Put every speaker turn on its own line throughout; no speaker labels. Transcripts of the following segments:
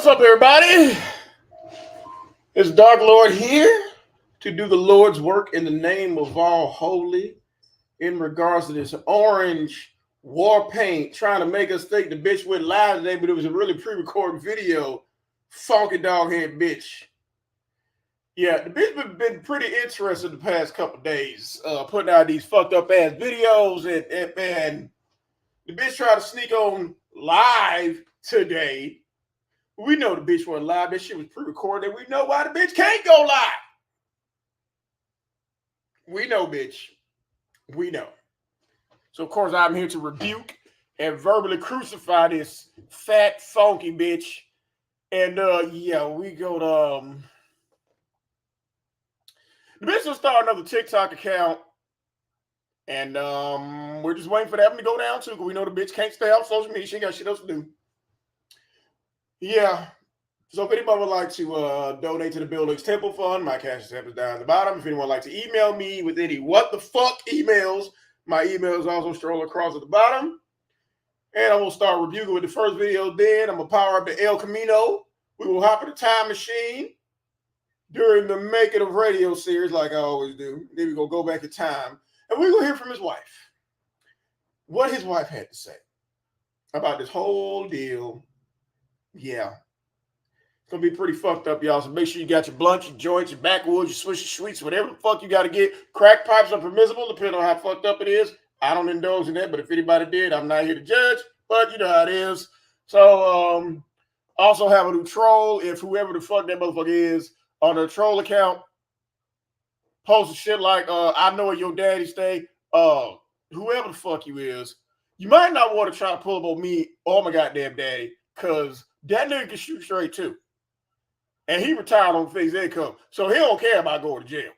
up, everybody? It's Dark Lord here to do the Lord's work in the name of all holy in regards to this orange war paint trying to make us think the bitch went live today, but it was a really pre-recorded video. Funky dog head bitch. Yeah, the bitch been pretty interested the past couple days, putting out these fucked up ass videos, and the bitch tried to sneak on live today. We know the bitch wasn't live. That shit was pre-recorded. We know why the bitch can't go live. We know, bitch. We know. So, of course, I'm here to rebuke and verbally crucify this fat, funky bitch. And, yeah, we go to... the bitch will start another TikTok account. And we're just waiting for that one to go down, too, because we know the bitch can't stay off social media. She ain't got shit else to do. Yeah. So if anybody would like to donate to the Bill Lix Temple Fund, my cash is down at the bottom. If anyone would like to email me with any what the fuck emails, my email is also scroll across at the bottom. And I'm going to start rebuking with the first video then. I'm going to power up the El Camino. We will hop in the time machine during the Making of Radio series like I always do. Then we're going to go back in time. And we're going to hear from his wife. What his wife had to say about this whole deal. Yeah. It's going to be pretty fucked up, y'all. So make sure you got your blunts, your joints, your backwoods, your swish, your sweets, whatever the fuck you got to get. Crack pipes are permissible, depending on how fucked up it is. I don't indulge in that, but if anybody did, I'm not here to judge. But you know how it is. So, also have a new troll. If whoever the fuck that motherfucker is on their troll account posts shit like, I know where your daddy stay. Whoever the fuck you is, you might not want to try to pull up on me or my goddamn daddy, because that nigga can shoot straight too. And he retired on fixed income, so he don't care about going to jail.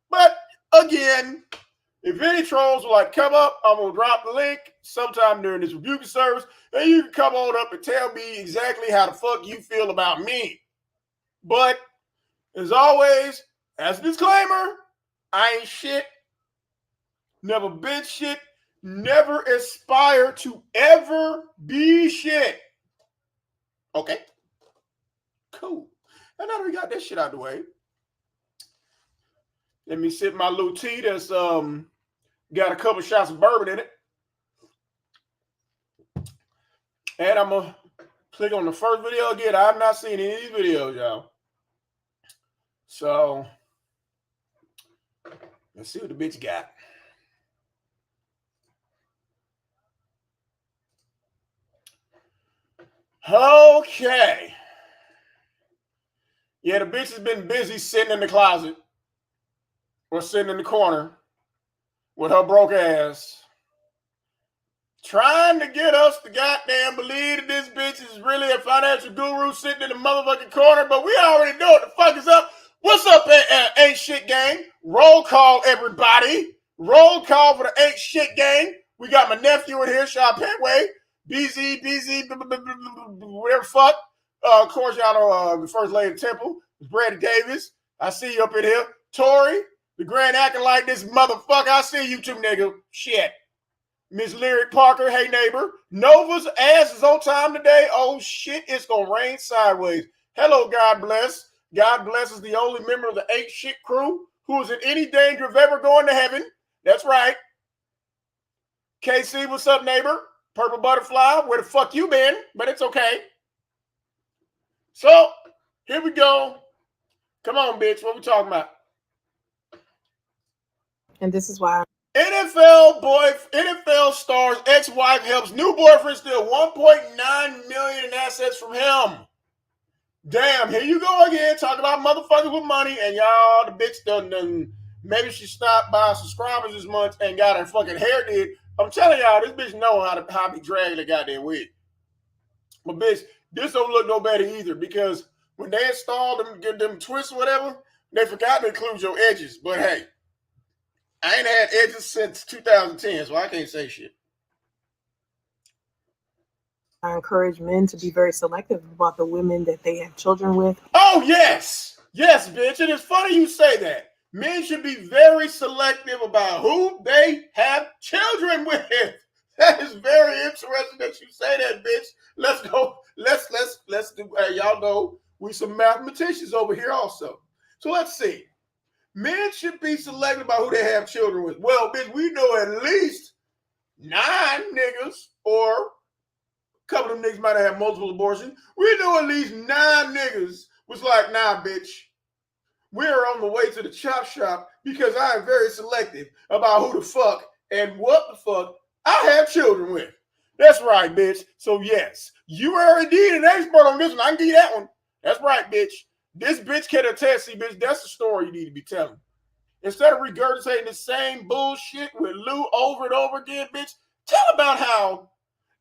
But again, if any trolls will like come up, I'm gonna drop the link sometime during this rebuking service, and you can come on up and tell me exactly how the fuck you feel about me. But as always, as a disclaimer, I ain't shit, never been shit, never aspire to ever be shit. Okay. Cool. And now that we got that shit out of the way, let me sip my little tea that's got a couple shots of bourbon in it. And I'm gonna click on the first video again. I've not seen any of these videos, y'all. So let's see what the bitch got. Okay. Yeah, the bitch has been busy sitting in the closet or sitting in the corner with her broke ass, trying to get us to goddamn believe that this bitch is really a financial guru sitting in the motherfucking corner, but we already know what the fuck is up. What's up, Ain't Shit Gang? Roll call, everybody. Roll call for the Ain't Shit Gang. We got my nephew in here, Sean Pentway, BZ, whatever fuck. Of course, y'all know the first lady of the temple, Brady Davis. I see you up in here. Tori, the grand acting like this motherfucker. I see you too, nigga. Shit. Miss Lyric Parker, hey neighbor. Nova's ass is on time today. Oh shit, it's gonna rain sideways. Hello, God bless. God bless is the only member of the Ain't Shit crew who is in any danger of ever going to heaven. That's right. KC, what's up, neighbor? Purple Butterfly, where the fuck you been? But it's okay. So, here we go. Come on, bitch. What we talking about?
And this is why
NFL star's ex-wife helps new boyfriend steal $1.9 million in assets from him. Damn, here you go again, talking about motherfuckers with money, and y'all, the bitch done maybe she stopped buying subscribers this month and got her fucking hair did. I'm telling y'all, this bitch know how to be dragging the goddamn wig. But bitch, this don't look no better either, because when they installed them, get them twists or whatever, they forgot to include your edges. But hey, I ain't had edges since 2010, so I can't say shit.
I encourage men to be very selective about the women that they have children with.
Oh, yes. Yes, bitch. It is funny you say that. Men should be very selective about who they have children with. That is very interesting that you say that, bitch. Let's go. Let's do. Y'all know we some mathematicians over here also. So let's see. Men should be selected about who they have children with. Well, bitch, we know at least 9 niggas, or a couple of them niggas might have multiple abortions. We know at least 9 niggas was like, nah, bitch. We're on the way to the chop shop because I am very selective about who the fuck and what the fuck I have children with. That's right, bitch. So yes, you are indeed an expert on this one. I can give you that one. That's right, bitch. This bitch can attest. See, bitch, that's the story you need to be telling. Instead of regurgitating the same bullshit with Lou over and over again, bitch, tell about how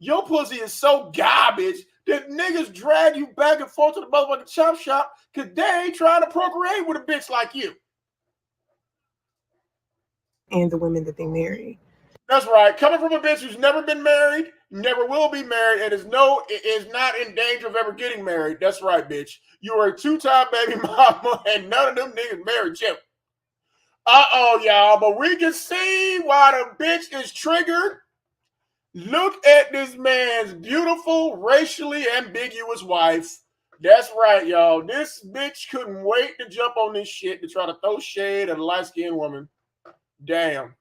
your pussy is so garbage that niggas drag you back and forth to the motherfucking chop shop because they ain't trying to procreate with a bitch like you.
And the women that they marry.
That's right. Coming from a bitch who's never been married, never will be married, and is not in danger of ever getting married. That's right, bitch. You are a 2-time baby mama, and none of them niggas married you. Uh-oh, y'all, but we can see why the bitch is triggered. Look at this man's beautiful, racially ambiguous wife. That's right, y'all. This bitch couldn't wait to jump on this shit to try to throw shade at a light-skinned woman. Damn.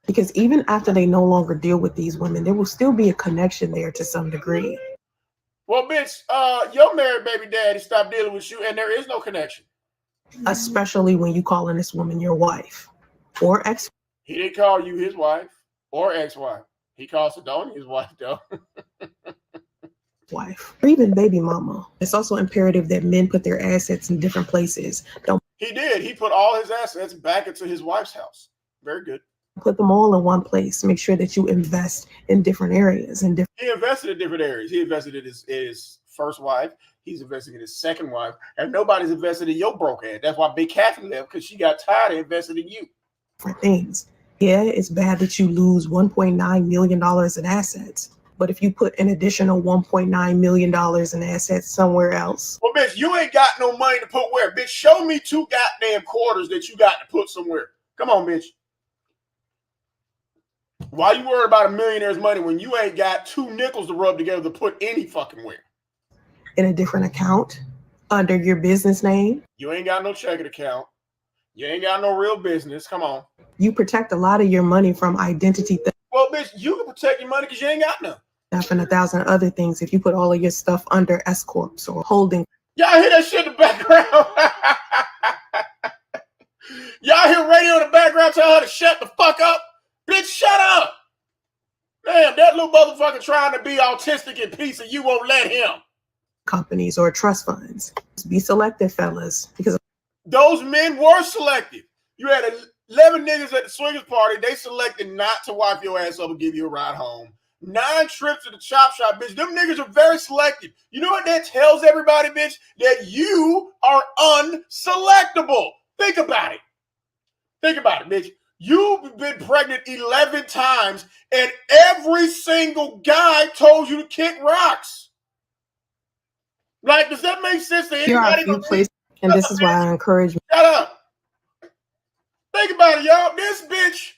Because even after they no longer deal with these women, there will still be a connection there to some degree.
Well, bitch, your married baby daddy stopped dealing with you, and there is no connection.
Especially when you calling this woman your wife or ex.
He didn't call you his wife or ex-wife. He called Sedona his wife, though.
Wife or even baby mama. It's also imperative that men put their assets in different places.
He did. He put all his assets back into his wife's house. Very good.
Put them all in one place. Make sure that you invest in different areas.
He invested in different areas. He invested in his first wife. He's investing in his second wife. And nobody's invested in your broke ass. That's why Big Cathy left, because she got tired of investing in you.
For things. Yeah, it's bad that you lose $1.9 million in assets. But if you put an additional $1.9 million in assets somewhere else.
Well, bitch, you ain't got no money to put where? Bitch, show me 2 goddamn quarters that you got to put somewhere. Come on, bitch. Why you worried about a millionaire's money when you ain't got 2 nickels to rub together to put any fucking where?
In a different account under your business name.
You ain't got no checking account. You ain't got no real business. Come on.
You protect a lot of your money from identity theft.
Well, bitch, you can protect your money because you ain't got none.
And 1,000 other things if you put all of your stuff under S corps or holding.
Y'all hear that shit in the background? Y'all hear radio in the background tell her to shut the fuck up? Bitch, shut up. Damn, that little motherfucker trying to be autistic and peace and you won't let him.
Companies or trust funds. Be selective, fellas, because
those men were selective. You had 11 niggas at the swingers party. They selected not to wipe your ass up and give you a ride home. 9 trips to the chop shop, bitch. Them niggas are very selective. You know what that tells everybody, bitch? That you are unselectable. Think about it. Think about it, bitch. You've been pregnant 11 times, and every single guy told you to kick rocks. Like, does that make sense to anybody?
Here are a few places, and this is why I encourage you.
Shut up. Think about it, y'all. This bitch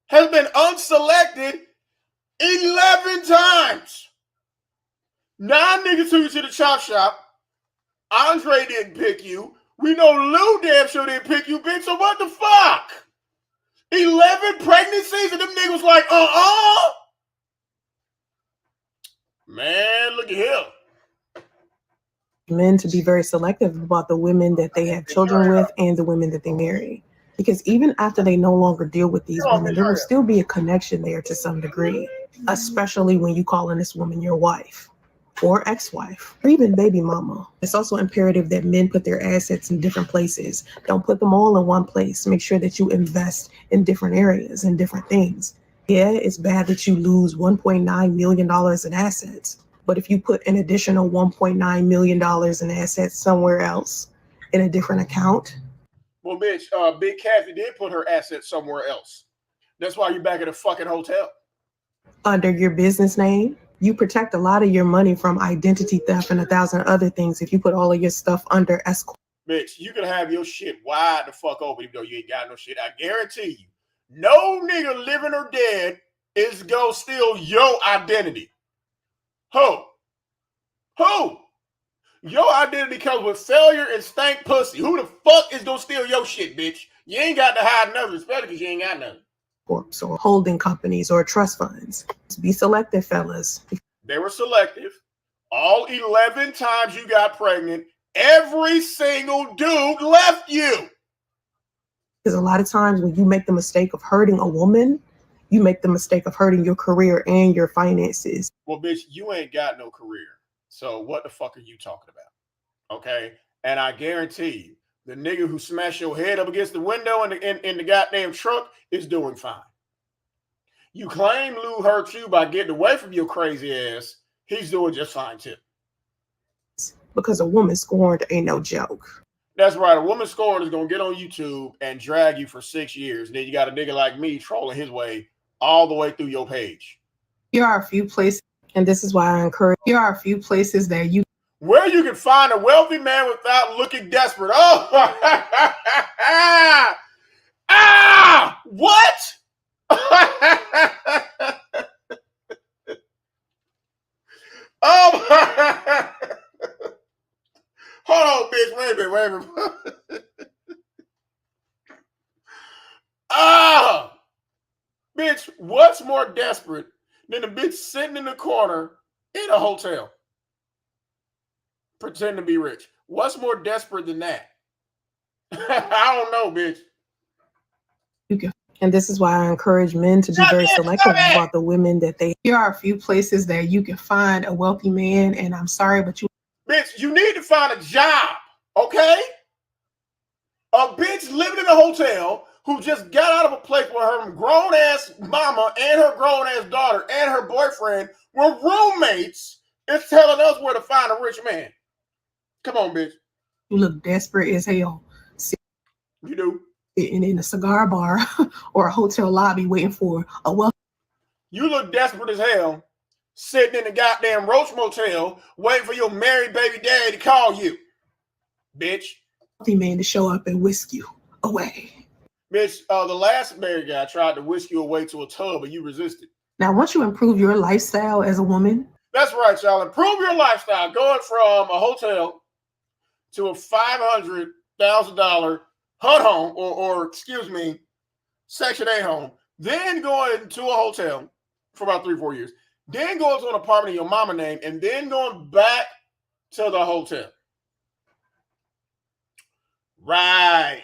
has been unselected 11 times. 9 niggas took you to the chop shop. Andre didn't pick you. We know Lou damn sure didn't pick you, bitch. So what the fuck? 11 pregnancies and them niggas like, Man, look at him.
Men to be very selective about the women that they have children with and the women that they marry. Because even after they no longer deal with these women, there will still be a connection there to some degree. Especially when you calling this woman your wife or ex-wife or even baby mama. It's also imperative that men put their assets in different places. Don't put them all in one place. Make sure that you invest in different areas and different things. Yeah, it's bad that you lose $1.9 million in assets. But if you put an additional $1.9 million in assets somewhere else in a different account.
Well, bitch, Big Cathy did put her assets somewhere else. That's why you're back at a fucking hotel.
Under your business name. You protect a lot of your money from identity theft and 1,000 other things if you put all of your stuff under S corp.
Bitch, you can have your shit wide the fuck open even though you ain't got no shit. I guarantee you, no nigga living or dead is go steal your identity. Who? Your identity comes with failure and stank pussy. Who the fuck is gonna steal your shit, bitch? You ain't got to hide nothing, especially because you ain't got nothing.
Or holding companies or trust funds. Be selective, fellas.
They were selective. All 11 times you got pregnant, every single dude left you.
Because a lot of times when you make the mistake of hurting a woman, you make the mistake of hurting your career and your finances.
Well, bitch, you ain't got no career. So what the fuck are you talking about? Okay? And I guarantee you, the nigga who smashed your head up against the window in the goddamn truck is doing fine. You claim Lou hurt you by getting away from your crazy ass. He's doing just fine too.
Because a woman scorned ain't no joke.
That's right. A woman scorned is going to get on YouTube and drag you for 6 years. And then you got a nigga like me trolling his way all the way through your page.
Here are a few places, and this is why I encourage, here are a few places that you
where you can find a wealthy man without looking desperate. Oh, what? Oh, hold on, bitch. Wait a minute. Bitch, what's more desperate than a bitch sitting in the corner in a hotel pretending to be rich? What's more desperate than that? I don't know, bitch.
And this is why I encourage men to be very selective about the women that they. Here are a few places that you can find a wealthy man, and I'm sorry, but you.
Bitch, you need to find a job, okay? A bitch living in a hotel who just got out of a place where her grown-ass mama and her grown-ass daughter and her boyfriend were roommates is telling us where to find a rich man. Come on, bitch.
You look desperate as hell.
You do.
In a cigar bar or a hotel lobby waiting for a wealthy.
You look desperate as hell sitting in the goddamn Roach Motel waiting for your married baby daddy to call you, bitch.
Wealthy man to show up and whisk you away.
Bitch, the last married guy tried to whisk you away to a tub and you resisted.
Now, once you improve your lifestyle as a woman.
That's right, y'all. Improve your lifestyle going from a hotel to a $500,000 HUD home or excuse me, Section 8 home, then going to a hotel for about 3-4 years, then going to an apartment in your mama name, and then going back to the hotel. Right.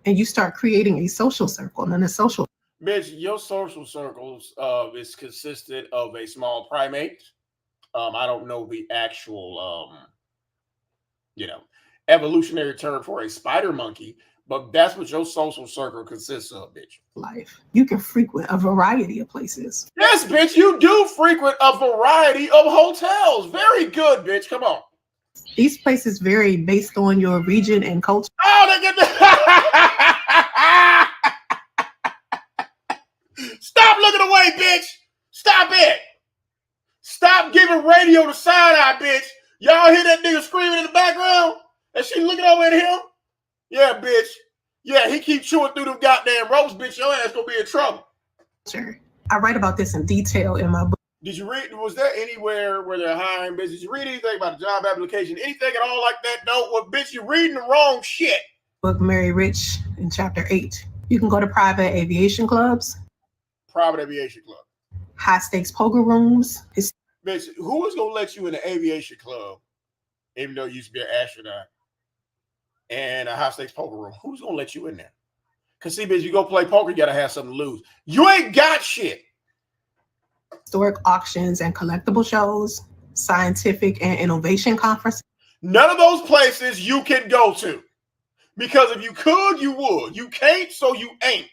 And you start creating a social circle and a social.
Bitch, your social circles is consistent of a small primate. I don't know the actual, evolutionary term for a spider monkey, but that's what your social circle consists of, bitch.
Life. You can frequent a variety of places.
Yes, bitch, you do frequent a variety of hotels. Very good, bitch. Come on.
These places vary based on your region and culture.
Oh, they get the Stop looking away, bitch. Stop it. Stop giving radio the side eye, bitch. Y'all hear that nigga screaming in the background? And she looking over at him? Yeah, bitch. Yeah, he keep chewing through them goddamn ropes, bitch. Your ass gonna be in trouble.
Sure. I write about this in detail in my book.
Did you read, was there anywhere where they're hiring, bitch? Did you read anything about the job application? Anything at all like that? No, well, bitch, you're reading the wrong shit.
Book Marry Rich in chapter 8. You can go to private aviation clubs.
Private aviation club.
High stakes poker rooms.
Bitch, who is gonna let you in the aviation club, even though you used to be an astronaut, and a high stakes poker room? Who's gonna let you in there? Cause see, bitch, you go play poker, you gotta have something to lose. You ain't got shit.
Historic auctions and collectible shows, scientific and innovation conferences.
None of those places you can go to. Because if you could, you would. You can't, so you ain't.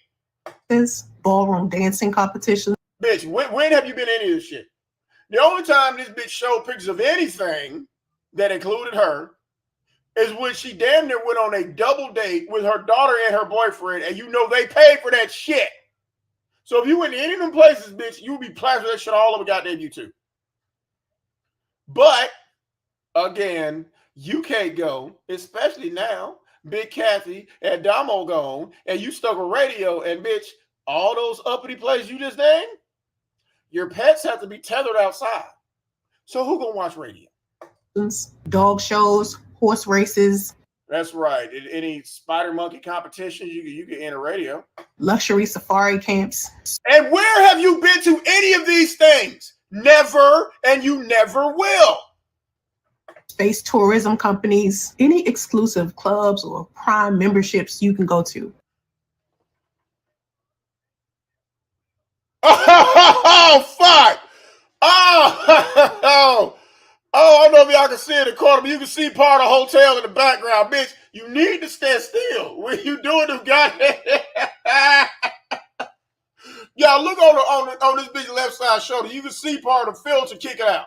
Ballroom dancing competitions.
Bitch, when have you been in any of this shit? The only time this bitch showed pictures of anything that included her is when she damn near went on a double date with her daughter and her boyfriend, and you know they paid for that shit. So if you went to any of them places, bitch, you would be plastering that shit all over goddamn YouTube. But, again, you can't go, especially now. Big Kathy and Damo gone, and you stuck with radio, and bitch, all those uppity places you just named, your pets have to be tethered outside. So who gonna watch radio?
Dog shows, horse races.
That's right. Any spider monkey competitions, you can enter radio.
Luxury safari camps.
And where have you been to any of these things? Never, and you never will.
Space tourism companies, any exclusive clubs or prime memberships you can go to.
Oh, fuck. Oh, I don't know if y'all can see in the corner, but you can see part of the hotel in the background. Bitch, you need to stand still when you doing this goddamn. Y'all look on this bitch left side shoulder. You can see part of the filter kicking out.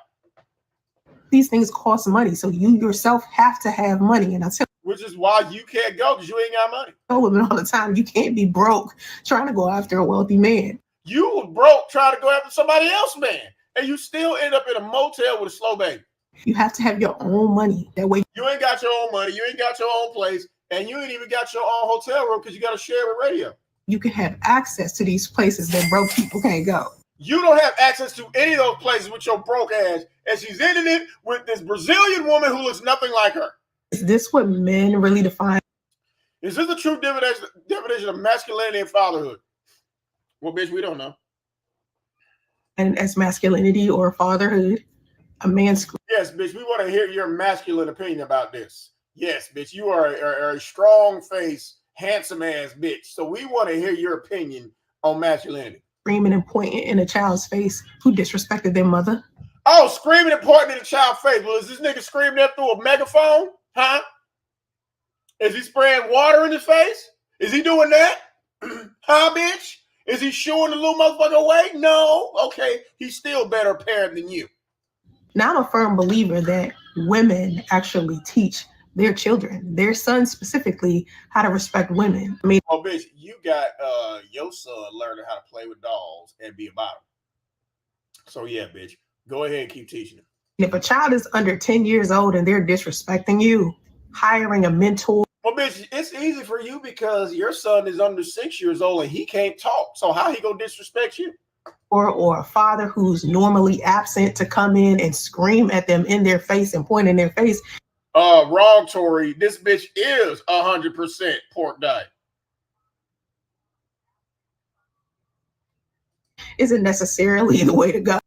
These things cost money, so you yourself have to have money. And I tell
which is why you can't go, because you ain't got money.
I tell women all the time, you can't be broke trying to go after a wealthy man.
You were broke trying to go after somebody else, man. And you still end up in a motel with a slow baby.
You have to have your own money. That way
you ain't got your own money, you ain't got your own place, and you ain't even got your own hotel room because you got to share with radio.
You can have access to these places that broke people can't go.
You don't have access to any of those places with your broke ass, and she's ending it with this Brazilian woman who looks nothing like her.
Is this what men really define?
Is this the true definition of masculinity and fatherhood? Well, bitch, we don't know.
And as masculinity or fatherhood, a man's...
Yes, bitch, we want to hear your masculine opinion about this. Yes, bitch, you are a strong-faced, handsome-ass bitch. So we want to hear your opinion on masculinity.
Screaming and pointing in a child's face who disrespected their mother.
Oh, screaming and pointing in a child's face. Well, is this nigga screaming that through a megaphone? Huh? Is he spraying water in his face? Is he doing that? Huh, bitch? Is he shooing the little motherfucker away? No. Okay, he's still better parent than you.
Now I'm a firm believer that women actually teach their children, their sons specifically, how to respect women. I mean,
oh, bitch, you got your son learning how to play with dolls and be about them. So yeah, bitch, go ahead and keep teaching them.
If a child is under 10 years old and they're disrespecting you, hiring a mentor.
Well, bitch, it's easy for you because your son is under 6 years old and he can't talk. So how he gonna disrespect you?
Or a father who's normally absent to come in and scream at them in their face and point in their face.
Wrong, Tori. This bitch is 100% pork diet.
Isn't necessarily the way to go.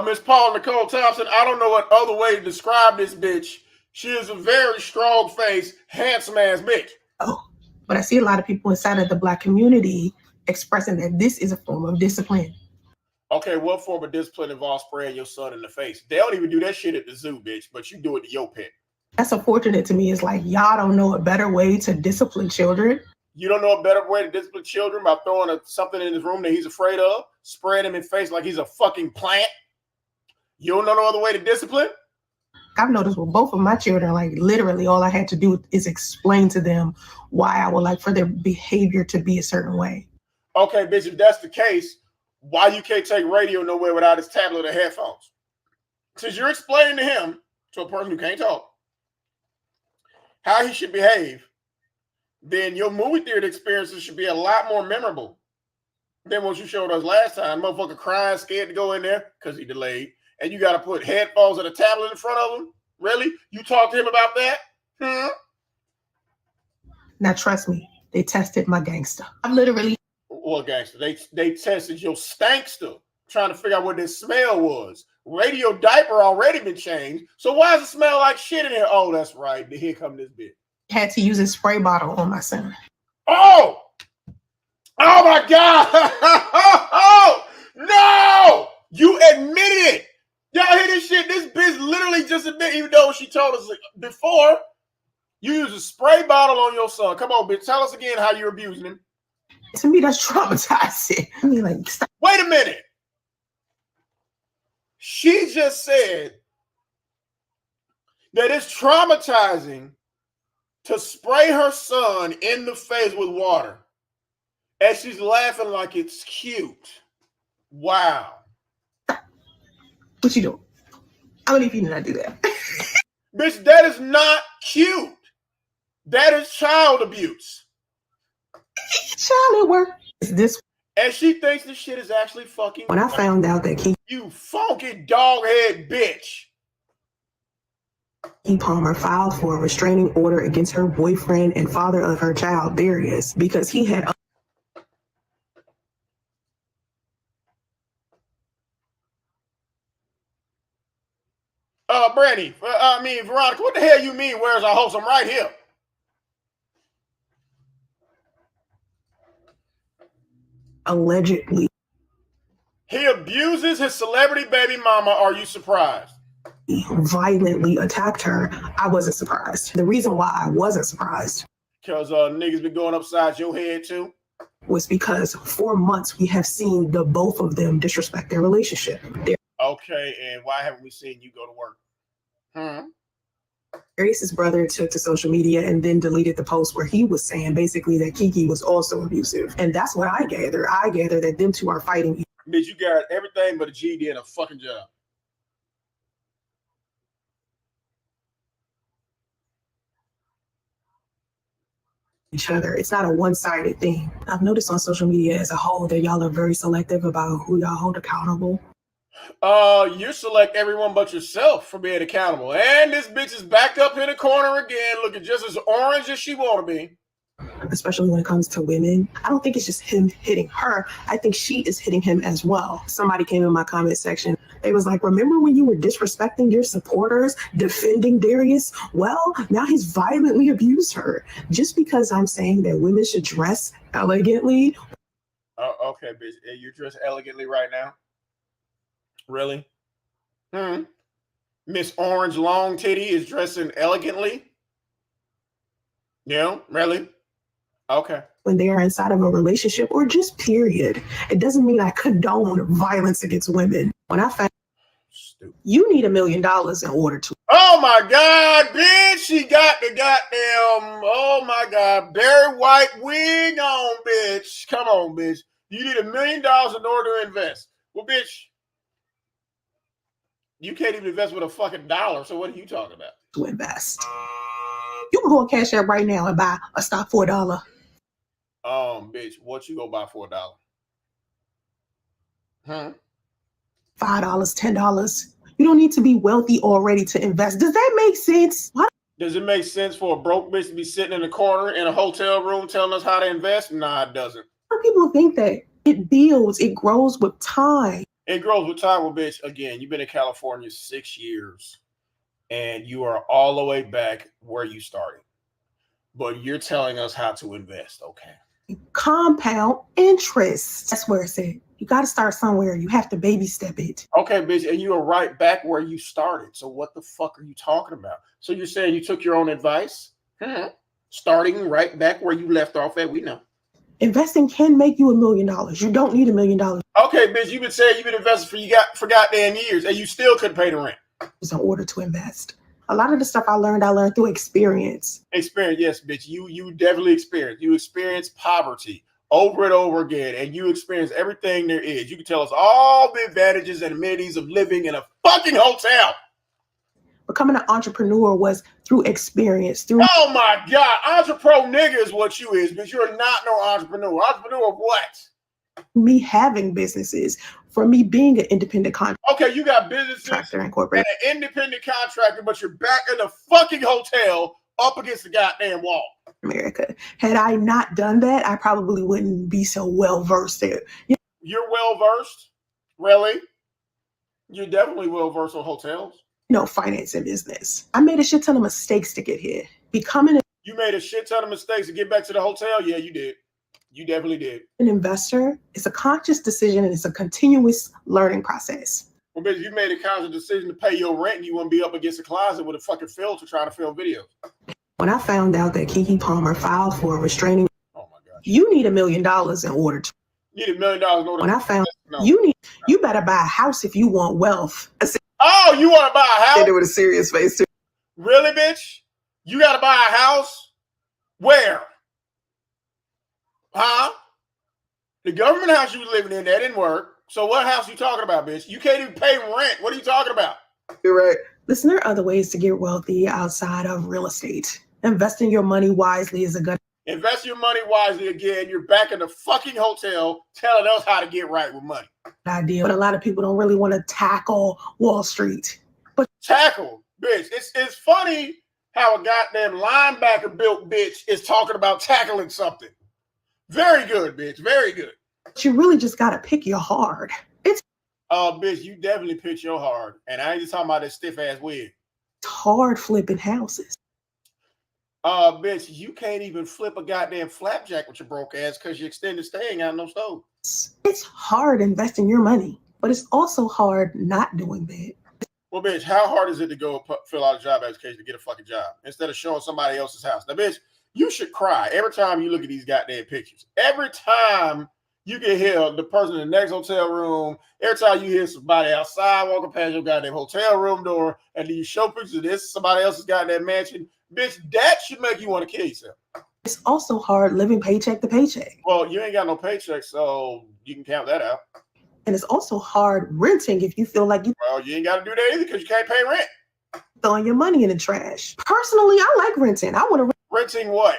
Miss Paul Nicole Thompson, I don't know what other way to describe this bitch. She is a very strong-faced, handsome-ass bitch.
Oh, but I see a lot of people inside of the Black community expressing that this is a form of discipline.
Okay, what form of discipline involves spraying your son in the face? They don't even do that shit at the zoo, bitch, but you do it to your pet.
That's unfortunate to me. It's like, y'all don't know a better way to discipline children.
You don't know a better way to discipline children by throwing something in his room that he's afraid of, spraying him in the face like he's a fucking plant? You don't know no other way to discipline?
I've noticed with both of my children, like literally all I had to do is explain to them why I would like for their behavior to be a certain way.
Okay, bitch, if that's the case, why you can't take radio nowhere without his tablet or headphones? Since you're explaining to him, to a person who can't talk, how he should behave, then your movie theater experiences should be a lot more memorable than what you showed us last time. Motherfucker crying, scared to go in there because he delayed. And you got to put headphones and a tablet in front of him? Really? You talked to him about that?
Now, trust me, they tested my gangster. I literally...
What gangster? They tested your stankster, trying to figure out what this smell was. Radio diaper already been changed, so why does it smell like shit in here? Oh, that's right. Here come this bitch.
Had to use a spray bottle on my son.
Oh! Oh my God! Oh! No! You admitted it! Y'all hear this shit? This bitch literally just admitted, even though she told us before, you use a spray bottle on your son. Come on, bitch. Tell us again how you're abusing him.
To me, that's traumatizing. I mean, like, stop.
Wait a minute. She just said that it's traumatizing to spray her son in the face with water. And she's laughing like it's cute. Wow.
What you doing? I don't even know how to do that.
Bitch, that is not cute. That is child abuse.
Child at work. This
And she thinks this shit is actually fucking.
When I found out that
you funky doghead bitch.
Keke Palmer filed for a restraining order against her boyfriend and father of her child, Darius, because he had
Brandy, Veronica, what the hell you mean, where's our host? I'm right here.
Allegedly.
He abuses his celebrity baby mama. Are you surprised?
Violently attacked her. I wasn't surprised. The reason why I wasn't surprised,
because niggas been going upside your head too,
was because for months we have seen the both of them disrespect their relationship.
Okay, and why haven't we seen you go to work?
Darius's brother took to social media and then deleted the post where he was saying basically that Keke was also abusive. And that's what I gather. I gather that them two are fighting.
Bitch, you got everything but a GED and a fucking job.
Each other. It's not a one-sided thing. I've noticed on social media as a whole that y'all are very selective about who y'all hold accountable.
You select everyone but yourself for being accountable. And this bitch is back up in the corner again, looking just as orange as she want to be.
Especially when it comes to women. I don't think it's just him hitting her. I think she is hitting him as well. Somebody came in my comment section. They was like, remember when you were disrespecting your supporters, defending Darius? Well, now he's violently abused her. Just because I'm saying that women should dress elegantly.
Okay, bitch. You dress elegantly right now? Really? Miss Orange Long Titty is dressing elegantly? Yeah, really? Okay.
When they are inside of a relationship or just period. It doesn't mean I condone violence against women. When I found you need $1 million in order to.
Oh my God, bitch. She got the goddamn, oh my God, Barry White wig on, bitch. Come on, bitch. You need $1 million in order to invest. Well, bitch, you can't even invest with a fucking dollar. So what are you talking about?
To invest. You can hold Cash App right now and buy a stock for $1.
Bitch, what you go buy for $1?
$5, $10. You don't need to be wealthy already to invest. Does that make sense? What?
Does it make sense for a broke bitch to be sitting in the corner in a hotel room telling us how to invest? Nah, it doesn't.
People think that it builds, it grows with time.
It grows with time. Well, bitch, again, you've been in California 6 years and you are all the way back where you started. But you're telling us how to invest, okay?
Compound interest. That's where it's at. You got to start somewhere. You have to baby step it.
Okay, bitch, and you are right back where you started. So what the fuck are you talking about? So you're saying you took your own advice? Starting right back where you left off at, we know.
Investing can make you $1 million. You don't need $1 million.
Okay, bitch, you've been saying you've been investing for goddamn years, and you still couldn't pay the rent.
In order to invest. A lot of the stuff I learned through experience.
Experience, yes, bitch. You definitely experienced. You experienced poverty over and over again, and you experience everything there is. You can tell us all the advantages and amenities of living in a fucking hotel.
Becoming an entrepreneur was through experience.
Oh my God, entrepreneur nigga is what you is, but you're not no entrepreneur. Entrepreneur of what?
Me having businesses, for me being an independent contractor.
Okay, you got businesses
and corporate
and an independent contractor, but you're back in the fucking hotel up against the goddamn wall.
America. Had I not done that, I probably wouldn't be so well versed there.
You're well versed? Really? You're definitely well versed on hotels.
Finance and business. I made a shit ton of mistakes to get here.
You made a shit ton of mistakes to get back to the hotel? Yeah, you did. You definitely did.
An investor is a conscious decision and it's a continuous learning process.
Well, bitch, if you made a conscious decision to pay your rent and you wouldn't be up against a closet with a fucking filter trying to film videos.
When I found out that Keke Palmer filed for a restraining,
oh my God,
you need $1 million in order to.
You need $1 million in order.
When I found you better buy a house if you want wealth.
Oh, you want to buy a house?
With a serious face too.
Really, bitch? You got to buy a house? Where? Huh? The government house you was living in, that didn't work. So what house you talking about, bitch? You can't even pay rent. What are you talking about?
You're right. Listen, there are other ways to get wealthy outside of real estate. Investing your money wisely is a good.
Invest your money wisely again. You're back in the fucking hotel telling us how to get right with money.
Idea, but a lot of people don't really want to tackle Wall Street. But
tackle, bitch. It's funny how a goddamn linebacker built bitch is talking about tackling something. Very good, bitch. Very good.
You really just gotta pick your hard. It's
bitch, you definitely picked your hard. And I ain't just talking about that stiff ass wig.
hard flipping houses.
Bitch, you can't even flip a goddamn flapjack with your broke ass because your extended stay ain't got no stove.
It's hard investing your money, but it's also hard not doing that.
Well, bitch, how hard is it to go fill out a job application to get a fucking job instead of showing somebody else's house? Now, bitch, you should cry every time you look at these goddamn pictures. Every time you can hear the person in the next hotel room, every time you hear somebody outside walking past your goddamn hotel room door, and then you show pictures of this, somebody else's goddamn mansion, bitch, that should make you want to kill yourself.
It's also hard living paycheck to paycheck.
Well, you ain't got no paycheck, so you can count that out.
And it's also hard renting if you feel like you
ain't got to do that either because you can't pay rent.
Throwing your money in the trash. Personally, I like renting. I want to
renting what?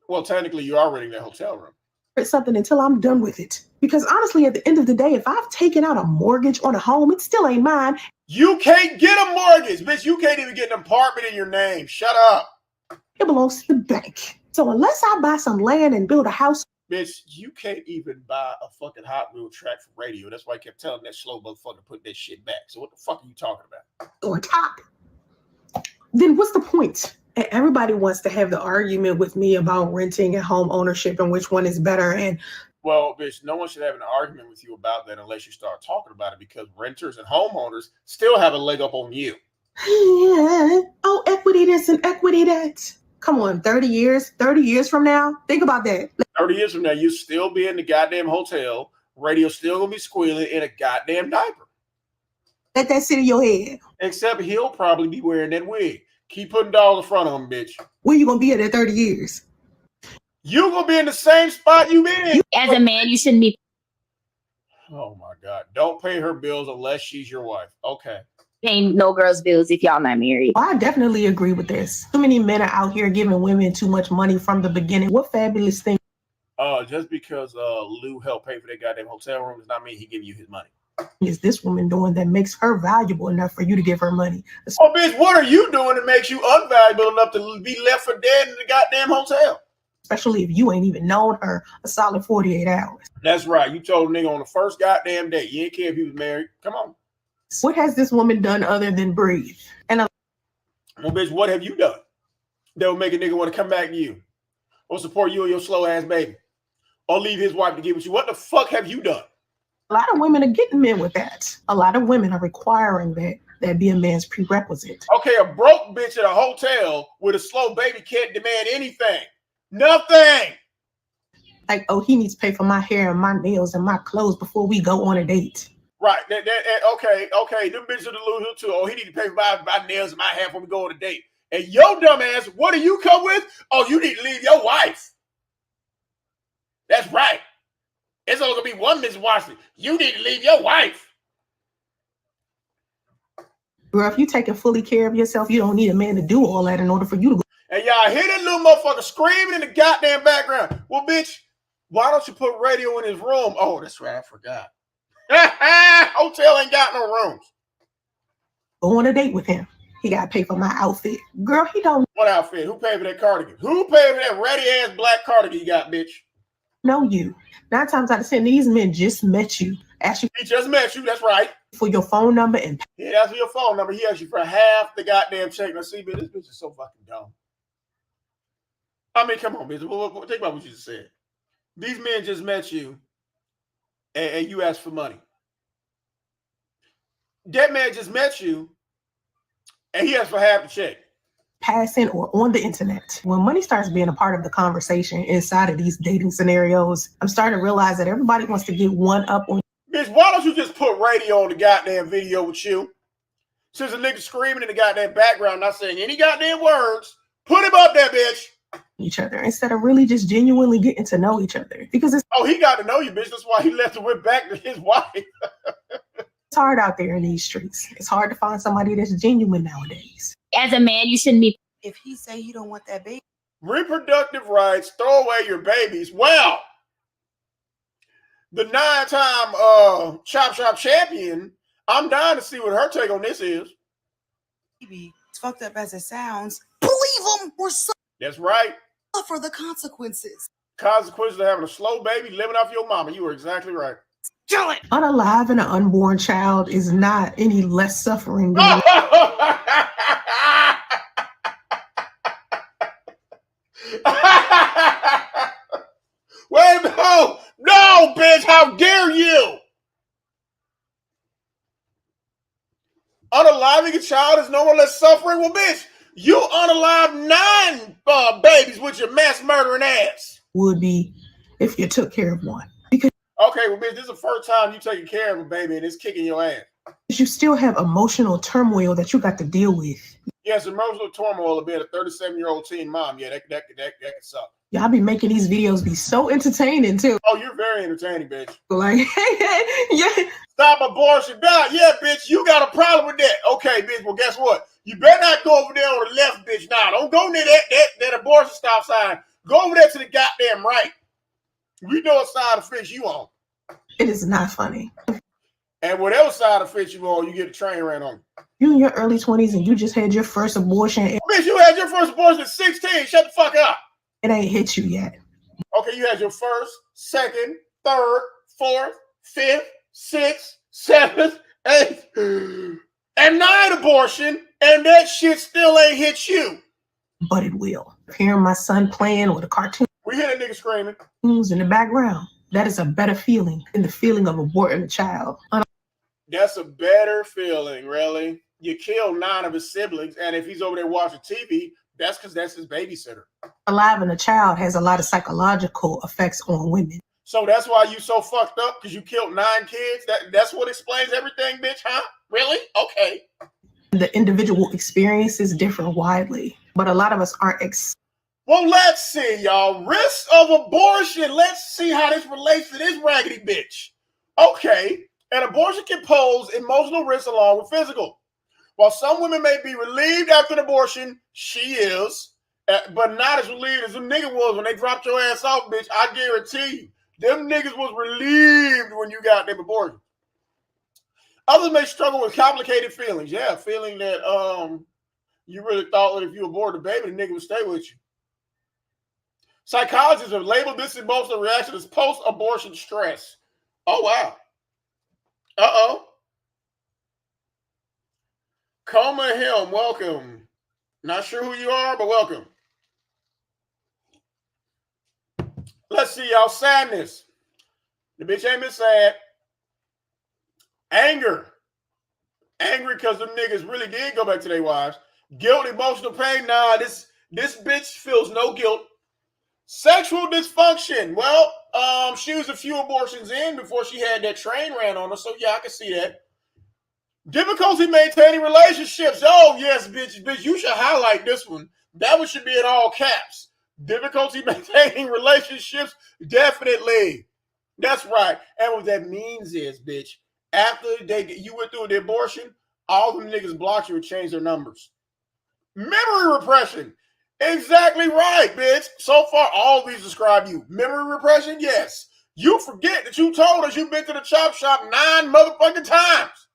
Well, technically, you are renting that hotel room.
Rent something until I'm done with it. Because honestly, at the end of the day, if I've taken out a mortgage on a home, it still ain't mine.
You can't get a mortgage, bitch. You can't even get an apartment in your name. Shut up.
It belongs to the bank. So unless I buy some land and build a house.
Bitch, you can't even buy a fucking Hot Wheel track for radio. That's why I kept telling that slow motherfucker put that shit back. So what the fuck are you talking about?
Or top. Then what's the point? And everybody wants to have the argument with me about renting and home ownership and which one is better. And
well, bitch, no one should have an argument with you about that unless you start talking about it because renters and homeowners still have a leg up on you.
Yeah. Oh, equity this and equity that. Come on, 30 years from now, think about that.
30 years from now, you still be in the goddamn hotel. Radio still gonna be squealing in a goddamn diaper.
Let that sit in your head.
Except he'll probably be wearing that wig. Keep putting dollars in front of him, bitch.
Where you gonna be at 30 years?
You gonna be in the same spot you been in.
As a man, you shouldn't be.
Oh my God! Don't pay her bills unless she's your wife. Okay.
Paying no girls' bills if y'all not married.
I definitely agree with this. Too many men are out here giving women too much money from the beginning. What fabulous thing.
Just because Lou helped pay for that goddamn hotel room does not mean he give you his money.
Is this woman doing that makes her valuable enough for you to give her money?
Oh, bitch, what are you doing that makes you unvaluable enough to be left for dead in the goddamn hotel?
Especially if you ain't even known her a solid 48 hours.
That's right. You told a nigga on the first goddamn date. You ain't care if he was married. Come on.
What has this woman done other than breathe? And
well, bitch, what have you done that will make a nigga want to come back to you or support you and your slow ass baby or leave his wife to get with you? What the fuck have you done?
A lot of women are getting men with that. A lot of women are requiring that be a man's prerequisite.
Okay, a broke bitch at a hotel with a slow baby can't demand anything. Nothing.
Like, oh, he needs to pay for my hair and my nails and my clothes before we go on a date.
Right. Okay. Them bitches are delusional too. Oh, he need to pay for my nails and my hair before we go on a date. And your dumb ass, what do you come with? Oh, you need to leave your wife. That's right. It's only gonna be one Miss Washington. You need to leave your wife.
Girl, if you taking fully care of yourself, you don't need a man to do all that in order for you to go.
And y'all hear that little motherfucker screaming in the goddamn background. Well, bitch, why don't you put radio in his room? Oh, that's right. I forgot. Hotel ain't got no rooms.
Go on a date with him. He got to pay for my outfit. Girl, he don't.
What outfit? Who paid for that cardigan? Who paid for that ratty ass black cardigan you got, bitch?
Know you. 9 times out of 10, these men just met you. Ask you.
He just met you. That's right.
For your phone number and.
He asked for your phone number. He asked you for half the goddamn check. Now, see, bitch, this bitch is so fucking dumb. I mean, come on, bitch. Think about what you just said. These men just met you, and you asked for money. That man just met you, and he asked for half the check.
Passing or on the internet. When money starts being a part of the conversation inside of these dating scenarios, I'm starting to realize that everybody wants to get one up on.
Bitch, why don't you just put radio on the goddamn video with you? Since a nigga screaming in the goddamn background, not saying any goddamn words, put him up there, bitch.
Each other instead of really just genuinely getting to know each other. Because it's
he got to know you, bitch. That's why he left and went back to his wife.
It's hard out there in these streets. It's hard to find somebody that's genuine nowadays.
As a man, you shouldn't be.
If he say he don't want that baby,
Reproductive rights, throw away your babies. Well, the 9-time Chop Shop champion, I'm dying to see what her take on this is.
As fucked up as it sounds, believe them or suffer
That's right.
the consequences.
Consequences of having a slow baby living off your mama. You were exactly right.
Kill it.
Unalive and an unborn child is not any less suffering than
Wait, no, bitch, how dare you? Unaliving a child is no more less suffering. Well, bitch, you unalive 9 babies with your mass murdering ass.
would be if you took care of one. Because
Okay, well, bitch, this is the first time you taking care of a baby and it's kicking your ass.
you still have emotional turmoil that you got to deal with.
Yes, emotional turmoil of being a 37-year-old teen mom. Yeah, that can suck.
Y'all be making these videos be so entertaining too.
Oh, you're very entertaining, bitch.
Like, yeah.
Stop abortion. Yeah, bitch, you got a problem with that. Okay, bitch, well, guess what? You better not go over there on the left, bitch. Nah, don't go near that abortion stop sign. Go over there to the goddamn right. We know what side of fence you on.
It is not funny.
And whatever side of fence you on, you get a train ran on.
You in your early 20s and you just had your first abortion.
Bitch, you had your first abortion at 16. Shut the fuck up.
It ain't hit you yet.
Okay, you had your first, second, third, fourth, fifth, sixth, seventh, eighth, and 9 abortion, and that shit still ain't hit you.
But it will. Hearing my son playing with a cartoon
We hear that nigga screaming.
in the background, that is a better feeling than the feeling of aborting a child.
That's a better feeling, really. You kill 9 of his siblings, and if he's over there watching TV, that's because that's his babysitter.
Unaliving a child has a lot of psychological effects on women.
So that's why you so fucked up, because you killed 9 kids? That's what explains everything, bitch, huh? Really? Okay.
The individual experiences differ widely, but a lot of us aren't
Well, let's see, y'all. Risk of abortion. Let's see how this relates to this raggedy bitch. Okay. An abortion can pose emotional risks along with physical. While some women may be relieved after an abortion, she is, but not as relieved as them niggas was when they dropped your ass off, bitch. I guarantee you, them niggas was relieved when you got them abortion. Others may struggle with complicated feelings. Yeah, feeling that you really thought that if you aborted the baby, the nigga would stay with you. Psychologists have labeled this emotional reaction as post-abortion stress. Oh, wow. Uh-oh. Coma Helm, welcome. Not sure who you are, but welcome. Let's see, y'all. Sadness. The bitch ain't been sad. Anger. Angry because them niggas really did go back to their wives. Guilt, emotional pain. Nah, this bitch feels no guilt. Sexual dysfunction. Well, she was a few abortions in before she had that train ran on her, so yeah, I can see that. Difficulty maintaining relationships. Oh, yes, bitch, you should highlight this one. That one should be in all caps. Difficulty maintaining relationships, definitely. That's right. And what that means is, bitch, after you went through the abortion, all them niggas blocked you and changed their numbers. Memory repression. Exactly right, bitch. So far, all these describe you. Memory repression, yes. You forget that you told us you've been to the chop shop 9 motherfucking times.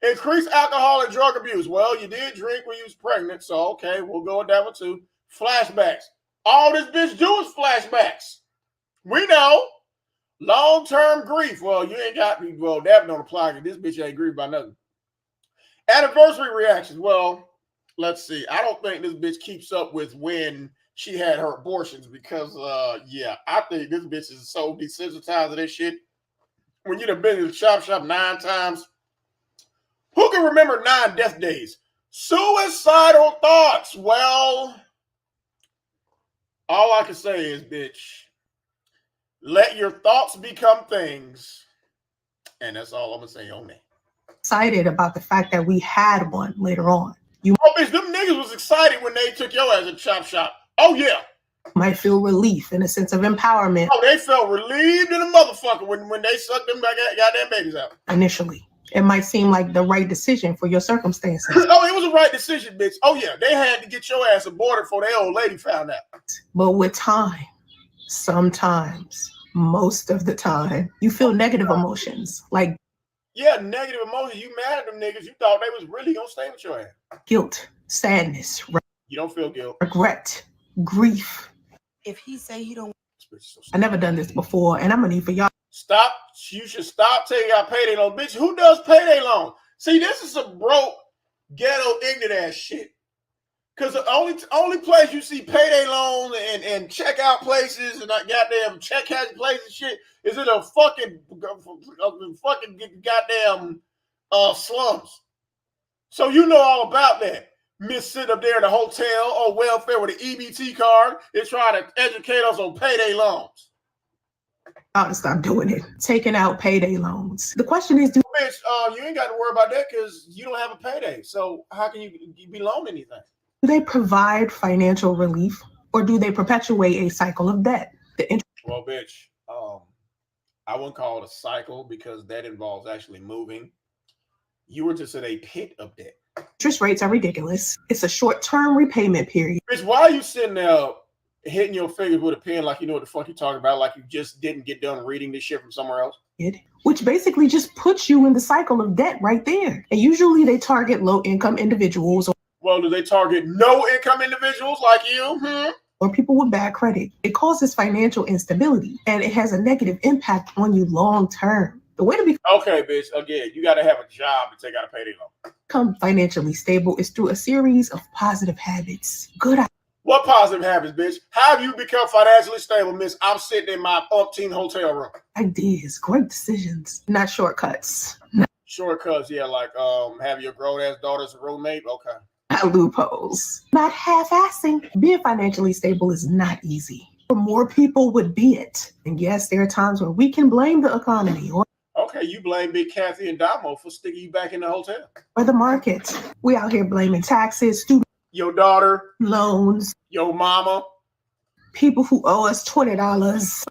Increased alcohol and drug abuse. Well, you did drink when you was pregnant, so okay, we'll go with that one too. Flashbacks. All this bitch do is flashbacks. We know. Long-term grief. Well, you ain't got me. Well, that don't apply because this bitch ain't grieved by nothing. Anniversary reactions. Well, let's see. I don't think this bitch keeps up with when she had her abortions because, yeah, I think this bitch is so desensitized to this shit. When you done been to the chop shop 9 times, who can remember 9 death days? Suicidal thoughts. Well, all I can say is, bitch, let your thoughts become things. And that's all I'm going to say on that.
Excited about the fact that we had one later on. You
bitch, them niggas was excited when they took your ass to chop shop. Oh, yeah.
might feel relief and a sense of empowerment.
Oh, they felt relieved in a motherfucker when they sucked them goddamn babies out.
Initially. It might seem like the right decision for your circumstances.
Oh, it was the right decision, bitch. Oh yeah, they had to get your ass aborted before their old lady found out.
But with time, sometimes, most of the time, you feel negative emotions like
Yeah, negative emotions. You mad at them niggas. You thought they was really gonna stay with your ass.
guilt, sadness,
You don't feel guilt.
regret, grief.
If he say he don't,
I never done this before, and I'm gonna need for y'all.
Stop. You should stop taking out payday loan. Bitch, who does payday loan? See, this is some broke, ghetto, ignorant ass shit. Because the only place you see payday loans and checkout places and goddamn check cash places and shit is in a fucking goddamn slums. So you know all about that. Miss sitting up there in the hotel on welfare with an EBT card is trying to educate us on payday loans.
I'll stop doing it. Taking out payday loans. The question is, do
Bitch, you ain't got to worry about that because you don't have a payday. So how can you be loaned anything?
they provide financial relief, or do they perpetuate a cycle of debt?
Well, bitch, I wouldn't call it a cycle because that involves actually moving. You were just in a pit of debt.
Interest rates are ridiculous. It's a short-term repayment period.
Bitch, why are you sitting there hitting your fingers with a pen like you know what the fuck you're talking about, like you just didn't get done reading this shit from somewhere else?
Which basically just puts you in the cycle of debt right there. And usually they target low-income individuals.
Well, do they target no-income individuals like you?
Or people with bad credit. It causes financial instability, and it has a negative impact on you long-term. The way to
Okay, bitch, again, you got to have a job to take out a payday loan.
become financially stable is through a series of positive habits.
What positive habits, bitch? How have you become financially stable, miss? I'm sitting in my umpteen hotel room.
Ideas, great decisions, not shortcuts.
Shortcuts, yeah, like have your grown-ass daughter as a roommate? Okay.
Not loopholes. Not half-assing. Being financially stable is not easy. More people would be it. And yes, there are times where we can blame the economy
Okay, you blame Big Kathy and Damo for sticking you back in the hotel.
or the market. We out here blaming taxes, student
Your daughter,
loans,
your mama.
people who owe us $20.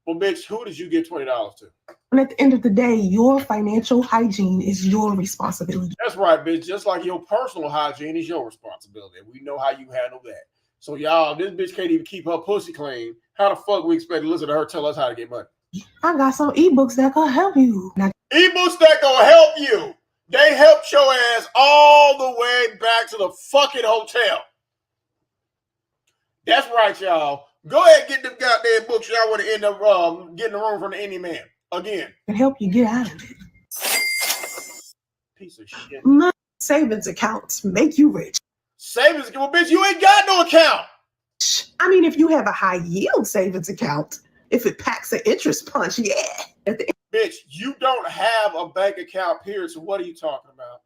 Well, bitch, who did you give $20 to?
And at the end of the day, your financial hygiene is your responsibility.
That's right, bitch. Just like your personal hygiene is your responsibility. We know how you handle that. So, y'all, this bitch can't even keep her pussy clean. How the fuck we expect to listen to her tell us how to get money?
I got some ebooks that can help you.
Ebooks that gonna help you. They helped your ass all the way back to the fucking hotel. That's right, y'all. Go ahead and get them goddamn books y'all want to end up getting the room from the Indie Man. Again.
Can help you get out of it.
Piece of shit.
My savings accounts make you rich.
Savings, well, bitch, you ain't got no account.
I mean, if you have a high yield savings account, if it packs an interest punch, yeah. At the
Bitch, you don't have a bank account, period. So what are you talking about?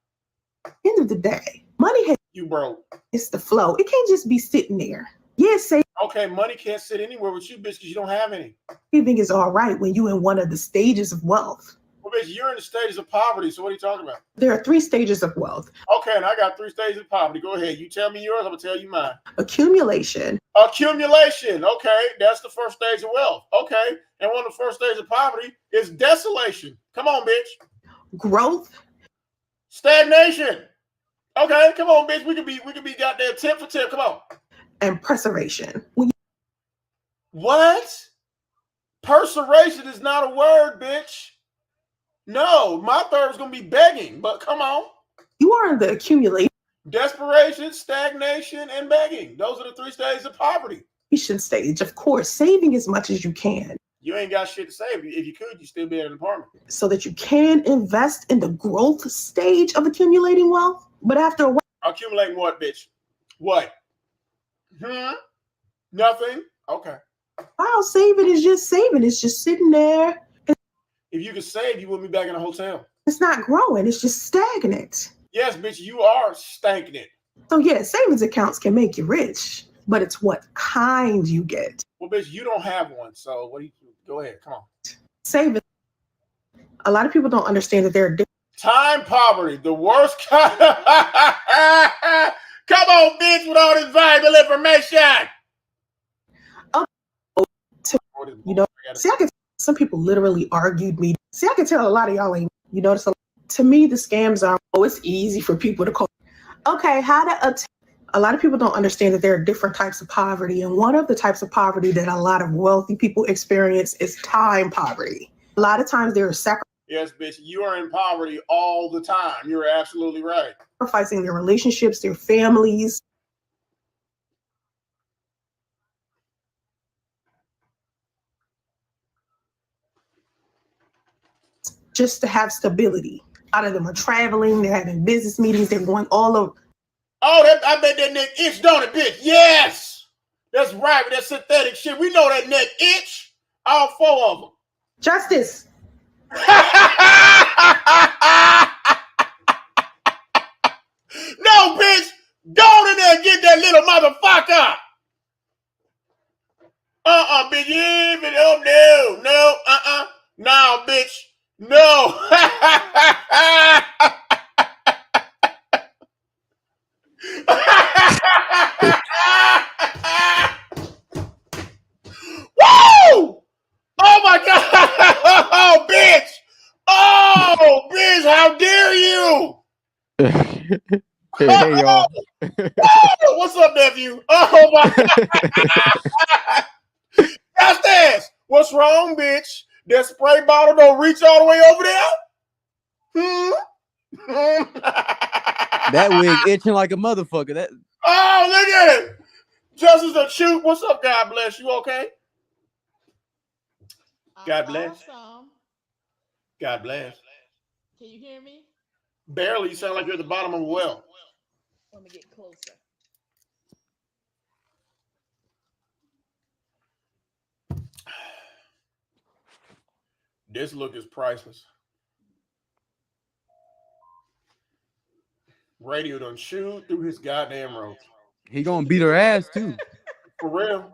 end of the day, money has
You broke.
it's the flow. It can't just be sitting there. Yes,
Okay, money can't sit anywhere with you, bitch, because you don't have any.
saving is all right when you're in one of the stages of wealth.
Well, bitch, you're in the stages of poverty, so what are you talking about?
There are 3 stages of wealth:
Okay, and I got 3 stages of poverty. Go ahead. You tell me yours, I'm going to tell you mine.
accumulation,
Accumulation. Okay, that's the first stage of wealth. Okay, and one of the first stages of poverty is desolation. Come on, bitch.
growth,
Stagnation. Okay, come on, bitch. We could be goddamn tip for tip. Come on.
and preservation.
What? Perseveration is not a word, bitch. No, my third is gonna be begging, but come on.
You are in the accumulation
Desperation, stagnation, and begging. Those are the 3 stages of poverty.
stage. Of course, saving as much as you can
You ain't got shit to save. If you could, you still be at an apartment.
so that you can invest in the growth stage of accumulating wealth. But after a while,
Accumulating what, bitch? What? Nothing? Okay.
saving is just saving. It's just sitting there.
If you could save, you wouldn't be back in a hotel.
It's not growing. It's just stagnant.
Yes, bitch, you are stagnant.
So yeah, savings accounts can make you rich, but it's what kind you get.
Well, bitch, you don't have one. So what do you go ahead? Come on.
Savings. A lot of people don't understand that there are different
Time poverty, the worst kind. Come on, bitch, with all this valuable information.
See, some people literally argued me. See, I can tell a lot of y'all ain't, you notice To me, the scams are, it's easy for people to call. Okay, how to a lot of people don't understand that there are different types of poverty. And one of the types of poverty that a lot of wealthy people experience is time poverty. A lot of times there are
Yes, bitch, you are in poverty all the time. You're absolutely right.
Sacrificing their relationships, their families. Just to have stability. A lot of them are traveling, they're having business meetings, they're going all over.
Oh, I bet that neck itch, don't it, bitch? Yes! That's right, with that synthetic shit. We know that neck itch. All 4 of them.
Justice.
No, bitch! Go in there and get that little motherfucker! Bitch, yeah, but oh, no, no, bitch, no. Woo! Oh my God! Oh, bitch! Oh, bitch! How dare you!
Hey y'all.
Oh, what's up, nephew? Oh my God! Justice! What's wrong, bitch? That spray bottle don't reach all the way over there?
That wig itching like a motherfucker. That.
Oh, look at it! Justice the Shoot. What's up? God bless you. Okay. God bless.
Awesome.
God bless.
Can you hear me?
Barely. You sound like you're at the bottom of a well.
Let me get closer.
This look is priceless. Radio done shoot through his goddamn ropes.
He gonna beat her ass too.
For real.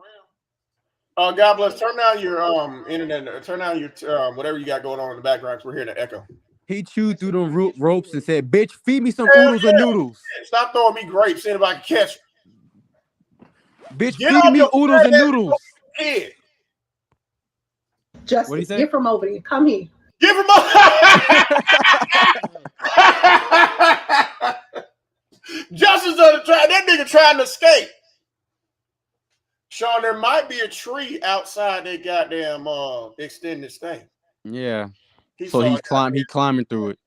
God bless. Turn down your internet. Turn down your whatever you got going on in the background. We're hearing the echo.
He chewed through them ropes and said, "Bitch, feed me some
Hell
oodles and noodles."
Stop throwing me grapes. See if I can catch you.
Bitch,
Get
feed
off
me
your
oodles and noodles.
kid.
Justice,
What'd he say?
get from over there. Come here.
Give him up. Justice on the track. That nigga trying to escape. Sean, there might be a tree outside that goddamn extended stay.
Yeah.
He
climbing through it.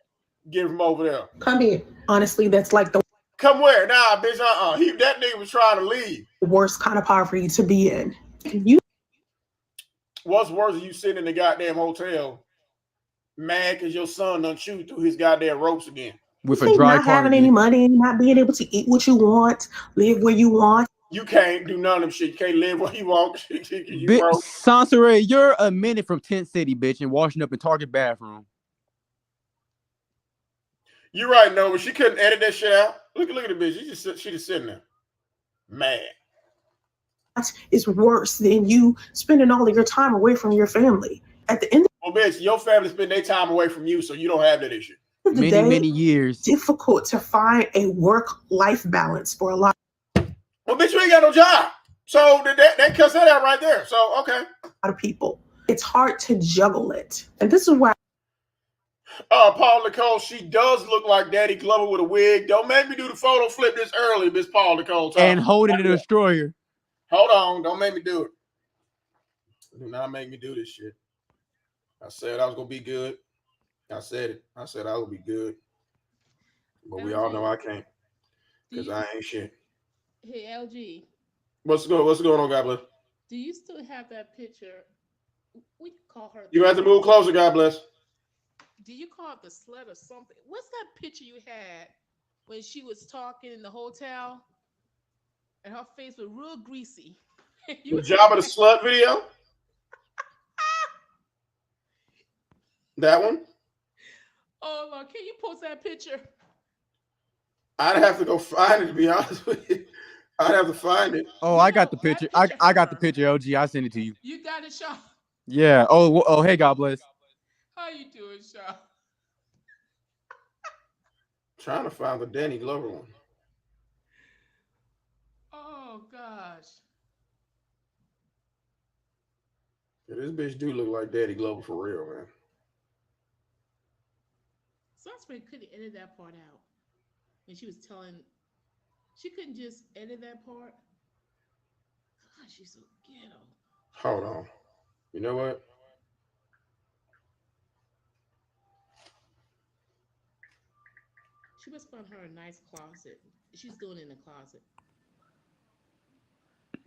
Give him over there.
Come here. Honestly, that's like the
Come where? Nah, bitch. That nigga was trying to leave.
worst kind of poverty to be in. You
What's worse than you sitting in the goddamn hotel mad because your son done shoot through his goddamn ropes again?
With a
think
dry
not having any money, not being able to eat what you want, live where you want.
You can't do none of them shit. You can't live where you want. You broke.
Soncerae, you're a minute from Tent City, bitch, and washing up in Target bathroom.
You're right, no, but she couldn't edit that shit out. Look at the bitch. She just sitting there. Mad.
Is worse than you spending all of your time away from your family. At the end
Well, bitch, your family spend their time away from you, so you don't have that issue.
of the day,
Many years.
Difficult to find a work-life balance for a lot.
Well, bitch, you ain't got no job. So that cuts that out right there. So, okay.
A lot of people. It's hard to juggle it. And this is why
Paul Nicole, she does look like Daddy Glover with a wig. Don't make me do the photo flip this early, Miss Paul Nicole.
And holding a destroyer.
Hold on. Don't make me do it. Do not make me do this shit. I said I was going to be good. I said it. I said I would be good. But we all know I can't. Because I ain't shit.
Hey, LG.
What's going on, God bless?
Do you still have that picture? We call her.
You have to move closer, God bless.
Do you call it the slut or something? What's that picture you had when she was talking in the hotel and her face was real greasy?
The job of the slut video? That one?
Oh, Lord, can you post that picture?
I'd have to go find it, to be honest with you. I'd have to find it.
Oh, I got the picture. I got the picture, LG. I sent it to you.
You got it, Shaw?
Yeah. Oh, hey, God bless.
How you doing, Shaw?
Trying to find the Danny Glover one.
Oh, gosh.
Yeah, this bitch do look like Daddy Glover for real, man.
Soncerae couldn't edit that part out. And she was telling, she couldn't just edit that part. God, she's so ghetto.
Hold on. You know what?
She must find her a nice closet. She's doing it in the closet.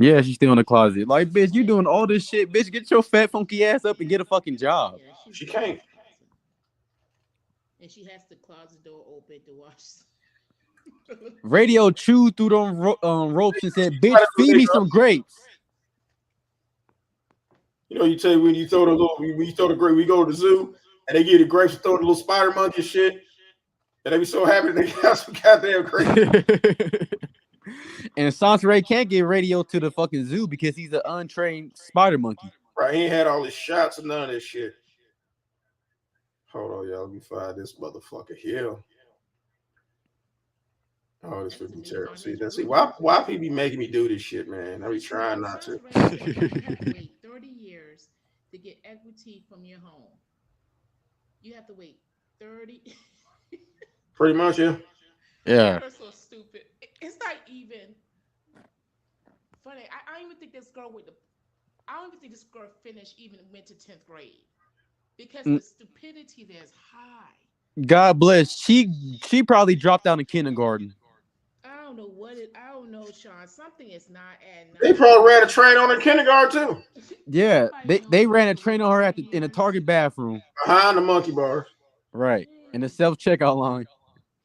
Yeah, she's still in the closet. Like, bitch, you doing all this shit, bitch. Get your fat funky ass up and get a fucking job.
Yeah, she's
She
doing it in
can't.
the closet. And she has the closet door open to watch.
Radio chewed through them ropes and said, "Bitch,
Try to do
feed
this,
me
bro.
some grapes."
You know, you tell you when you throw the little, when you throw the grape, we go to the zoo and they give you the grapes, throw the little spider monkey shit, and they be so happy they got some goddamn grapes.
And Soncerae can't get Radio to the fucking zoo because he's an untrained spider monkey.
Right, he ain't had all his shots and none of this shit. Hold on, y'all. Let me find this motherfucker here. Oh, this would be terrible. See, why people be making me do this shit, man? I be trying not to.
You have to wait 30 years to get equity from your home. You have to wait 30.
Pretty much, yeah.
Yeah.
You're so stupid. It's not even funny. I don't even think this girl I don't even think this girl finished even went to 10th grade because the stupidity there is high.
God bless. She probably dropped out in kindergarten.
I don't know I don't know, Sean. Something is not adding up.
They probably ran a train on in kindergarten too.
Yeah, they ran a train on her in the Target bathroom.
Behind the monkey bars.
Right. In the self-checkout line.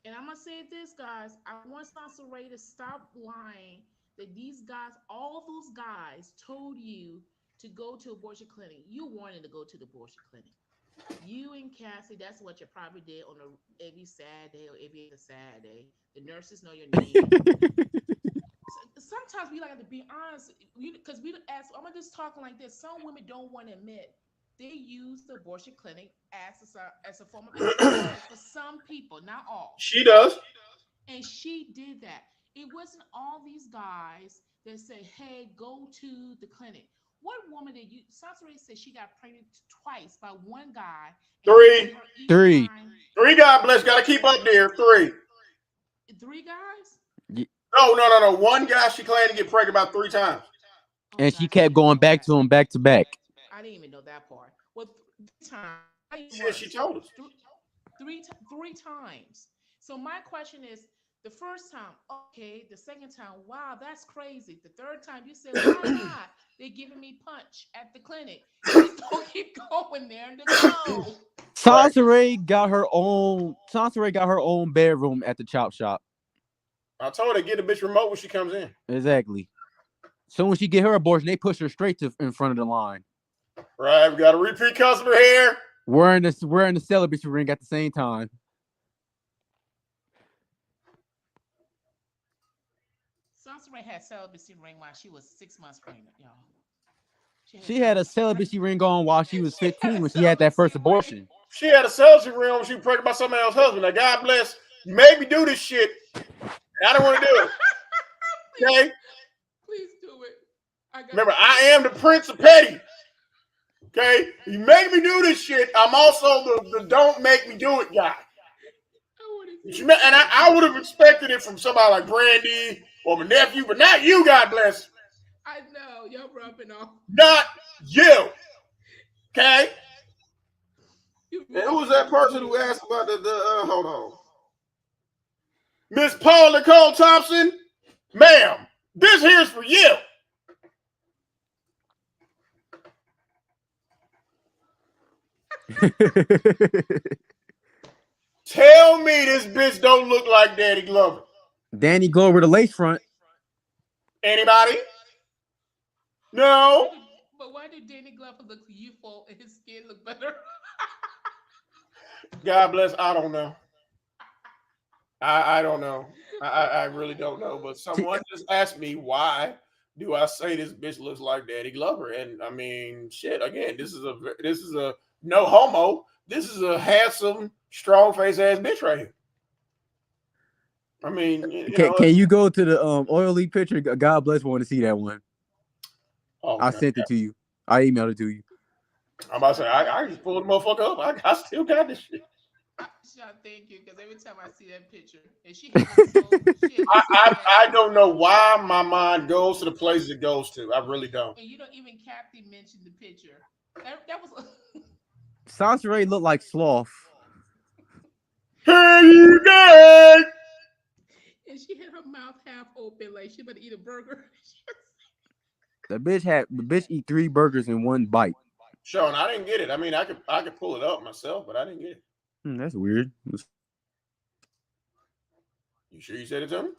And I'm gonna say this, guys. I want Soncerae to stop lying that these guys, all those guys, told you to go to abortion clinic. You wanted to go to the abortion clinic. You and Cassie, that's what you probably did on every Saturday or every other Saturday. The nurses know your name. Sometimes we like to be honest, because we ask. I'm just talking like this. Some women don't want to admit they use the abortion clinic as a form of experiment for some people, not all.
She does.
And she did that. It wasn't all these guys that say, "Hey, go to the clinic." What woman did you? Soncerae said she got pregnant twice by one guy.
Three.
Three.
God bless. Got to keep up there. Three.
3 guys?
No. One guy she claimed to get pregnant about 3 times.
And she kept going back to him back to back.
I didn't even know that part. Well, 3 times.
Yeah, she told us.
Three times. So my question is, the first time, okay. The second time, wow, that's crazy. The third time, you said, why not? They're giving me punch at the clinic. Just don't keep going there and go.
Soncerae got her own bedroom at the chop shop.
I told her to get a bitch remote when she comes in.
Exactly. So when she get her abortion, they push her straight to in front of the line.
Right, we got a repeat customer here.
Wearing the celibacy ring at the same time.
Soncerae had celibacy ring while she was 6 months pregnant, y'all.
She had a celibacy ring on while she was 15 when she had that first abortion.
She had a celibacy ring when she was pregnant by somebody else's husband. Now, God bless, you made me do this shit. I don't want to do it. Okay?
Please do it.
Remember, I am the Prince of Petty. Okay? You make me do this shit. I'm also the don't make me do it guy. And I would have expected it from somebody like Brandy or my nephew, but not you, God bless.
I know, y'all rubbing off.
Not you. Okay? And who was that person who asked about hold on. Miss Paul Nicole Thompson, ma'am, this here's for you. Tell me this bitch don't look like Danny Glover.
Danny Glover with a lace front.
Anybody? No.
But why did Danny Glover look youthful and his skin look better?
God bless. I don't know. I don't know. I really don't know. But someone just asked me, why do I say this bitch looks like Danny Glover? And I mean, shit. Again, this is a no homo. This is a handsome, strong face ass bitch right here. I mean,
can you go to the oil leak picture? God bless. Want to see that one?
Oh,
I sent it to you. I emailed it to you.
I'm about to say I just pulled the motherfucker up. I still got this shit.
Sean, thank you, because every time I see that picture, and she had on
I don't know why my mind goes to the places it goes to. I really don't.
And you don't even Kathy mentioned the picture. That was.
Soncerae looked like Sloth.
Hey, you guys!
And she had her mouth half open, like she about to eat a burger.
The bitch eat 3 burgers in one bite.
Sean, I didn't get it. I mean, I could pull it up myself, but I didn't get it.
That's weird.
You sure you said it to me?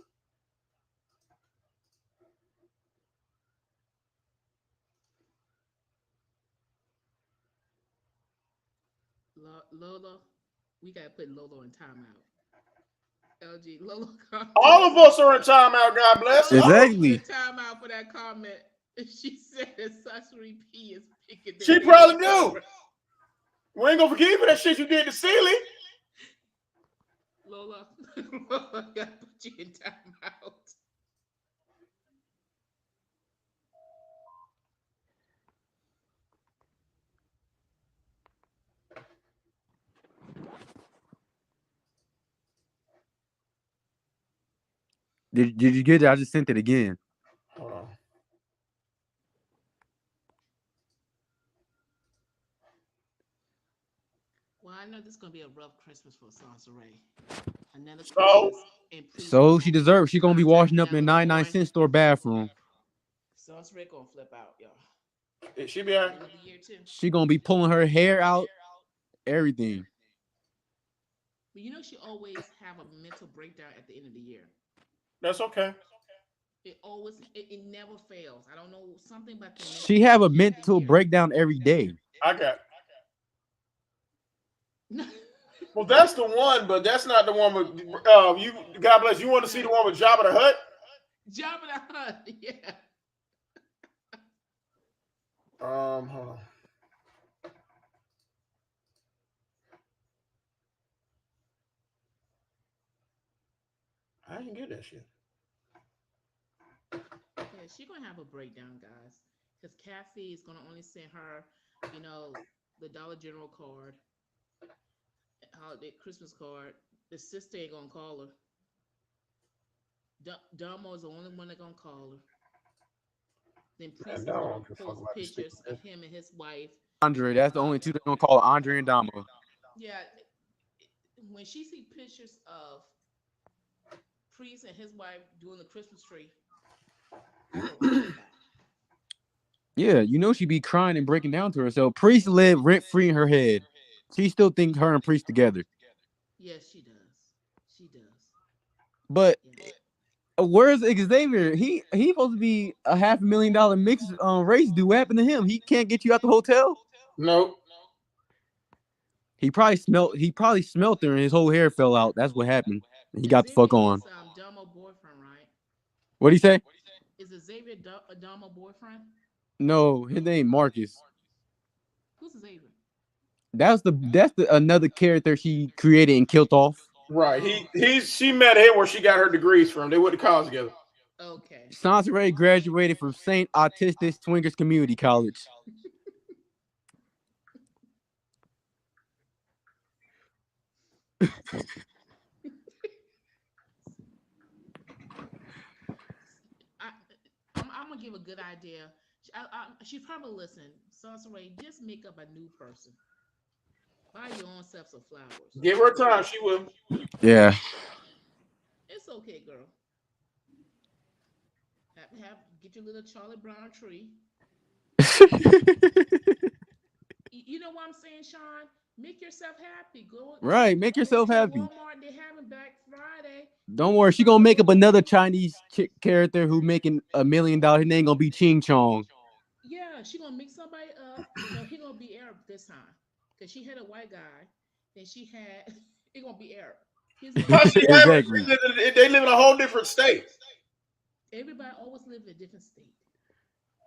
Lola, we gotta put Lolo in timeout. LG, Lolo.
All of us are in timeout. God bless.
Exactly.
Timeout for that comment. She said that Soncerae P is picking.
She probably do. We ain't gonna forgive you for that shit you did to Sealy.
Lola, Lola, I gotta put you in timeout.
Did you get it? I just sent it again.
Hold on.
Well, I know this is gonna be a rough Christmas for Soncerae. Another
So she deserves. She gonna be washing up in 99-cent store bathroom.
Soncerae gonna flip out, y'all.
She be out.
She gonna be pulling her hair out, everything.
But you know she always have a mental breakdown at the end of the year.
That's okay.
It always, it never fails. I don't know something about the.
She have a mental breakdown every day.
I got. Well, that's the one, but that's not the one with you. God bless. You want to see the one with Jabba the Hutt?
Jabba the Hutt, yeah.
Hold on. I didn't get that shit.
Yeah, she's gonna have a breakdown, guys. Because Kathy is gonna only send her, the Dollar General card, holiday Christmas card. The sister ain't gonna call her. Damo is the only one that gonna call her. Then Priest is gonna post pictures of him and his wife.
Andre, that's the only two that gonna call her, Andre and Damo.
Yeah, when she see pictures of Priest and his wife doing the Christmas tree,
yeah, she be crying and breaking down to herself. Priest live rent free in her head. She still think her and Priest together.
Yes, she does. She does.
But where's Xavier? He supposed to be a $500,000 mixed race. Do what happened to him? He can't get you out the hotel.
Nope.
He probably smelt her and his whole hair fell out. That's what happened. He got the fuck on.
Damo boyfriend, right?
What'd he say?
Is Xavier a Damo boyfriend?
No, his name Marcus.
Who's Xavier?
That's the another character she created and killed off.
Right. She met him where she got her degrees from. They went to college together.
Okay.
Soncerae graduated from St. Autistic Swingers Community College.
I'm gonna give a good idea. She probably listen. Soncerae, just make up a new person. Buy your own self some flowers.
Give her time. She will.
Yeah.
It's okay, girl. Get your little Charlie Brown tree. You know what I'm saying, Sean? Make yourself happy.
Make yourself happy.
Walmart, they having Black Friday.
Don't worry, she gonna make up another Chinese chick character who making $1 million. His name gonna be Ching Chong.
Yeah, she gonna mix somebody up. No, he gonna be Arab this time. Cause she had a white guy, then she had it gonna be Arab.
Exactly.
They live in a whole different state.
Everybody always live in a different state.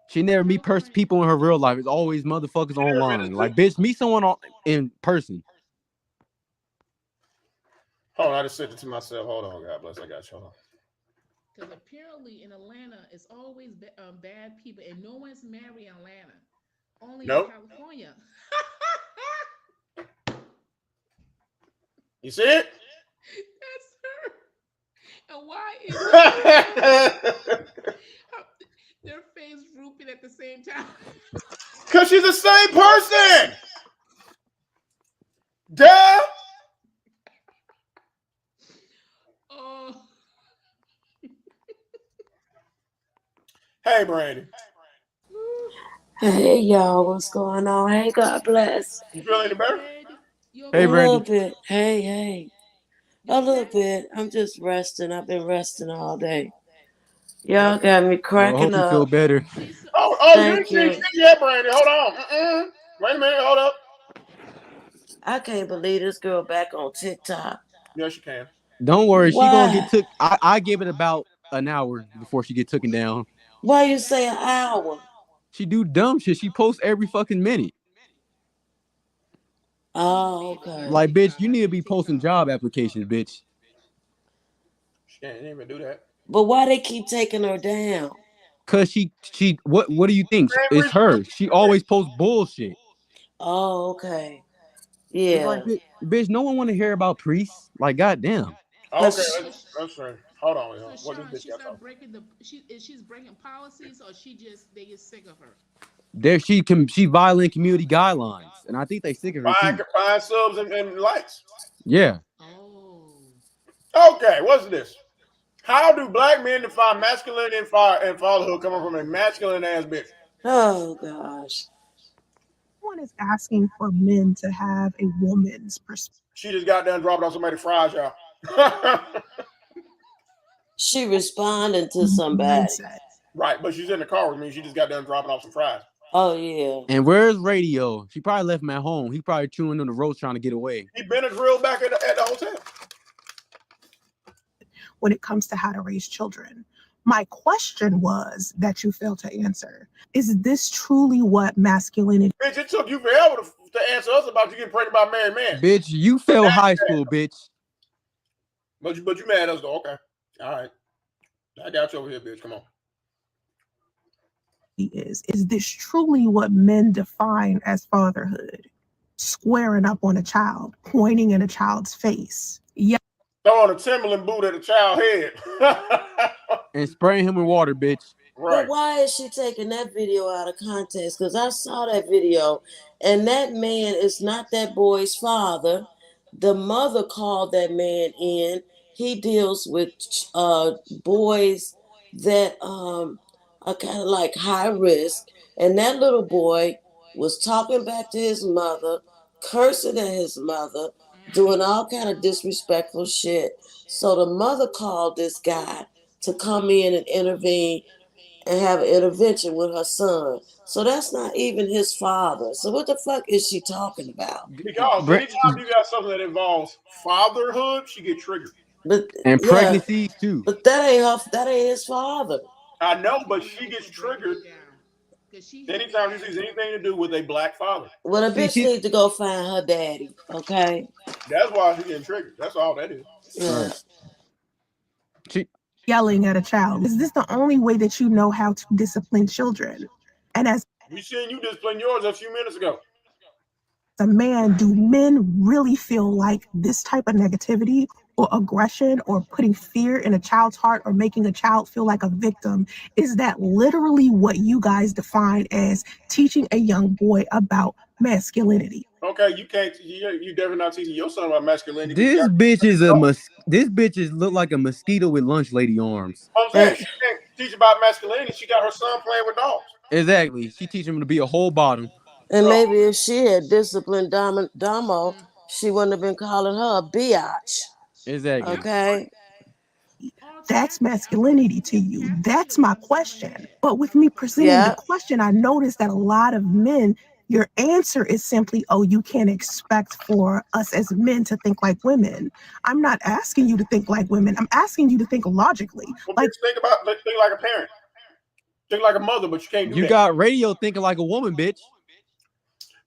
She never meet people in her real life. It's always motherfuckers online. Like, bitch, meet someone in person.
Hold on, I just sent it to myself. Hold on, God bless. I got you. Hold on.
Because apparently in Atlanta, it's always bad people, and no one's married in Atlanta. Only in California.
You see it?
That's her. And why is it their face drooping at the same time?
Because she's the same person. Duh.
Oh.
Hey, Brandon.
Hey y'all, what's going on? Hey, God bless.
You feel any better?
Hey,
A little
Brandy.
bit. Hey. A little bit. I'm just resting. I've been resting all day. Y'all got me
I
cracking
hope you feel
up.
better.
Oh, you
Thank
didn't
you.
see yet, Brandon. Hold on. Wait a minute. Hold up.
I can't believe this girl back on TikTok.
Yes, you can.
Don't worry, she gonna get
Why?
took. I give it about an hour before she get taken down.
Why you say an hour?
She do dumb shit. She posts every fucking minute.
Oh, okay.
Like, bitch, you need to be posting job applications, bitch.
She can't even do that.
But why they keep taking her down?
Cause she what do you think? It's her. She always posts bullshit.
Oh, okay.
It's like,
Yeah.
bitch, no one want to hear about priests. Like, goddamn.
Okay,
Cause
let's see. Hold on.
So
What this
Sean,
bitch
she
got
started
talking?
breaking she's breaking policies, or they get sick of her.
There she violating community guidelines, and I think they sick of her too.
Find subs and likes.
Yeah.
Oh.
Okay, what's this? How do black men define masculinity and fatherhood coming from a masculine ass bitch?
oh gosh.
One is asking for men to have a woman's perspective.
She just got done dropping off somebody's fries, y'all.
She responding to somebody.
Mindset.
Right, but she's in the car with me. She just got done dropping off some fries.
Oh yeah.
And where's Radio? She probably left him at home. He probably chewing on the ropes trying to get away.
He been a drill back at the hotel.
When it comes to how to raise children, my question was that you failed to answer. Is this truly what masculinity?
Bitch, it took you forever to answer us about you getting pregnant by a married man.
Bitch, you failed high school, bitch.
But you mad at us though. Okay. All right. I got you over here, bitch. Come on.
Is this truly what men define as fatherhood? Squaring up on a child, pointing in a child's face. Yeah.
Throwing a Timberland boot at a child's head.
And spraying him with water, bitch.
Right.
But why is she taking that video out of context? Because I saw that video, and that man is not that boy's father. The mother called that man in. He deals with boys that are kind of like high risk. And that little boy was talking back to his mother, cursing at his mother, doing all kind of disrespectful shit. So the mother called this guy to come in and intervene and have an intervention with her son. So that's not even his father. So what the fuck is she talking about?
Because anytime you got something that involves fatherhood, she get triggered.
But
and
yeah,
pregnancies too.
but that ain't his father.
I know, but she gets triggered anytime she sees anything to do with a black father.
Well, the bitch needs to go find her daddy, okay?
That's why she's getting triggered. That's all that is.
Yeah.
Right.
Yelling at a child. Is this the only way that you know how to discipline children? And as
We seen you discipline yours a few minutes ago.
a man, do men really feel like this type of negativity or aggression or putting fear in a child's heart or making a child feel like a victim? Is that literally what you guys define as teaching a young boy about masculinity?
Okay, you can't. You definitely not teaching your son about masculinity.
This bitch look like a mosquito with lunch lady arms.
I'm saying she can't teach about masculinity. She got her son playing with dogs.
Exactly. She teach him to be a whole bottom.
And maybe if she had disciplined Damo, she wouldn't have been calling her a biatch.
Exactly.
Okay.
That's masculinity to you. That's my question. But with me presenting the question, I noticed that a lot of men, your answer is simply, oh, you can't expect for us as men to think like women. I'm not asking you to think like women. I'm asking you to think logically.
Well, like think like a parent. Think like a mother, but you can't do that.
You got Radio thinking like a woman, bitch.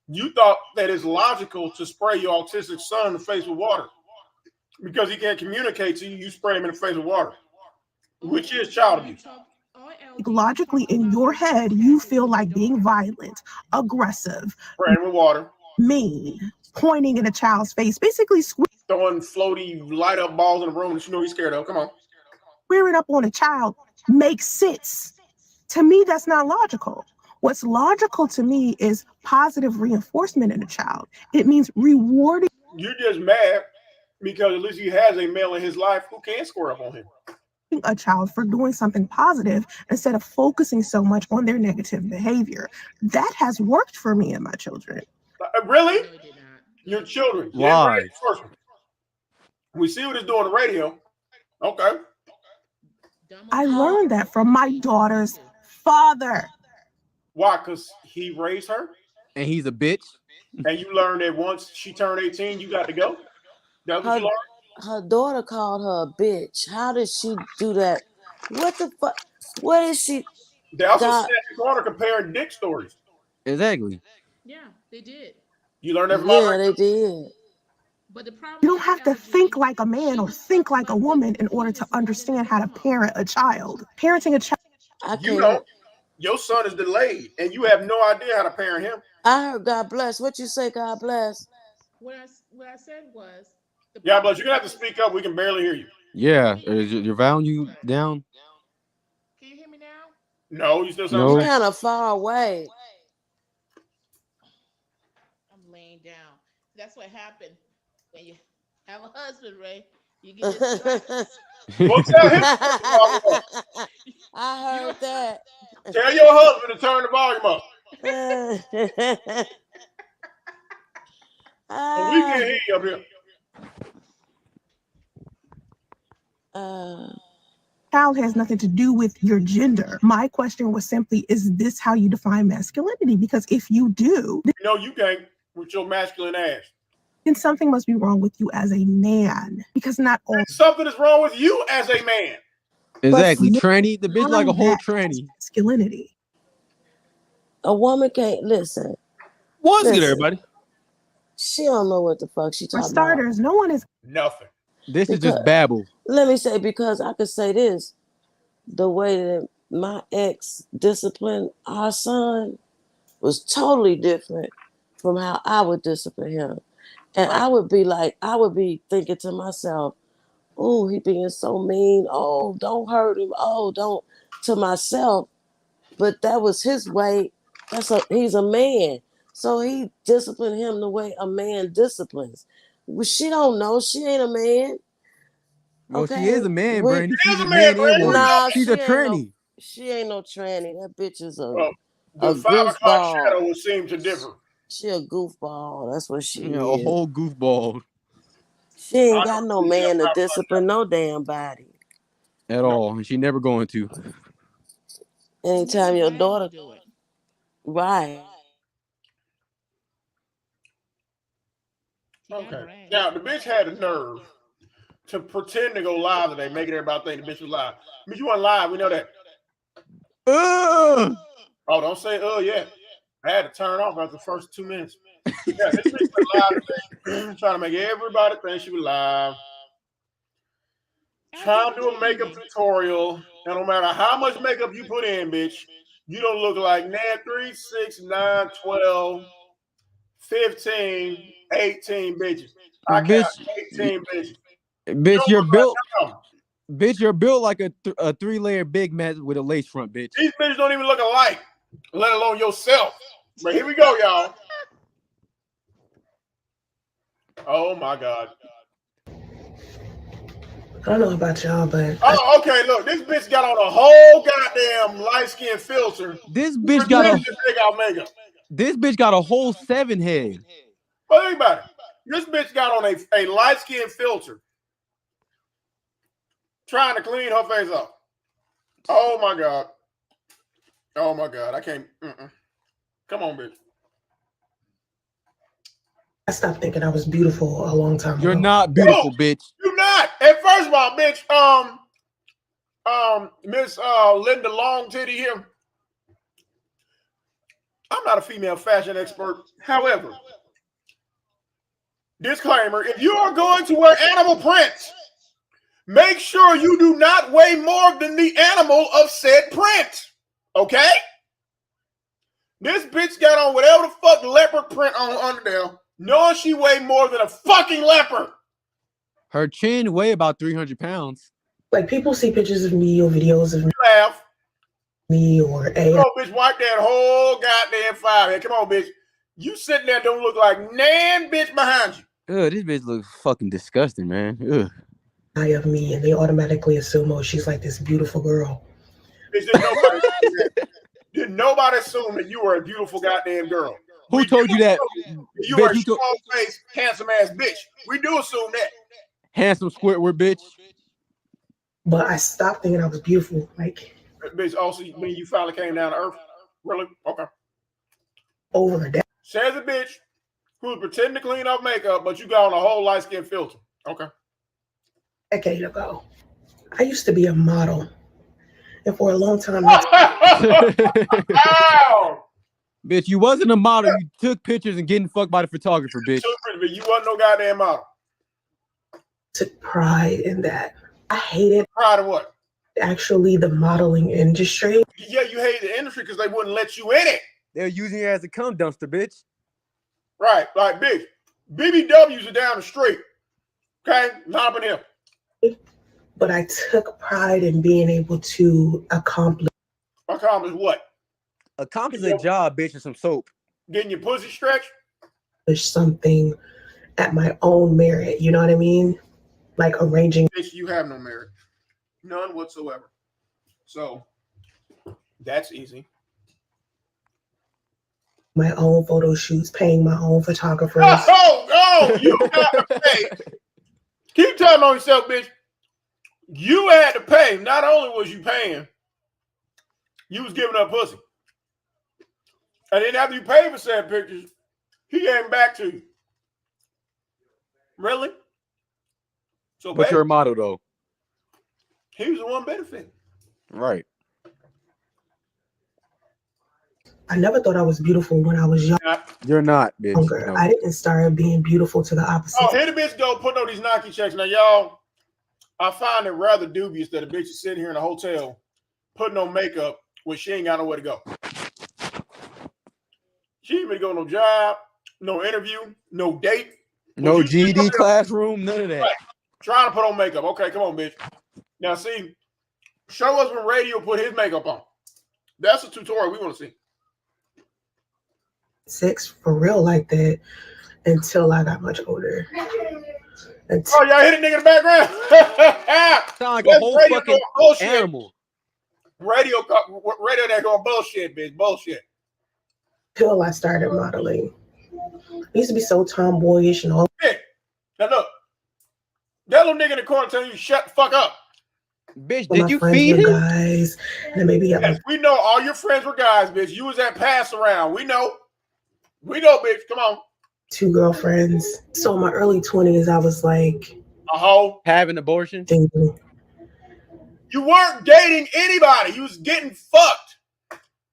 You thought that it's logical to spray your autistic son in the face with water. Because he can't communicate to you, you spray him in the face with water. Which is child abuse.
Logically, in your head, you feel like being violent, aggressive,
spraying with water,
mean, pointing in a child's face, basically
throwing floaty light up balls in the room that you know he's scared of. Come on.
Rearing up on a child makes sense. To me, that's not logical. What's logical to me is positive reinforcement in a child. It means rewarding.
You're just mad because at least he has a male in his life who can square up on him.
A child for doing something positive instead of focusing so much on their negative behavior. That has worked for me and my children.
Really?
No, it did not.
Your children.
Why?
First one. We see what it's doing on the radio. Okay.
I learned that from my daughter's father.
Why? Because he raised her?
And he's a bitch?
And you learned that once she turned 18, you got to go? That's what you learned?
Her daughter called her a bitch. How did she do that? What the fuck? What is she?
They also sat in the corner comparing dick stories.
Exactly.
Yeah, they did.
You learned that from
Yeah, they did.
But the problem
You don't have to think like a man or think like a woman in order to understand how to parent a child. Parenting a child.
You don't. Your son is delayed, and you have no idea how to parent him.
I heard God bless. What you say, God bless?
What I said was.
Yeah, but you're gonna have to speak up. We can barely hear you.
Yeah, is your value down?
Can you hear me now?
No, you still sound
You're kind of far away.
I'm laying down. That's what happened when you have a husband, Ray. You get distracted.
Well, tell him.
I heard that.
Tell your husband to turn the volume up. We can hear you up here.
Child has nothing to do with your gender. My question was simply, is this how you define masculinity? Because if you do,
no, you can't with your masculine ass.
Then something must be wrong with you as a man. Because not all
something is wrong with you as a man.
Exactly. Tranny. The bitch like a whole tranny.
Masculinity.
A woman can't listen.
What's good, everybody?
She don't know what the fuck she talking
For starters, no one is
nothing.
This is just babble.
Let me say, because I could say this, the way that my ex disciplined our son was totally different from how I would discipline him. And I would be thinking to myself, oh, he being so mean. Oh, don't hurt him. Oh, don't, to myself. But that was his way. He's a man. So he disciplined him the way a man disciplines. Well, she don't know. She ain't a man.
Well, she is a man, Brandy. She's a
man
man and woman.
Nah,
she's a tranny.
She ain't no tranny. That bitch is a
the 5 o'clock shadow
goofball.
would seem to differ.
She a goofball. That's what she is.
A whole goofball.
She ain't got no man to discipline no damn body.
At all. And she never going to.
Anytime your daughter
do it.
Right.
Okay. Now the bitch had the nerve to pretend to go live today, making everybody think the bitch was live. Bitch, you weren't live. We know that. Oh, don't say yet. I had to turn off after the first 2 minutes. Yeah, this bitch was live today, trying to make everybody think she was live. Trying to do a makeup tutorial, and no matter how much makeup you put in, bitch, you don't look like 3, 6, 9, 12, 15, 18 bitches. I got 18 bitches.
Bitch, you're built. Bitch, you're built like a 3-layer Big Mac with a lace front, bitch.
These bitches don't even look alike, let alone yourself. But here we go, y'all. Oh my God.
I don't know about y'all, but
okay. Look, this bitch got on a whole goddamn light skin filter.
This bitch got a
take out makeup.
This bitch got a whole 7 head.
Well, think about it. This bitch got on a light skin filter, trying to clean her face up. Oh my God. Oh my God. I can't. Come on, bitch.
I stopped thinking I was beautiful a long time ago.
You're not beautiful, bitch.
You're not. And first of all, bitch, Miss Linda Long Titty here. I'm not a female fashion expert. However, disclaimer, if you are going to wear animal prints, make sure you do not weigh more than the animal of said print. Okay? This bitch got on whatever the fuck leopard print on under there, knowing she weighed more than a fucking leopard.
Her chin weigh about 300 pounds.
Like people see pictures of me or videos of
Laugh.
me or
Come on, bitch, wipe that whole goddamn forehead. Come on, bitch. You sitting there don't look like nan bitch behind you.
Ugh, this bitch looks fucking disgusting, man. Ugh.
eye of me, and they automatically assume, oh, she's like this beautiful girl.
Bitch, did nobody assume that? Did nobody assume that you were a beautiful goddamn girl?
Who told you that?
You
Bitch,
are a strong-faced, handsome-ass bitch. We do assume that.
Handsome Squidward, bitch.
But I stopped thinking I was beautiful. Like,
bitch, also when you finally came down to earth. Really? Okay.
Over a
Says a bitch who was pretending to clean up makeup, but you got on a whole light skin filter. Okay.
decade ago, I used to be a model. And for a long time,
bitch, you wasn't a model. You took pictures and getting fucked by the photographer, bitch.
You wasn't no goddamn model.
Took pride in that. I hated
pride of what?
Actually, the modeling industry.
Yeah, you hated the industry because they wouldn't let you in it.
They're using it as a cum dumpster, bitch.
Right, like bitch. BBWs are down the street. Okay, not up in here.
But I took pride in being able to accomplish.
Accomplish what?
Accomplish a job, bitch, and some soap.
Getting your pussy stretched?
Something at my own merit. You know what I mean? Like arranging.
Bitch, you have no merit. None whatsoever. So, that's easy.
My own photo shoots, paying my own photographers.
Oh, you got to pay. Keep telling on yourself, bitch. You had to pay. Not only was you paying, you was giving up pussy. And then after you paid for said pictures, he gave them back to you. Really? So,
but you're a model, though.
He was the one benefiting.
Right.
I never thought I was beautiful when I was young.
You're not, bitch.
No. I didn't start being beautiful to the opposite.
Oh, here the bitch go putting on these Nike checks. Now, y'all, I find it rather dubious that a bitch is sitting here in a hotel putting on makeup when she ain't got nowhere to go. She ain't even go no job, no interview, no date.
No GED classroom, none of that.
Right. Trying to put on makeup. Okay, come on, bitch. Now, see, show us when Radio put his makeup on. That's a tutorial we want to see.
Sex for real like that until I got much older.
Oh, y'all hit a nigga in the background?
Sound like a whole fucking animal.
Radio that going bullshit, bitch. Bullshit.
Till I started modeling. I used to be so tomboyish and all.
Hey, now look. That little nigga in the corner telling you shut the fuck up.
Bitch, did you feed him?
Guys, and maybe
yes, we know all your friends were guys, bitch. You was at pass around. We know. We know, bitch. Come on. 2
girlfriends. So in my early 20s, I was like
a hoe.
Having abortion.
You weren't dating anybody. You was getting fucked.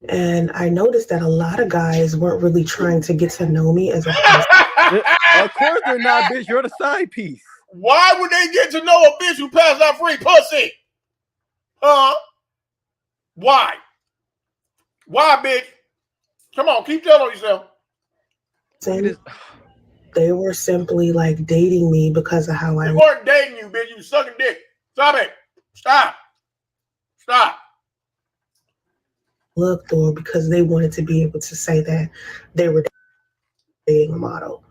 And I noticed that a lot of guys weren't really trying to get to know me as a person.
Of course they're not, bitch. You're the side piece.
Why would they get to know a bitch who passed out free pussy? Huh? Why? Why, bitch? Come on, keep telling yourself.
They were simply like dating me because of how I
weren't dating you, bitch. You sucking dick. Stop it. Stop. Stop.
Looked, or because they wanted to be able to say that they were dating a model.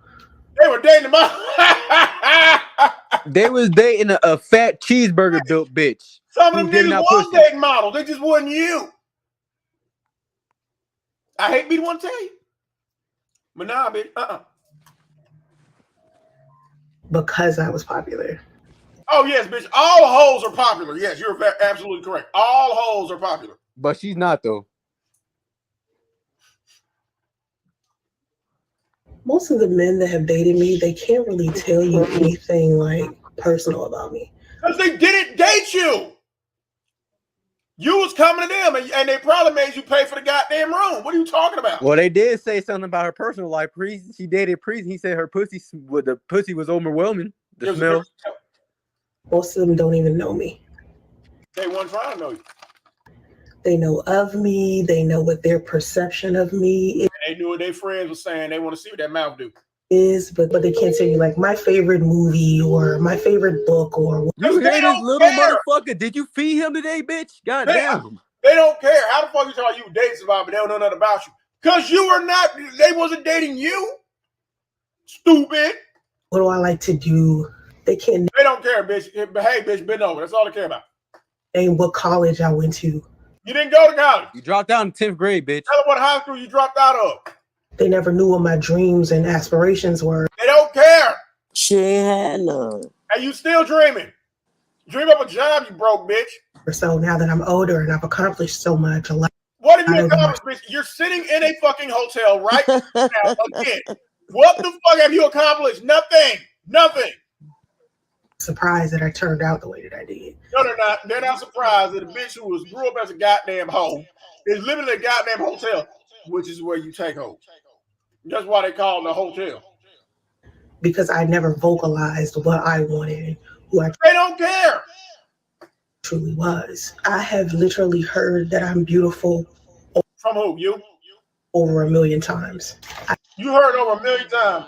They were dating a model.
They was dating a fat cheeseburger built bitch.
Some of them niggas was dating models. They just wasn't you. I hate to be the one to tell you. But nah, bitch.
Because I was popular.
Oh, yes, bitch. All hoes are popular. Yes, you're absolutely correct. All hoes are popular.
But she's not, though.
Most of the men that have dated me, they can't really tell you anything like personal about me.
Because they didn't date you. You was coming to them, and they probably made you pay for the goddamn room. What are you talking about?
Well, they did say something about her personal life. She dated Priest. He said the pussy was overwhelming. The smell.
Most of them don't even know me.
They weren't trying to know you.
They know of me. They know what their perception of me is.
They knew what their friends were saying. They want to see what that mouth do.
but they can't tell you like my favorite movie or my favorite book or
You
They
hear this
don't
little
care.
motherfucker? Did you feed him today, bitch? God
They
damn.
don't care. How the fuck you talking you dating somebody, but they don't know nothing about you? Because you were not, they wasn't dating you. Stupid.
what do I like to do? They can't
They don't care, bitch. But hey, bitch, bend over. That's all they care about.
name what college I went to.
You didn't go to college.
You dropped out in 10th grade, bitch.
Tell them what high school you dropped out of.
They never knew what my dreams and aspirations were.
They don't care.
She ain't had none.
And you still dreaming. Dream up a job, you broke bitch.
So now that I'm older and I've accomplished so much, a lot.
What have you accomplished, bitch? You're sitting in a fucking hotel right now again. What the fuck have you accomplished? Nothing. Nothing.
Surprised that I turned out the way that I did.
No, they're not. They're not surprised that a bitch who grew up as a goddamn hoe is living in a goddamn hotel, which is where you take hoes. That's why they call it a hotel.
Because I never vocalized what I wanted and who I
They don't care.
truly was. I have literally heard that I'm beautiful.
From who? You?
Over 1,000,000 times.
You heard over 1,000,000 times,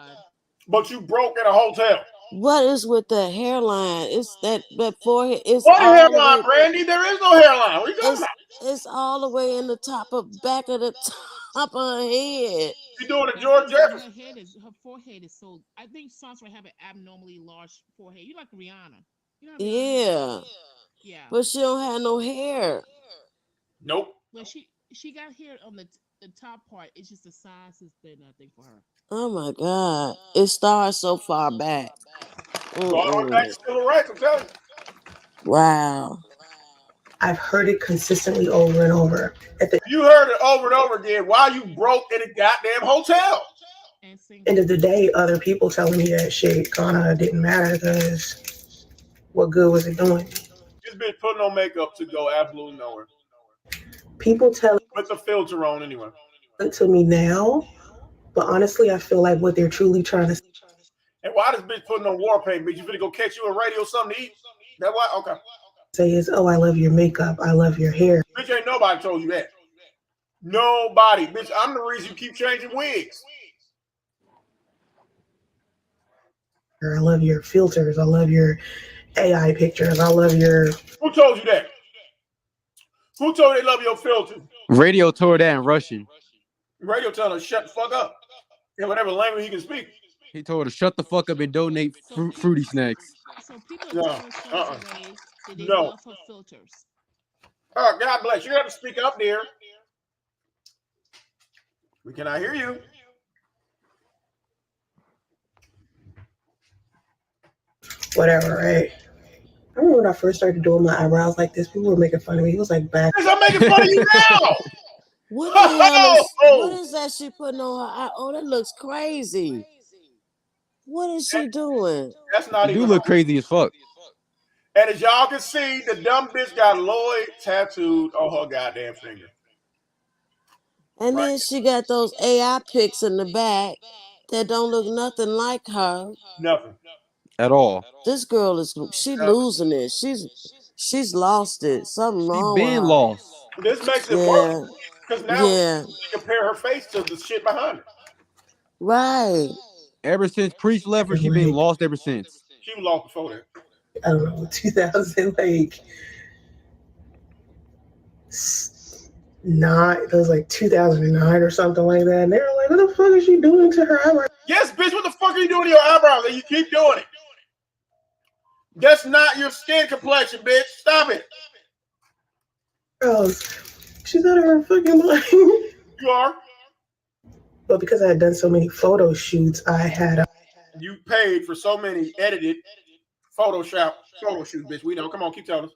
but you broke in a hotel.
What is with the hairline? It's that forehead. It's
What
all
hairline,
the way,
Brandy? There is no hairline. What are you talking about?
it's all the way in the back of the top of her head.
You doing a George Jefferson?
Her forehead is so. I think Soncerae have an abnormally large forehead. You like Rihanna? You know
Yeah.
Yeah.
But she don't have no hair.
Nope.
Well, she got hair on the top part. It's just the size is thin, I think, for her.
Oh my God! It starts so far back.
Go all the way back to civil rights, I'm telling you.
Wow.
I've heard it consistently over and over.
You heard it over and over again while you broke in a goddamn hotel.
End of the day, other people telling me that shit kind of didn't matter because what good was it doing?
This bitch putting on makeup to go absolutely nowhere.
People tell
with the filter on anyway.
It to me now, but honestly, I feel like what they're truly trying to say.
And why this bitch putting on war paint? Bitch, you finna go catch you a radio or something to eat? That why? Okay.
Say is, oh, I love your makeup, I love your hair.
Bitch, ain't nobody told you that. Nobody. Bitch, I'm the reason you keep changing wigs.
I love your filters. I love your AI pictures. I love your.
Who told you that? Who told you they love your filter?
Radio told that in Russian.
Radio telling her shut the fuck up. In whatever language he can speak.
He told her shut the fuck up and donate fruity snacks.
So people are telling Soncerae that they love her filters.
Oh, God bless. You have to speak up, dear. We cannot hear you.
Whatever, right? I remember when I first started doing my eyebrows like this, people were making fun of me. It was like back.
I'm making fun of you now.
What the hell what is that she putting on her eye? Oh, that looks crazy. What is she doing?
That's not
you
even.
Do look crazy as fuck.
And as y'all can see, the dumb bitch got Lloyd tattooed on her goddamn finger.
And then she got those AI pics in the back that don't look nothing like her.
Nothing.
At all.
This girl is losing it. She's lost it. Something wrong with her.
Lost.
This makes it worse. Because now she compare her face to the shit behind her.
Right.
Ever since Priest left her, she been lost ever since.
She was lost before that.
I don't know, 2000, like 9, it was like 2009 or something like that. And they were like, what the fuck is she doing to her eyebrows?
Yes, bitch, what the fuck are you doing to your eyebrows? And you keep doing it. That's not your skin complexion, bitch. Stop it.
She's out of her fucking mind.
You are.
But because I had done so many photo shoots, I had
you paid for so many edited Photoshop photo shoots, bitch. We know. Come on, keep telling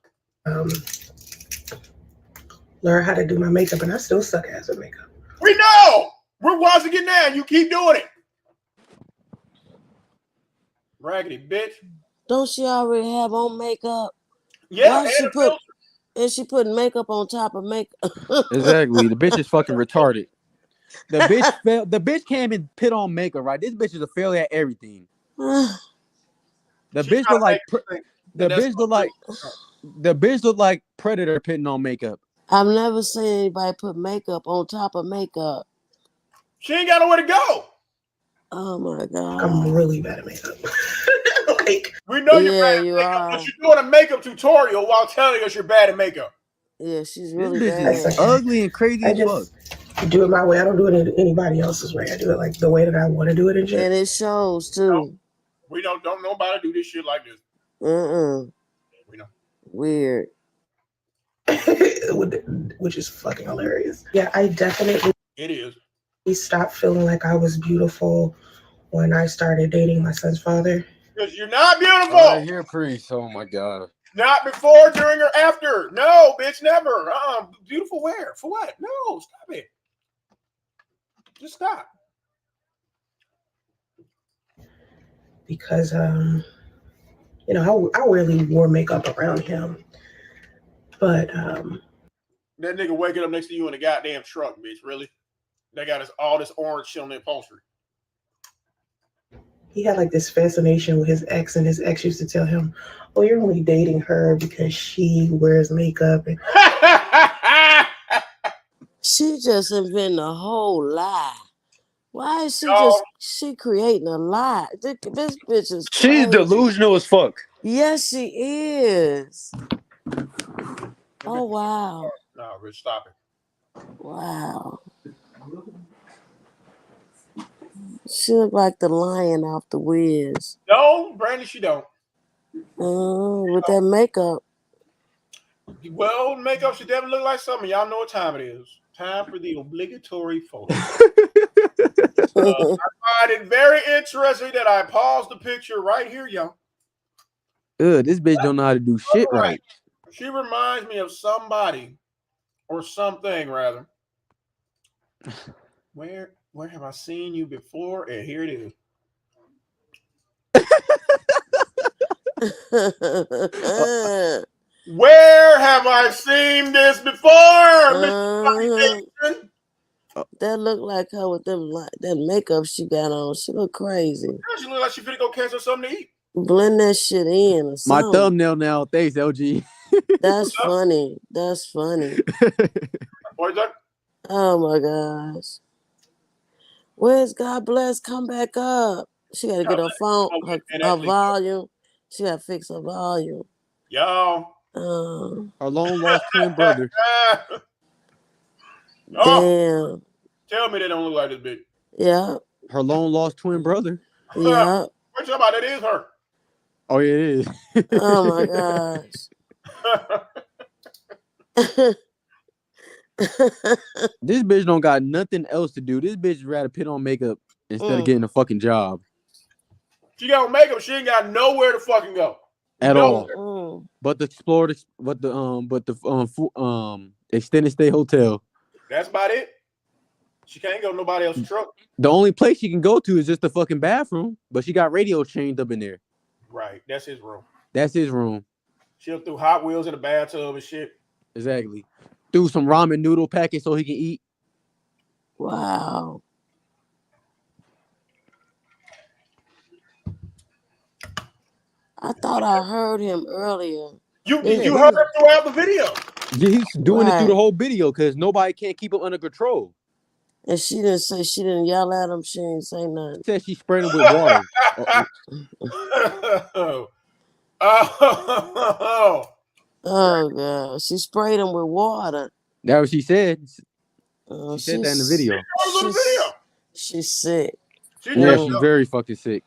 us.
Learn how to do my makeup, and I still suck ass at makeup.
We know. We're watching it now, and you keep doing it. Raggedy bitch.
Don't she already have on makeup?
Yeah,
and she putting makeup on top of makeup.
Exactly. The bitch is fucking retarded. The bitch can't even put on makeup, right? This bitch is a failure at everything. The bitch look like Predator putting on makeup.
I've never seen anybody put makeup on top of makeup.
She ain't got nowhere to go.
Oh my god.
I'm really bad at makeup. Like,
We know you're
Yeah,
bad at
you
makeup,
are.
but you're doing a makeup tutorial while telling us you're bad at makeup.
Yeah, she's
This
really
bitch
bad.
is ugly and crazy
I
as fuck.
just do it my way. I don't do it anybody else's way. I do it like the way that I want to do it and shit.
And it shows too.
We don't nobody do this shit like this. We know.
Weird.
Which is fucking hilarious. Yeah, I definitely
It is.
stopped feeling like I was beautiful when I started dating my son's father.
Because you're not beautiful.
All right, here, priest. Oh my god.
Not before, during, or after. No, bitch, never. Beautiful where? For what? No, stop it. Just stop.
Because you know, I rarely wore makeup around him. But
that nigga waking up next to you in a goddamn truck, bitch. Really? They got all this orange shit on their upholstery.
he had like this fascination with his ex, and his ex used to tell him, "Oh, you're only dating her because she wears makeup." And
she just inventing a whole lie. Why is she creating a lie? This bitch is crazy.
She's delusional as fuck.
Yes, she is. Oh wow.
No, Rich, stop it.
Wow. She look like the lion off the Wiz.
No, Brandy, she don't.
With that makeup.
Well, makeup should definitely look like something. Y'all know what time it is. Time for the obligatory photo. I find it very interesting that I paused the picture right here, y'all.
This bitch don't know how to do shit right.
She reminds me of somebody or something, rather. Where have I seen you before? And here it is. Where have I seen this before, Mr.
That look like her with that makeup she got on. She look crazy.
She look like she finna go catch her something to eat.
Blend that shit in or
My
something.
thumbnail now. Thanks, LG.
That's funny. That's funny. Oh my gosh. Where's God bless? Come back up. She gotta get her phone, her volume. She gotta fix her volume.
Y'all.
Her long lost twin brother.
Damn.
Tell me they don't look like this bitch.
Yeah.
Her long lost twin brother.
Yeah.
What you talking about? That is her.
Oh yeah, it is.
Oh my gosh.
This bitch don't got nothing else to do. This bitch rather put on makeup instead of getting a fucking job.
She got makeup. She ain't got nowhere to fucking go
at all. But the explore, but the extended stay hotel.
That's about it. She can't go to nobody else's truck.
The only place she can go to is just the fucking bathroom. But she got radio chained up in there.
Right, that's his room.
That's his room.
She'll throw Hot Wheels in the bathtub and shit.
Exactly. Threw some ramen noodle packets so he can eat.
Wow. I thought I heard him earlier.
You heard him throughout the video.
Yeah, he's doing it through the whole video because nobody can't keep him under control.
And she didn't yell at him. She didn't say nothing.
She said she sprayed him with water.
Oh God! She sprayed him with water.
That's what she said. She said that in the video.
She's sick.
Yeah, she's very fucking sick.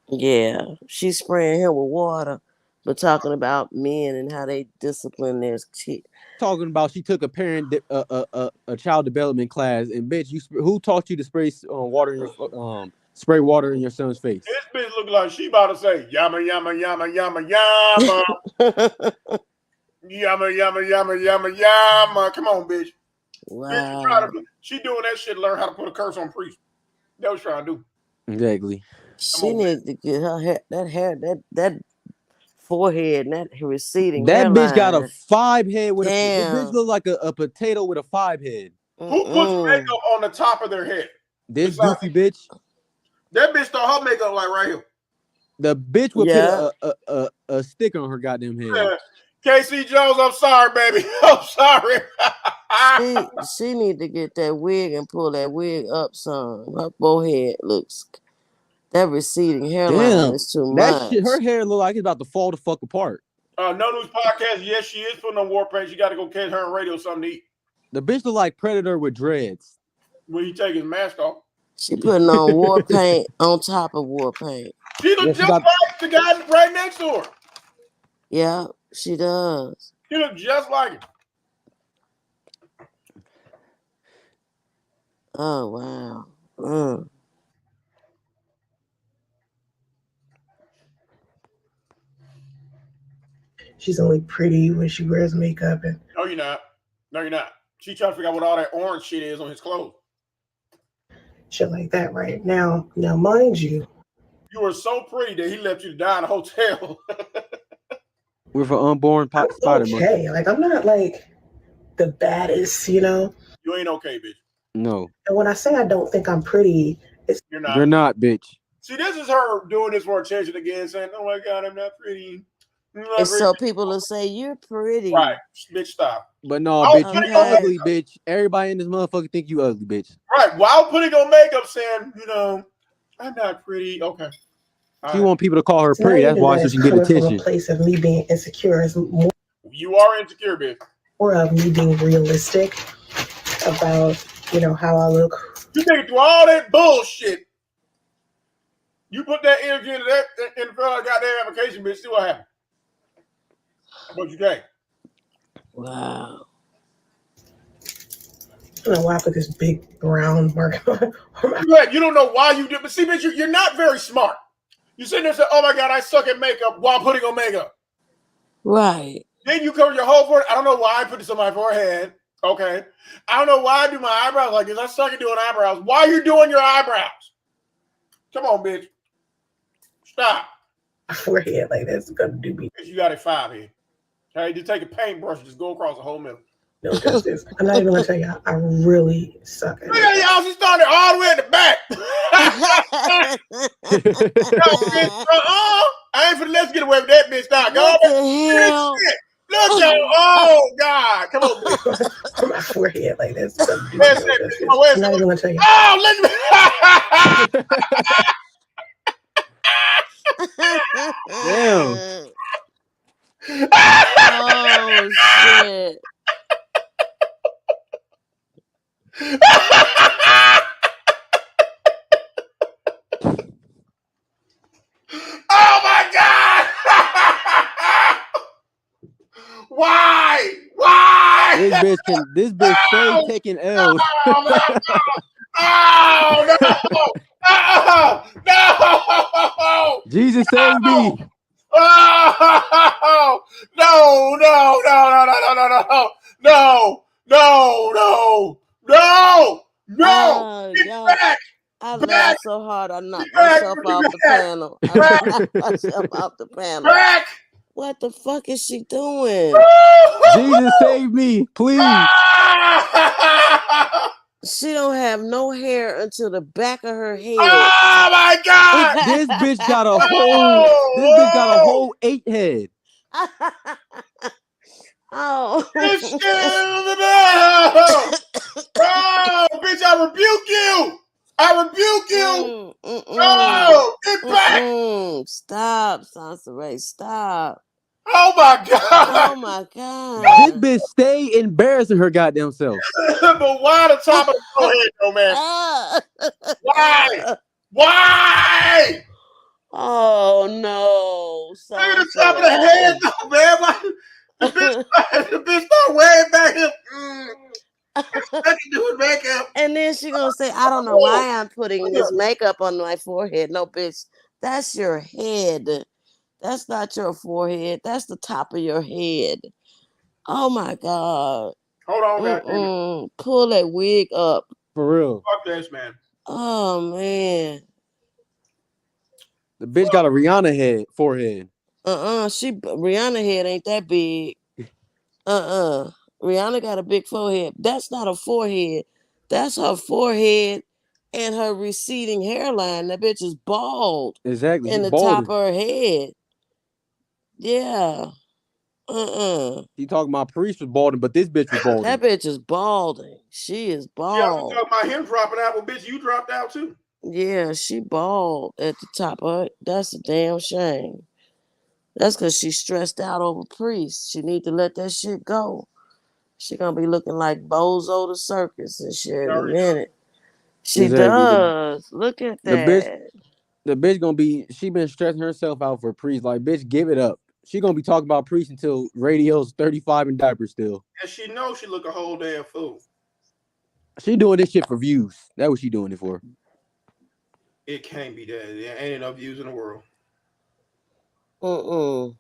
Yeah, she's spraying him with water, but talking about men and how they discipline their kids.
Talking about she took a child development class, and bitch, who taught you to spray water in your spray water in your son's face?
This bitch look like she about to say yama yama yama yama yama. Yama yama yama yama yama. Come on, bitch.
Wow.
Bitch, she doing that shit to learn how to put a curse on priest. That was trying to do.
Exactly.
She needs to get her hair, that forehead, and that receding.
That
hairline.
bitch got a 5 head with this bitch look like a potato with a 5 head.
Who puts makeup on the top of their head?
This goofy bitch.
That bitch thought her makeup like right here.
The bitch would put a sticker on her goddamn head.
Casey Jones, I'm sorry, baby. I'm sorry.
she need to get that wig and pull that wig up some. Her forehead looks, that receding hairline is too
that
much.
shit. Her hair look like it's about to fall the fuck apart.
No News Podcast. Yes, she is putting on war paint. She got to go catch her on radio something to eat.
The bitch look like Predator with dreads.
When he take his mask off.
She putting on war paint on top of war paint.
She looks just like the guy right next to her.
Yeah, she does.
She looks just like it.
Oh, wow. Mm.
She's only pretty when she wears makeup. And
no, you're not. No, you're not. She trying to figure out what all that orange shit is on his clothes.
shit like that right now. Now, mind you,
you were so pretty that he left you to die in a hotel.
With an unborn spider monkey.
Okay, like I'm not like the baddest, you know.
You ain't okay, bitch.
No.
And when I say I don't think I'm pretty, it's
You're not.
You're not, bitch.
See, this is her doing this for attention again, saying, "Oh my God, I'm not pretty."
And so people will say, "You're pretty."
Right, bitch, stop.
But no,
Oh,
bitch, you
okay.
ugly, bitch. Everybody in this motherfucker think you ugly, bitch.
Right, while putting on makeup, saying, I'm not pretty. Okay.
She want people to call her
it's not
pretty. That's
even
why
that
so
it's
she can get
coming from
attention.
a place of me being insecure. It's more
You are insecure, bitch.
of me being realistic about, how I look.
You think through all that bullshit, you put that energy into that in the goddamn application, bitch. See what happened. But you can't.
Wow.
I don't know why I put this big brown mark on my
You don't know why you did, but see, bitch, you're not very smart. You sitting there and say, "Oh my God, I suck at makeup," while putting on makeup.
Right.
Then you cover your whole forehead. I don't know why I put this on my forehead. Okay. I don't know why I do my eyebrows like this. I suck at doing eyebrows. Why are you doing your eyebrows? Come on, bitch. Stop.
forehead like that's gonna do me
You got a 5 here. Okay, just take a paintbrush and just go across the whole middle.
no justice. I'm not even gonna tell y'all, I really suck at
Look at y'all. She started all the way at the back. I ain't finna let's get away with that bitch now. Go
What the hell?
Look, y'all. Oh, God. Come on, bitch.
on my forehead like that's gonna do me
Where's
no
that?
justice.
Oh, where's
I'm not
that?
even gonna tell you.
Oh, look
Damn.
Oh shit.
Oh my God! Why?
This bitch stay taking L's.
Oh no! No!
Jesus save me.
Oh no!
Oh,
Get
y'all.
back!
I
Back!
laughed so hard I knocked
Back!
myself off the panel. I knocked myself off the panel.
Back!
What the fuck is she doing?
Jesus save me, please.
She don't have no hair until the back of her head.
Oh my God!
This bitch got a whole 8 head.
Oh.
It's still the bell! Oh, bitch, I rebuke you! I rebuke you! Oh, get back!
Stop, Soncerae, stop.
Oh my God!
Oh my God.
This bitch stay embarrassing her goddamn self.
But why the top of the forehead, though, man? Why? Why?
Oh no.
Look at the top of the head, though, man. Why? The bitch start way back here. I can do it makeup.
And then she gonna say, "I don't know why I'm putting this makeup on my forehead." No, bitch, that's your head. That's not your forehead. That's the top of your head. Oh my God.
Hold on, goddamn.
Pull that wig up.
For real.
Fuck this, man.
Oh man.
The bitch got a Rihanna forehead.
Rihanna head ain't that big. Rihanna got a big forehead. That's not a forehead. That's her forehead and her receding hairline. That bitch is bald.
Exactly.
In the top of her head. Yeah.
He talking about Priest was balding, but this bitch was balding.
That bitch is balding. She is
She also
bald.
talking about him dropping out. Well, bitch, you dropped out too.
Yeah, she bald at the top of it. That's a damn shame. That's because she's stressed out over Priest. She need to let that shit go. She gonna be looking like Bozo the Circus and shit in a minute. She does. Look at that.
The bitch gonna be. She been stressing herself out for Priest. Like, bitch, give it up. She gonna be talking about Priest until radio's 35 in diapers still.
And she knows she look a whole damn fool.
She doing this shit for views. That's what she doing it for.
It can't be that. There ain't enough views in the world.
Mm-mm.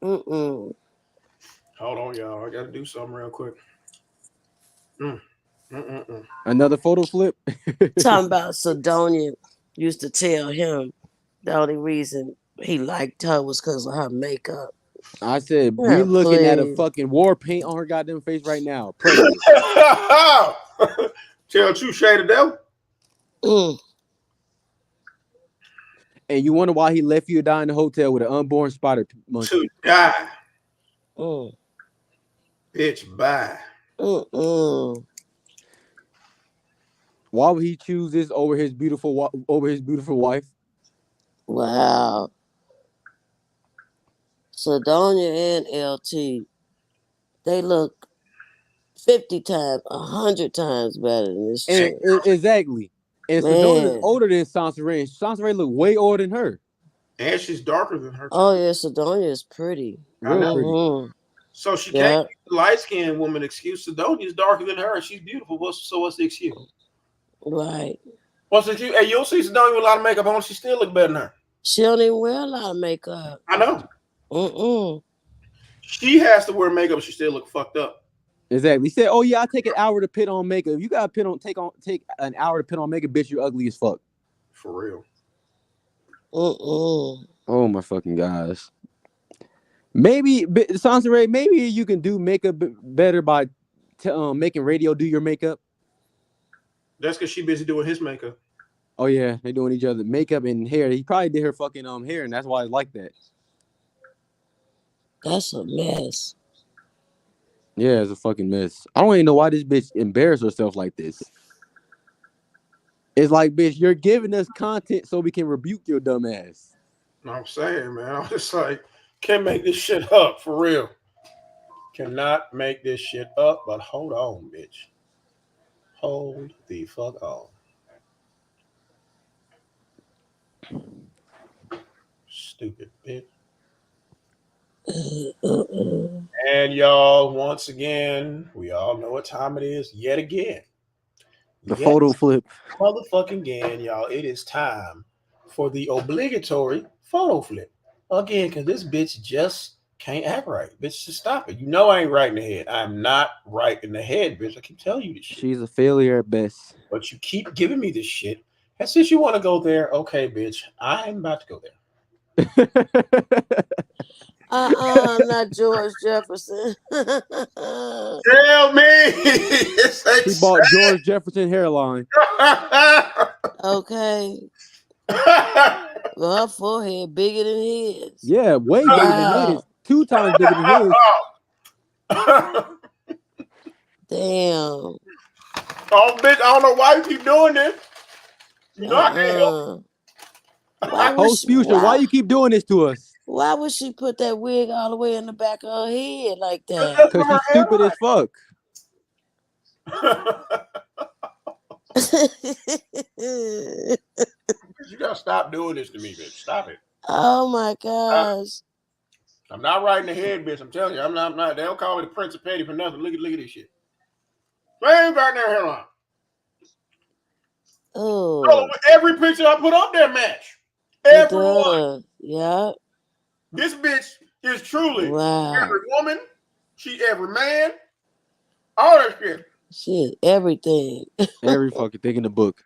Hold on, y'all. I gotta do something real quick.
Another photo flip.
Talking about Sidonia used to tell him the only reason he liked her was because of her makeup.
I said, we looking at a fucking war paint on her goddamn face right now. Pregnant.
Tell true shade of devil.
And you wonder why he left you to die in the hotel with an unborn spider monkey.
To die. Bitch, bye.
Why would he choose this over his beautiful wife?
Wow. Sidonia and LT, they look 50 times, 100 times better than this chick.
Exactly. And Sidonia's older than Soncerae. Soncerae look way older than her.
And she's darker than her.
Oh, yeah, Sidonia is pretty.
Real pretty.
So she can't give the light-skinned woman excuse. Sidonia's darker than her and she's beautiful. So what's the excuse?
Right.
What's the excuse? Hey, you'll see Sidonia with a lot of makeup on. She still look better than her.
She don't even wear a lot of makeup.
I know. She has to wear makeup. She still look fucked up.
Exactly. He said, "Oh yeah, I take an hour to put on makeup. If you got to take an hour to put on makeup, bitch, you're ugly as fuck."
For real.
Oh my fucking gosh. Maybe Soncerae, maybe you can do makeup better by making radio do your makeup.
That's because she busy doing his makeup.
Oh yeah, they doing each other makeup and hair. He probably did her fucking hair, and that's why it's like that.
That's a mess.
Yeah, it's a fucking mess. I don't even know why this bitch embarrassed herself like this. It's like, bitch, you're giving us content so we can rebuke your dumb ass.
I'm saying, man, I'm just like, can't make this shit up for real. Cannot make this shit up, but hold on, bitch. Hold the fuck on. Stupid bitch. And y'all, once again, we all know what time it is yet again.
The photo flip.
Motherfucking again, y'all. It is time for the obligatory photo flip. Again, because this bitch just can't act right. Bitch, just stop it. You know I ain't right in the head. I'm not right in the head, bitch. I keep telling you this shit.
She's a failure at best.
But you keep giving me this shit. And since you want to go there, okay, bitch, I'm about to go there.
Not George Jefferson.
Tell me.
He bought George Jefferson hairline.
Okay. Well, her forehead bigger than his.
Yeah, way bigger than his. 2 times bigger than his.
Damn.
Oh, bitch, I don't know why you keep doing this. You know I can't help.
Why you keep doing this to us?
Why would she put that wig all the way in the back of her head like that?
Because she's stupid as fuck.
You gotta stop doing this to me, bitch. Stop it.
Oh my gosh.
I'm not right in the head, bitch. I'm telling you, I'm not. They don't call me the Prince of Petty for nothing. Look at this shit. I ain't right there hairline.
Oh.
Every picture I put up there match. Everyone.
Yeah.
This bitch is truly
wow.
Every woman. She every man. All that shit.
She is everything.
Every fucking thing in the book.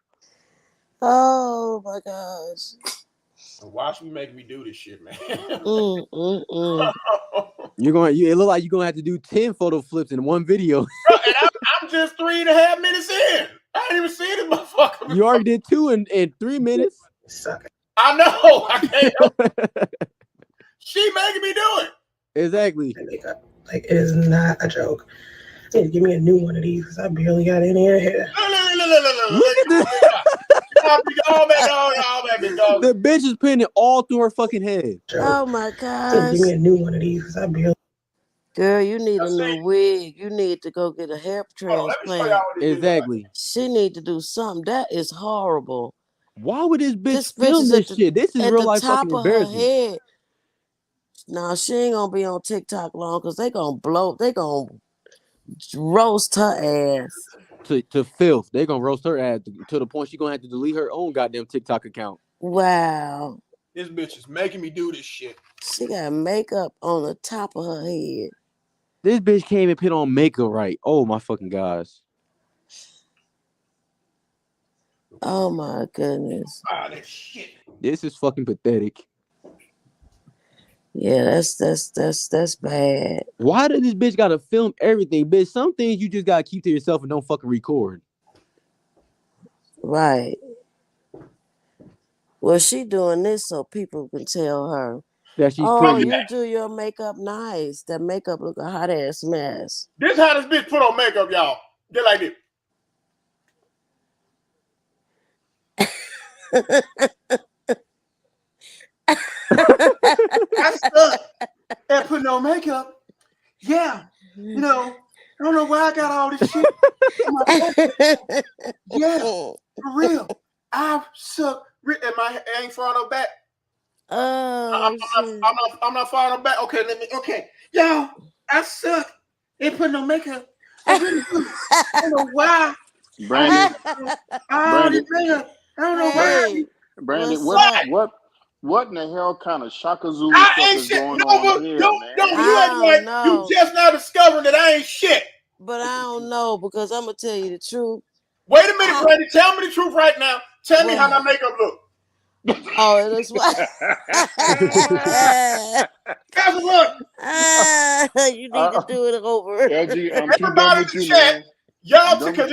Oh my gosh.
Watch me make me do this shit, man.
It look like you're gonna have to do 10 photo flips in one video.
Bro, and I'm just 3.5 minutes in. I ain't even seen this motherfucker.
You already did 2 in 3 minutes.
I know. I can't help it. She making me do it.
Exactly.
Makeup. Like, it is not a joke. You need to give me a new one of these because I barely got any in here.
Look at this.
All that big dog.
The bitch is putting it all through her fucking head.
Oh my
You need to
gosh.
give me a new one of these because I barely.
Girl, you need a
I
new
see.
wig. You need to go get a hair
Hold on, let me show
transplant.
y'all what this
Exactly.
She need to do something. That is horrible.
Why would this bitch
This bitch
film
is
this
at
shit? This is
at
real
the
life
top
fucking
of her
embarrassing.
head. Nah, she ain't gonna be on TikTok long because they gonna roast her ass.
To filth. They gonna roast her ass to the point she gonna have to delete her own goddamn TikTok account.
Wow.
This bitch is making me do this shit.
She got makeup on the top of her head.
This bitch can't even put on makeup right. Oh my fucking gosh.
Oh my goodness.
Ah, that shit.
This is fucking pathetic.
Yeah, that's bad.
Why did this bitch gotta film everything? Bitch, some things you just gotta keep to yourself and don't fucking record.
Right. Well, she doing this so people can tell her,
That she's
oh,
pretty.
you do your makeup nice. That makeup look a hot ass mess.
This how this bitch put on makeup, y'all. Get like this. I suck at putting on makeup. Yeah. You know, I don't know why I got all this shit on my face. Yeah, for real. I suck. And my ain't falling no back.
Oh, shit.
I'm not falling no back. Okay. Y'all, I suck at putting on makeup. I really do. I don't know why.
Brandon,
All this makeup. I don't know why.
Hey,
Brandon,
what's
what in the hell kind of Shaka Zulu
I
stuff
ain't
is
shit.
going
No,
on here,
no,
man?
you act like you just now discovering that I ain't shit.
But I don't know because I'm gonna tell you the truth.
Wait a minute, Brandon. Tell me the truth right now. Tell me how my makeup look.
Oh, it looks what?
Guys, look.
You need to do it over.
LG, I'm too done
Everybody in
with
the
you,
chat,
man.
y'all, because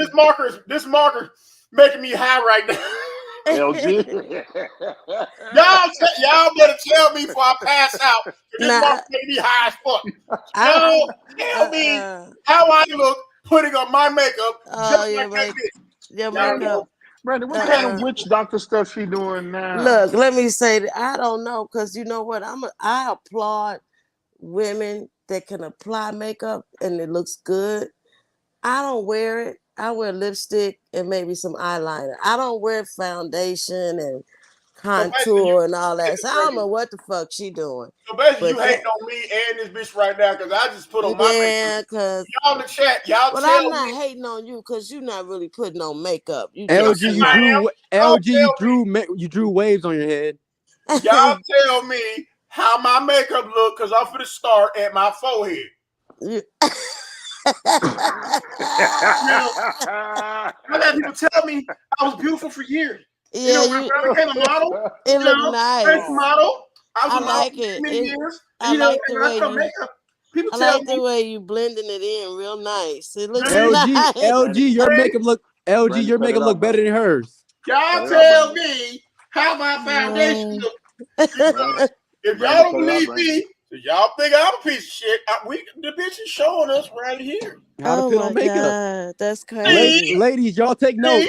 this marker making me high right now.
LG.
y'all better tell me before I pass out. This marker making me high as fuck. Y'all tell me how I look putting on my makeup just like that bitch.
Your makeup.
Brandon, what kind of witch doctor stuff she doing now?
Look, let me say that I don't know because you know what? I applaud women that can apply makeup and it looks good. I don't wear it. I wear lipstick and maybe some eyeliner. I don't wear foundation and contour and all that. So I don't know what the fuck she doing.
So basically, you hating on me and this bitch right now because I just put on my makeup.
Because
y'all in the chat, y'all
but
tell
I'm not
me.
hating on you because you're not really putting on makeup. You
you drew waves on your head.
Y'all tell me how my makeup look because I'm finna start at my forehead. I had people tell me I was beautiful for years.
Yeah,
when I became a model,
it looked nice.
Model. I was a model
like
for
it.
many years.
I like the way
people
I
tell
like the way you blending it in real nice. It looks
LG, your makeup look better than hers.
Y'all tell me how my foundation look. If y'all don't believe me, y'all think I'm a piece of shit. The bitch is showing us right here
how to put on makeup.
God, that's crazy.
Ladies, y'all take notes.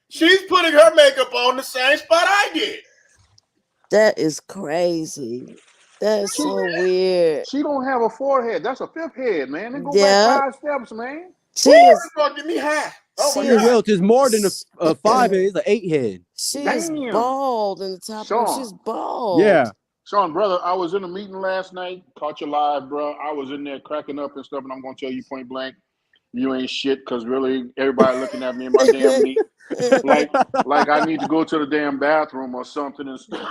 She's putting her makeup on the same spot I did.
That is crazy. That's so weird.
She don't have a forehead. That's a fifth head, man. Then go back 5 steps, man.
She is
gonna get me high.
It's more than a 5 head. It's an 8 head.
She is bald in the top. She's bald.
Yeah.
Sean, brother, I was in a meeting last night. Caught you live, bro. I was in there cracking up and stuff, and I'm gonna tell you point blank, you ain't shit. Cause really, everybody looking at me in my damn meet, like I need to go to the damn bathroom or something and stuff.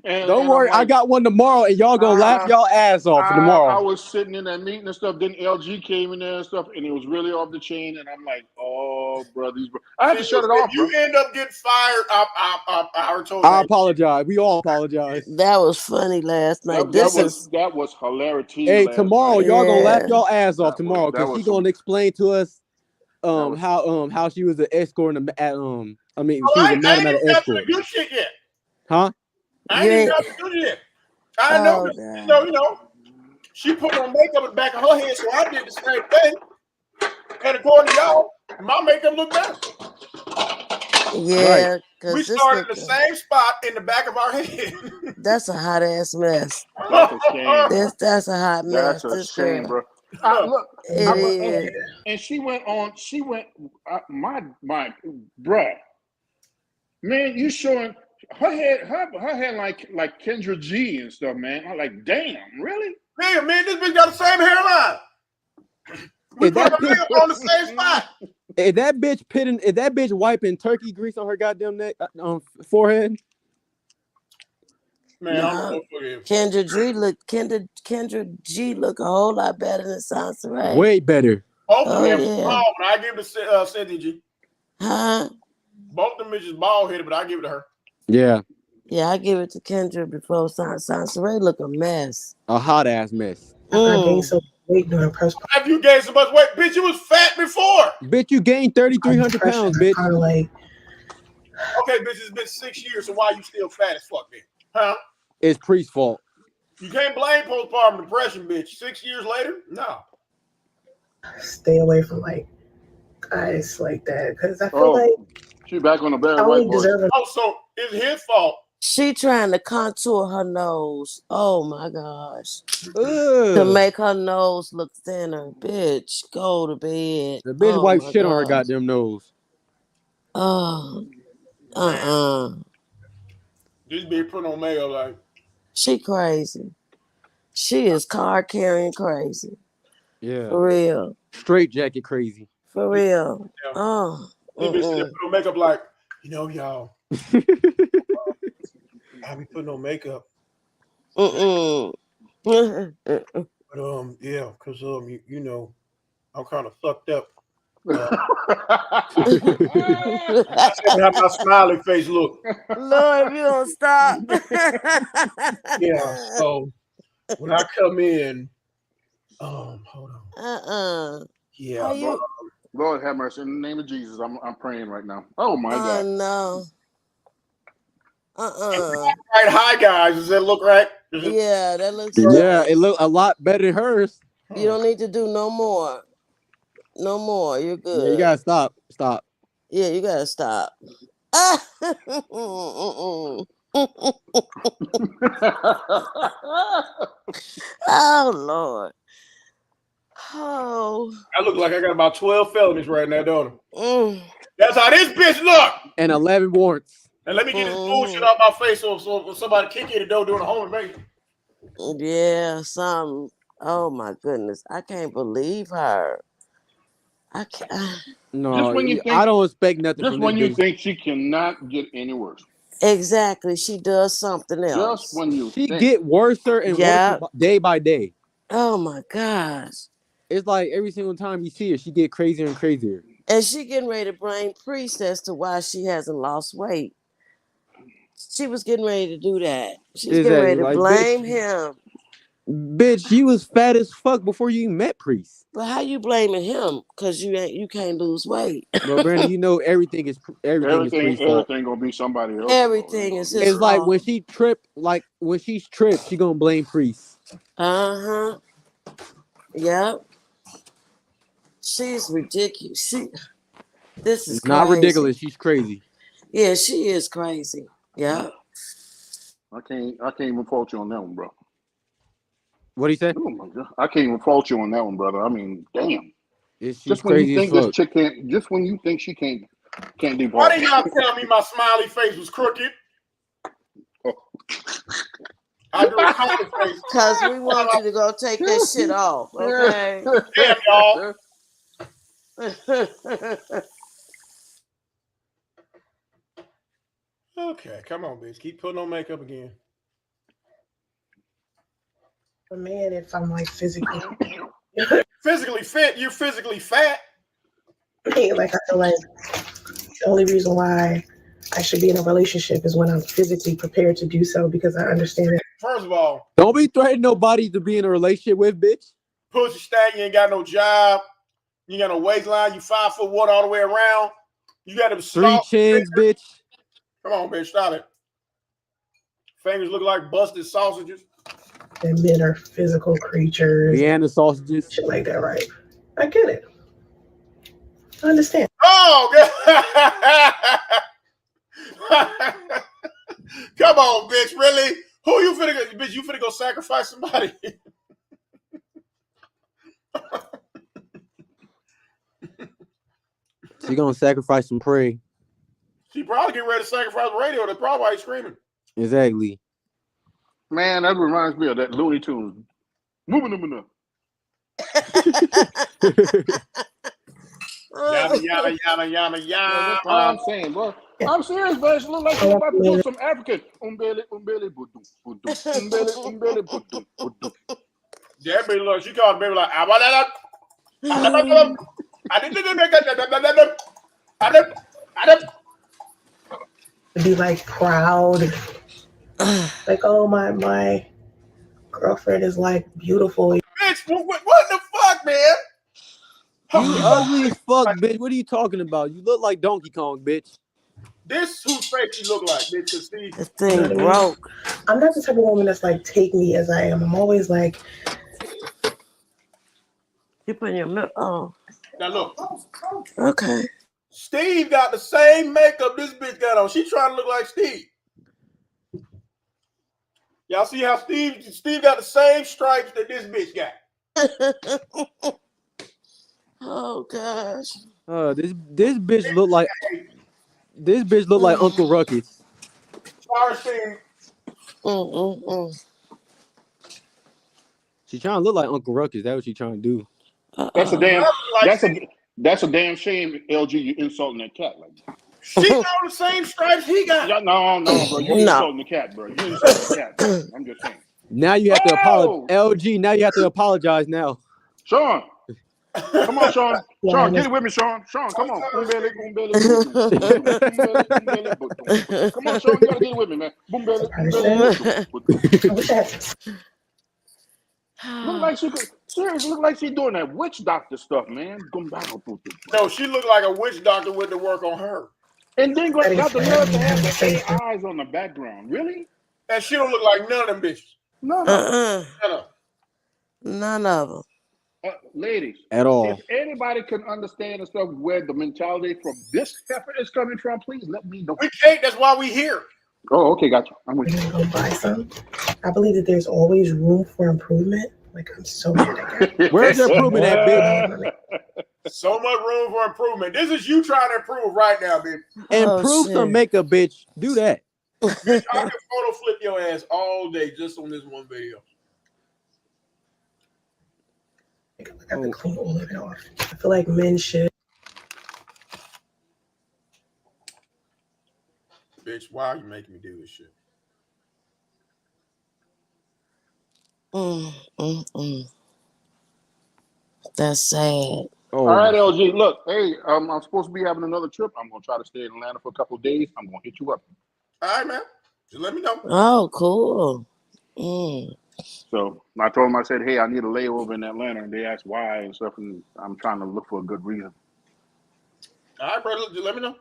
Don't worry, I got one tomorrow, and y'all gonna laugh y'all ass off tomorrow.
I was sitting in that meeting and stuff. Then LG came in there and stuff, and it was really off the chain. And I'm like, oh, brothers, I had to shut it off.
You end up getting fired.
I apologize. We all apologize.
That was funny last night.
That was hilarious.
Hey, tomorrow y'all gonna laugh y'all ass off tomorrow because she's gonna explain to us how she was an escort at she was a madam at an escort.
Do shit yet.
Huh?
I ain't even got to do yet. I know.
Oh,
You know, she put on makeup in the back of her head, so I did the same thing. And according to y'all, my makeup looked better.
yeah, because
We started in the same spot in the back of our head.
That's a hot ass mess.
That's a shame.
That's a hot mess.
That's a
This
shame,
girl.
bro. Look,
It is.
and she went, my bruh. Man, you showing her head like Kendra G and stuff, man. I'm like, damn, really?
Man, this bitch got the same hairline. We put her makeup on the same spot.
Is that bitch wiping turkey grease on her goddamn neck, forehead?
Man, I don't know what it is.
Kendra G look a whole lot better than Soncerae.
Way better.
Both of them bitches bald, but I give it to Cynthia G.
Huh?
Both of them bitches bald headed, but I give it to her.
Yeah.
Yeah, I give it to Kendra before Soncerae look a mess.
A hot ass mess.
I gained so much weight during postpartum.
Have you gained so much weight? Bitch, you was fat before.
Bitch, you gained 3,300 pounds, bitch.
Kind of like,
okay, bitch, it's been 6 years, so why you still fat as fuck, bitch? Huh?
It's Priest's fault.
You can't blame postpartum depression, bitch. 6 years later? No.
Stay away from like guys like that, because I feel like
she back on the bad
I
white
only
boy.
deserve it.
Oh, so it's his fault.
She trying to contour her nose. Oh my gosh. To make her nose look thinner. Bitch, go to bed.
The bitch wiped shit on her goddamn nose.
This bitch put on makeup like.
She crazy. She is card carrying crazy.
Yeah.
For real.
Straight jacket crazy.
For real.
Yeah.
Oh.
This bitch put on makeup like, you know, y'all. I be putting on makeup. But yeah, cause you know, I'm kind of fucked up. I said how my smiley face look.
Lord, if you don't stop.
Yeah, so when I come in, hold on. Yeah,
Lord have mercy. In the name of Jesus, I'm praying right now. Oh my God.
No.
Right, hi guys. Does that look right?
Yeah, that looks.
Yeah, it look a lot better than hers.
You don't need to do no more. No more. You're good.
Yeah, you gotta stop. Stop.
Yeah, you gotta stop. Oh Lord. Oh.
I look like I got about 12 felonies right now, don't I? That's how this bitch look.
And 11 warrants.
And let me get this bullshit out my face so somebody kick in the door doing a home invasion.
Yeah, some. Oh my goodness, I can't believe her. I can't.
No, I don't expect nothing
just
from
when
this
you
bitch.
think she cannot get any worse.
Exactly, she does something else.
Just when you
she
think.
get worser and worse day by day.
Oh my gosh.
It's like every single time you see her, she get crazier and crazier.
And she getting ready to blame Priest as to why she hasn't lost weight. She was getting ready to do that. She's getting ready to blame him.
Bitch, you was fat as fuck before you met Priest.
But how you blaming him? Because you can't lose weight.
But Brandon, you know everything is Priest's fault.
Everything gonna be somebody else.
Everything is his fault.
It's like when she tripped, she gonna blame Priest.
Yep. She's ridiculous. This is
not
crazy.
ridiculous. She's crazy.
Yeah, she is crazy. Yeah.
I can't even fault you on that one, bro.
What do you say?
Oh my God. I can't even fault you on that one, brother. I mean, damn.
Just when you think
this chick can't, just when you think she can't do.
Why didn't y'all tell me my smiley face was crooked? I do a common face.
Because we want you to go take that shit off, okay?
Damn, y'all. Okay, come on, bitch. Keep putting on makeup again.
But man, if I'm like physically
fit, you're physically fat.
Like I feel like the only reason why I should be in a relationship is when I'm physically prepared to do so, because I understand that.
First of all,
don't be threatening nobody to be in a relationship with, bitch.
Pussy stack, you ain't got no job. You got no waistline. You 5'1" all the way around. You got them
3 chins, bitch.
Come on, bitch, stop it. Fingers look like busted sausages.
and men are physical creatures.
Vienna sausages.
Shit like that, right? I get it. I understand.
Oh, God. Come on, bitch. Really? Who you finna go? Bitch, you finna go sacrifice somebody?
She gonna sacrifice some prey.
She probably getting ready to sacrifice the radio. That's probably why he's screaming.
Exactly.
Man, that reminds me of that Looney Tunes. Moving them enough.
Yada, yada, yada, yada,
That's all I'm
yada.
saying, bro. I'm serious, man. She look like she's about to do some African. Umbele, umbele, budum, budum. Umbele, umbele, budum, budum.
That baby, look, she called the baby like,
To be like proud, like, oh, my girlfriend is like beautiful.
bitch, what the fuck, man?
You ugly as fuck, bitch. What are you talking about? You look like Donkey Kong, bitch.
This whose face she look like, bitch. Cause see,
This thing broke.
I'm not the type of woman that's like, take me as I am. I'm always like,
You put in your milk. Oh,
now look,
okay.
Steve got the same makeup this bitch got on. She trying to look like Steve. Y'all see how Steve got the same stripes that this bitch got.
Oh gosh.
This bitch look like Uncle Ruckus.
Sorry, Steve.
She trying to look like Uncle Ruckus. That's what she trying to do.
That's a damn shame, LG. You insulting that cat like that.
She got the same stripes he got.
Yeah, no, bro. You insulting the cat, bro. You insulting the cat. Bro. I'm just saying.
Now you have to apologize. LG, now you have to apologize now.
Sean. Come on, Sean. Sean, get it with me, Sean. Sean, come on. Umbele, umbele, umbele. Come on, Sean. You gotta get it with me, man. Umbele, umbele. Look like she could. Seriously, look like she's doing that witch doctor stuff, man.
No, she looked like a witch doctor went to work on her.
And then got the nerve to have the eyes on the background. Really?
And she don't look like none of them bitches.
None of them. Ladies,
at all.
If anybody can understand and stuff where the mentality from this heifer is coming from, please let me know.
We can't. That's why we here.
Oh, okay, gotcha. I'm with you.
Go buy some. I believe that there's always room for improvement. Like, I'm so mad at that.
Where's the improvement at, bitch?
So much room for improvement. This is you trying to improve right now, bitch.
Improve some makeup, bitch. Do that.
Bitch, I can photo flip your ass all day just on this one video.
I have to clean all of it off. I feel like men should.
Bitch, why are you making me do this shit?
That's sad.
All right, LG. Look, hey, I'm supposed to be having another trip. I'm gonna try to stay in Atlanta for a couple of days. I'm gonna hit you up.
All right, man. Just let me know.
Oh, cool.
So I told them, I said, hey, I need a layover in Atlanta, and they asked why and stuff, and I'm trying to look for a good reason.
All right, brother. Just let me know.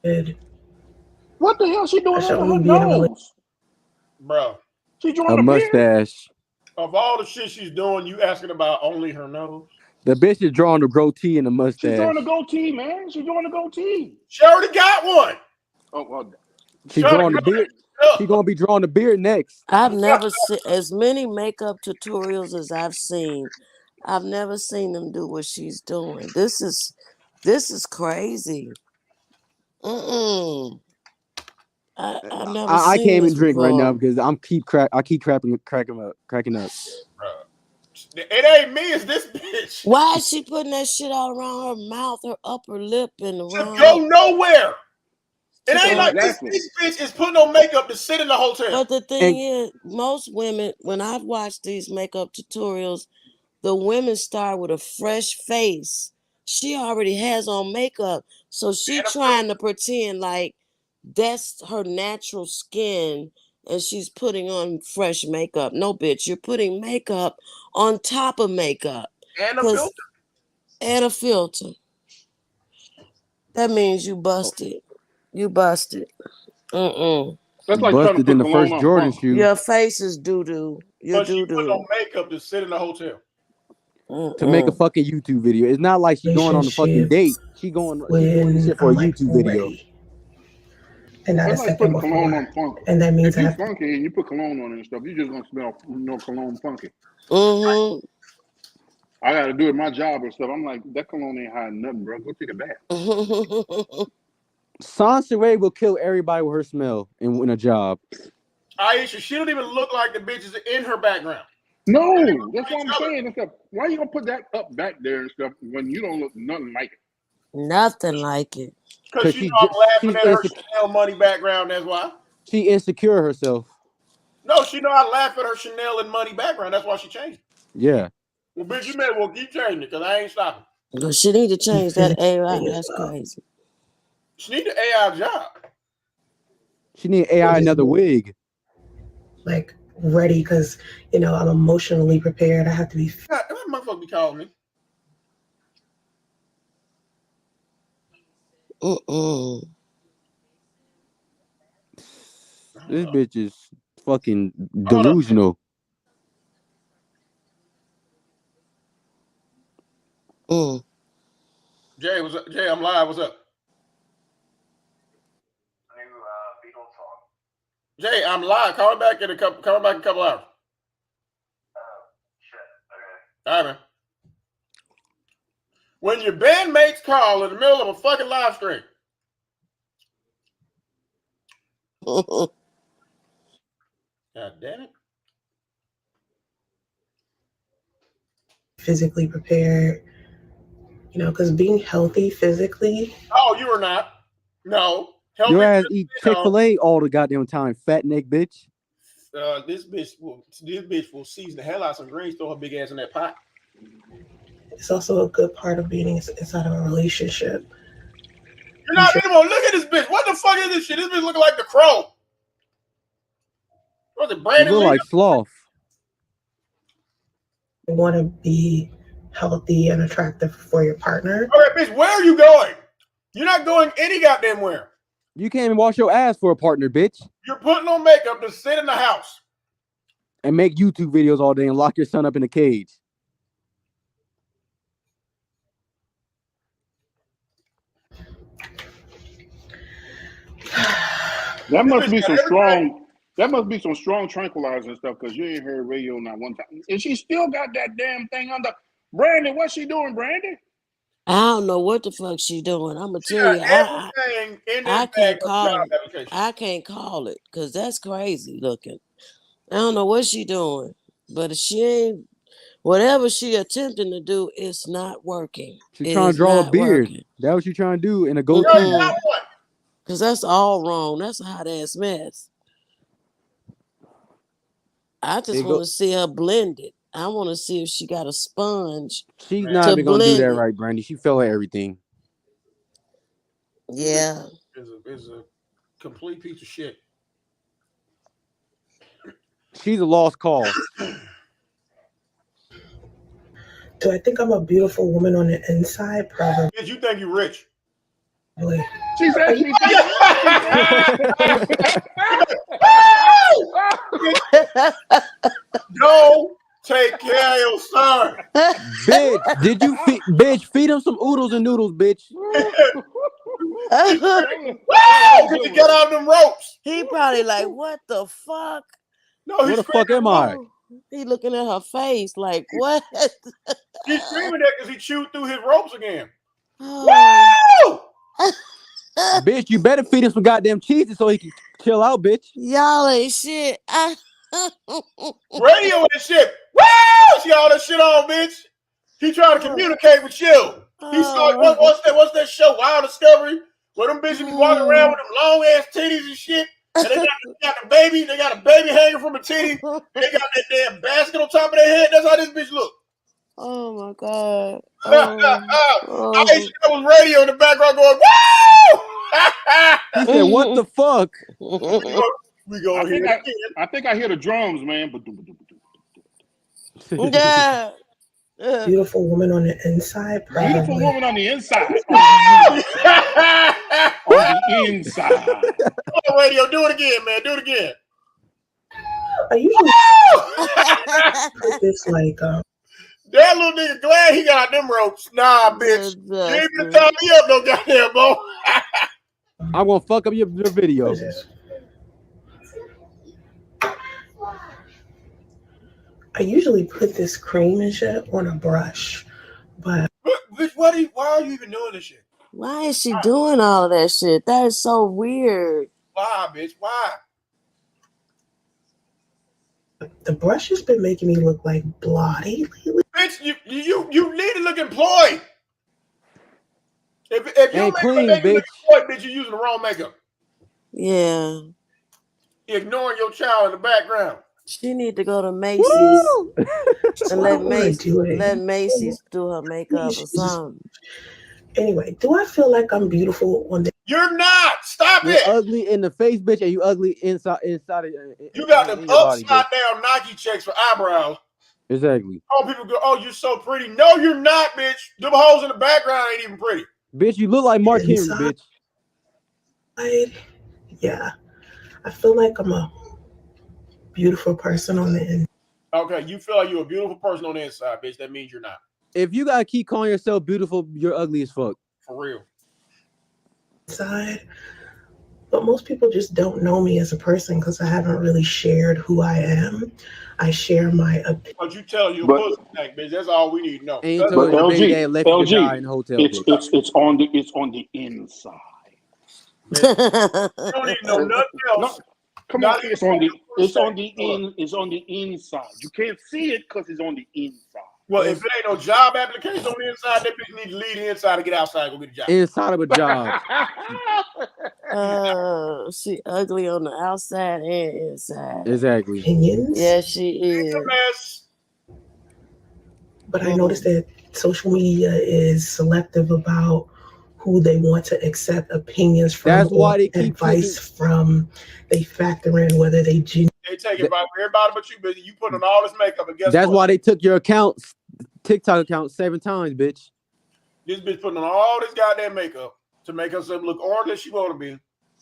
Good.
What the hell she doing on her nose?
Bro.
She drawing
a mustache.
Of all the shit she's doing, you asking about only her nose?
The bitch is drawing a goatee and a mustache.
She's drawing a goatee, man. She's drawing a goatee.
She already got one.
Oh, well.
She's drawing the beard. She's gonna be drawing the beard next.
I've never seen as many makeup tutorials as I've seen. I've never seen them do what she's doing. This is crazy. I've never
I
seen
can't
this
even drink
before.
right now because I keep cracking up.
It ain't me, it's this bitch.
Why is she putting that shit all around her mouth, her upper lip, and around?
To go nowhere. It ain't like
exactly.
this bitch is putting on makeup to sit in the hotel.
But the thing is, most women, when I've watched these makeup tutorials, the women start with a fresh face. She already has on makeup, so she's trying to pretend like that's her natural skin, and she's putting on fresh makeup. No, bitch, you're putting makeup on top of makeup.
And a filter.
And a filter. That means you busted. You busted.
That's like trying to
Busted
put
in the
cologne
first
on
Jordan
punk.
shoe.
Your face is doo-doo. Your
But she put
doo-doo.
on makeup to sit in the hotel.
To make a fucking YouTube video. It's not like she going on a fucking date. She doing this
when
shit for
I'm
a
like
YouTube video.
ready, and not a
That's like
second
putting cologne on
before.
punk.
And that means
If
I
you
have to.
funky and you put cologne on it and stuff, you just gonna smell cologne funky.
Mm-hmm.
I gotta do it my job and stuff. I'm like, that cologne ain't hiding nothing, bro. Go take a bath.
Soncerae will kill everybody with her smell and win a job.
Aisha, she don't even look like the bitches in her background.
No, that's what I'm saying and stuff. Why you gonna put that up back there and stuff when you don't look nothing like it?
Nothing like it.
Because you know I'm laughing at her Chanel money background, that's why.
She insecure herself.
No, she know I laugh at her Chanel and money background. That's why she changed it.
Yeah.
Well, bitch, you may well keep changing it because I ain't stopping.
But she need to change that AI. That's crazy.
She need the AI job.
She need AI another wig.
Like ready because I'm emotionally prepared. I have to be.
That motherfucker be calling me.
This bitch is fucking delusional.
Jay, what's up? Jay, I'm live. What's up? Jay, I'm live. Call me back in a couple hours. All right, man. When your bandmates call in the middle of a fucking live stream. God damn it.
Physically prepared, because being healthy physically.
Oh, you are not. No.
Your ass eat Chick-fil-A all the goddamn time, fat neck bitch.
This bitch will season the hell out of some greens, throw her big ass in that pot.
It's also a good part of being inside of a relationship.
You're not even gonna look at this bitch. What the fuck is this shit? This bitch looking like the Crow. What's it, Brandon?
You look like Sloth.
You want to be healthy and attractive for your partner.
All right, bitch, where are you going? You're not going any goddamn where.
You can't even wash your ass for a partner, bitch.
You're putting on makeup to sit in the house.
And make YouTube videos all day and lock your son up in a cage.
That must be some strong. That must be some strong tranquilizer and stuff because you ain't heard radio not one time, and she still got that damn thing on the. Brandon, what's she doing, Brandon?
I don't know what the fuck she doing. I'm gonna tell you, I can't call it. I can't call it because that's crazy looking. I don't know what she doing, but she ain't. Whatever she attempting to do, it's not working.
She's trying to draw a beard. That's what you trying to do in a goatee.
Because that's all wrong. That's a hot ass mess. I just want to see her blended. I want to see if she got a sponge.
She's not even gonna do that right, Brandy. She fell at everything.
Yeah.
Is a complete piece of shit.
She's a lost cause.
Do I think I'm a beautiful woman on the inside? Probably.
Did you think you're rich?
Really?
She's actually.
Go take care of your son.
Bitch, did you feed him some oodles and noodles, bitch?
Did you get out them ropes?
He probably like, what the fuck?
No,
where the fuck am I?
He looking at her face like, what?
He's screaming that because he chewed through his ropes again.
Oh.
Woo!
Bitch, you better feed him some goddamn cheeses so he can chill out, bitch.
Y'all ain't shit.
Radio and shit. Woo! See all that shit on, bitch. He trying to communicate with you. He saw what's that show, Wild Discovery, where them bitches be walking around with them long ass titties and shit. And they got the baby. They got a baby hanging from a titty. They got that damn basket on top of their head. That's how this bitch look.
Oh my god.
I was radio in the background going, woo!
He said, what the fuck?
We go here.
I think I hear the drums, man.
Yeah.
Beautiful woman on the inside.
Beautiful woman on the inside. on the inside.
Oh, radio, do it again, man. Do it again.
I usually put this like
that little nigga glad he got them ropes. Nah, bitch. You ain't gonna tie me up, no goddamn boy.
I'm gonna fuck up your video.
what is this? I usually put this cream and shit on a brush, but
Bitch, why are you even doing this shit?
Why is she doing all of that shit? That is so weird.
Why, bitch? Why?
the brush has been making me look like blotty lately.
Bitch, you need to look employed. If you
Ain't
make
clean,
look
bitch.
employed, bitch, you're using the wrong makeup.
Yeah.
You're ignoring your child in the background.
She need to go to Macy's and let
Let
Macy's do her makeup or something.
Anyway, do I feel like I'm beautiful on the?
You're not. Stop
You're
it.
ugly in the face, bitch, and you ugly inside.
You got them upside down Nike checks for eyebrows.
Exactly.
Oh, people go, oh, you're so pretty. No, you're not, bitch. Them holes in the background ain't even pretty.
Bitch, you look like Mark Henry, bitch.
Yeah, I feel like I'm a beautiful person on the inside.
Okay, you feel like you're a beautiful person on the inside, bitch. That means you're not.
If you gotta keep calling yourself beautiful, you're ugly as fuck.
For real.
Side, but most people just don't know me as a person because I haven't really shared who I am. I share my opinion.
But you tell you a pussy thing, bitch. That's all we need to know.
Ain't told your baby dad left you to die in the hotel.
It's on the inside.
You don't need to know nothing else.
No, come on, it's on the inside. You can't see it because it's on the inside.
Well, if it ain't no job application on the inside, that bitch need to leave the inside to get outside and go get a job.
Inside of a job.
She ugly on the outside and inside.
Exactly.
Opinions.
Yeah, she is.
But I noticed that social media is selective about who they want to accept opinions from.
That's why they keep
advice from. They factor in whether they
take advice from everybody but you, bitch. You put on all this makeup and guess
That's
what?
why they took your TikTok account 7 times, bitch.
This bitch putting on all this goddamn makeup to make herself look orange as she want to be.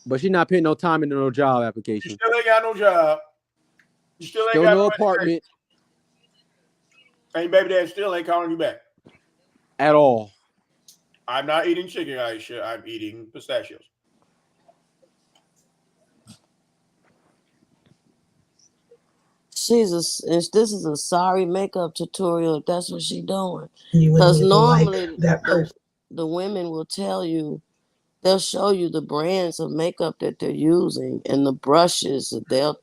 But she not putting no time into no job application.
You still ain't got no job. You still ain't got
no
no
apartment.
And baby dad still ain't calling you back.
At all.
I'm not eating chicken, Aisha. I'm eating pistachios.
This is a sorry makeup tutorial if that's what she's doing. Because normally the women will tell you, they'll show you the brands of makeup that they're using and the brushes. They'll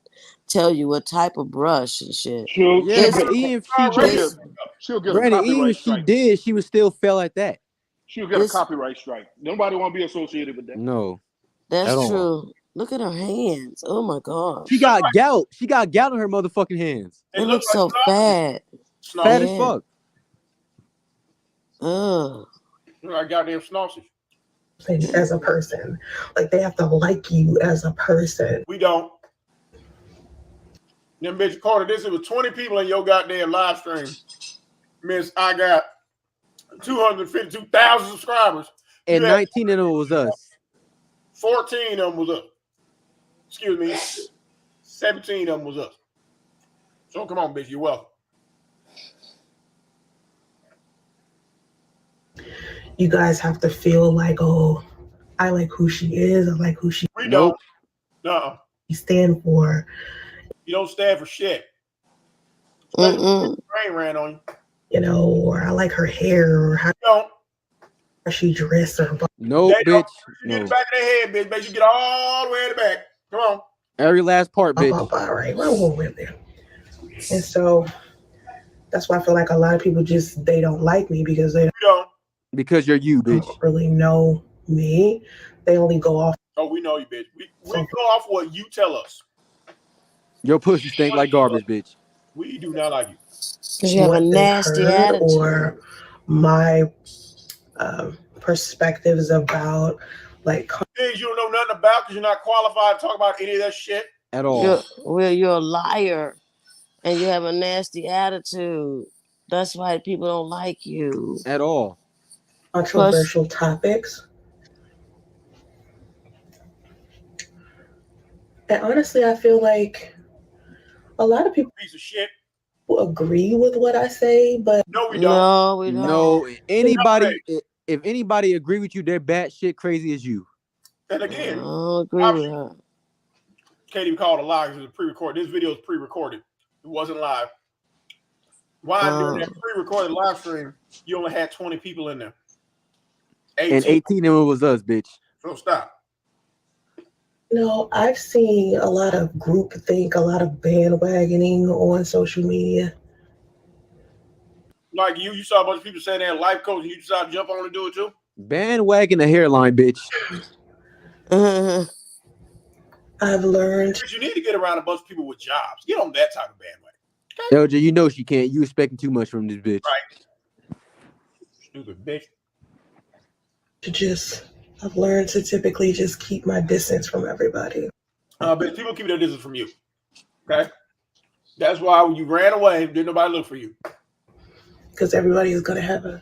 tell you what type of brush and shit.
But even if she did,
she'll get
Brandon,
a copyright
even if she did, she would still fail at that.
She'll get a copyright strike. Nobody want to be associated with that.
No.
That's true. Look at her hands. Oh my god.
She got gout. She got gout on her motherfucking hands.
It looks so fat.
Fat as fuck.
Ugh.
I goddamn sausage.
As a person, like they have to like you as a person.
We don't. Them bitch Carter, it was 20 people in your goddamn live stream. Miss, I got 252,000 subscribers.
And 19 of them was us.
14 of them was us. Excuse me. 17 of them was us. So come on, bitch, you're welcome.
You guys have to feel like, oh, I like who she is. I like who she.
We don't. No.
You stand for.
You don't stand for shit. Rain ran on you.
You know, or I like her hair, or how she dressed, or
no, bitch.
You get the back of their head, bitch. Make you get all the way in the back. Come on.
Every last part, bitch.
All right, we'll win there. And so that's why I feel like a lot of people they don't like me because they
don't.
Because you're you, bitch.
Don't really know me. They only go off.
Oh, we know you, bitch. We go off what you tell us.
Your pussy stink like garbage, bitch.
We do not like you.
Because you have a nasty attitude.
Or my perspectives about like
things you don't know nothing about because you're not qualified to talk about any of that shit.
At all.
You're a liar and you have a nasty attitude. That's why people don't like you.
At all.
Controversial topics. And honestly, I feel like a lot of people
Piece of shit.
agree with what I say, but
No, we don't.
No, we don't.
No, anybody, if anybody agree with you, they're batshit crazy as you.
And again,
I don't agree with her.
Can't even call it a live because it was pre-recorded. This video is pre-recorded. It wasn't live. Why during that pre-recorded live stream, you only had 20 people in there? 18.
And 18 of them was us, bitch.
So stop.
No, I've seen a lot of groupthink, a lot of bandwagoning on social media.
Like you saw a bunch of people saying they're life coach and you decided to jump on and do it too?
Bandwagon the hairline, bitch.
I've learned.
But you need to get around a bunch of people with jobs. Get on that type of bandwagon.
LJ, you know she can't. You expecting too much from this bitch.
Right. Stupid bitch.
I've learned to typically just keep my distance from everybody.
But people keep their distance from you. Okay? That's why when you ran away, didn't nobody look for you.
Because everybody is going to have an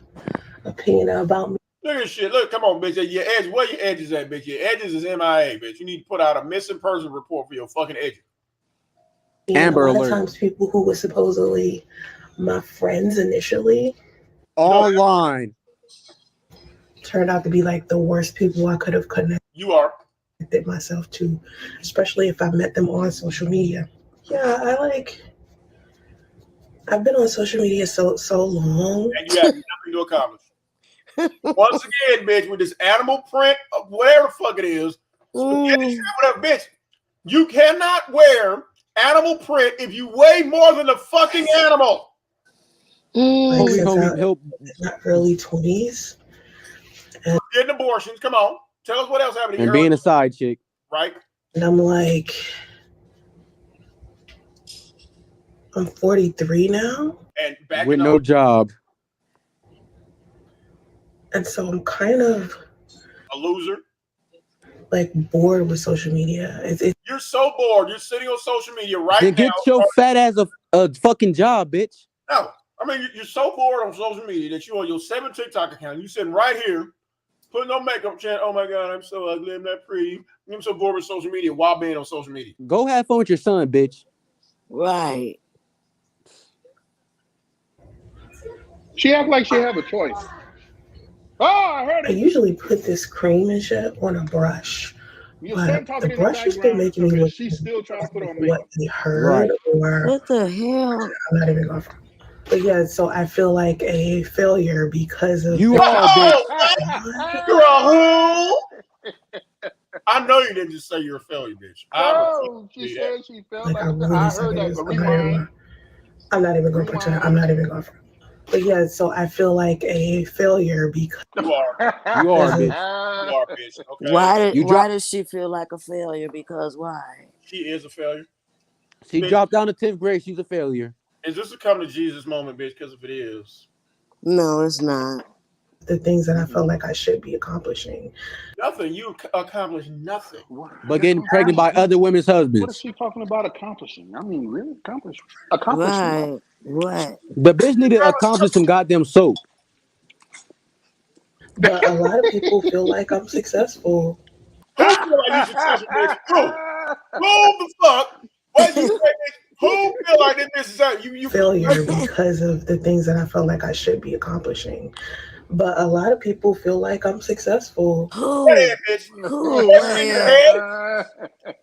opinion about me.
Look at shit. Look, come on, bitch. Your edge. Where your edges at, bitch? Your edges is MIA, bitch. You need to put out a missing person report for your fucking edges.
Amber
a lot
alert.
of times people who were supposedly my friends initially
all lying
turned out to be like the worst people I could have connected myself to, especially if I met them on social media. Yeah, I've been on social media so long.
And you have nothing to accomplish. Once again, bitch, with this animal print of whatever the fuck it is, whatever, bitch, you cannot wear animal print if you weigh more than a fucking animal.
Like since my early 20s.
And getting abortions, come on. Tell us what else happened.
And being a side chick.
Right.
And I'm like, I'm 43 now.
And back
with no job.
And so I'm kind of
a loser.
Like bored with social media.
You're so bored. You're sitting on social media right
then
now.
Get your fat ass a fucking job, bitch.
No. I mean, you're so bored on social media that you on your 7 TikTok account. You sitting right here, putting on makeup, chanting, "Oh my God, I'm so ugly, I'm not pretty. I'm so bored with social media." While being on social media,
go have fun with your son, bitch.
Right.
She act like she have a choice. Oh, I heard it.
I usually put this cream and shit on a brush.
Your son talking
the brush has been making me look.
She's still trying to put on
what
makeup.
they heard or
what the hell?
I'm not even going. But yeah, so I feel like a failure because of
you are, bitch.
You're a who? I know you didn't just say you're a failure, bitch.
No, she said she felt like
I really
I heard that.
I'm not even going to put that. I'm not even going to. But yeah, so I feel like a failure because
you are,
bitch.
You are, bitch. Okay.
Why does she feel like a failure? Because why?
She is a failure.
She dropped down to 10th grade. She's a failure.
Is this a come to Jesus moment, bitch? Because if it is,
no, it's not.
The things that I felt like I should be accomplishing.
Nothing. You accomplished nothing.
But getting pregnant by other women's husbands.
What is she talking about accomplishing? I mean, really accomplishing.
What?
The bitch need to accomplish some goddamn soap.
But a lot of people feel like I'm successful.
Who feel like you're successful, bitch? Who the fuck? What you say, bitch? Who feel like this is you
failure because of the things that I felt like I should be accomplishing? But a lot of people feel like I'm successful.
Who?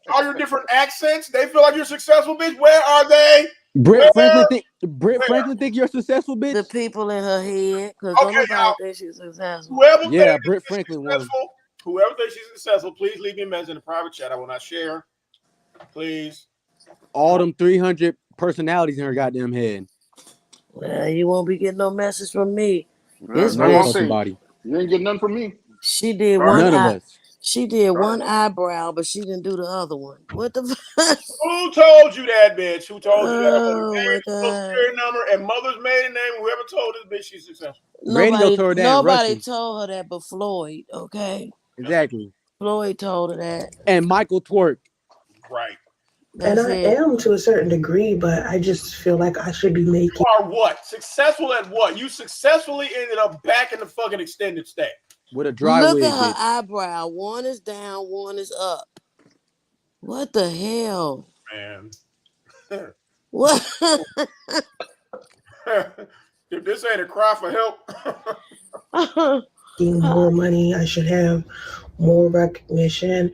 All your different accents, they feel like you're successful, bitch. Where are they?
Britt Franklin think you're successful, bitch.
The people in her head, because nobody thinks she's successful.
Britt Franklin won.
Whoever thinks she's successful, please leave me a message in the private chat. I will not share. Please.
All them 300 personalities in her goddamn head.
Well, you won't be getting no message from me.
Somebody.
You ain't getting none from me.
She did
none of us.
She did one eyebrow, but she didn't do the other one. What the fuck?
Who told you that, bitch? Who told you that?
Oh my God.
Social security number and mother's maiden name. Whoever told this bitch she's successful.
Nobody told her that but Floyd, okay?
Exactly.
Floyd told her that.
And Michael Twerk.
Right.
And I am to a certain degree, but I just feel like I should be making.
You are what? Successful at what? You successfully ended up back in the fucking extended stay.
With a dry
Look
wig,
at her
bitch.
eyebrow. One is down, one is up. What the hell?
Man.
What?
If this ain't a cry for help.
More money. I should have more recognition.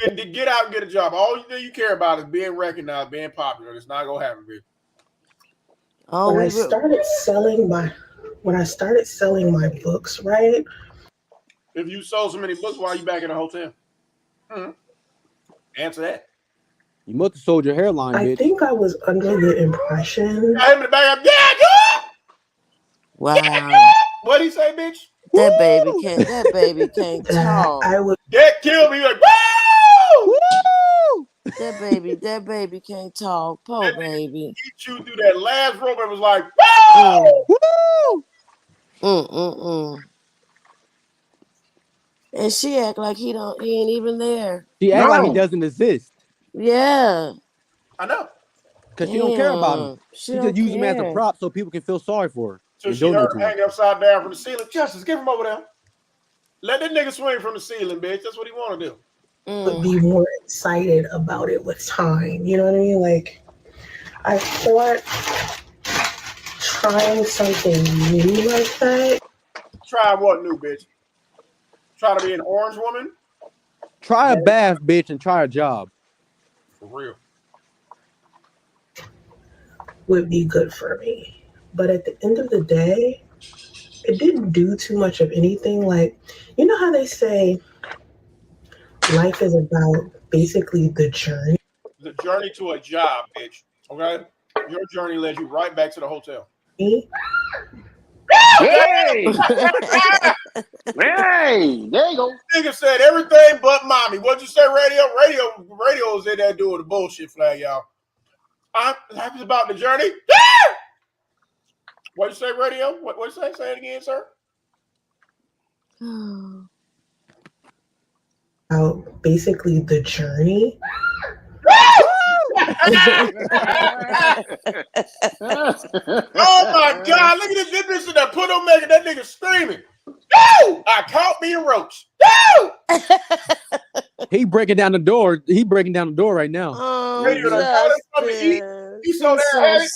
And to get out and get a job. All you care about is being recognized, being popular. It's not gonna happen, bitch.
Oh,
When I started selling my books, right?
If you sold so many books, why are you back in a hotel? Answer that.
You must have sold your hairline, bitch.
I think I was under the impression.
Got him in the back. Yeah, good.
Wow.
Yeah, what'd he say, bitch?
That baby can't talk.
That killed me. Like, woo!
Woo!
That baby can't talk. Poor baby.
He chewed through that last rope and was like,
Woo!
And she act like he ain't even there.
She act like he doesn't exist.
Yeah.
I know.
Because she don't care about him.
She
just use him as a prop so people can feel sorry for her.
So she heard him hanging upside down from the ceiling. Justice, give him over there. Let that nigga swing from the ceiling, bitch. That's what he want to do.
Would be more excited about it with time. You know what I mean? Like, I thought trying something new like that.
Try what new, bitch? Try to be an orange woman?
Try a bath, bitch, and try a job.
For real.
Would be good for me. But at the end of the day, it didn't do too much of anything. Like, you know how they say life is about basically the journey?
The journey to a job, bitch. Okay? Your journey led you right back to the hotel.
Hey! Hey! There you go.
Nigga said everything but mommy. What'd you say, radio? Radio was in there doing the bullshit flag, y'all. Life is about the journey. What'd you say, radio? What'd you say? Say it again, sir.
About basically the journey.
Oh my God! Look at this bitch in that put on making that nigga screaming. Woo! I caught me a roach. Woo!
He breaking down the door. He breaking down the door right now.
He's so
sweet.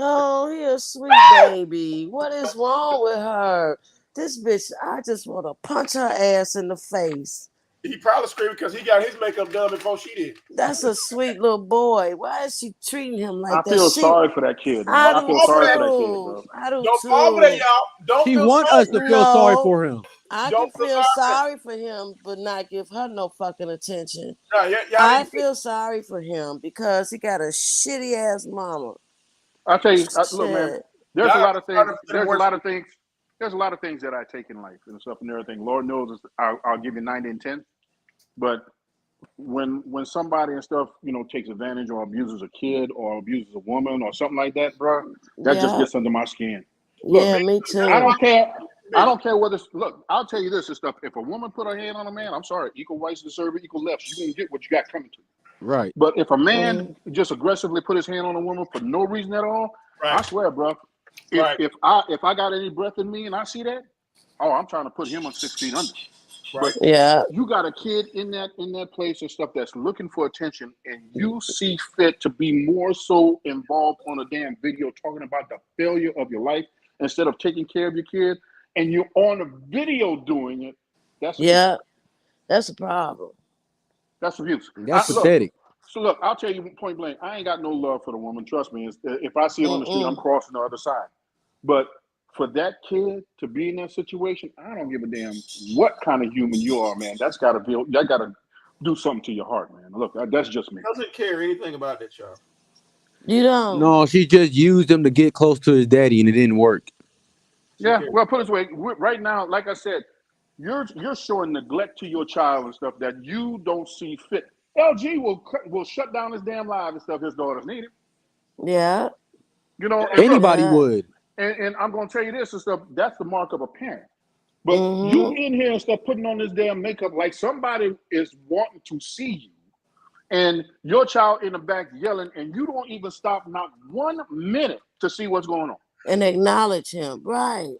Oh, he a sweet baby. What is wrong with her? This bitch, I just want to punch her ass in the face.
He probably screamed because he got his makeup done before she did.
That's a sweet little boy. Why is she treating him like that?
I feel sorry for that kid.
I
feel sorry for that kid, bro.
I do
Don't
too.
fall for that, y'all. Don't
she want us to feel sorry for him.
I can feel sorry for him, but not give her no fucking attention. I feel sorry for him because he got a shitty ass mama.
I'll tell you, look, man. There's a lot of things. There's a lot of things that I take in life and stuff and everything. Lord knows, I'll give you 90 and 10. But when somebody and stuff, takes advantage or abuses a kid or abuses a woman or something like that, bro, that just gets under my skin.
Look, me too.
I don't care. I don't care whether. Look, I'll tell you this and stuff. If a woman put her hand on a man, I'm sorry. Equal rights to serve, equal lefts. You gonna get what you got coming to you.
Right.
But if a man just aggressively put his hand on a woman for no reason at all, I swear, bro. If I got any breath in me and I see that, I'm trying to put him on 6 feet under.
Right.
Yeah.
You got a kid in that place and stuff that's looking for attention, and you see fit to be more so involved on a damn video talking about the failure of your life instead of taking care of your kid, and you're on a video doing it. That's
a problem.
That's abuse.
That's pathetic.
Look, I'll tell you point blank, I ain't got no love for the woman. Trust me. If I see her on the street, I'm crossing the other side. But for that kid to be in that situation, I don't give a damn what kind of human you are, man. That gotta do something to your heart, man. Look, that's just me.
Doesn't care anything about that child.
You don't.
No, she just used him to get close to his daddy, and it didn't work.
Yeah, well, put it this way. Right now, like I said, you're showing neglect to your child and stuff that you don't see fit. LG will shut down his damn live and stuff his daughters need it.
Yeah.
Anybody would.
And I'm going to tell you this and stuff, that's the mark of a parent. But you in here and stuff putting on this damn makeup like somebody is wanting to see you. And your child in the back yelling, and you don't even stop not 1 minute to see what's going on.
And acknowledge him. Right.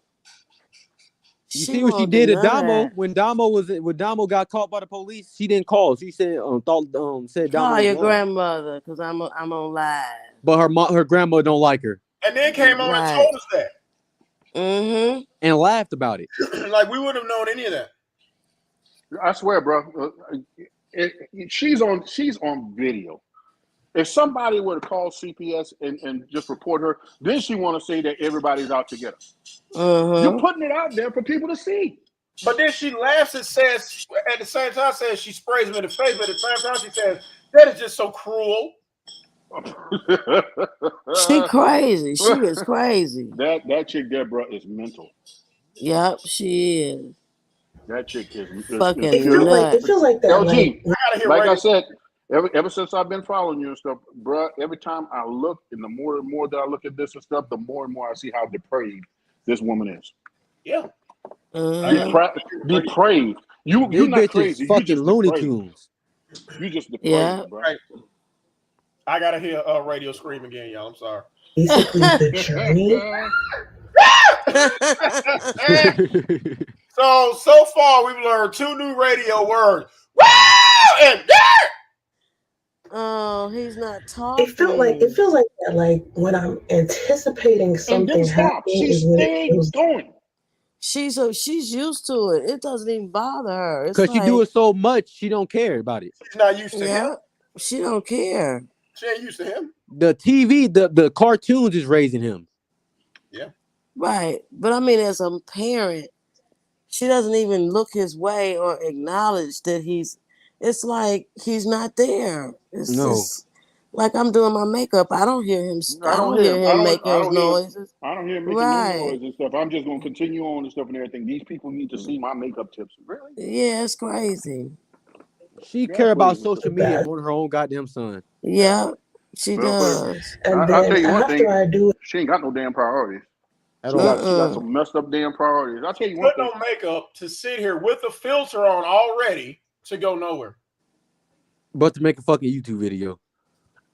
You see what she did to Damo when Damo got caught by the police? She didn't call. She said said Damo
Call your
was lying.
grandmother because I'm on live.
But her grandma don't like her.
And then came on and told us that.
Mm-hmm.
And laughed about it.
Like we wouldn't have known any of that.
I swear, bro. She's on video. If somebody were to call CPS and just report her, then she want to say that everybody's out to get her. You're putting it out there for people to see.
But then she laughs and says, at the same time, says she sprays him in the face. But at the same time, she says, that is just so cruel.
She crazy. She is crazy.
That chick there, bro, is mental.
Yep, she is.
That chick is
fucking
It feels like that.
LG, like I said, ever since I've been following you and stuff, bro, every time I look, and the more and more that I look at this and stuff, the more and more I see how depraved this woman is.
Yeah.
Depraved. You're not crazy.
Fucking
you just
Looney
depraved.
Tunes.
You just depraved, bro.
Right. I gotta hear radio scream again, y'all. I'm sorry.
Basically, the journey.
So far we've learned 2 new radio words. Wow and
oh, he's not talking.
It feels like that. Like when I'm anticipating something happening,
She's going.
She's used to it. It doesn't even bother her.
Because she do it so much, she don't care about it.
She's not used to him.
She don't care.
She ain't used to him.
The TV, the cartoons is raising him.
Yeah.
Right. But I mean, as a parent, she doesn't even look his way or acknowledge that it's like he's not there. It's just like I'm doing my makeup. I don't hear him. I don't hear him making noises.
I don't hear him making no noise and stuff. I'm just going to continue on and stuff and everything. These people need to see my makeup tips. Really?
Yeah, it's crazy.
She care about social media more than her own goddamn son.
Yeah, she does.
And
I'll tell you one thing.
I do it,
she ain't got no damn priorities.
She
got some messed up damn priorities. I'll tell you one thing.
Put no makeup to sit here with a filter on already to go nowhere.
But to make a fucking YouTube video.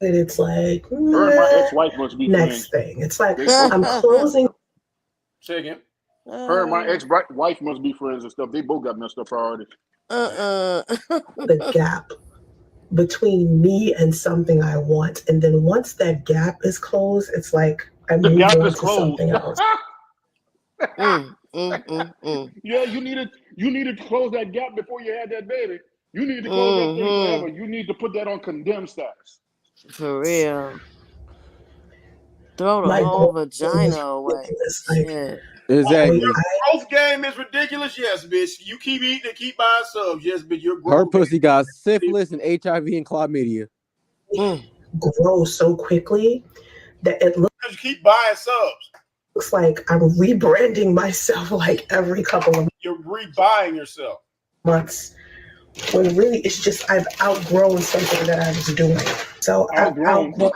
and it's like
Her and my ex-wife must be
next
friends.
thing. It's like I'm closing.
Say again.
Her and my ex-wife must be friends and stuff. They both got messed up priorities.
The gap between me and something I want, and then once that gap is closed, it's like I move on to something else.
Yeah, you needed to close that gap before you had that baby. You need to close that thing forever. You need to put that on condemned status.
For real. Throw the whole vagina away. Shit.
Exactly.
Your growth game is ridiculous. Yes, bitch. You keep eating and keep buying subs. Yes, but your growth
her pussy got syphilis and HIV and chlamydia.
Grow so quickly that it looks.
You keep buying subs.
Looks like I'm rebranding myself like every couple of.
You're rebuying yourself.
Months. When really it's just I've outgrown something that I was doing. So I've outgrown
bitch.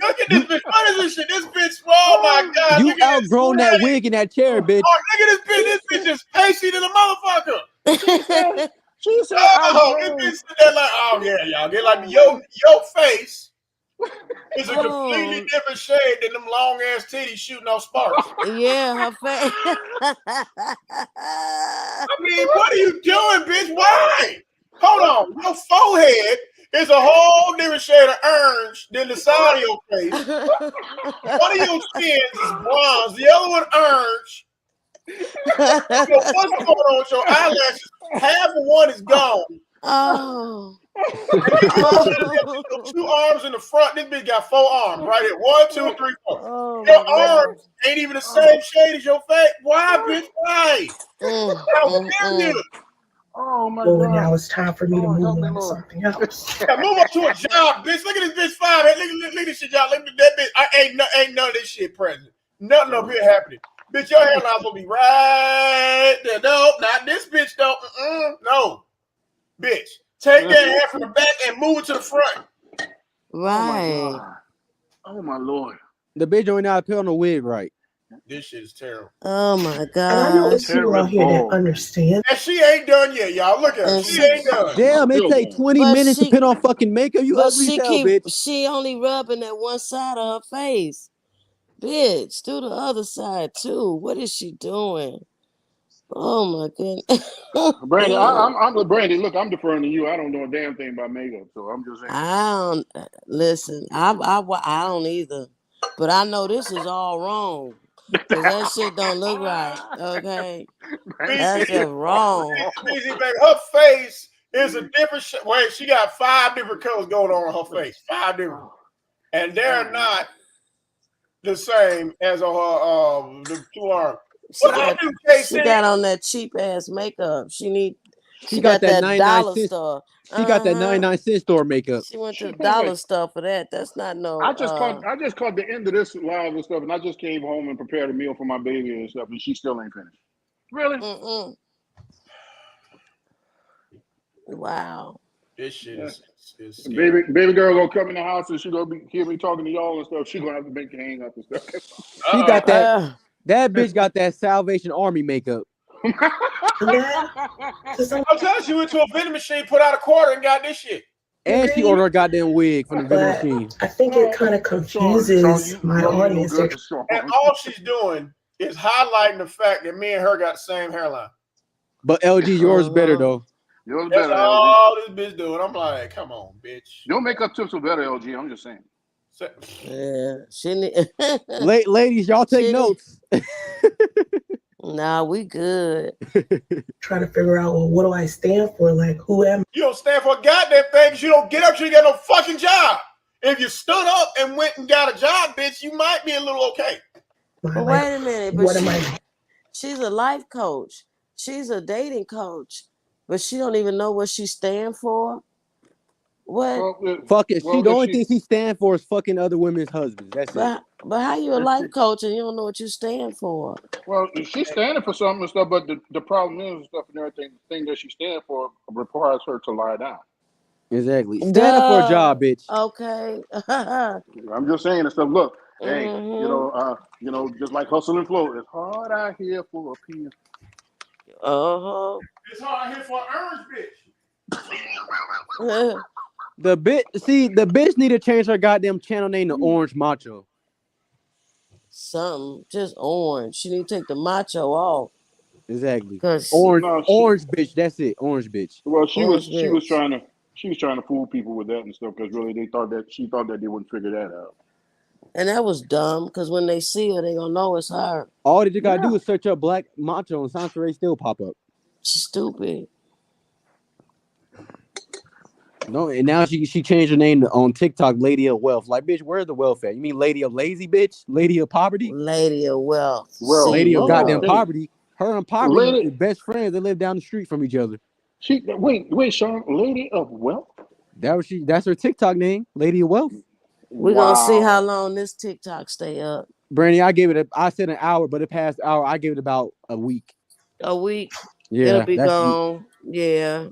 Look at this bitch. What is this shit? This bitch, oh my God.
You outgrown that wig in that chair, bitch.
Oh, look at this bitch. This bitch is pasty than a motherfucker.
She said,
this bitch said that like, oh yeah, y'all. Get like your face is a completely different shade than them long ass titties shooting off sparks.
Yeah, her face.
I mean, what are you doing, bitch? Why? Hold on. Your forehead is a whole different shade of orange than the side of your face. One of your skins is bronze, the other one orange. So what's going on with your eyelashes? Half of one is gone.
Oh.
Two arms in the front. This bitch got 4 arms right here. 1, 2, 3, 4.
Oh,
your arms ain't even the same shade as your face. Why, bitch? Why? How dare you?
Oh my
God.
God.
Now it's time for me to move on to something else.
Yeah, move up to a job, bitch. Look at this bitch 5. Hey, look at this shit, y'all. Look at that bitch. Ain't none of this shit present. Nothing up here happening. Bitch, your hairline's gonna be right there. No, not this bitch, though. No. Bitch, take that hair from the back and move it to the front.
Right.
Oh my Lord.
The bitch don't know how to put on a wig right.
This shit is terrible.
Oh my God.
And I know there's people out here that understand.
And she ain't done yet, y'all. Look at her. She ain't done.
Damn, it take 20 minutes to put on fucking makeup. You ugly as hell, bitch.
She only rubbing that one side of her face. Bitch, do the other side too. What is she doing? Oh my goodness.
Brandy, I'm Brandy. Look, I'm deferring to you. I don't know a damn thing about makeup, so I'm just saying.
I don't listen. I don't either, but I know this is all wrong because that shit don't look right. Okay, that's just wrong.
BZ, baby, her face is a different. Wait, she got 5 different colors going on her face. 5 different, and they're not the same as on her the 2 arms.
She got on that cheap ass makeup. She
got that
that
99
dollar
cents.
store.
She got that 99-cent store makeup.
She went to the dollar store for that. That's not no.
I just caught the end of this live and stuff, and I just came home and prepared a meal for my baby and stuff, and she still ain't finished. Really?
Wow.
This shit is
baby girl gonna come in the house and she gonna hear me talking to y'all and stuff. She gonna have to make the hang up and stuff.
She got that. That bitch got that Salvation Army makeup.
I'm telling you, went to a vending machine, put out a quarter, and got this shit.
And she ordered a goddamn wig from the vending machine.
I think it kind of confuses my audience.
And all she's doing is highlighting the fact that me and her got the same hairline.
But LG, yours better though.
Yours
That's
better.
all this bitch doing. I'm like, come on, bitch.
Your makeup tips are better, LG. I'm just saying.
Yeah, she
ladies, y'all take notes.
Nah, we good.
Trying to figure out, well, what do I stand for? Like, who am I?
You don't stand for a goddamn thing because you don't get up, you ain't got no fucking job. If you stood up and went and got a job, bitch, you might be a little okay.
But wait a minute. But she's a life coach. She's a dating coach. But she don't even know what she stand for. What?
Fuck it. The only thing she stand for is fucking other women's husbands. That's it.
But how you a life coach and you don't know what you stand for?
Well, she's standing for something and stuff, but the problem is stuff and everything. The thing that she stands for requires her to lie down.
Exactly. Stand for a job, bitch.
Okay.
I'm just saying and stuff. Look, hey, you know, just like hustle and flow. It's hard out here for a pen.
It's hard out here for an orange bitch.
The bitch need to change her goddamn channel name to Orange Macho.
Something, just orange. She need to take the macho off.
Exactly. Orange bitch. That's it. Orange bitch.
Well, she was trying to fool people with that and stuff because really she thought that they wouldn't figure that out.
And that was dumb because when they see her, they gonna know it's her.
All they gotta do is search up Black Macho and Soncerae still pop up.
She's stupid.
No, and now she changed her name on TikTok, Lady of Wealth. Like, bitch, where's the wealth at? You mean Lady of Lazy, bitch? Lady of Poverty?
Lady of Wealth.
Lady of goddamn poverty. Her and Poverty are best friends. They live down the street from each other.
Wait, Sean, Lady of Wealth?
That's her TikTok name, Lady of Wealth.
We're gonna see how long this TikTok stay up.
Brandy, I said an hour, but it passed hour. I gave it about a week.
A week?
Yeah.
It'll be gone. Yeah.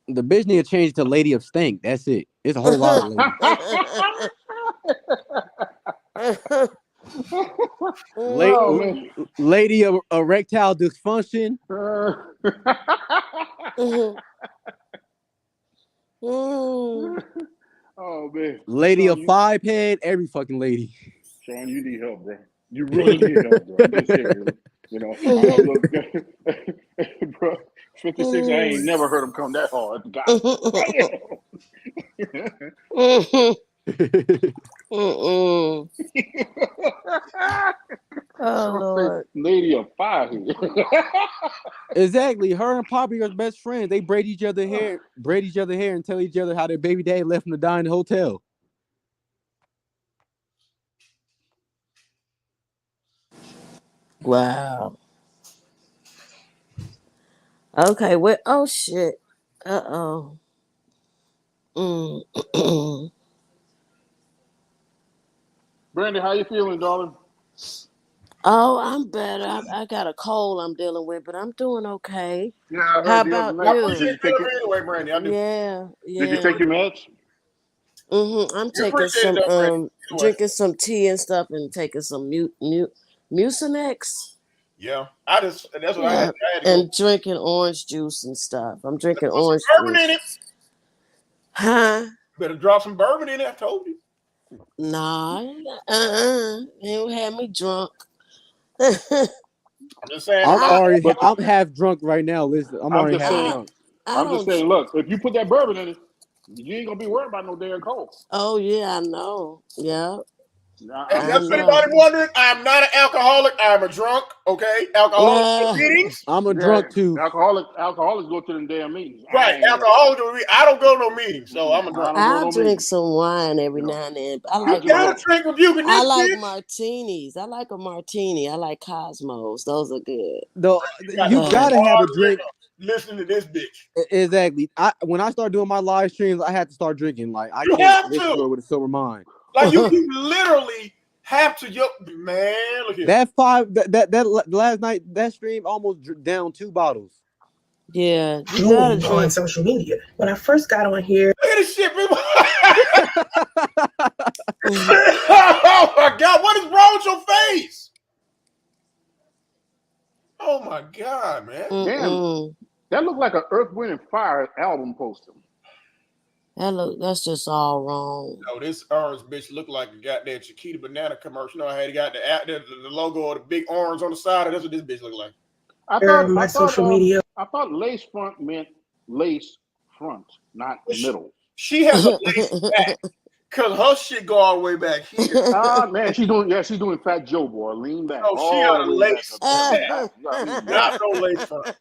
The bitch need to change it to Lady of Stank. That's it. It's a whole lot of lady of erectile dysfunction.
Oh man.
Lady of 5 head, every fucking lady.
Sean, you need help, bro. You really need help, bro. I'm just serious. You know, bro, 56, I ain't never heard him come that hard.
Oh Lord.
Lady of 5.
Exactly. Her and Poppy are best friends. They braid each other hair and tell each other how their baby daddy left them to die in the hotel.
Wow. Okay, oh shit. Uh-oh.
Brandy, how you feeling, darling?
Oh, I'm better. I got a cold I'm dealing with, but I'm doing okay.
Yeah, I heard
how
the
about
other night.
you?
Did
you take your meds?
I'm taking some drinking some tea and stuff and taking some Mucinex.
Yeah, that's what I had to
and drinking orange juice and stuff. I'm drinking orange
juice. In it.
Huh?
Better drop some bourbon in it. I told you.
Nah, he had me drunk.
I'm just saying.
I'm half drunk right now. Listen, I'm already half drunk.
I'm just saying, look, if you put that bourbon in it, you ain't gonna be worried about no damn cold.
Oh yeah, I know. Yeah.
If that's anybody wondering, I'm not an alcoholic. I'm a drunk. Okay, alcoholics go to meetings.
I'm a drunk too.
Alcoholics go to them damn meetings.
Right, alcoholics. I don't go to no meetings, so I'm a drunk.
I'll drink some wine every now and then. I like
you gotta drink Rebuking this
I like
bitch.
martinis. I like a martini. I like Cosmos. Those are good.
You gotta have a drink.
Listening to this bitch.
Exactly. When I start doing my live streams, I had to start drinking. Like I
You
can't
have
listen
to.
to it with a sober mind.
Like you literally have to. Man, look here.
That last night that stream almost down 2 bottles.
Yeah,
you gotta drink on social media. When I first got on here,
look at this shit, people. Oh my God, what is wrong with your face? Oh my God, man.
Damn, that looked like an Earth, Wind, and Fire album poster.
That's just all wrong.
No, this orange bitch looked like a goddamn Chiquita banana commercial. No, I had got the logo of the big orange on the side. That's what this bitch looked like.
I thought social media. I thought lace front meant lace front, not middle.
She has a lace back because her shit go all the way back here.
Man, she's doing Fat Joe, boy. Lean back.
Oh, she got a lace back. Not no lace front.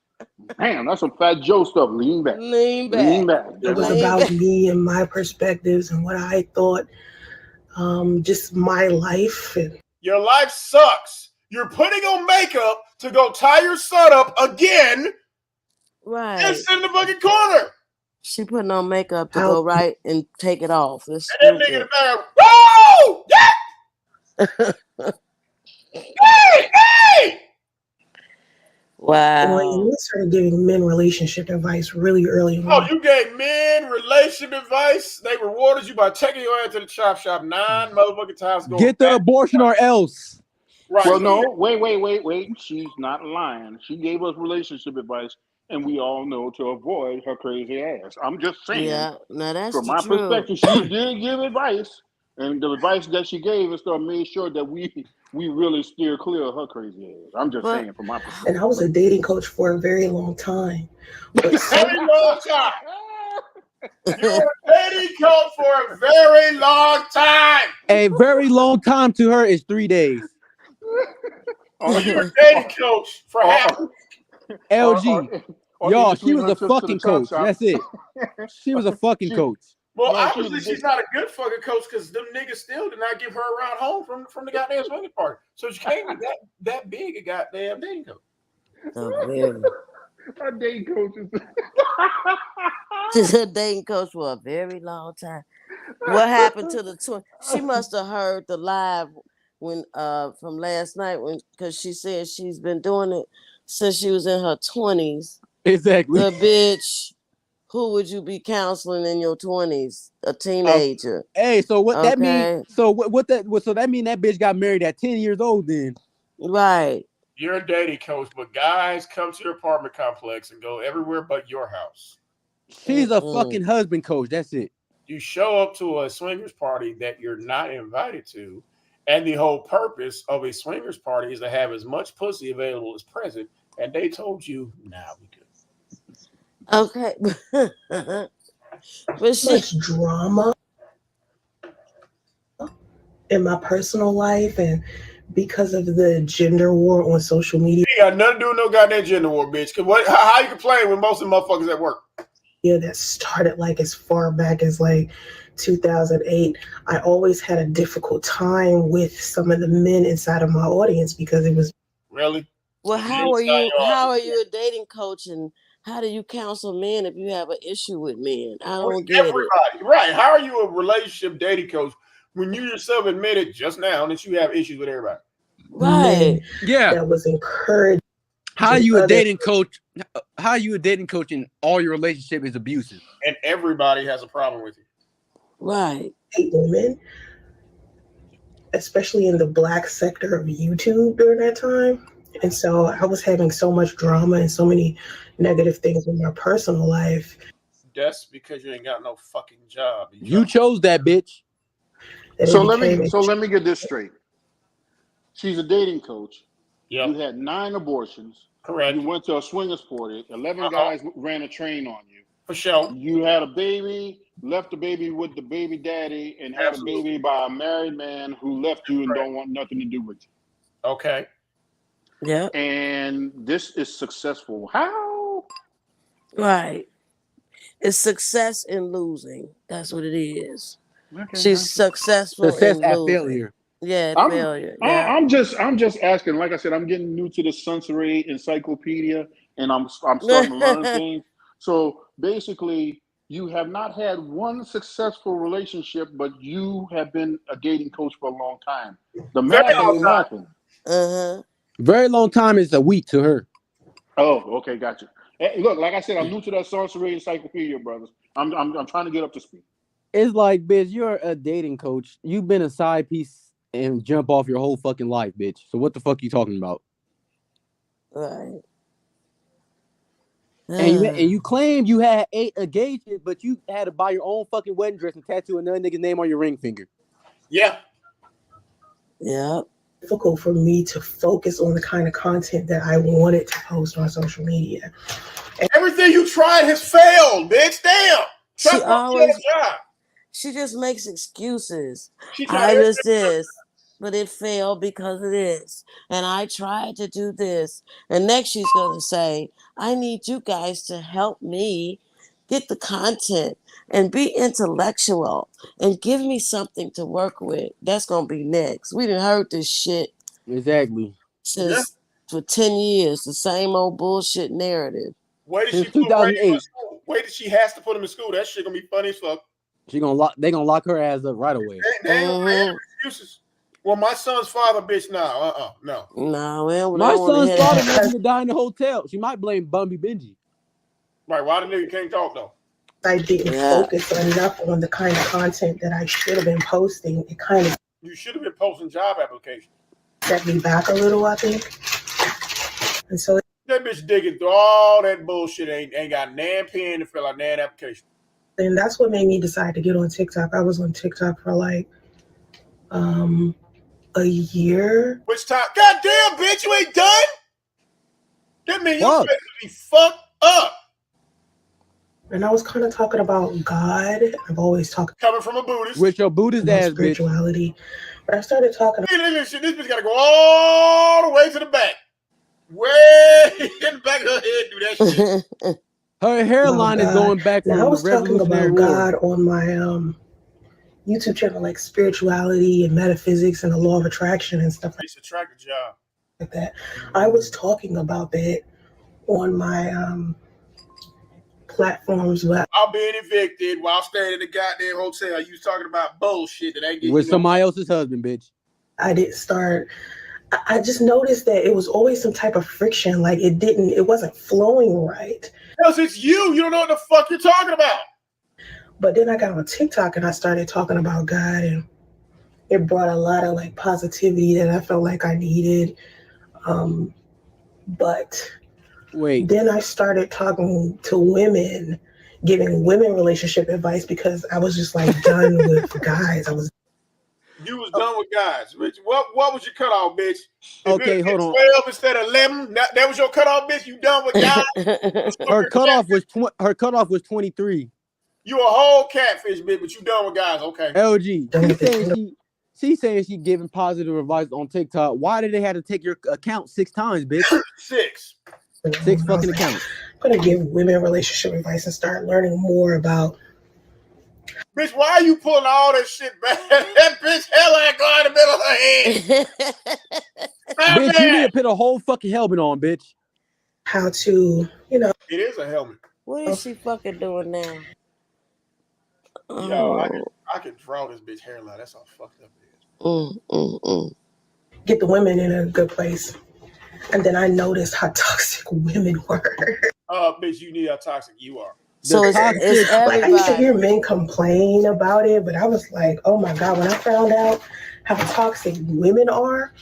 Damn, that's some Fat Joe stuff. Lean back.
Lean back.
Lean back.
It was about me and my perspectives and what I thought, just my life.
Your life sucks. You're putting on makeup to go tie your son up again.
Right.
And sit in the fucking corner.
She putting on makeup to go right and take it off. That's
and that nigga in the back, woo! Yeah! hey!
Wow.
Well, you started giving men relationship advice really early on.
Oh, you gave men relationship advice? They rewarded you by taking your ass to the chop shop 9 motherfucking times.
Get the abortion or else.
Right. Well, no, wait. She's not lying. She gave us relationship advice, and we all know to avoid her crazy ass. I'm just saying.
Yeah, now that's
from my perspective, she did give advice, and the advice that she gave us made sure that we really steer clear of her crazy ass. I'm just saying from my perspective.
And I was a dating coach for a very long time.
Very long time. You were a dating coach for a very long time.
A very long time to her is 3 days.
Oh, you were a dating coach for half.
LG. Y'all, she was a fucking coach. That's it. She was a fucking coach.
Well, obviously she's not a good fucking coach because them niggas still did not give her a ride home from the goddamn swinging party. So she can't be that big a goddamn dating coach.
Oh, man.
Our dating coach is
She's a dating coach for a very long time. What happened to the twin? She must have heard the live when from last night because she said she's been doing it since she was in her 20s.
Exactly.
The bitch. Who would you be counseling in your 20s? A teenager.
Hey, so what that mean? So so that mean that bitch got married at 10 years old then?
Right.
You're a dating coach, but guys come to your apartment complex and go everywhere but your house.
She's a fucking husband coach. That's it.
You show up to a swingers party that you're not invited to, and the whole purpose of a swingers party is to have as much pussy available as present, and they told you, nah, we good.
Okay.
But much drama in my personal life, and because of the gender war on social media.
You got nothing to do with no goddamn gender war, bitch. How you complain when most of the motherfuckers at work?
Yeah, that started like as far back as like 2008. I always had a difficult time with some of the men inside of my audience because it was
really.
Well, how are you a dating coach, and how do you counsel men if you have an issue with men? I don't get it.
Right. How are you a relationship dating coach when you yourself admitted just now that you have issues with everybody?
Right.
Yeah.
That was encouraged.
How are you a dating coach? How are you a dating coach and all your relationship is abusive?
And everybody has a problem with you.
Right.
Hate women, especially in the Black sector of YouTube during that time. And so I was having so much drama and so many negative things in my personal life.
That's because you ain't got no fucking job.
You chose that, bitch.
that
So
it
let
became.
me get this straight. She's a dating coach.
Yep.
You had 9 abortions.
Correct.
You went to a swingers party. 11 guys ran a train on you.
For sure.
You had a baby, left the baby with the baby daddy, and had
Absolutely.
a baby by a married man who left you and don't want nothing to do with you.
Okay.
Yeah.
And this is successful. How?
Right. It's success in losing. That's what it is.
Okay,
She's successful
Success
in
at
losing.
failure.
Yeah, failure. Yeah.
I'm just asking. Like I said, I'm getting new to the Soncerae encyclopedia, and I'm starting to learn things. So basically, you have not had one successful relationship, but you have been a dating coach for a long time. The math ain't mathing.
Uh-huh.
Very long time is a week to her.
Oh, okay, gotcha. Hey, look, like I said, I'm new to that Soncerae encyclopedia, brothers. I'm trying to get up to speed.
It's like, bitch, you're a dating coach. You've been a side piece and jump off your whole fucking life, bitch. So what the fuck you talking about?
Right.
And you claim you had 8 engagements, but you had to buy your own fucking wedding dress and tattoo another nigga's name on your ring finger.
Yeah.
Yeah.
Difficult for me to focus on the kind of content that I wanted to post on social media.
And everything you tried has failed, bitch. Damn.
She just makes excuses.
She
I was this, but it failed because of this. And I tried to do this. And next she's going to say, I need you guys to help me get the content and be intellectual and give me something to work with. That's going to be next. We done heard this shit.
Exactly.
Since for 10 years, the same old bullshit narrative.
Wait till
Since 2008.
Wait till she has to put him in school. That shit gonna be funny as fuck.
They gonna lock her ass up right away.
They ain't gonna have excuses. Well, my son's father, bitch, no.
No, well,
my son's father maybe to die in the hotel. She might blame Bumby Benji.
Right, why the nigga can't talk though?
I didn't focus enough on the kind of content that I should have been posting. It kind of
You should have been posting job applications.
set me back a little, I think. And so
that bitch digging through all that bullshit ain't got nan pen to fill out nan application.
And that's what made me decide to get on TikTok. I was on TikTok for like a year.
Which time? Goddamn, bitch, you ain't done? That means your face will be fucked up.
And I was kind of talking about God. I've always talked
coming from a Buddhist.
With your Buddhist ass,
spirituality.
Bitch.
But I started talking
about this bitch gotta go all the way to the back. Way in the back of her head, do that shit.
Her hairline is going back from
I was
the
talking
Revolutionary
about
War.
God on my YouTube channel, like spirituality and metaphysics and the law of attraction and stuff like that. I was talking about that on my platforms.
I'm being evicted while staying in the goddamn hotel. You was talking about bullshit that ain't getting
with somebody else's husband, bitch.
I didn't start. I just noticed that it was always some type of friction. Like it wasn't flowing right.
Because it's you. You don't know what the fuck you're talking about.
But then I got on TikTok and I started talking about God, and it brought a lot of like positivity that I felt like I needed. But then I started talking to women, giving women relationship advice because I was just like done with guys.
You was done with guys. Bitch, what was your cutoff, bitch?
Okay, hold on.
12 instead of 11. That was your cutoff, bitch. You done with guys?
her cutoff was 23.
You a whole catfish, bitch, but you done with guys. Okay.
LG. She's saying she giving positive advice on TikTok. Why did they have to take your account 6 times, bitch?
6
fucking accounts.
I'm gonna give women relationship advice and start learning more about.
Bitch, why are you pulling all that shit back? That bitch hell ain't going in the middle of her head.
Bitch, you need to put a whole fucking helmet on, bitch.
How to,
It is a helmet.
What is she fucking doing now?
Yo, I can draw this bitch hairline. That's how fucked up it is.
Get the women in a good place. And then I noticed how toxic women were.
Bitch, you need how toxic you are.
So it's
like, I used to hear men complain about it, but I was like, oh my God, when I found out how toxic women are.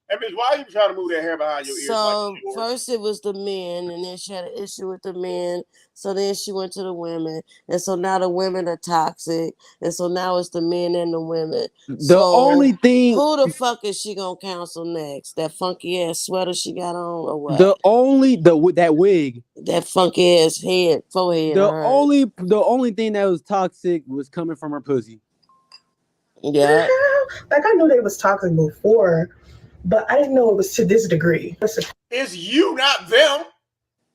Hey, bitch, why are you trying to move that hair behind your ears?
So
like
first it was the men, and then she had an issue with the men. So then she went to the women, and so now the women are toxic, and so now it's the men and the women.
The only thing,
who the fuck is she gonna counsel next? That funky ass sweater she got on, or what?
that wig,
that funky ass forehead.
the only thing that was toxic was coming from her pussy.
Yeah.
Like I knew they was toxic before, but I didn't know it was to this degree.
It's you, not them.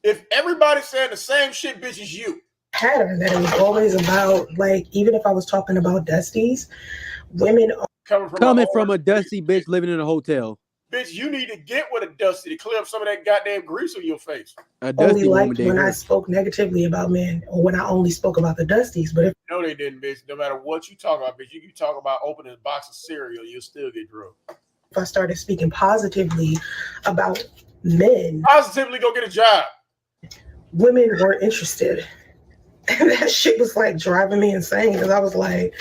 If everybody's saying the same shit, bitch, it's you.
Pattern that it was always about, like, even if I was talking about Dusties, women
coming from a dusty bitch living in a hotel.
Bitch, you need to get with a dusty to clear up some of that goddamn grease on your face.
A dusty
only
woman
liked when I spoke negatively about men, or when I only spoke about the Dusties. But if
no, they didn't, bitch. No matter what you talk about, bitch, you can talk about opening a box of cereal, you'll still get drugged.
If I started speaking positively about men,
positively go get a job.
Women weren't interested. And that shit was like driving me insane, because I was like,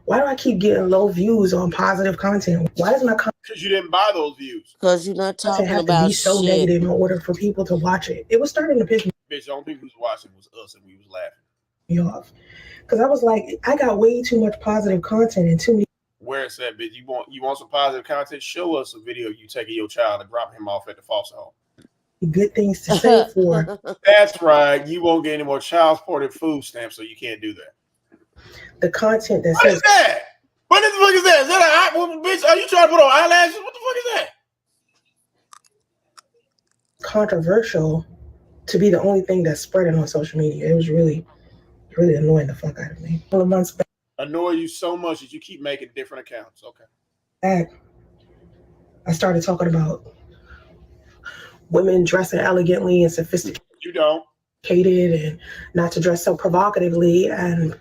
why do I keep getting low views on positive content? Why does my content?
Because you didn't buy those views.
Because you're not talking
have
about
to be so
shit.
negative in order for people to watch it. It was starting to piss
Bitch, the only people who was watching was us, and we was laughing
me off. Because I was like, I got way too much positive content and too many.
Where it's at, bitch. You want some positive content? Show us a video you taking your child and dropping him off at the foster home.
Good things to say for.
That's right. You won't get any more child support and food stamps, so you can't do that.
The content that
what
says.
Is that? What the fuck is that? Is that an eye? Bitch, are you trying to put on eyelashes? What the fuck is that?
Controversial to be the only thing that's spreading on social media. It was really annoying the fuck out of me. A couple of months back.
Annoy you so much that you keep making different accounts. Okay.
Back, I started talking about women dressing elegantly and sophisticated.
You don't.
And not to dress so provocatively, and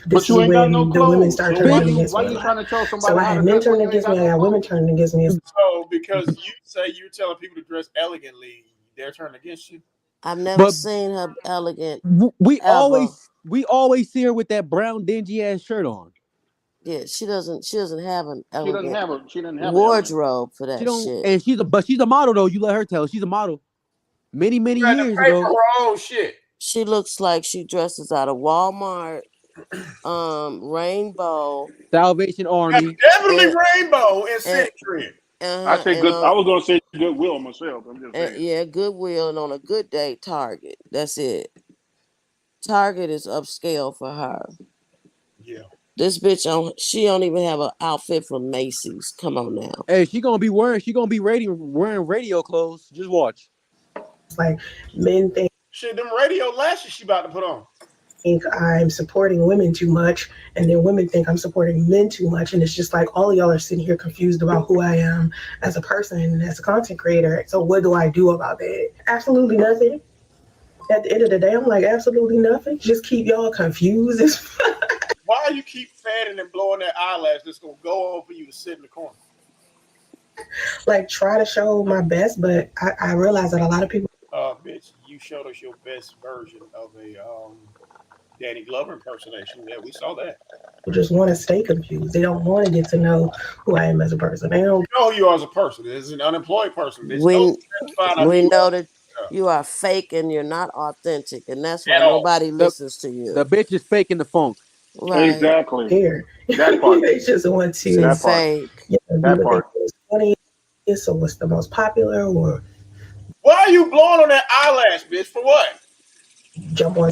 but you ain't got no clothes.
Women started
so
turning against
why
me.
you trying to tell somebody?
So I had men turning against me. I got women turning against me.
So because you say you're telling people to dress elegantly, they're turning against you.
I've never seen her elegant.
We always see her with that brown dingy ass shirt on.
Yeah, she doesn't have an elegant
she doesn't have
wardrobe for that shit.
And she's a model though. You let her tell. She's a model. Many years ago.
For her own shit.
She looks like she dresses out of Walmart, Rainbow,
Salvation Army.
Definitely Rainbow and City Trend.
I say good. I was gonna say Goodwill myself. I'm just saying.
Yeah, Goodwill, and on a good day, Target. That's it. Target is upscale for her.
Yeah.
This bitch she don't even have an outfit from Macy's. Come on now.
Hey, she gonna be wearing radio clothes. Just watch.
It's like men think.
Shit, them radio lashes she about to put on.
Think I'm supporting women too much, and then women think I'm supporting men too much, and it's just like all of y'all are sitting here confused about who I am as a person and as a content creator. So what do I do about that? Absolutely nothing. At the end of the day, I'm like, absolutely nothing. Just keep y'all confused.
Why you keep fanning and blowing that eyelash that's gonna go on for you to sit in the corner?
Like, try to show my best, but I realize that a lot of people.
Bitch, you showed us your best version of a Danny Glover impersonation. Yeah, we saw that.
People just want to stay confused. They don't want to get to know who I am as a person. They don't
know who you are as a person. As an unemployed person.
We know that you are fake and you're not authentic, and that's why nobody listens to you.
The bitch is faking the funk.
Right.
Exactly.
Here.
That part.
They just want to
that
fake.
That part.
Funny. So what's the most popular? Or
why are you blowing on that eyelash, bitch? For what?
Jump on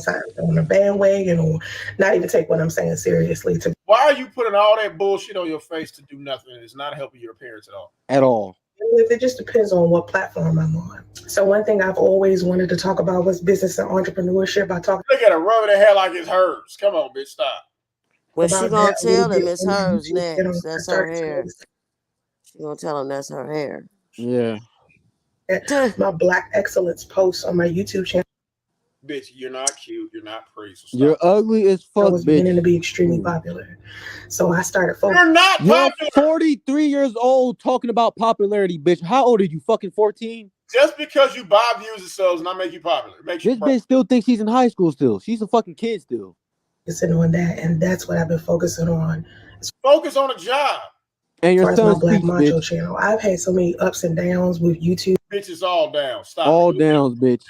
a bandwagon, or not even take what I'm saying seriously.
Why are you putting all that bullshit on your face to do nothing? It's not helping your appearance at all.
At all.
It just depends on what platform I'm on. So one thing I've always wanted to talk about was business and entrepreneurship.
Look at her rubbing her hair like it's hers. Come on, bitch, stop.
Well, she gonna tell him it's hers next. That's her hair. She gonna tell him that's her hair.
Yeah.
My Black Excellence posts on my YouTube channel.
Bitch, you're not cute. You're not pretty. So
you're ugly as fuck,
I was
bitch.
beginning to be extremely popular. So I started
focusing. You're not popular.
You're 43 years old talking about popularity, bitch. How old are you? Fucking 14?
Just because you buy views and subs not make you popular. Makes
this bitch still thinks she's in high school still. She's a fucking kid still.
Focusing on that, and that's what I've been focusing on.
Focus on a job.
And
As
your
far as my
son
Black
speaks,
Macho
bitch.
channel, I've had so many ups and downs with YouTube
Bitch is all down. Stop
All
it.
downs, bitch.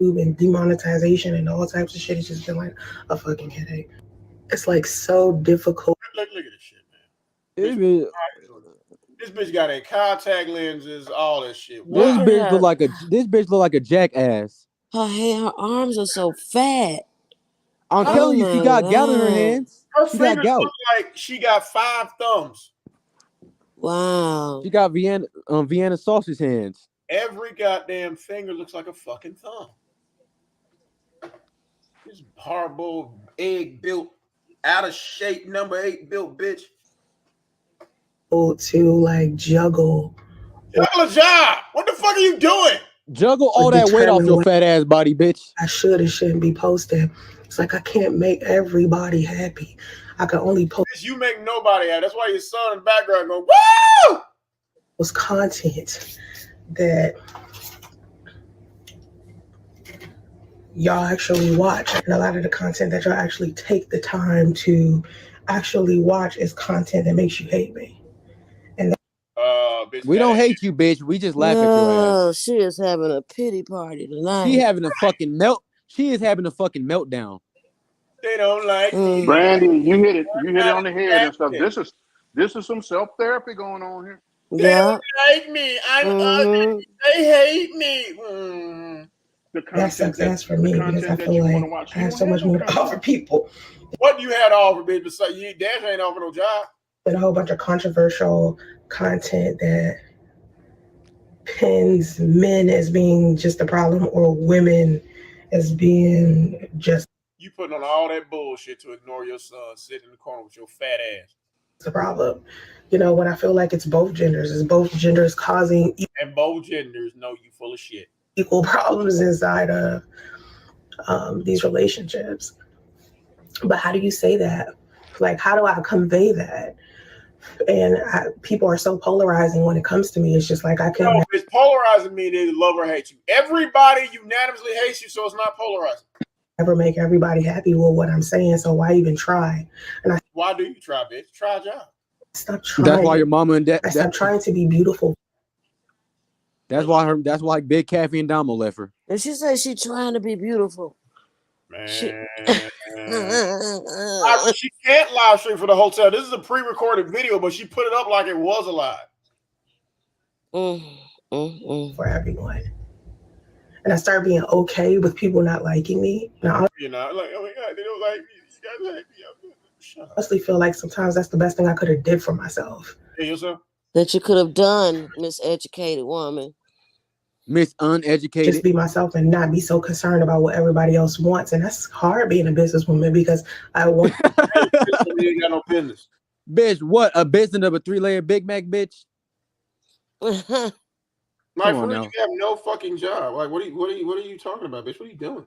and demonetization and all types of shit. It's just been like a fucking headache. It's like so difficult.
Look at this shit,
This
man.
bitch,
This bitch got in contact lenses, all that shit.
this
Why?
bitch look like a jackass.
Her arms are so fat.
I'm
Oh
telling you, she
my
got gout in her
God.
hands.
Her
She got
fingers
gout.
look like she got 5 thumbs.
Wow.
She got Vienna sausage hands.
Every goddamn finger looks like a fucking thumb. This hard-boiled, egg-built, out-of-shape, number 8 built bitch.
To like juggle.
Juggle a job. What the fuck are you doing?
Juggle all that weight off your fat ass body, bitch.
I should and shouldn't be posting. It's like I can't make everybody happy. I can only post.
Bitch, you make nobody happy. That's why your son in the background go, woo!
Was content that y'all actually watch, and a lot of the content that y'all actually take the time to actually watch is content that makes you hate me. And
bitch,
we don't hate you, bitch. We just laugh at your ass.
She is having a pity party tonight.
She having a fucking melt. She is having a fucking meltdown.
They don't like me.
Brandy, you hit it. You hit it on the head and stuff. This is some self therapy going on here.
They don't like me. I'm ugly. They hate me.
That sucks ass for me because I feel like I have so much more to offer people.
What do you have to offer, bitch? Besides, you Dash ain't offer no job.
And a whole bunch of controversial content that pins men as being just a problem or women as being just
you putting on all that bullshit to ignore your son sitting in the corner with your fat ass.
It's a problem. You know, when I feel like it's both genders causing
and both genders know you full of shit.
Equal problems inside of these relationships. But how do you say that? Like, how do I convey that? And people are so polarizing when it comes to me. It's just like I can't.
No, it's polarizing me. They love or hate you. Everybody unanimously hates you, so it's not polarizing.
Never make everybody happy with what I'm saying, so why even try? And
why do you try, bitch? Try a job.
Stop trying.
That's why your mama and dad.
I stopped trying to be beautiful.
That's why Big Kathy and Damo left her.
And she said she trying to be beautiful.
Man, she can't live stream for the hotel. This is a pre-recorded video, but she put it up like it was alive.
For everyone. And I started being okay with people not liking me. Now,
you know, like, oh my God, they don't like me. You guys like me. Shut up.
I honestly feel like sometimes that's the best thing I could have did for myself.
Hey, yourself?
That you could have done, miseducated woman.
Miss Uneducated.
Just be myself and not be so concerned about what everybody else wants. And that's hard being a businesswoman because I want.
You ain't got no business.
Bitch, what? A business of a 3-layer Big Mac, bitch?
Like, for real, you have no fucking job. Like, what are you talking about, bitch? What are you doing?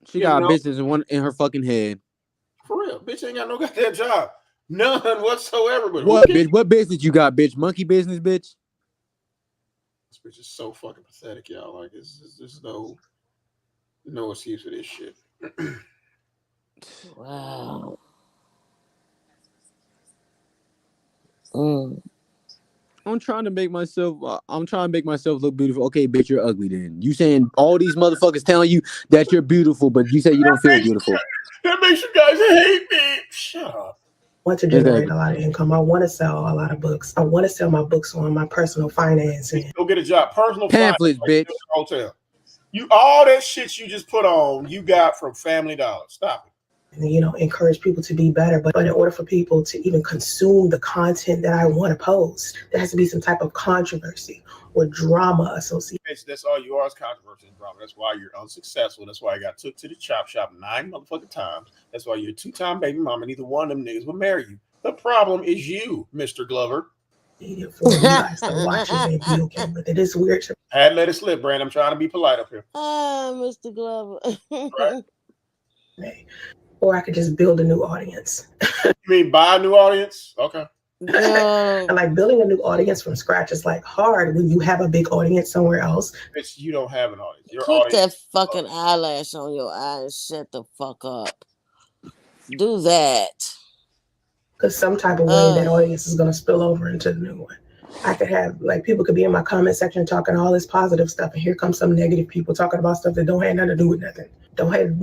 She got a business in her fucking head.
For real, bitch ain't got no goddamn job. None whatsoever. But
what, bitch? What business you got, bitch? Monkey business, bitch?
This bitch is so fucking pathetic, y'all. Like, there's no excuse for this shit.
Wow.
I'm trying to make myself look beautiful. Okay, bitch, you're ugly then. You saying all these motherfuckers telling you that you're beautiful, but you say you don't feel beautiful.
That makes you guys hate me. Shut up.
I want to generate a lot of income. I want to sell a lot of books. I want to sell my books on my personal financing.
Go get a job. Personal
pamphlets,
finance,
bitch.
Hotel. You all that shit you just put on, you got from Family Dollar. Stop it.
And, you know, encourage people to be better. But in order for people to even consume the content that I want to post, there has to be some type of controversy or drama associated.
That's all you are is controversy and drama. That's why you're unsuccessful. That's why I got took to the chop shop 9 motherfucking times. That's why you're a 2-time baby mama. Neither one of them niggas will marry you. The problem is you, Mr. Glover.
For you guys to watch his Rebuking, but it is weird.
I had to let it slip, Brand. I'm trying to be polite up here.
Mr. Glover.
Right. Or I could just build a new audience.
You mean buy a new audience? Okay.
And like building a new audience from scratch is like hard when you have a big audience somewhere else.
Bitch, you don't have an audience. Your
Keep
audience
that fucking eyelash on your eye and shut the fuck up. Do that.
because some type of way that audience is gonna spill over into the new one. I could have like people could be in my comment section talking all this positive stuff, and here comes some negative people talking about stuff that don't have nothing to do with nothing. Don't have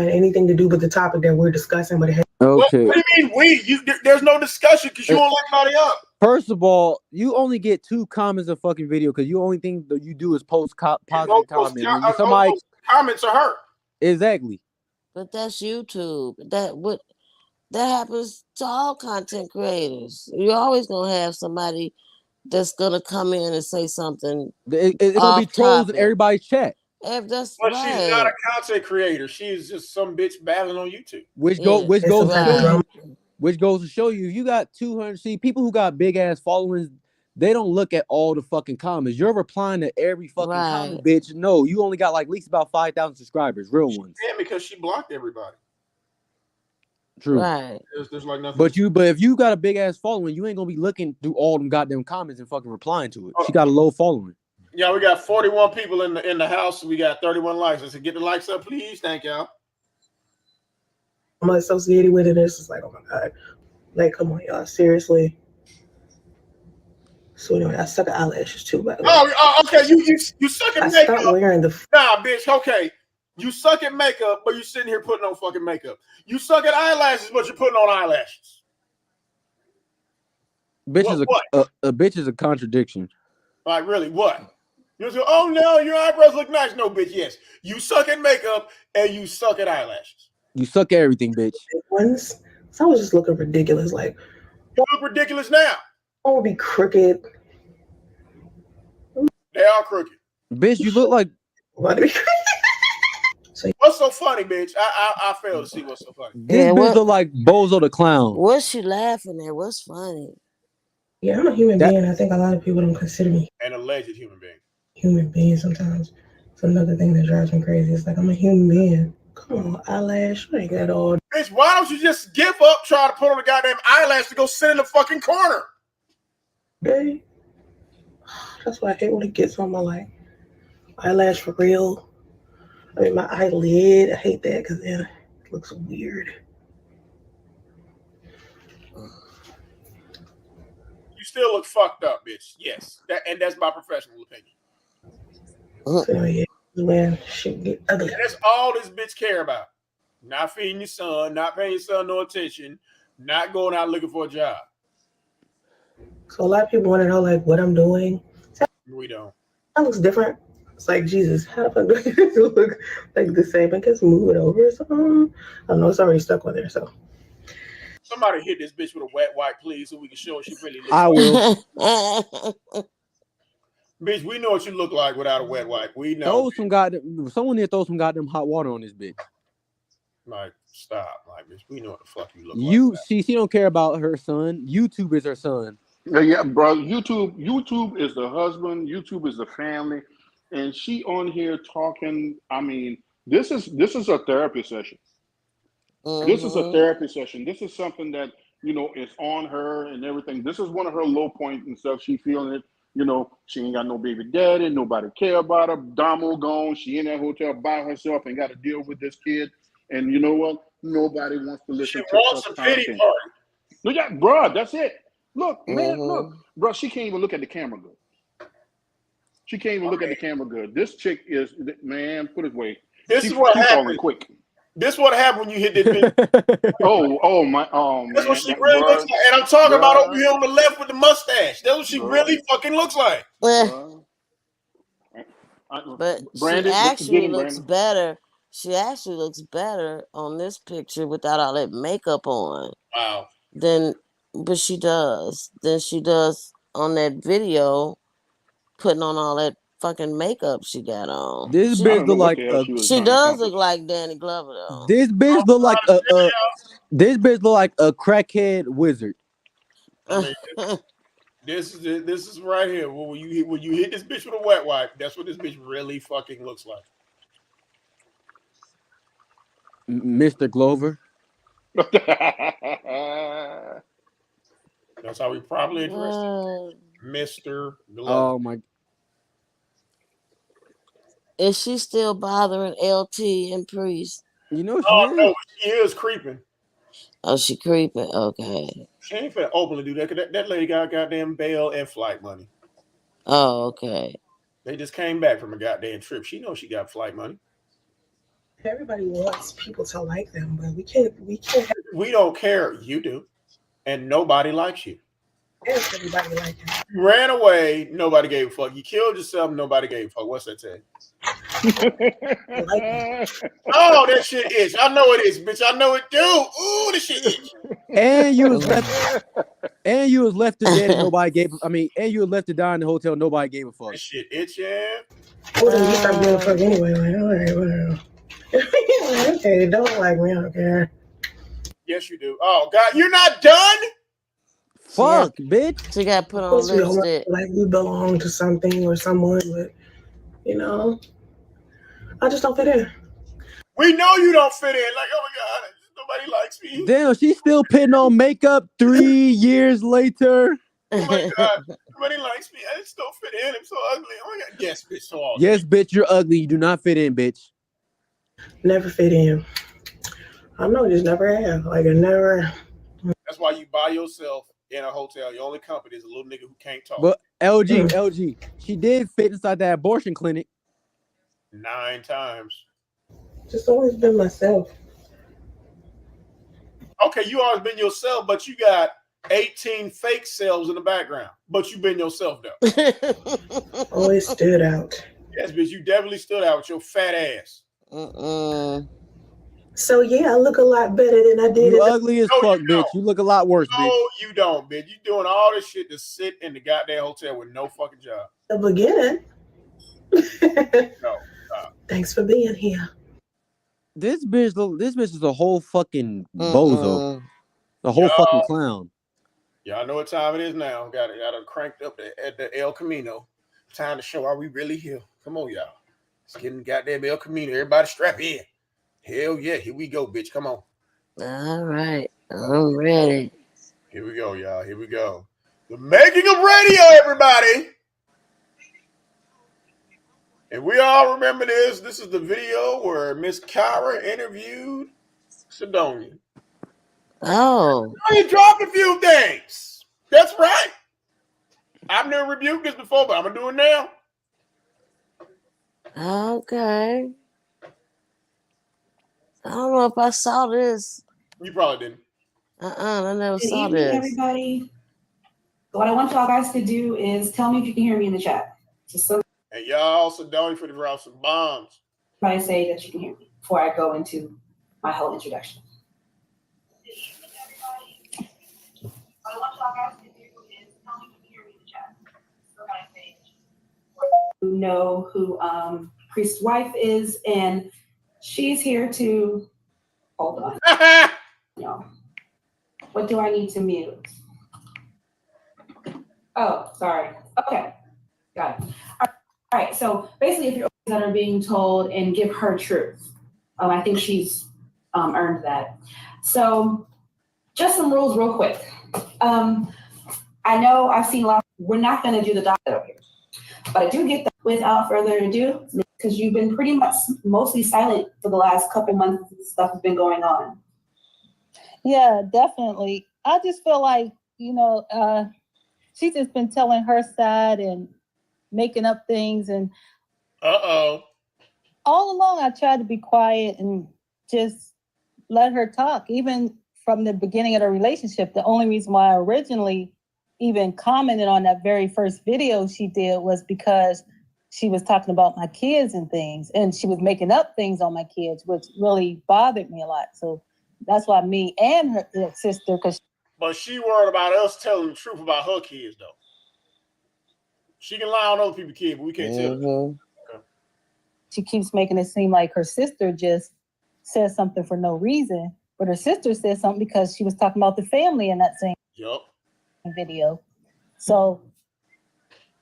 anything to do with the topic that we're discussing. But it has.
Okay.
What do you mean there's no discussion because you don't like anybody up.
First of all, you only get 2 comments a fucking video because you only thing that you do is post positive comments. When somebody
comments are hurt.
Exactly.
But that's YouTube. That happens to all content creators. You're always gonna have somebody that's gonna come in and say something.
It's gonna be trolls in everybody's chat.
If that's
but
right.
She's not a content creator. She's just some bitch battling on YouTube.
Which goes to show you, if you got 200, see, people who got big ass followings, they don't look at all the fucking comments. You're replying to every fucking comment, bitch. No, you only got like at least about 5,000 subscribers, real ones.
Yeah, because she blocked everybody.
True.
Right.
There's like nothing.
But if you got a big ass following, you ain't gonna be looking through all them goddamn comments and fucking replying to it. She got a low following.
Yeah, we got 41 people in the house. We got 31 likes. I said, get the likes up, please. Thank y'all.
I'm associated with it. It's just like, oh my God. Like, come on, y'all. Seriously. So anyway, I suck at eyelashes too, by the way.
Oh, okay. You suck at makeup.
Stop wearing the
Nah, bitch. Okay. You suck at makeup, but you're sitting here putting on fucking makeup. You suck at eyelashes, but you're putting on eyelashes.
A bitch is a contradiction.
Like, really, what? You say, oh no, your eyebrows look nice. No, bitch, yes. You suck at makeup and you suck at eyelashes.
You suck at everything, bitch.
Once, so I was just looking ridiculous. Like,
you look ridiculous now.
I will be crooked.
They are crooked.
Bitch, you look like.
What's so funny, bitch? I fail to see what's so funny.
This bitch look like Bozo the Clown.
What's she laughing at? What's funny?
Yeah, I'm a human being. I think a lot of people don't consider me
an alleged human being.
Human being sometimes. It's another thing that drives me crazy. It's like, I'm a human being. Come on, eyelash. I ain't got all.
Bitch, why don't you just give up trying to put on a goddamn eyelash to go sit in the fucking corner?
Babe. That's why I hate when it gets on my like eyelash for real. I mean, my eyelid. I hate that because then it looks weird.
You still look fucked up, bitch. Yes, that's my professional opinion.
So yeah, man, shit get ugly.
And that's all this bitch care about. Not feeding your son, not paying your son no attention, not going out looking for a job.
So a lot of people want to know like what I'm doing.
We don't.
That looks different. It's like, Jesus, how the fuck do it look like the same? I guess move it over or something. I don't know, it's already stuck on there, so.
Somebody hit this bitch with a wet wipe, please, so we can show what she really looks
like. I
will. Bitch, we know what you look like without a wet wipe. We know.
Someone need to throw some goddamn hot water on this bitch.
Like, stop. Like, bitch, we know what the fuck you look like.
She don't care about her son. YouTube is her son.
Yeah, bro. YouTube is the husband. YouTube is the family. And she on here talking. I mean, this is a therapy session. Mm-hmm. This is a therapy session. This is something that, is on her and everything. This is one of her low points and stuff. She feeling it. She ain't got no baby daddy. Nobody care about her. Damo gone. She in that hotel by herself and got to deal with this kid. And you know what? Nobody wants to listen to her. She wants a pity party. No, yeah, bro, that's it. Look, man, look. Bro, she can't even look at the camera good. She can't even look at the camera good. This chick is, man, put it away.
This is what happened. Quick. This is what happened when you hit this bitch. That's what she really looks like. And I'm talking about over here on the left with the mustache. That's what she really fucking looks like.
But Brandon, she actually looks better. She actually looks better on this picture without all that makeup on.
Wow.
But she does. Then she does on that video, putting on all that fucking makeup she got on.
This bitch look like
she does look like Danny Glover though.
This bitch look like a crackhead wizard.
I mean, this is right here. When you hit this bitch with a wet wipe, that's what this bitch really fucking looks like.
Mr. Glover.
That's how we probably addressed it. Mr. Glover.
Oh my.
Is she still bothering LT and Priest?
She is.
No, she is creeping.
Oh, she creeping. Okay.
She ain't finna openly do that because that lady got goddamn bail and flight money.
Oh, okay.
They just came back from a goddamn trip. She knows she got flight money.
Everybody wants people to like them, but we can't.
We don't care. You do, and nobody likes you.
Everybody like you.
You ran away. Nobody gave a fuck. You killed yourself. Nobody gave a fuck. What's that say? Oh, that shit itch. I know it is, bitch. I know it do. Ooh, this shit itch.
And you was left. And you was left to dead and nobody gave. I mean, and you was left to die in the hotel. Nobody gave a fuck.
This shit itch, yeah.
Well, then you start giving a fuck anyway. Like, all right, whatever. Okay, don't like me. I don't care.
Yes, you do. Oh God, you're not done.
Fuck, bitch.
She got put
Of
on
course we don't
lipstick.
like we belong to something or someone, but you know, I just don't fit in.
We know you don't fit in. Like, oh my God, nobody likes me.
Damn, she's still putting on makeup 3 years later.
Oh my God, nobody likes me. I just don't fit in. I'm so ugly. Oh my God, yes, bitch, so ugly.
Yes, bitch, you're ugly. You do not fit in, bitch.
Never fit in. I know, just never have. Like, I never.
That's why you by yourself in a hotel. Your only company is a little nigga who can't talk.
But LG, she did fit inside that abortion clinic
9 times.
Just always been myself.
Okay, you always been yourself, but you got 18 fake selves in the background. But you been yourself though.
Always stood out.
Yes, bitch, you definitely stood out with your fat ass.
So yeah, I look a lot better than I did.
You ugly as fuck, bitch. You look a lot worse, bitch.
No, you don't, bitch. You doing all this shit to sit in the goddamn hotel with no fucking job.
The beginning.
No.
Thanks for being here.
This bitch is a whole fucking bozo. A whole fucking clown.
Y'all know what time it is now. Got it cranked up at the El Camino. Time to show are we really here. Come on, y'all. Let's get in the goddamn El Camino. Everybody strap in. Hell yeah. Here we go, bitch. Come on.
All right. I'm ready.
Here we go, y'all. Here we go. The making of radio, everybody. And we all remember this. This is the video where Miss Kyra interviewed Sidonia.
Oh.
He dropped a few things. That's right. I've never rebuked this before, but I'm going to do it now.
Okay. I don't know if I saw this.
You probably didn't.
I never
Good
saw
evening,
this.
everybody. What I want y'all guys to do is tell me if you can hear me in the chat. Just so
And y'all also don't for to drop some bombs.
I say that you can hear me before I go into my whole introduction. What I want y'all guys to do is tell me if you can hear me in the chat. So I say you know who Priest's wife is, and she's here to hold on. No. What do I need to mute? Oh, sorry. Okay. Got it. All right. So basically, if you're that are being told and give her truth, I think she's earned that. So just some rules real quick. I know I've seen a lot. We're not going to do the docket here, but I do get that. Without further ado, because you've been pretty much mostly silent for the last couple months. Stuff has been going on.
Yeah, definitely. I just feel like, she's just been telling her side and making up things. And all along, I tried to be quiet and just let her talk. Even from the beginning of the relationship, the only reason why I originally even commented on that very first video she did was because she was talking about my kids and things. And she was making up things on my kids, which really bothered me a lot. So that's why me and her sister,
but she worried about us telling the truth about her kids, though. She can lie on other people's kids, but we can't tell them. Okay.
She keeps making it seem like her sister just said something for no reason, but her sister said something because she was talking about the family in that same video. So,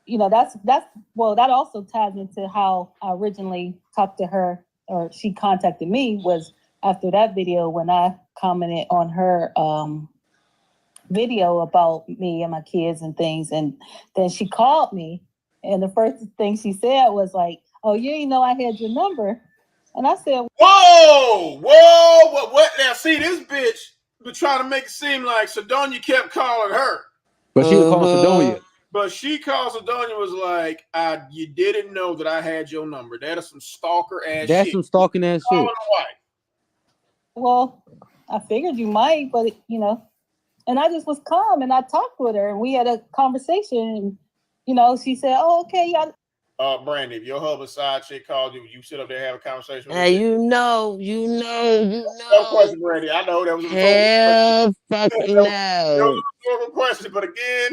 that also ties into how I originally talked to her, or she contacted me, was after that video when I commented on her video about me and my kids and things. And then she called me, and the first thing she said was like, "Oh, you didn't know I had your number." And I said,
Whoa, what? Now, see, this bitch trying to make it seem like Sidonia kept calling her.
But she was calling Sidonia.
But she called Sidonia was like, you didn't know that I had your number. That is some stalker ass shit.
That's some stalking ass shit.
Well, I figured you might, but you know, and I just was calm and I talked with her and we had a conversation and you know, she said, "Oh, okay, y'all."
Brandy, if your husband's side chick called you, you sit up there and have a conversation with
Hey,
her.
you know.
No question, Brandy. I know that was a
hell fucking no.
That was a rhetorical question, but again,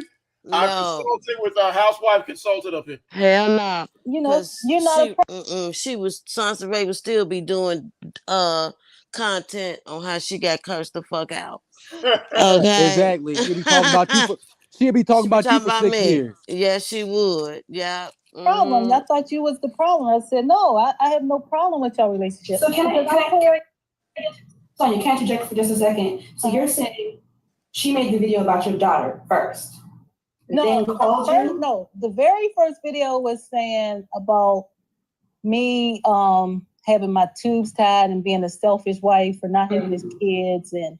I'm consulting with our housewife consultant up here.
Hell no.
You know, you're not.
She was Soncerae would still be doing content on how she got cursed the fuck out. Okay.
Exactly. She'd be talking about you for. She'd be talking about you for 6 years.
Yeah, she would. Yeah.
Problem. I thought you was the problem. I said, no, I have no problem with your relationship.
So can I Sonia, can I interject for just a second? So you're saying she made the video about your daughter first.
No, the very first video was saying about me having my tubes tied and being a selfish wife for not having his kids, and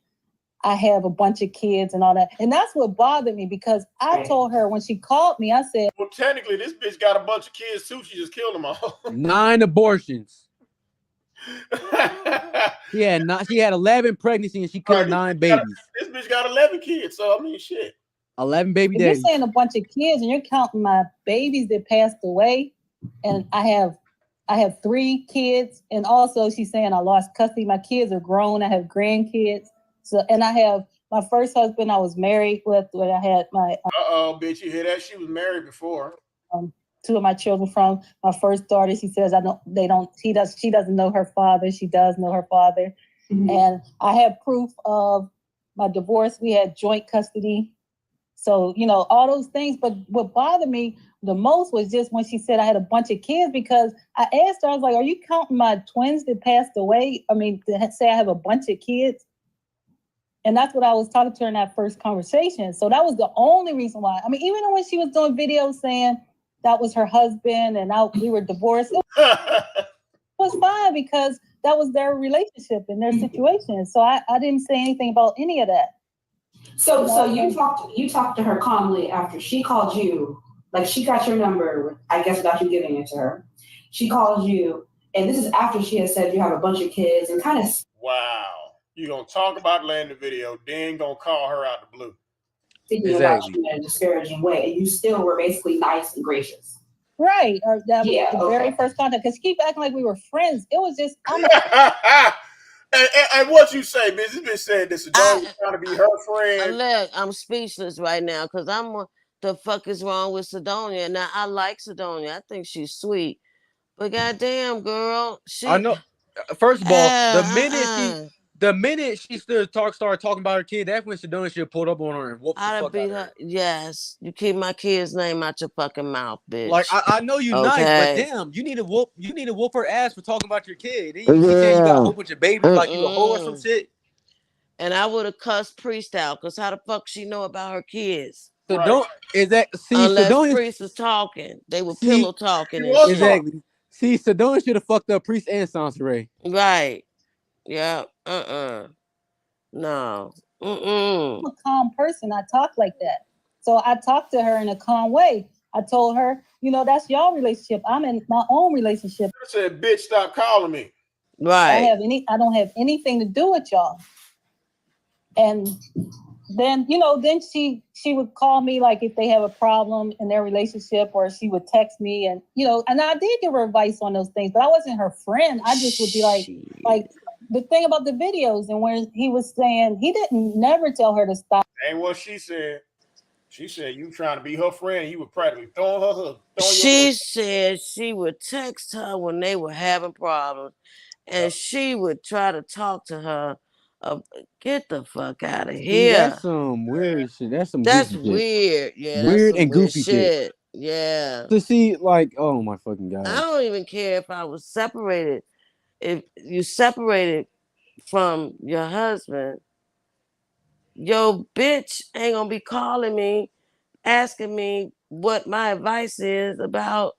I have a bunch of kids and all that. And that's what bothered me because I told her when she called me, I said,
well, technically, this bitch got a bunch of kids too. She just killed them all.
9 abortions. She had 11 pregnancies and she killed 9 babies.
This bitch got 11 kids, so I mean, shit.
11 baby
if
daddies.
You're saying a bunch of kids and you're counting my babies that passed away, and I have 3 kids, and also she's saying I lost custody. My kids are grown. I have grandkids. So, and I have my first husband I was married with when I had my
bitch, you hear that? She was married before.
2 of my children from my first daughter. She says she doesn't know her father. She does know her father. Mm-hmm. And I have proof of my divorce. We had joint custody. So, you know, all those things. But what bothered me the most was just when she said I had a bunch of kids, because I asked her, I was like, are you counting my twins that passed away? I mean, to say I have a bunch of kids. And that's what I was talking to her in that first conversation. So that was the only reason why. I mean, even when she was doing videos saying that was her husband and we were divorced, it was fine because that was their relationship and their situation. So I didn't say anything about any of that.
So you talked to her calmly after she called you, like she got your number, I guess without you giving it to her. She called you, and this is after she had said you have a bunch of kids and kind of.
Wow. You're going to talk about Land the video, then going to call her out the blue.
Thinking about you in a disparaging way, and you still were basically nice and gracious.
Right. Or that was the very first contact. Because keep acting like we were friends. It was just.
And what you say, bitch? This bitch said this is trying to be her friend.
Look, I'm speechless right now because the fuck is wrong with Sidonia? Now, I like Sidonia. I think she's sweet. But goddamn, girl.
I know. First of all, the minute she started talking about her kid, that's when Sidonia should have pulled up on her and whooped the fuck out of her.
Yes, you keep my kid's name out your fucking mouth, bitch.
Like I know you nice, but damn, you need to whoop her ass for talking about your kid. You saying you got a whole bunch of babies like you a hoe or some shit.
And I would have cussed Priest out because how the fuck she know about her kids?
So
unless
Sidonia,
Priest was talking, they were pillow talking.
Exactly. See, Sidonia should have fucked up Priest and Soncerae.
Right. Yeah. No.
I'm a calm person. I talk like that. So I talked to her in a calm way. I told her, you know, that's y'all relationship. I'm in my own relationship.
I said, bitch, stop calling me.
Right.
I don't have anything to do with y'all. And then, you know, then she would call me like if they have a problem in their relationship, or she would text me, and you know, and I did give her advice on those things, but I wasn't her friend. I just would be like the thing about the videos, and where he was saying he didn't never tell her to stop.
Ain't what she said. She said you trying to be her friend, and you were practically throwing her hook.
She said she would text her when they were having problems, and she would try to talk to her. Get the fuck out of here.
That's some weird shit. That's
weird. Yeah,
weird
that's
and goofy shit.
Yeah.
To see, like, oh my fucking god.
I don't even care if I was separated. If you separated from your husband, your bitch ain't gonna be calling me, asking me what my advice is about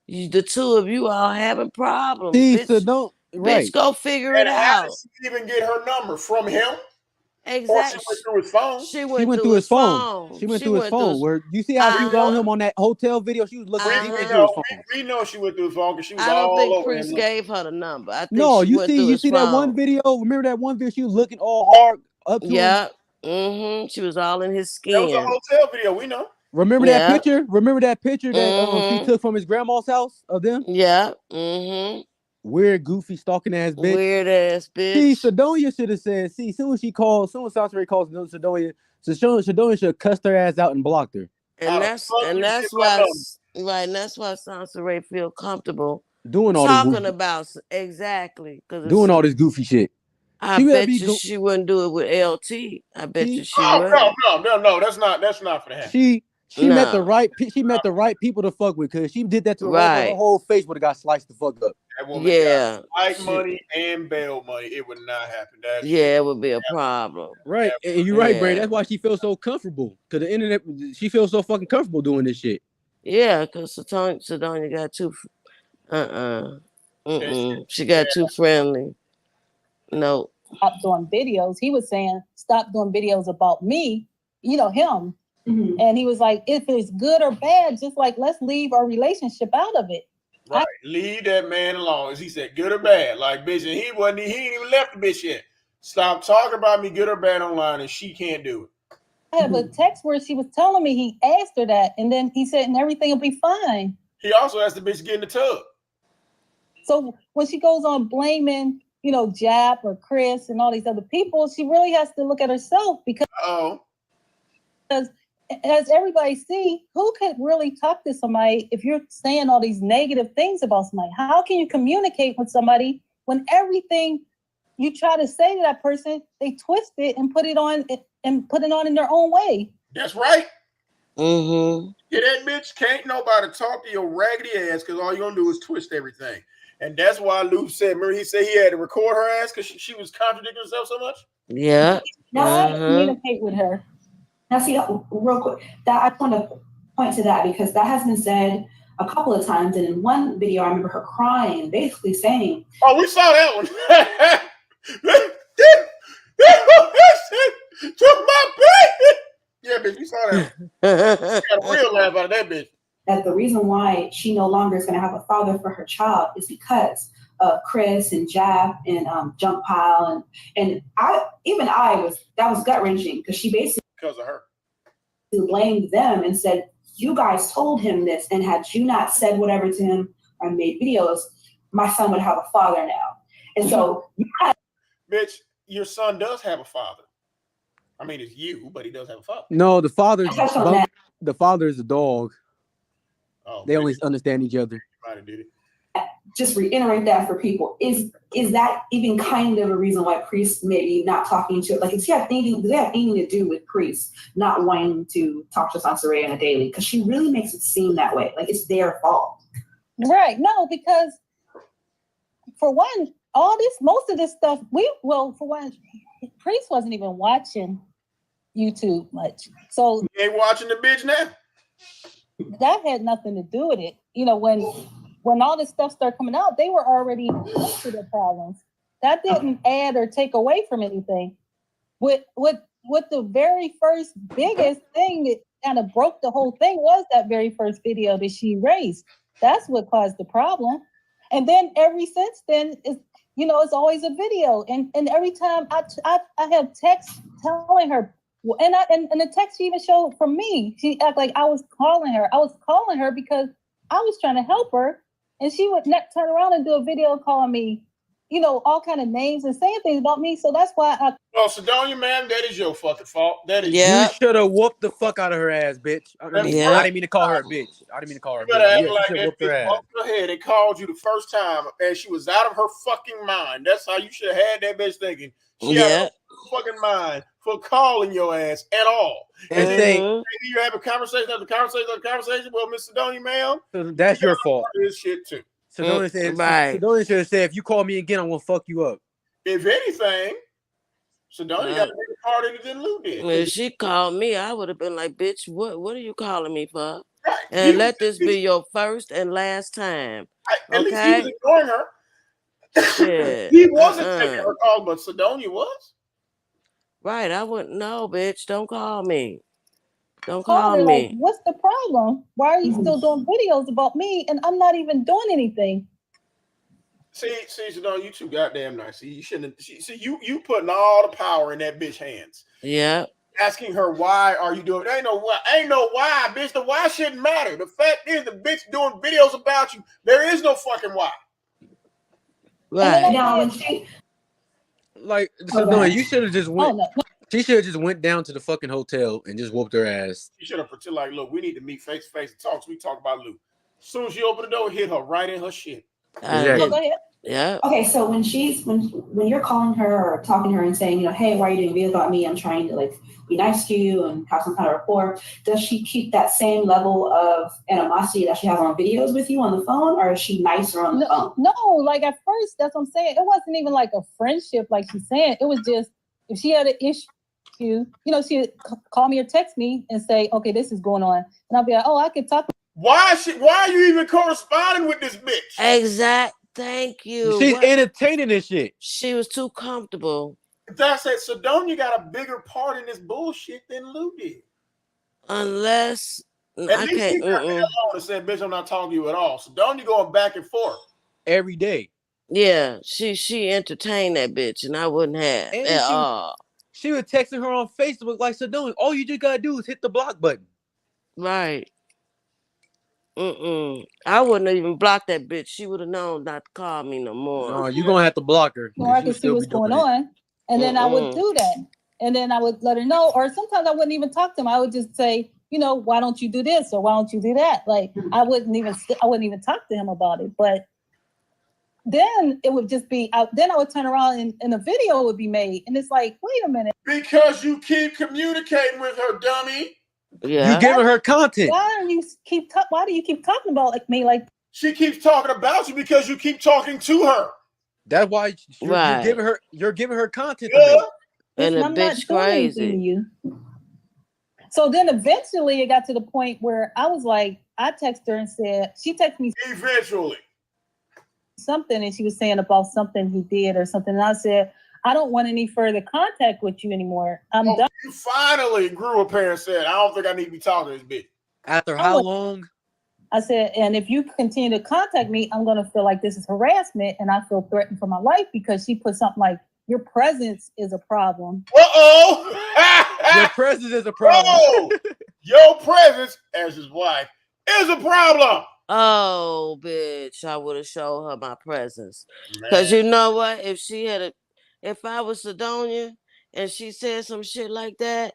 the two of you all having problems.
See,
bitch,
so don't. Right.
Bitch, go figure it out.
How did she even get her number from him?
Exactly.
Or she went through his phone.
She went through his phone.
She went through his phone. Where you see how she was on him on that hotel video? She was looking deep into his phone.
We know she went through his phone because she was
I don't
all
think
over
Priest
him.
gave her the number. I think
No,
she went through
you
his
see that one
phone.
video? Remember that one video? She was looking all hard up to him.
Yeah. Mm-hmm. She was all in his skin.
That was a hotel video. We know.
Remember that picture? Remember that picture that she took from his grandma's house of them?
Yeah. Mm-hmm.
Weird, goofy, stalking ass bitch.
Weird ass bitch.
See, Sidonia should have said, see, soon as Soncerae calls Sidonia, Sidonia should have cussed her ass out and blocked her.
And that's why Soncerae feel comfortable
doing all
talking
this
about exactly
doing all this goofy shit.
I bet you she wouldn't do it with LT. I bet you she would.
No, that's not for that.
She met the right people to fuck with, because she did that to her, her whole face would have got sliced the fuck up.
That woman got light money and bail money. It would not happen.
It would be a problem.
Right. And you're right, Bray. That's why she feels so comfortable. Because the internet, she feels so fucking comfortable doing this shit.
Yeah, because Sidonia got too she got too friendly. No.
Stop doing videos. He was saying, stop doing videos about me, him. Mm-hmm. And he was like, if it's good or bad, just like, let's leave our relationship out of it.
Right. Leave that man alone. As he said, good or bad. Like, bitch, and he ain't even left the bitch yet. Stop talking about me, good or bad, online, and she can't do it.
I have a text where she was telling me he asked her that, and then he said, and everything will be fine.
He also asked the bitch to get in the tub. So
when she goes on blaming, Jap or Chris and all these other people, she really has to look at herself, because as everybody see, who could really talk to somebody if you're saying all these negative things about somebody? How can you communicate with somebody when everything you try to say to that person, they twist it and put it on in their own way?
That's right.
Mm-hmm.
Yeah, that bitch can't nobody talk to your raggedy ass, because all you're gonna do is twist everything. And that's why Luke said, remember he said he had to record her ass because she was contradicting herself so much?
Yeah.
Now I communicate with her.
Now, see, real quick, that I want to point to that, because that has been said a couple of times. And in one video, I remember her crying and basically saying,
"Oh, we saw that one. Took my baby." Yeah, bitch, we saw that one. Got a real laugh out of that bitch.
That the reason why she no longer is going to have a father for her child is because of Chris and Jab and Junk Pile and that was gut wrenching, because she basically,
because of her,
blamed them and said, you guys told him this, and had you not said whatever to him or made videos, my son would have a father now. And so,
bitch, your son does have a father. I mean, it's you, but he does have a father.
No, the father is a dog. Oh, they only understand each other.
Just reiterate that for people. Is that even kind of a reason why Priest maybe not talking to, like, does they have anything to do with Priest not wanting to talk to Soncerae on a daily? Because she really makes it seem that way, like it's their fault.
Right. No, because for one, most of this stuff, for one, Priest wasn't even watching YouTube much. So
he ain't watching the bitch now.
That had nothing to do with it. When all this stuff started coming out, they were already into the problems. That didn't add or take away from anything. With the very first biggest thing that kind of broke the whole thing was that very first video that she raised. That's what caused the problem. And then ever since then, it's always a video. And every time I have texts telling her, and the text she even showed from me, she acted like I was calling her. I was calling her because I was trying to help her, and she would turn around and do a video calling me, all kind of names and saying things about me. So that's why
Sidonia, ma'am, that is your fucking fault. That is
You should have whooped the fuck out of her ass, bitch. I didn't mean to call her a bitch.
You better act like that bitch bumped her head and called you the first time, and she was out of her fucking mind. That's how you should have had that bitch thinking. She out of her fucking mind for calling your ass at all. And then you have a conversation after conversation. Well, Miss Sidonia, ma'am,
that's your fault.
This shit too.
Sidonia should have said, if you call me again, I'm gonna fuck you up.
If anything, Sidonia got a bigger part in it than Lou did.
When she called me, I would have been like, bitch, what are you calling me for? Right. And let this be your first and last time.
At least he was ignoring her. He wasn't taking her call, but Sidonia was.
Right. I wouldn't know, bitch. Don't call me. Don't
Called
call
her like,
me.
what's the problem? Why are you still doing videos about me and I'm not even doing anything?
See, Sedona, you too goddamn nice. See, you shouldn't. See, you putting all the power in that bitch hands.
Yeah.
Asking her why are you doing? Ain't no why, bitch. The why shouldn't matter. The fact is, the bitch doing videos about you. There is no fucking why.
Right.
Now, when she,
Like,
Oh, go
Sedona,
ahead.
you should have just went.
Oh, no.
She should have just went down to the fucking hotel and just whooped her ass.
She should have pretended like, look, we need to meet face to face and talk. So we talk about Lou. As soon as she opened the door, hit her right in her shit.
Exactly.
Go ahead.
Yeah.
Okay, so when you're calling her or talking to her and saying, hey, why are you doing videos about me? I'm trying to like be nice to you and have some kind of rapport. Does she keep that same level of animosity that she has on videos with you on the phone, or is she nicer on the phone?
No, like at first, that's what I'm saying. It wasn't even like a friendship, like she's saying. It was just if she had an issue, she'd call me or text me and say, okay, this is going on. And I'll be like, oh, I could talk.
Why are you even corresponding with this bitch?
Exact. Thank you.
She's entertaining this shit.
She was too comfortable.
That's it. Sedona got a bigger part in this bullshit than Lou did.
Unless
At least she got me alone and said, bitch, I'm not talking to you at all. Sedona going back and forth.
Every day.
Yeah, she entertained that bitch, and I wouldn't have
And
at all.
She was texting her on Facebook like, Sedona, all you just gotta do is hit the block button.
Right. I wouldn't have even blocked that bitch. She would have known not to call me no more.
No, you're gonna have to block her.
Or I could see what's going on. And then I would do that. And then I would let her know. Or sometimes I wouldn't even talk to him. I would just say, why don't you do this? Or why don't you do that? Like, I wouldn't even talk to him about it. But then it would just be, then I would turn around and a video would be made. And it's like, wait a minute.
Because you keep communicating with her, dummy.
Yeah.
You giving her content.
Why do you keep talking about me like?
She keeps talking about you because you keep talking to her.
That's why you're giving her content.
Yeah.
And the
I'm
bitch
not doing anything
crazy.
to you. So then eventually it got to the point where I was like, I texted her and said, she texted me
eventually
something, and she was saying about something he did or something. And I said, I don't want any further contact with you anymore. I'm done.
You finally grew a pair and said, I don't think I need to be talking to this bitch.
After how long?
I said, and if you continue to contact me, I'm going to feel like this is harassment, and I feel threatened for my life because she put something like, your presence is a problem.
Your
presence is a problem.
Your presence, as his wife, is a problem.
Oh, bitch, I would have showed her my presence. Because you know what? If I was Sedona and she said some shit like that,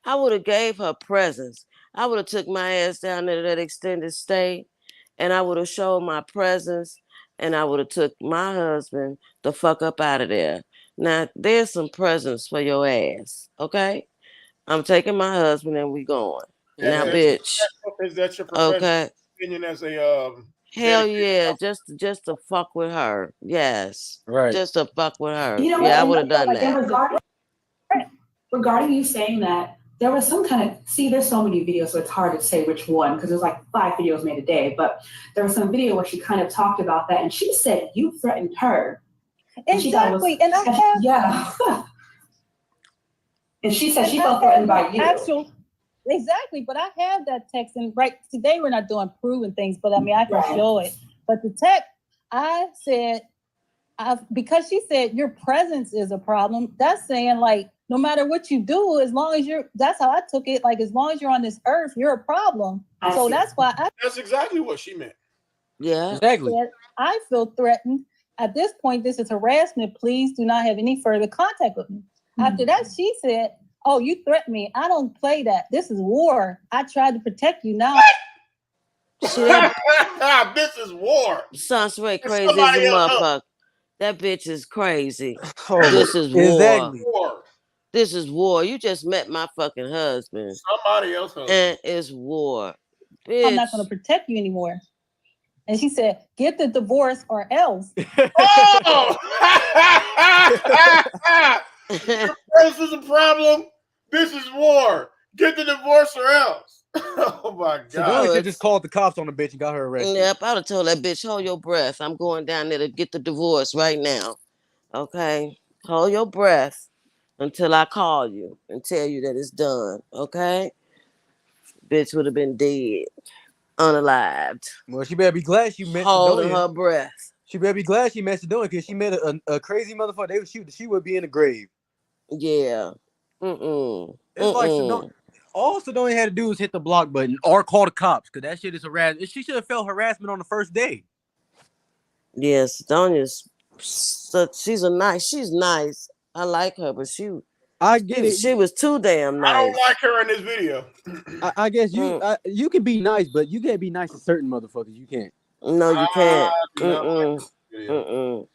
I would have gave her presence. I would have took my ass down to that extended stay, and I would have showed my presence, and I would have took my husband the fuck up out of there. Now, there's some presents for your ass, okay? I'm taking my husband and we going. Now, bitch.
Is that your professional opinion as a
hell yeah, just to fuck with her. Yes.
Right.
Just to fuck with her.
You know
I
what?
would have done that.
Regarding you saying that, there was some kind of, there's so many videos, so it's hard to say which one, because there's like 5 videos made a day, but there was some video where she kind of talked about that, and she said you threatened her.
Exactly. And I have,
yeah. And she said she felt threatened by you.
Exactly, but I have that text, and right today we're not doing proven things, but I mean I can show it. But the text, I said, because she said your presence is a problem. That's saying like no matter what you do, as long as that's how I took it. Like as long as you're on this earth, you're a problem. So that's why
that's exactly what she meant.
Yeah,
exactly.
I feel threatened. At this point, this is harassment. Please do not have any further contact with me. Mm-hmm. After that, she said, oh, you threatened me. I don't play that. This is war. I tried to protect you now.
This is war.
Soncerae crazy as a motherfucker. That bitch is crazy.
Oh,
this is war.
Exactly.
This is war. You just met my fucking husband.
Somebody else husband.
And it's war. Bitch.
I'm not going to protect you anymore. And she said, get the divorce or else.
Oh! This is a problem. This is war. Get the divorce or else. Oh my God.
So she just called the cops on the bitch and got her arrested.
Yep, I would have told that bitch, hold your breath. I'm going down there to get the divorce right now. Okay? Hold your breath. until I call you and tell you that it's done. Okay? Bitch would have been dead, unalived,
Well, she better be glad she
holding
Macedonia.
her breath.
She better be glad she Macedonia because she met a crazy motherfucker. They would shoot. She would be in the grave.
Yeah.
It's like all Sedona had to do was hit the block button or call the cops because that shit is harassment. She should have felt harassment on the first day.
Yes, Donya's she's nice. I like her, but
I get it.
She was too damn nice.
I don't like her in this video.
I guess you can be nice, but you can't be nice to certain motherfuckers. You can't.
No, you can't.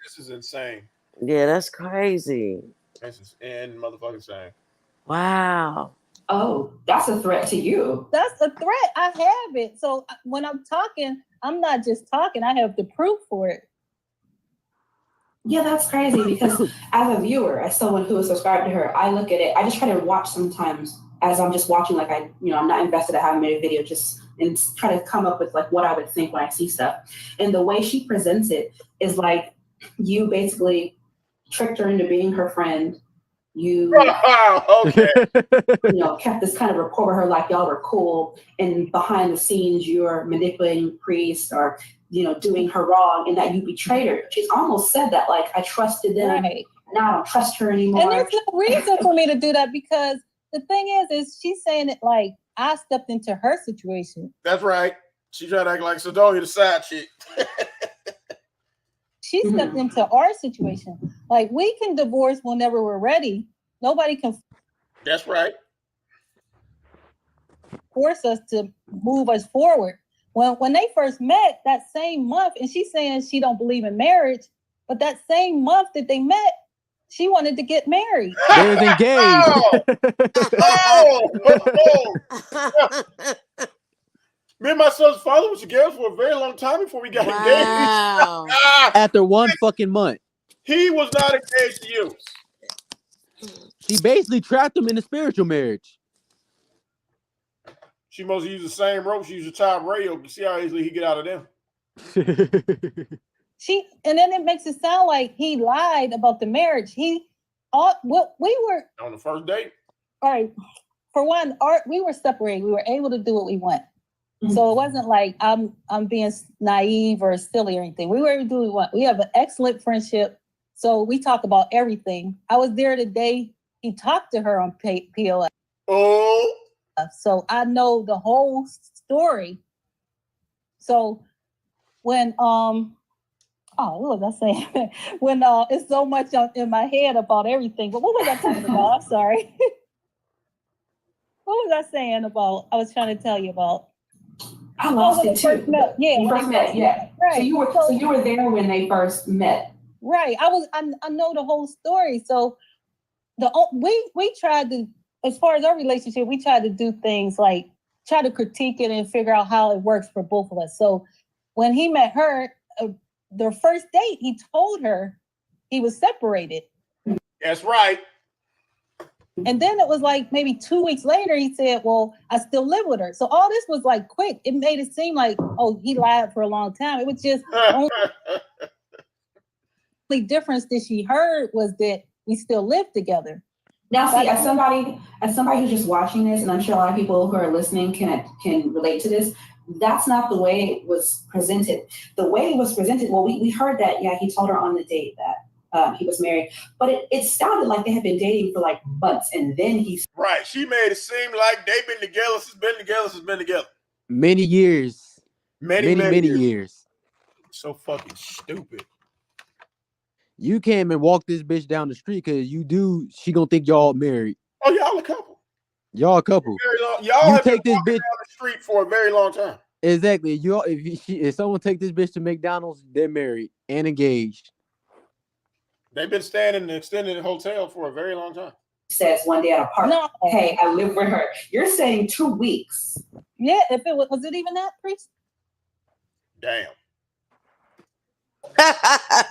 This is insane.
Yeah, that's crazy.
This is motherfucking insane.
Wow.
Oh, that's a threat to you.
That's a threat. I have it. So when I'm talking, I'm not just talking. I have the proof for it.
Yeah, that's crazy because as a viewer, as someone who is subscribed to her, I look at it. I just try to watch sometimes as I'm just watching, like I'm not invested. I haven't made a video, just and try to come up with like what I would think when I see stuff. And the way she presents it is like you basically tricked her into being her friend. You kept this kind of rapport with her like y'all were cool, and behind the scenes you're manipulating priests or doing her wrong, and that you betrayed her. She's almost said that, like, I trusted them,
right.
Now I don't trust her anymore.
And there's no reason for me to do that because the thing is she's saying it like I stepped into her situation.
That's right. She tried to act like Sedonia the side chick.
She stepped into our situation. Like, we can divorce whenever we're ready. Nobody can.
That's right.
Force us to move us forward. When they first met that same month, and she's saying she don't believe in marriage, but that same month that they met, she wanted to get married.
They was engaged.
Me and my son's father was together for a very long time before we got engaged.
After one fucking month.
He was not engaged to you.
She basically trapped him in a spiritual marriage.
She must use the same rope she used to tie radio. See how easily he get out of them.
And then it makes it sound like he lied about the marriage. We were
on the first date.
All right. For one, we were separated. We were able to do what we want. So it wasn't like I'm being naive or silly or anything. We were able to do what we want. We have an excellent friendship. So we talk about everything. I was there the day he talked to her on PLS.
Oh.
So I know the whole story. So when what was I saying? When it's so much in my head about everything. But what was I talking about? I'm sorry. What was I saying about? I was trying to tell you about.
I lost it too.
Yeah,
you first met. Yeah, right. So you were there when they first met.
Right. I know the whole story. So we tried to, as far as our relationship, we tried to do things like try to critique it and figure out how it works for both of us. So when he met her, their first date, he told her he was separated.
That's right.
And then it was like maybe 2 weeks later, he said, well, I still live with her. So all this was like quick. It made it seem like, oh, he lied for a long time. It was just only difference that she heard was that we still live together.
Now, see, as somebody who's just watching this, and I'm sure a lot of people who are listening can relate to this, that's not the way it was presented. The way it was presented, well, we heard that, yeah, he told her on the date that he was married, but it sounded like they had been dating for like months, and then he's
right. She made it seem like they've been together since been together.
Many years. Many years.
So fucking stupid.
You came and walked this bitch down the street because she gonna think y'all married.
Oh, y'all a couple.
Y'all a couple.
Y'all have take been this bitch down the street for a very long time.
Exactly. If someone take this bitch to McDonald's, they're married and engaged.
They've been staying in the extended hotel for a very long time.
Says one day at a party, no. Hey, I live with her. You're saying 2 weeks.
Yeah, if it was it even that, priest?
Damn.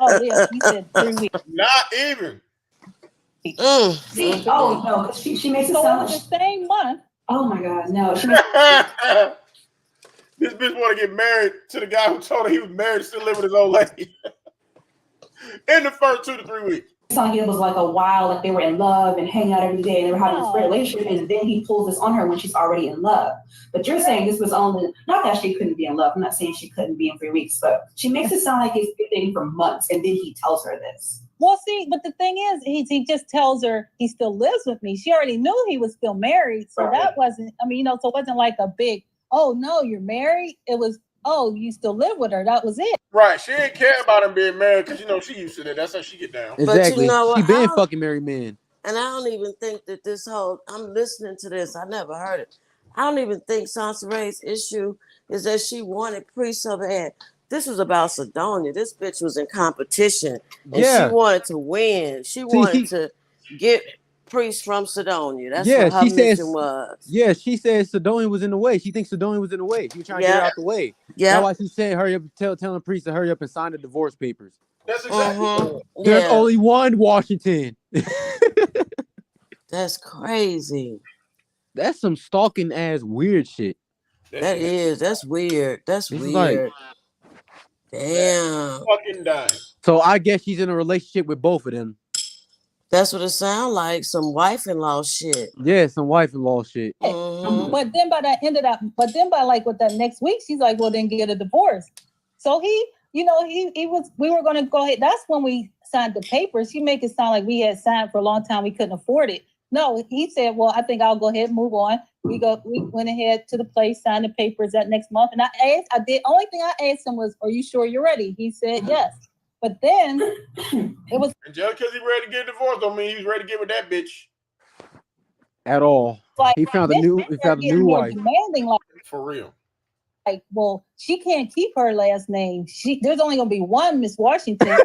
Oh, yeah, he said 3 weeks.
Not even.
See, oh no, she makes it sound
like the same month.
Oh my God, no.
This bitch want to get married to the guy who told her he was married and still live with his old lady. In the first 2 to 3 weeks.
It sounded like it was like a while, like they were in love and hanging out every day and they were having this great relationship, and then he pulls this on her when she's already in love. But you're saying this was only, not that she couldn't be in love, I'm not saying she couldn't be in 3 weeks, but she makes it sound like he's been for months, and then he tells her this.
Well, see, but the thing is, he just tells her he still lives with me. She already knew he was still married, so that wasn't, I mean, so it wasn't like a big, oh no, you're married. It was, oh, you still live with her. That was it.
Right. She didn't care about him being married because she used to that. That's how she get down.
Exactly.
But you know what?
She been fucking married men.
And I don't even think that this whole, I'm listening to this, I never heard it. I don't even think Soncerae's issue is that she wanted priests so bad. This was about Sidonia. This bitch was in competition, and she wanted to win. She wanted to get priests from Sidonia. That's what her mission was.
Yeah, she said Sidonia was in the way. She thinks Sidonia was in the way. She was trying to get her out the way. Yeah. That's why she said, hurry up, telling the priest to hurry up and sign the divorce papers.
That's exactly
There's only one Washington.
That's crazy.
That's some stalking ass weird shit.
That's weird. That's weird. Damn.
Fucking dying.
So I guess she's in a relationship with both of them.
That's what it sounds like. Some wife-in-law shit.
Yeah, some wife-in-law shit.
But then by that end of that, with that next week, she's like, well, then get a divorce. So he was, we were going to go ahead. That's when we signed the papers. He make it sound like we had signed for a long time. We couldn't afford it. No, he said, well, I think I'll go ahead and move on. We went ahead to the place, signed the papers that next month. And only thing I asked him was, are you sure you're ready? He said, yes. But then it was.
And just because he's ready to get divorced don't mean he's ready to get with that bitch.
At all.
Like,
he found a new wife.
Demanding, like,
for real.
Like, well, she can't keep her last name. There's only gonna be one Miss Washington.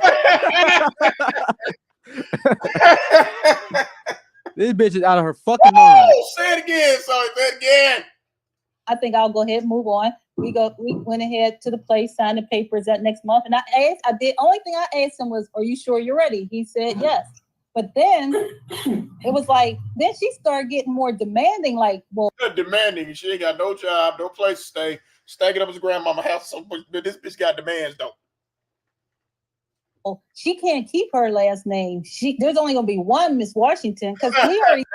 This bitch is out of her fucking mind.
Say it again, sorry, say it again.
I think I'll go ahead and move on. We went ahead to the place, signed the papers that next month. And only thing I asked him was, are you sure you're ready? He said, yes. But then it was like, then she started getting more demanding, like, well.
Demanding. She ain't got no job, no place to stay. Stacking up his grandmama house. So this bitch got demands, though.
Well, she can't keep her last name. There's only gonna be one Miss Washington because we already.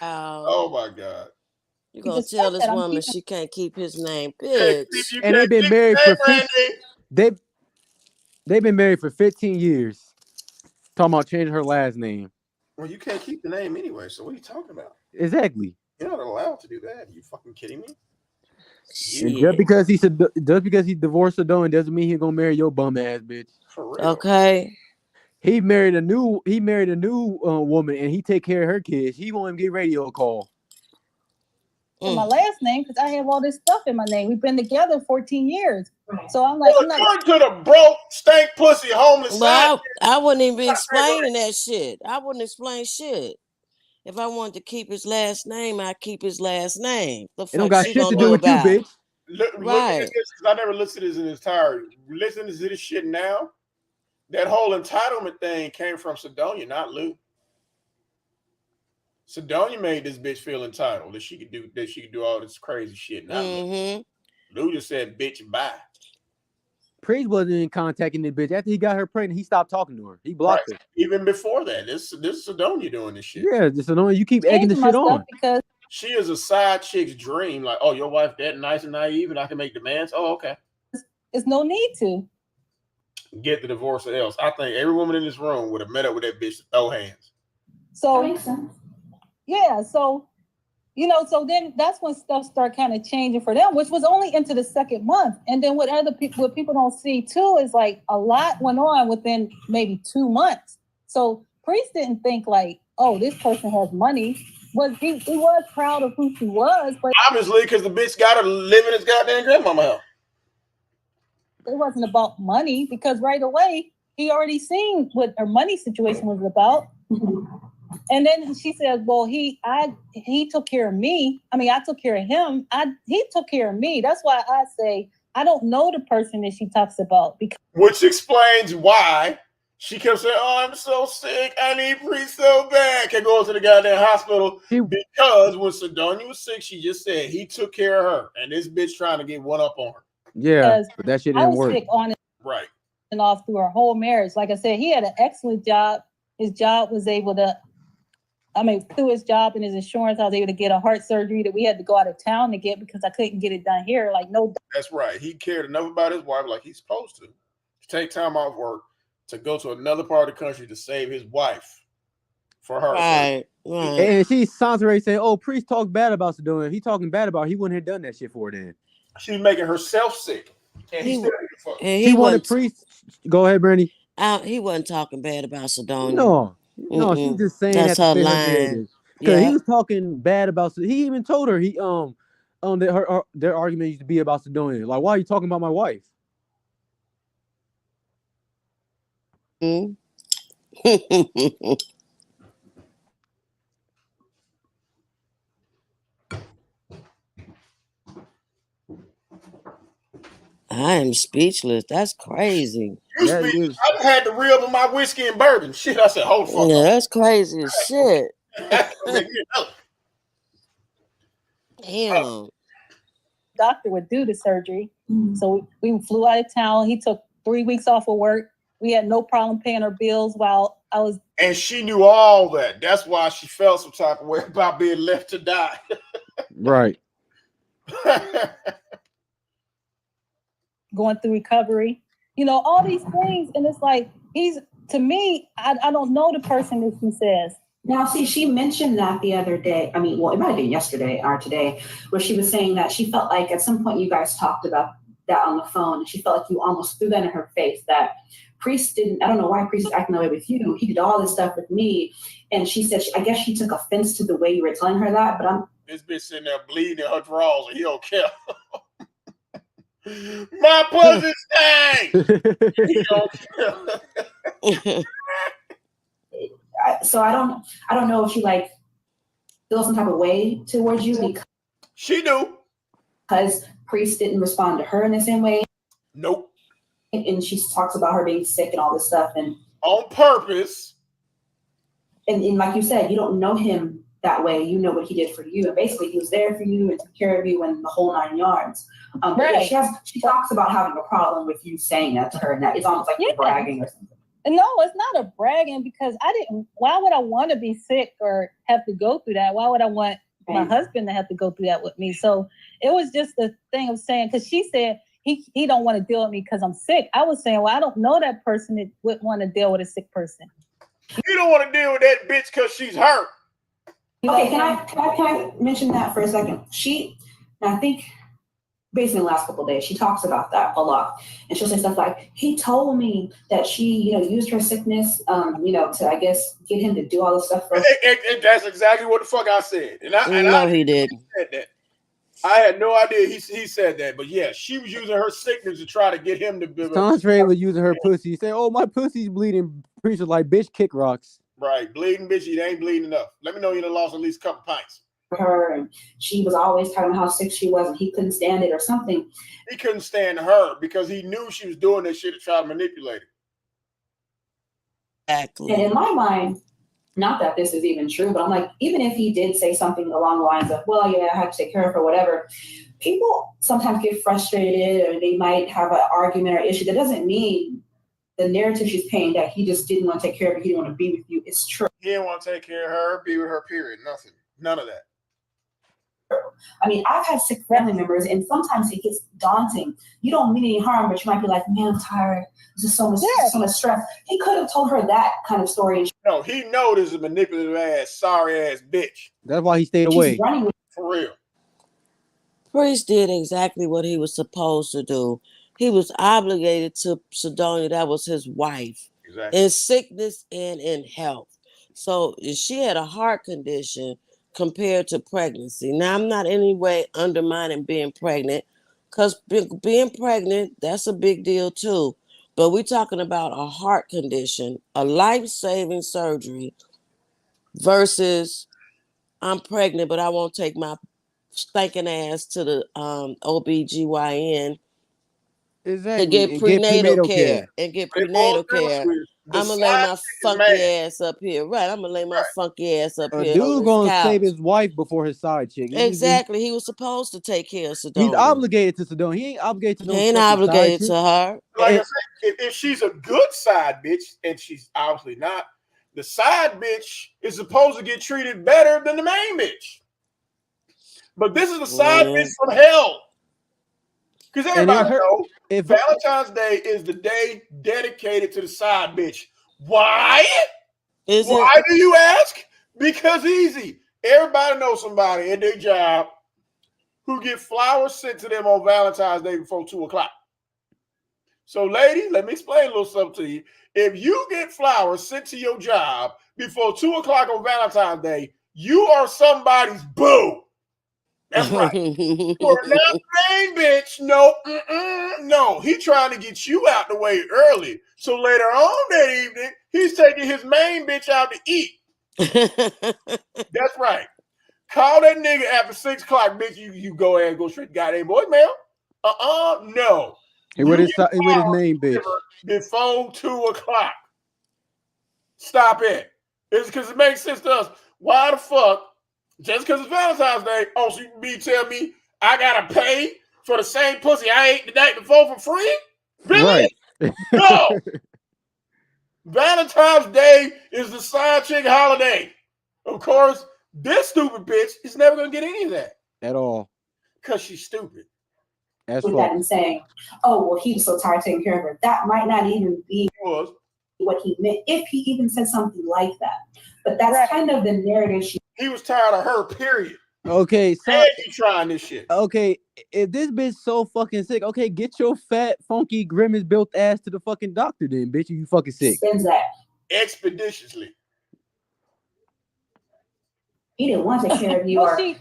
Oh
my God!
You gonna tell this woman she can't keep his name, bitch?
And they've been married for they've been married for 15 years. Talking about changing her last name.
Well, you can't keep the name anyway. So what are you talking about?
Exactly.
You're not allowed to do that. Are you fucking kidding me?
Just because he divorced Sidonia doesn't mean he's gonna marry your bum ass bitch.
For real.
Okay.
He married a new woman and he take care of her kids. He won't even get radio call.
My last name because I have all this stuff in my name. We've been together 14 years. So I'm like, I'm
not to the broke, stank pussy, homeless.
Well, I wouldn't even be explaining that shit. I wouldn't explain shit. If I wanted to keep his last name, I'd keep his last name. The fuck
it don't got
shit
to do with you, bitch.
Look at this, I never listened to this in its entirety. Listen to this shit now. That whole entitlement thing came from Sidonia, not Lou. Sidonia made this bitch feel entitled that she could do all this crazy shit. Not Lou just said, "Bitch, bye."
Priest wasn't in contacting this bitch after he got her pregnant. He stopped talking to her. He blocked her.
Even before that, this is Sidonia doing this shit.
Yeah, this Sidonia. You keep egging the shit on.
Because
she is a side chick's dream. Like, oh, your wife that nice and naive, and I can make demands. Oh, okay.
There's no need to
get the divorce or else. I think every woman in this room would have met up with that bitch to throw hands.
So that makes sense. Yeah, so so then that's when stuff started kind of changing for them, which was only into the second month. And then what people don't see too is like a lot went on within maybe 2 months. So Priest didn't think like, oh, this person has money. He was proud of who she was, but
obviously because the bitch got to live in his goddamn grandmama house.
It wasn't about money because right away he already seen what her money situation was about. And then she said, well, he took care of me. I mean, I took care of him. He took care of me. That's why I say I don't know the person that she talks about.
Which explains why she kept saying, oh, I'm so sick. I need Priest so bad. Can't go to the goddamn hospital. Because when Sidonia was sick, she just said he took care of her. And this bitch trying to get one up on her.
Yeah, but that shit
I
didn't
was
work.
sick on
Right.
and off through our whole marriage. Like I said, he had an excellent job. His job was able to, through his job and his insurance, I was able to get a heart surgery that we had to go out of town to get because I couldn't get it done here. Like, no.
That's right. He cared enough about his wife like he's supposed to take time off work to go to another part of the country to save his wife for her.
Right.
And she's Soncerae saying, "Oh, Priest talked bad about Sedona. If he talking bad about her, he wouldn't have done that shit for her then."
She's making herself sick. And
she wanted Priest. Go ahead, Brandy.
He wasn't talking bad about Sedona.
No, she's just saying
that's
that
her
to fit her
line.
narrative. Because he was talking bad about. He even told her that their argument used to be about Sedona. Like, why are you talking about my wife?
I am speechless. That's crazy.
I had to reel up my whiskey and bourbon. Shit, I said, hold fuck.
Yeah, that's crazy as shit. Damn.
Doctor would do the surgery. So we flew out of town. He took 3 weeks off of work. We had no problem paying our bills while I was.
And she knew all that. That's why she felt some type of way about being left to die.
Right.
Going through recovery, all these things. And it's like, to me, I don't know the person that she says.
Now, see, she mentioned that the other day. It might have been yesterday or today, where she was saying that she felt like at some point you guys talked about that on the phone. And she felt like you almost threw that in her face, that Priest didn't, I don't know why Priest is acting that way with you. He did all this stuff with me. And she said, I guess she took offense to the way you were telling her that, but
this bitch sitting there bleeding in her drawers and he don't care. My pussy stank. He don't care.
So I don't know if she feels some type of way towards you because
she do.
Because Priest didn't respond to her in the same way.
Nope.
And she talks about her being sick and all this stuff, and
on purpose.
And like you said, you don't know him that way. You know what he did for you, and basically he was there for you and took care of you in the whole 9 yards.
Right.
Yeah, she talks about having a problem with you saying that to her, and that it's almost like you're bragging or something.
No, it's not a bragging because why would I want to be sick or have to go through that? Why would I want my husband to have to go through that with me? So it was just the thing of saying, because she said he don't want to deal with me because I'm sick. I was saying, well, I don't know that person that would want to deal with a sick person.
You don't want to deal with that bitch because she's hurt.
Okay, can I mention that for a second? I think basically in the last couple of days, she talks about that a lot. And she'll say stuff like, he told me that she, used her sickness, to, I guess, get him to do all this stuff for her.
And that's exactly what the fuck I said.
No, he didn't.
Said that. I had no idea he said that. But yeah, she was using her sickness to try to get him to build.
Soncerae was using her pussy. He said, "Oh, my pussy's bleeding." Preacher like, "Bitch, kick rocks."
Right, bleeding, bitch. You ain't bleeding enough. Let me know you done lost at least a couple pints.
Her, and she was always talking about how sick she was, and he couldn't stand it or something.
He couldn't stand her because he knew she was doing this shit to try to manipulate it.
Exactly.
And in my mind, not that this is even true, but I'm like, even if he did say something along the lines of, well, yeah, I had to take care of her, whatever, people sometimes get frustrated or they might have an argument or issue. That doesn't mean the narrative she's painting that he just didn't want to take care of her, he didn't want to be with you. It's true.
He didn't want to take care of her, be with her, period. Nothing. None of that.
I mean, I've had sick family members, and sometimes it gets daunting. You don't mean any harm, but you might be like, man, I'm tired. This is so much stress. He could have told her that kind of story.
No, he know this is a manipulative ass, sorry ass bitch.
That's why he stayed away.
She's running with
for real.
Priest did exactly what he was supposed to do. He was obligated to Sedona. That was his wife.
Exactly.
In sickness and in health. So she had a heart condition compared to pregnancy. Now, I'm not in any way undermining being pregnant, because being pregnant, that's a big deal too. But we're talking about a heart condition, a life-saving surgery versus I'm pregnant, but I won't take my stinking ass to the OBGYN
exactly.
to get prenatal care. And get prenatal care.
The
I'm gonna lay
side
my
chick is
funky
mad.
ass up here. Right. I'm gonna lay my funky ass up
A
here on
dude
this
gonna
couch.
save his wife before his side chick.
Exactly. He was supposed to take care of
He's
Sedona.
obligated to Sedona. He ain't obligated to
He
no
ain't
fucking
obligated
side
to her.
Like I said, if she's a good side bitch, and she's obviously not, the side bitch is supposed to get treated better than the main bitch. But this is the side bitch from hell. Because everybody knows Valentine's Day is the day dedicated to the side bitch. Why? Why do you ask? Because easy. Everybody knows somebody at their job who get flowers sent to them on Valentine's Day before 2 o'clock. So, ladies, let me explain a little something to you. If you get flowers sent to your job before 2 o'clock on Valentine's Day, you are somebody's boo. That's right. You're not the main bitch. No, no. He trying to get you out the way early. So later on that evening, he's taking his main bitch out to eat. That's right. Call that nigga after 6 o'clock, bitch. You go ahead and go straight to goddamn voicemail. No.
He with his main bitch
before 2 o'clock. Stop it. It's because it makes sense to us. Why the fuck? Just because it's Valentine's Day, so you can tell me I gotta pay for the same pussy I ate the night before for free? Really? Right. No. Valentine's Day is the side chick holiday. Of course, this stupid bitch is never gonna get any of that
at all
because she's stupid.
With that and saying, "Oh, well, he was so tired of taking care of her." That might not even be what he meant if he even said something like that. But that's kind of the narrative
he was tired of her, period.
Okay, so
you trying this shit.
Okay, if this bitch so fucking sick, okay, get your fat, funky, grimace built ass to the fucking doctor then, bitch. You fucking sick.
Spends that
expeditiously.
He didn't want to take care of you.
Well, she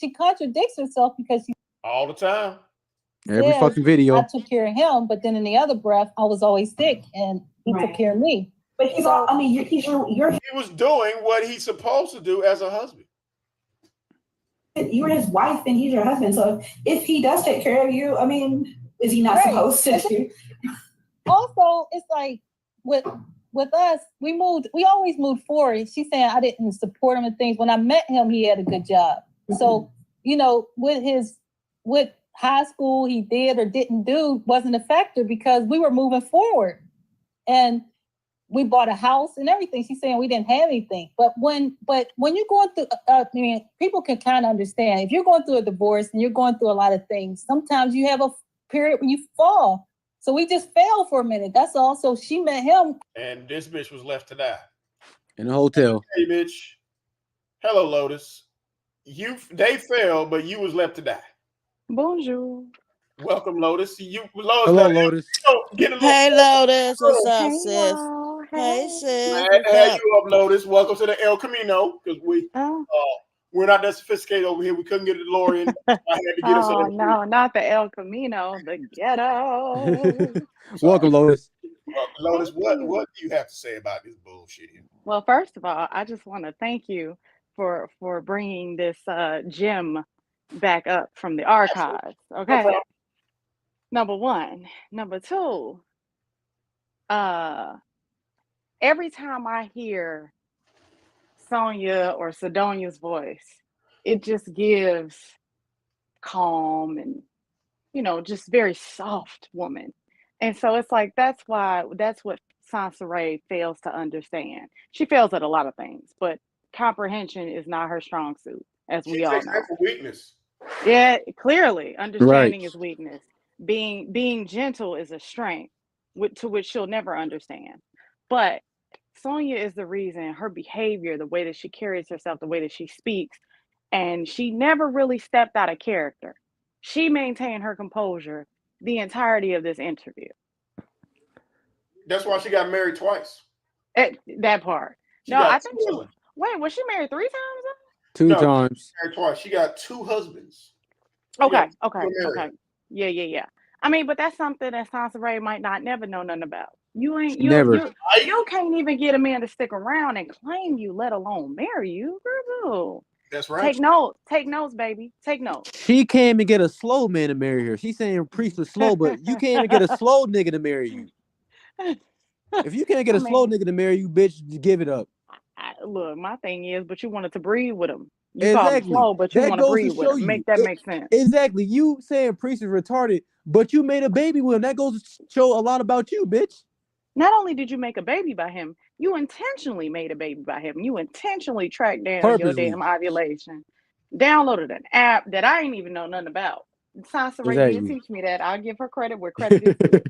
contradicts herself because she
all the time.
Every fucking video.
I took care of him, but then in the other breath, I was always sick, and he took care of me.
But he's all, I mean, he
was doing what he's supposed to do as a husband.
You're his wife and he's your husband. So if he does take care of you, I mean, is he not supposed to?
Also, it's like with us, we always moved forward. She's saying I didn't support him and things. When I met him, he had a good job. Mm-hmm. So, with high school he did or didn't do wasn't a factor because we were moving forward. And we bought a house and everything. She's saying we didn't have anything. But when you're going through, people can kind of understand. If you're going through a divorce and you're going through a lot of things, sometimes you have a period when you fall. So we just fell for a minute. That's all. So she met him.
And this bitch was left to die.
In a hotel.
Hey, bitch. Hello, Lotus. They fell, but you was left to die.
Bonjour.
Welcome, Lotus.
Hello, Lotus.
Hey, Lotus. What's up, sis? Hey, sis.
Glad to have you up, Lotus. Welcome to the El Camino, because we're not that sophisticated over here. We couldn't get a DeLorean. I had to get us.
No, not the El Camino, the ghetto.
Welcome, Lotus.
Lotus, what do you have to say about this bullshit here?
Well, first of all, I just want to thank you for bringing this gem back up from the archives. Okay. Number one. Number two, every time I hear Sonya or Sedonia's voice, it just gives calm and, just very soft woman. And so it's like, that's what Soncerae fails to understand. She fails at a lot of things, but comprehension is not her strong suit, as we all know.
That's a weakness.
Yeah, clearly, understanding is weakness. Being gentle is a strength, to which she'll never understand. But Sonya is the reason, her behavior, the way that she carries herself, the way that she speaks, and she never really stepped out of character. She maintained her composure the entirety of this interview.
That's why she got married twice.
That part. I think was she married 3 times?
2 times.
Married twice. She got 2 husbands.
Okay. Yeah. I mean, but that's something that Soncerae might not never know nothing about. You can't even get a man to stick around and claim you, let alone marry you, girl.
That's right.
Take notes. Take notes, baby. Take notes.
She can't even get a slow man to marry her. She's saying Priest was slow, but you can't even get a slow nigga to marry you. If you can't get a slow nigga to marry you, bitch, give it up.
Look, my thing is, but you wanted to breed with him. You
Exactly.
call him slow, but you
That
want to
goes
breed
to
with
show
him.
you.
Make that make sense.
Exactly. You saying Priest is retarded, but you made a baby with him. That goes to show a lot about you, bitch.
Not only did you make a baby by him, you intentionally made a baby by him. You intentionally tracked down your
Purposely.
damn ovulation. Downloaded an app that I ain't even know nothing about. Soncerae did
Exactly.
teach me that. I'll give her credit where credit is due.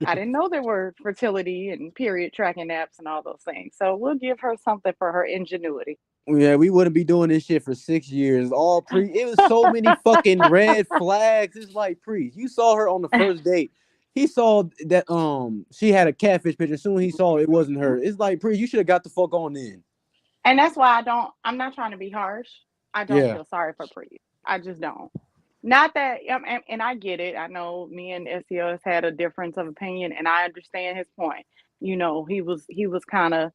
I didn't know there were fertility and period tracking apps and all those things. So we'll give her something for her ingenuity.
Yeah, we wouldn't be doing this shit for 6 years. It was so many fucking red flags. It's like, Priest, you saw her on the first date. He saw that she had a catfish picture. As soon as he saw it wasn't her. It's like, Priest, you should have got the fuck on in.
And that's why I'm not trying to be harsh. I don't
Yeah.
feel sorry for Priest. I just don't. Not that, and I get it. I know me and SEOs had a difference of opinion, and I understand his point. You know, he was kind of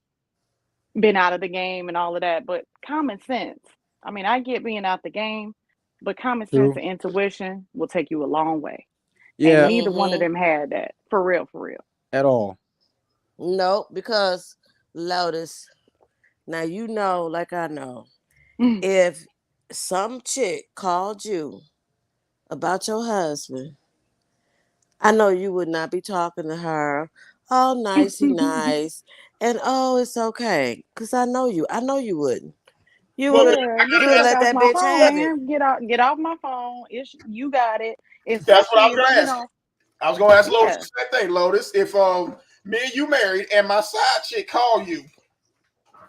been out of the game and all of that, but common sense. I mean, I get being out the game, but common sense and intuition will take you a long way.
Yeah.
And neither one of them had that. For real.
At all.
Nope, because Lotus, now you know, like I know, if some chick called you about your husband, I know you would not be talking to her. Oh, nicey nice. And oh, it's okay. Because I know you. I know you wouldn't. You would let that bitch have it.
Get off my phone. You got it.
That's what I was
Especially
going to
if,
ask. I was going to ask Lotus the same thing, Lotus. If me and you married and my side chick call you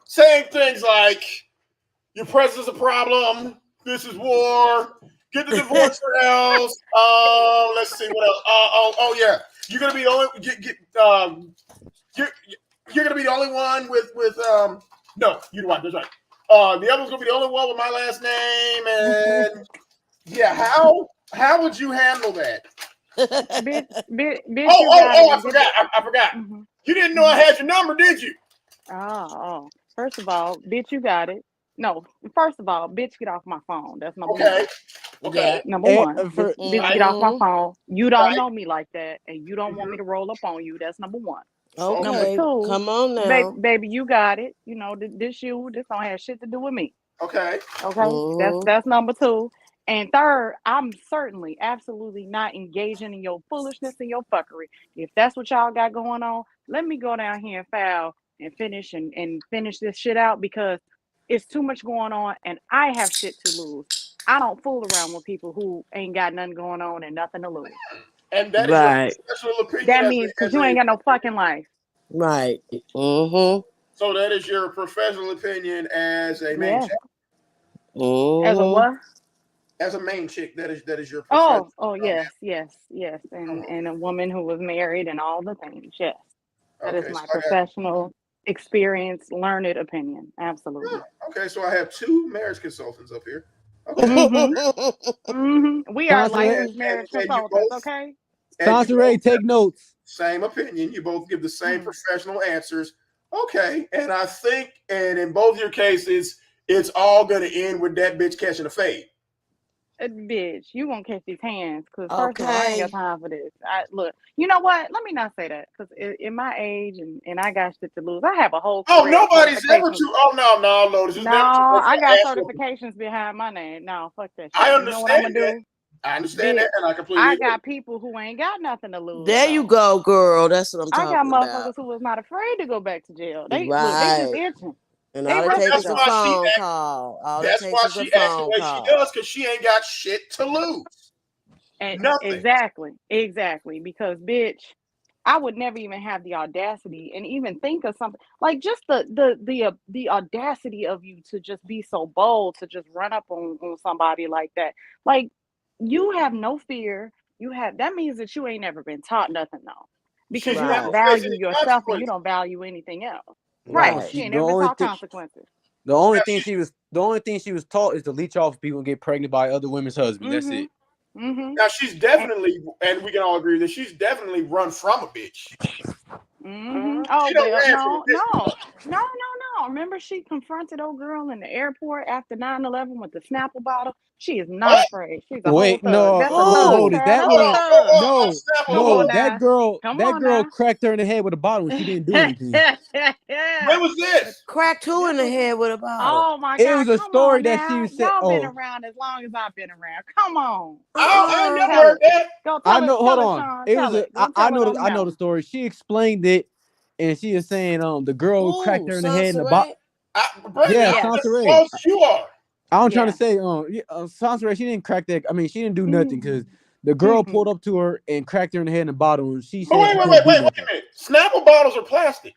saying things like, your presence is a problem, this is war, get the divorce or else, let's see what else. Oh yeah, you're gonna be the only you're gonna be the only one with no, you know what, that's right. The other one's gonna be the only one with my last name, and yeah, how would you handle that?
bitch,
I forgot. Mm-hmm. You didn't know I had your number, did you?
Oh. First of all, bitch, you got it. No, first of all, bitch, get off my phone. That's number one.
Okay.
Number one. Bitch, get off my phone. You don't know me like that, and you don't want me to roll up on you. That's number one.
Okay.
Number two,
come on now.
Baby, you got it. You know, this don't have shit to do with me.
Okay.
That's number two. And third, I'm certainly absolutely not engaging in your foolishness and your fuckery. If that's what y'all got going on, let me go down here and file and finish this shit out, because it's too much going on and I have shit to lose. I don't fool around with people who ain't got nothing going on and nothing to lose.
And that is your professional opinion.
That means because you ain't got no fucking life.
Right. Mm-hmm.
So that is your professional opinion as a main chick.
As a what?
As a main chick, that is your professional.
Oh yes. And a woman who was married and all the things. Yes. That is my professional experience, learned opinion. Absolutely.
Okay, so I have two marriage consultants up here. Okay.
We are licensed marriage consultants, okay?
Soncerae, take notes.
Same opinion. You both give the same professional answers. Okay. And I think, and in both your cases, it's all going to end with that bitch catching a fade.
Bitch, you won't catch these hands, because first of all, I ain't got time for this. Look, you know what? Let me not say that, because in my age and I got shit to lose. I have a whole
nobody's ever too. Oh no, Lotus.
No, I got certifications behind my name. No, fuck that shit.
I understand.
You know what I'm gonna do?
I understand that, and I completely agree.
got people who ain't got nothing to lose.
There you go, girl. That's what I'm talking about.
I got motherfuckers who was not afraid to go back to jail. They just itching.
And all it takes is a phone call.
That's why she acts the way she does, because she ain't got shit to lose.
And
nothing.
Exactly. Because, bitch, I would never even have the audacity and even think of something like just the audacity of you to just be so bold to just run up on somebody like that. Like, you have no fear. That means that you ain't never been taught nothing, though, because you don't value yourself and you don't value anything else. Right. She ain't never been taught consequences.
The only thing she was taught is to leech off people and get pregnant by other women's husbands. That's it.
Now she's definitely, and we can all agree that she's definitely run from a bitch.
Oh, no. don't remember she confronted old girl in the airport after 9/11 with the Snapple bottle. She is not afraid. She's a whole
Wait,
thug.
no,
That's a thug,
Lotus,
child.
that
That's a
one,
thug. Come
no,
on
that
now.
girl cracked her in the head with a bottle and she didn't do anything.
When was this?
Cracked who in the head with a bottle?
Oh my
It
God!
was a
Come
story
on
that
now.
she said.
Y'all been
Oh,
around as long as I've been around. Come on.
I never
Tell
heard
it.
that.
Go
I
tell it.
know. Hold
Tell it,
on.
Sean.
It
Tell
was a.
it. Go
I
tell it
know.
on the
I know the
mellow.
story. She explained it, and she is saying, the girl who cracked
Who?
her in the head in the bottle.
Soncerae?
Brady,
Yeah,
Yes.
Soncerae.
You are.
I'm trying
Yeah.
to say, Soncerae, she didn't crack that. I mean, she didn't do nothing because the girl pulled up to her and cracked her in the head in the bottle, and she
But
said she couldn't do
wait
nothing.
a minute. Snapple bottles are plastic.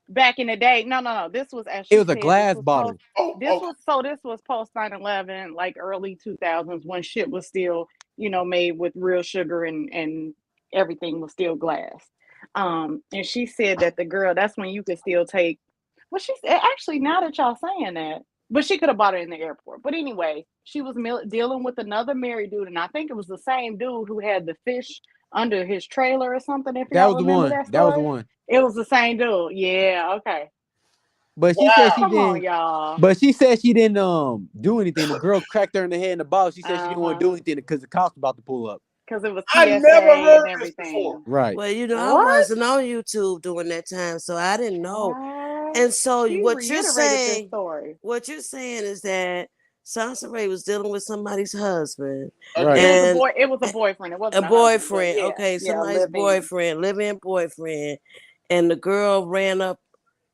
Back in the day, no. This was, as she
It was a
said,
glass bottle.
This was post 9/11, like early 2000s, when shit was still, made with real sugar and everything was still glass. And she said that the girl, that's when you could still take. Well, she said, actually, now that y'all saying that, but she could have bought it in the airport. But anyway, she was dealing with another married dude, and I think it was the same dude who had the fish under his trailer or something. If
That
y'all
was the
remember
one.
that
That was the
story,
one.
it was the same dude. Yeah, okay.
But she said she
Come on,
didn't.
y'all.
But she said she didn't do anything. The girl cracked her in the head in the bottle. She said she didn't want to do anything because the cops about to pull up.
Because it was
I
TSA
never heard
and
this
everything.
before.
Right.
Well, I
What?
wasn't on YouTube during that time, so I didn't know. And so
She
what you're
reiterated this
saying,
story.
is that Soncerae was dealing with somebody's husband.
Right.
And
it was a boyfriend. It wasn't
a
a
boyfriend.
husband,
Okay, somebody's
live-in.
boyfriend, live-in boyfriend. And the girl ran up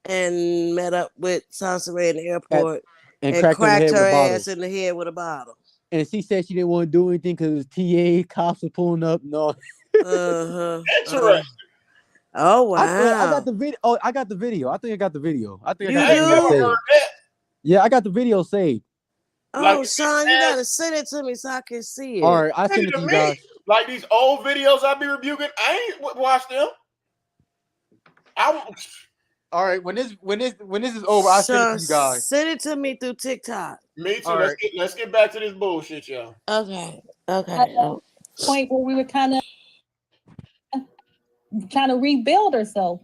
and met up with Soncerae in the airport
and cracked
her ass in the head with a bottle.
And she said she didn't want to do anything because TA cops were pulling up. No.
Interesting.
Oh wow!
I got the video. Oh, I got the video. I think I got the video. I think I got
I
the video
never
saved.
heard that.
Yeah, I got the video saved.
Oh, Sean, you gotta send it to me so I can see it.
All right, I send it to you guys.
Like these old videos I be rebuking, I ain't watch them.
All right, when this is over, I'll send it to you guys.
Send it to me through TikTok.
Me too.
All
Let's get back to this bullshit, y'all.
Okay.
Point where we were kind of trying to rebuild ourselves,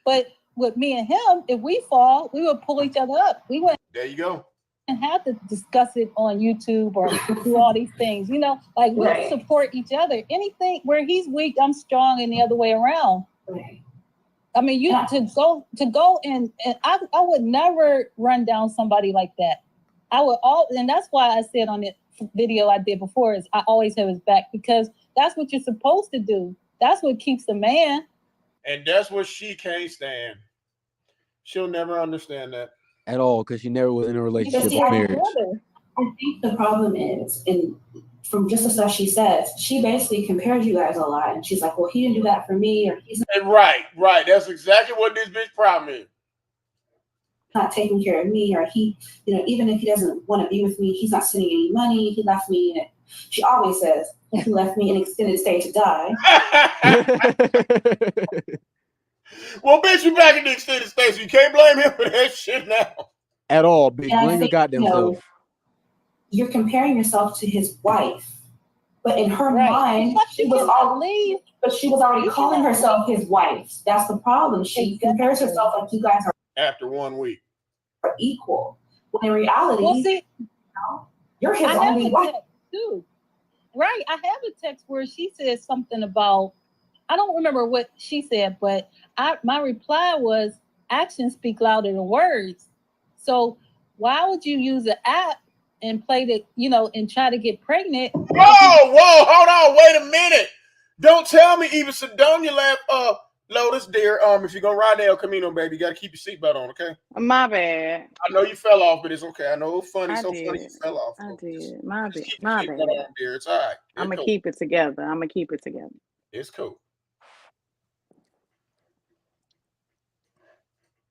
but with me and him, if we fall, we would pull each other up. We wouldn't.
There you go.
Have to discuss it on YouTube or do all these things, like we support each other. Anything where he's weak, I'm strong, and the other way around.
Right.
I mean, to go and I would never run down somebody like that. And that's why I said on the video I did before is I always have his back, because that's what you're supposed to do. That's what keeps the man.
And that's what she can't stand. She'll never understand that
at all, because she never was in a relationship or marriage.
I think the problem is, and from just the stuff she says, she basically compares you guys a lot, and she's like, "Well, he didn't do that for me," or "He's
right. That's exactly what this bitch problem is.
Not taking care of me," or "He, even if he doesn't want to be with me, he's not sending any money. He left me." And she always says, "He left me in extended stay to die."
Well, bitch, you back in the extended stay, so you can't blame him for that shit now.
At all, bitch. Blame your goddamn self.
You're comparing yourself to his wife, but in her mind, she was already calling herself his wife. That's the problem. She compares herself like you guys are
after 1 week
equal. When in reality, you're his only wife
too. Right. I have a text where she said something about, I don't remember what she said, but my reply was, actions speak louder than words. So why would you use an app and play the, and try to get pregnant?
Whoa, hold on, wait a minute. Don't tell me even Sedonia left Lotus, dear. If you're gonna ride the El Camino, baby, you gotta keep your seatbelt on, okay?
My bad.
I know you fell off, but it's okay. I know it's funny. Funny you fell off.
I did. My bad.
On, dear. It's all right.
I'm gonna keep it together.
It's cool.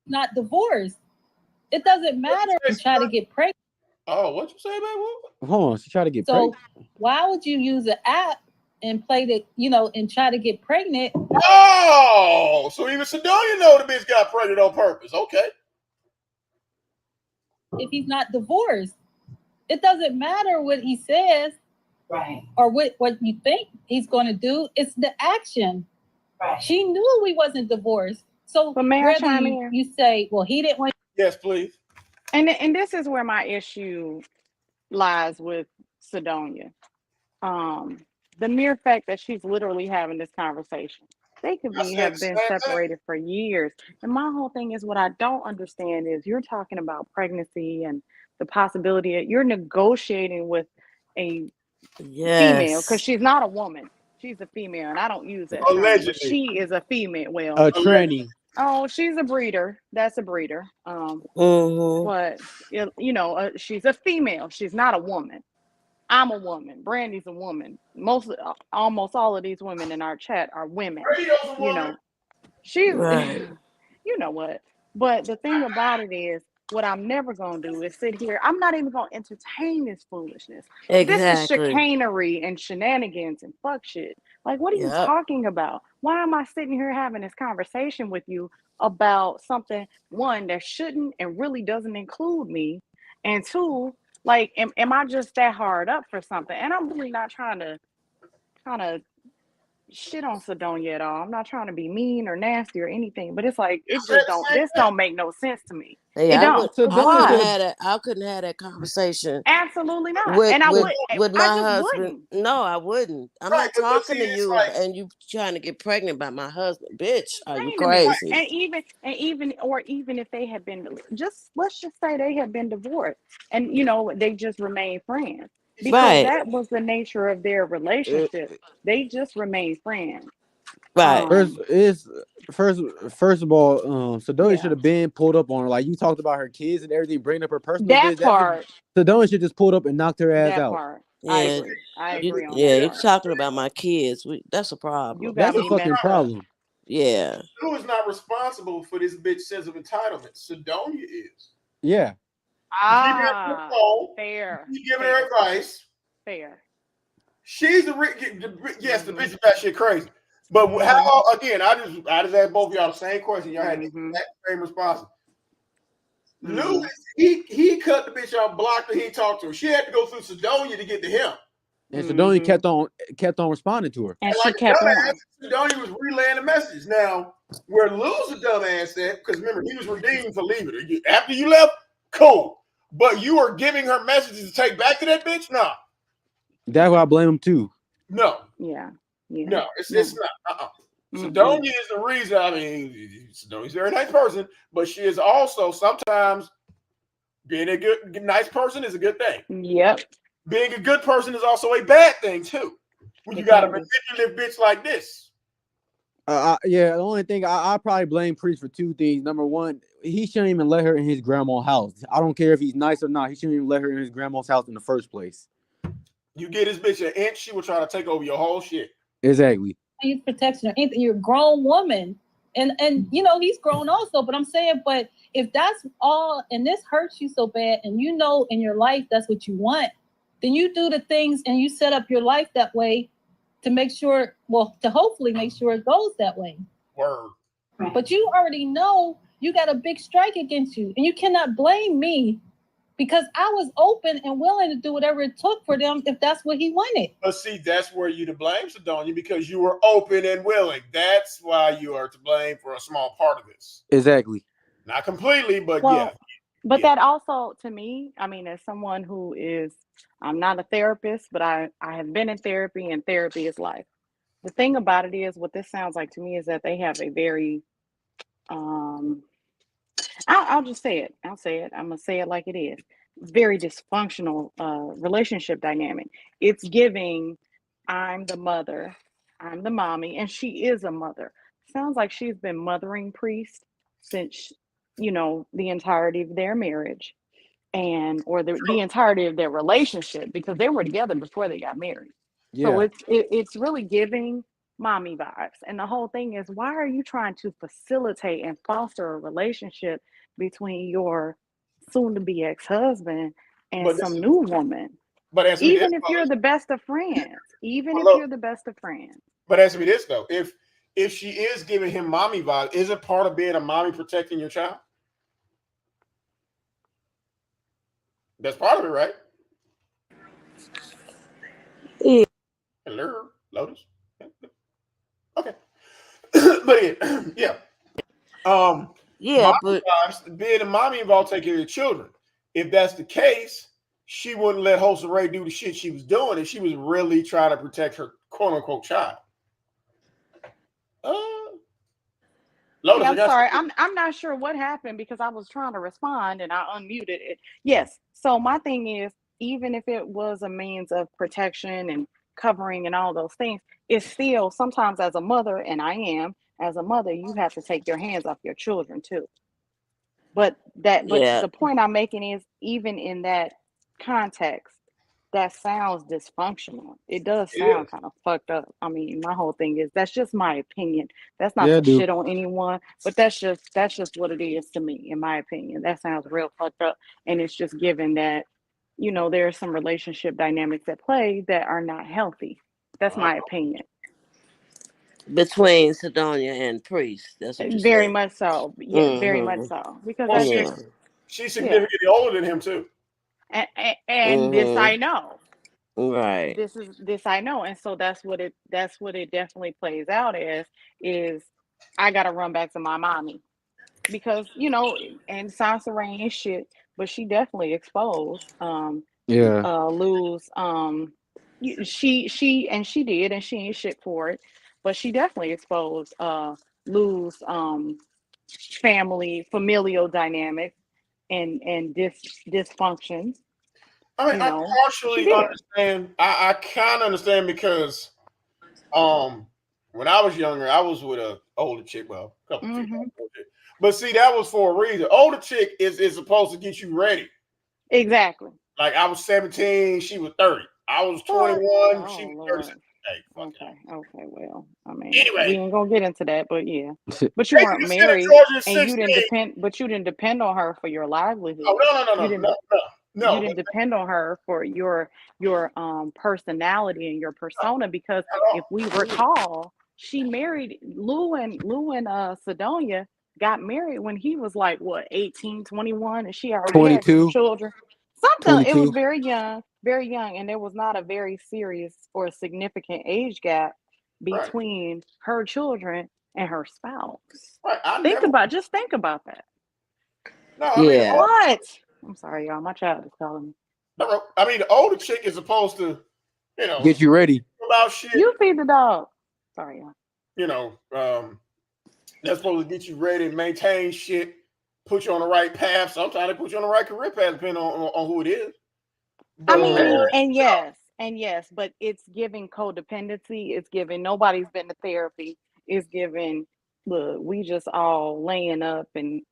Not divorced. It doesn't matter to try to get pregnant.
Oh, what you say, baby?
Hold on, she tried to get pregnant.
So why would you use an app and play the, and try to get pregnant?
Oh, so even Sedonia know the bitch got pregnant on purpose. Okay.
If he's not divorced, it doesn't matter what he says,
right?
Or what you think he's going to do. It's the action.
Right.
She knew we wasn't divorced. So whether you say, well, he didn't want
Yes, please.
And this is where my issue lies with Sidonia. The mere fact that she's literally having this conversation. They could have been separated for years. And my whole thing is, what I don't understand is, you're talking about pregnancy and the possibility that you're negotiating with a female, because she's not a woman. She's a female, and I don't use that term, but she is a female. Well,
a tranny.
Oh, she's a breeder. That's a breeder. But she's a female. She's not a woman. I'm a woman. Brandy's a woman. Almost all of these women in our chat are women. She's, you know what? But the thing about it is, what I'm never gonna do is sit here. I'm not even gonna entertain this foolishness. This is chicanery and shenanigans and fuck shit. Like, what are you talking about? Why am I sitting here having this conversation with you about something, one, that shouldn't and really doesn't include me, and two, like, am I just that hard up for something? And I'm really not trying to kind of shit on Sidonia at all. I'm not trying to be mean or nasty or anything, but it's like, this don't make no sense to me.
Hey,
it
I
don't.
I couldn't have that conversation.
Absolutely not.
With my husband. No, I wouldn't. I'm not talking to you, and you trying to get pregnant by my husband, bitch. Are you crazy?
And even if they had been, let's just say they had been divorced, and they just remained friends, because that was the nature of their relationship. They just remained friends.
Right.
First of all, Sidonia should have been pulled up on her. Like, you talked about her kids and everything, bringing up her personal business.
Part.
Sidonia should just pulled up and knocked her ass out.
Part.
Yeah,
I agree on that.
Yeah, you're talking about my kids. That's a problem.
That's a fucking problem.
Yeah.
Who is not responsible for this bitch sense of entitlement? Sidonia is.
Yeah.
Fair.
You giving her advice.
Fair.
She's the bitch is that shit crazy. But how, again, I just asked both of y'all the same question. Y'all had the same response. Lewis, he cut the bitch out, blocked her, he talked to her. She had to go through Sidonia to get to him.
And Sidonia kept on responding to her.
And she kept on.
Sidonia was relaying the message. Now, where Lewis a dumbass at, because remember, he was redeemed for leaving her. After you left, cool. But you are giving her messages to take back to that bitch? Nah.
That's why I blame him too.
No.
Yeah.
No, it's not. Sidonia is the reason. I mean, Sidonia's a very nice person, but she is also sometimes being a nice person is a good thing.
Yep.
Being a good person is also a bad thing too. When you got a manipulative bitch like this.
The only thing I probably blame Priest for two things. Number one, he shouldn't even let her in his grandma's house. I don't care if he's nice or not. He shouldn't even let her in his grandma's house in the first place.
You get this bitch an inch, she will try to take over your whole shit.
Exactly.
He's protecting her. You're a grown woman. And he's grown also. But I'm saying, but if that's all, and this hurts you so bad, and in your life that's what you want, then you do the things and you set up your life that way to make sure, to hopefully make sure it goes that way.
Word.
But you already know you got a big strike against you. And you cannot blame me, because I was open and willing to do whatever it took for them if that's what he wanted.
But see, that's where you to blame, Sidonia, because you were open and willing. That's why you are to blame for a small part of this.
Exactly.
Not completely, but
But that also, to me, I mean, as someone who is, I'm not a therapist, but I have been in therapy, and therapy is life. The thing about it is, what this sounds like to me is that they have a very, I'll just say it. I'll say it. I'm going to say it like it is. Very dysfunctional relationship dynamic. It's giving, I'm the mother, I'm the mommy, and she is a mother. Sounds like she's been mothering Priest since, the entirety of their marriage, or the entirety of their relationship, because they were together before they got married. Yeah. So it's really giving mommy vibes. And the whole thing is, why are you trying to facilitate and foster a relationship between your soon-to-be ex-husband and some new woman?
But
even if you're the best of friends,
But answer me this though: if she is giving him mommy vibes, is it part of being a mommy protecting your child? That's part of it, right?
Yeah.
Hello, Lotus. Okay. But yeah.
Yeah, but
being a mommy involved taking care of your children. If that's the case, she wouldn't let Soncerae do the shit she was doing if she was really trying to protect her quote unquote child.
Lotus, yeah, I'm sorry. I'm not sure what happened because I was trying to respond and I unmuted it. Yes. So my thing is, even if it was a means of protection and covering and all those things, it's still sometimes as a mother, and I am as a mother, you have to take your hands off your children too. But the point I'm making is, even in that context, that sounds dysfunctional. It does sound kind of fucked up. I mean, my whole thing is, that's just my opinion. That's not to shit on anyone, but that's just what it is to me, in my opinion. That sounds real fucked up. And it's just given that, you know, there are some relationship dynamics at play that are not healthy. That's my opinion.
Between Sidonia and Priest. That's what you're saying.
Very much so. Yeah, very much so. Because that's just,
she's significantly older than him too.
And this I know.
Right.
This I know. And so that's what it definitely plays out as, is I gotta run back to my mommy. Because, you know, and Soncerae ain't shit, but she definitely exposed Lou's she did, and she ain't shit for it, but she definitely exposed Lou's familial dynamic and dysfunction.
I mean, I partially understand. I kind of understand because when I was younger, I was with an older chick, well, a couple of years older. But see, that was for a reason. Older chick is supposed to get you ready.
Exactly.
Like, I was 17, she was 30. I was 21, she was 37.
Okay, well, I mean, anyway, we ain't gonna get into that, but yeah. But you weren't
State of
married,
Georgia is
and
16.
you didn't depend on her for your livelihood.
Oh, no.
You didn't depend on her for your personality and your persona, because if we recall, she married Lou and Sidonia got married when he was like, what, 18, 21, and she already
22
had some children. Something,
22.
it was very young, and there was not a very serious or significant age gap between her children and her spouse. Think about that.
No, I mean,
what? I'm sorry, y'all. My child is calling me.
No, I mean, the older chick is supposed to, you know,
get you ready
about shit.
You feed the dog. Sorry, y'all.
You know, that's supposed to get you ready and maintain shit, put you on the right path. Sometimes they put you on the right career path, depending on who it is.
But, I mean, and yes, but it's giving codependency. It's giving nobody's been to therapy. It's giving, look, we just all laying up and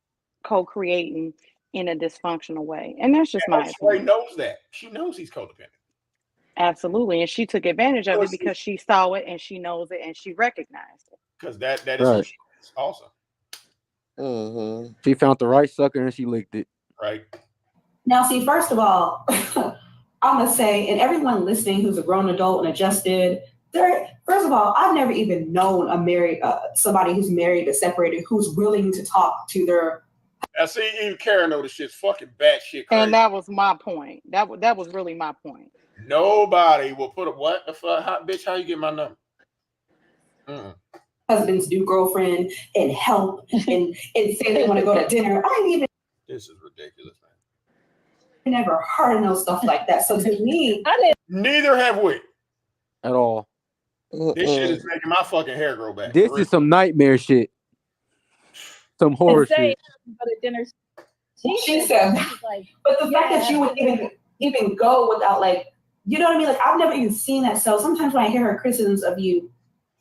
co-creating in a dysfunctional way. And that's just my opinion.
She knows that. She knows he's codependent.
Absolutely. And she took advantage of it because she saw it and she knows it and she recognized it.
Because that is who she is also.
She found the right sucker and she licked it.
Right.
Now, see, first of all, I'm going to say, and everyone listening who's a grown adult and adjusted, first of all, I've never even known somebody who's married or separated who's willing to talk to their.
I see, even Karen know this shit's fucking batshit crazy.
And that was my point. That was really my point.
Nobody will put a what the fuck, bitch? How you get my number?
Husband's new girlfriend and help and say they want to go to dinner. I ain't even.
This is ridiculous, man.
Never heard of no stuff like that. So to me, I didn't.
Neither have we.
At all.
This shit is making my fucking hair grow back.
This is some nightmare shit. Some horror shit.
Go to dinner.
She said, like, but the fact that you would even go without, like, you know what I mean? Like, I've never even seen that. So sometimes when I hear her criticisms of you,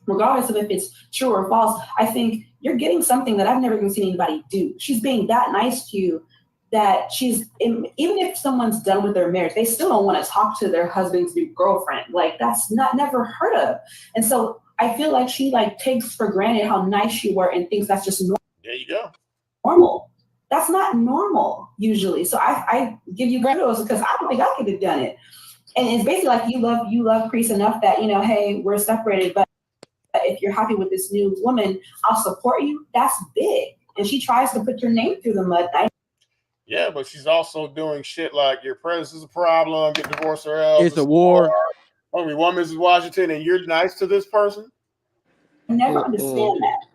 regardless of if it's true or false, I think you're getting something that I've never even seen anybody do. She's being that nice to you that even if someone's done with their marriage, they still don't want to talk to their husband's new girlfriend. Like, that's never heard of. And so I feel like she takes for granted how nice you were and thinks that's just normal.
There you go.
Normal. That's not normal usually. So I give you kudos because I don't think I could have done it. And it's basically like you love Priest enough that, you know, hey, we're separated, but if you're happy with this new woman, I'll support you. That's big. And she tries to put your name through the mud.
Yeah, but she's also doing shit like your presence is a problem, get divorced or else.
It's a war.
Only one Mrs. Washington, and you're nice to this person.
I never understand that.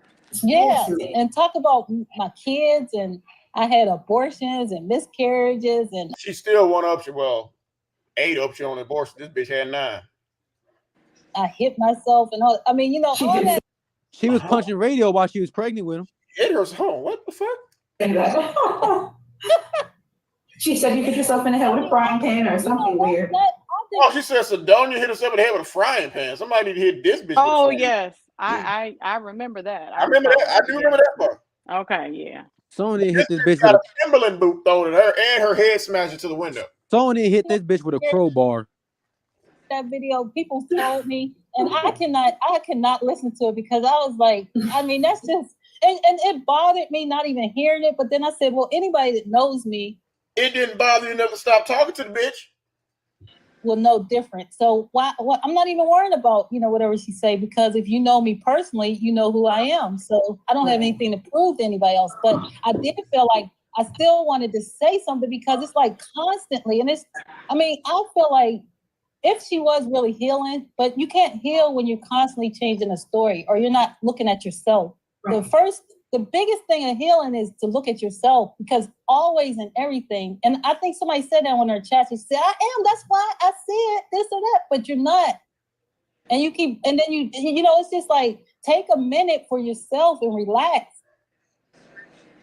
Yeah, and talk about my kids, and I had abortions and miscarriages, and
she still one up you. Well, 8 up you on abortion. This bitch had 9.
I hit myself and all. I mean, you know, all that.
She was punching radio while she was pregnant with him.
Hit her home. What the fuck?
She said you hit yourself in the head with a frying pan or something weird.
Oh, she said Sedonia hit herself in the head with a frying pan. Somebody need to hit this bitch.
Oh yes, I remember that.
I remember that. I do remember that part.
Okay, yeah.
Sonya hit this bitch
got
with
a Timberland boot thrown at her and her head smashed into the window.
Sonya hit this bitch with a crowbar.
That video, people told me, and I cannot listen to it because I was like, I mean, that's just, and it bothered me not even hearing it. But then I said, well, anybody that knows me,
it didn't bother you. Never stop talking to the bitch.
Will know different. So why? I'm not even worried about whatever she say, because if you know me personally, you know who I am. So I don't have anything to prove to anybody else. But I did feel like I still wanted to say something because it's like constantly, and I feel like if she was really healing, but you can't heal when you're constantly changing a story or you're not looking at yourself. Right. The biggest thing of healing is to look at yourself, because always in everything, and I think somebody said that on her chat, she said, I am, that's why I said this or that, but you're not. And you keep, and then it's just like, take a minute for yourself and relax.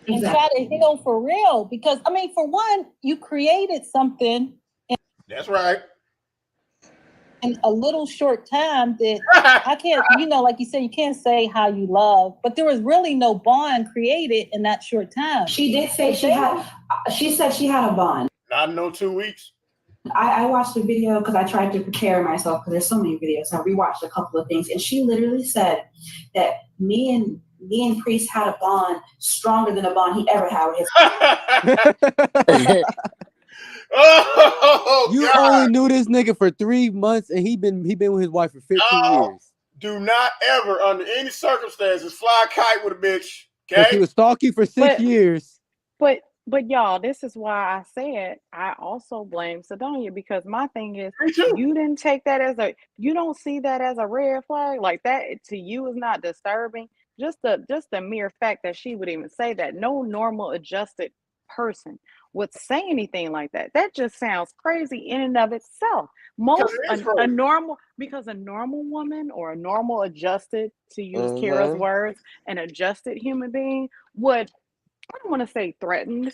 And try to heal for real. Because, for one, you created something.
That's right.
In a little short time that I can't, like you said, you can't say how you love, but there was really no bond created in that short time.
She did say she said she had a bond.
Not in no 2 weeks.
I watched the video because I tried to prepare myself because there's so many videos. I rewatched a couple of things, and she literally said that me and Priest had a bond stronger than a bond he ever had with his.
Oh,
you
God.
only knew this nigga for 3 months, and he been with his wife for 15 years.
Do not ever, under any circumstances, fly a kite with a bitch.
Okay, he was stalking for 6 years.
But y'all, this is why I said I also blame Sedonia, because my thing is, you didn't take that you don't see that as a red flag. Like, that to you is not disturbing. Just the mere fact that she would even say that. No normal adjusted person would say anything like that. That just sounds crazy in and of itself. A normal woman or a normal adjusted, to use Kira's words, an adjusted human being would, I don't want to say threatened,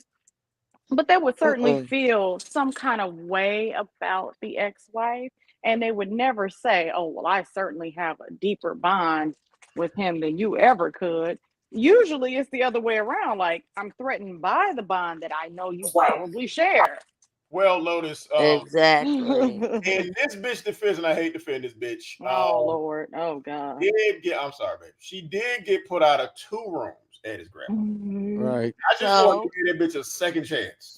but they would certainly feel some kind of way about the ex-wife, and they would never say, oh, well, I certainly have a deeper bond with him than you ever could. Usually it's the other way around. Like, I'm threatened by the bond that I know you probably share.
Well, Lotus.
Exactly.
In this bitch defense, and I hate to defend this bitch.
Oh, Lord. Oh, God.
I'm sorry, baby. She did get put out of 2 rooms at his grandma.
Right.
I just want to give that bitch a second chance.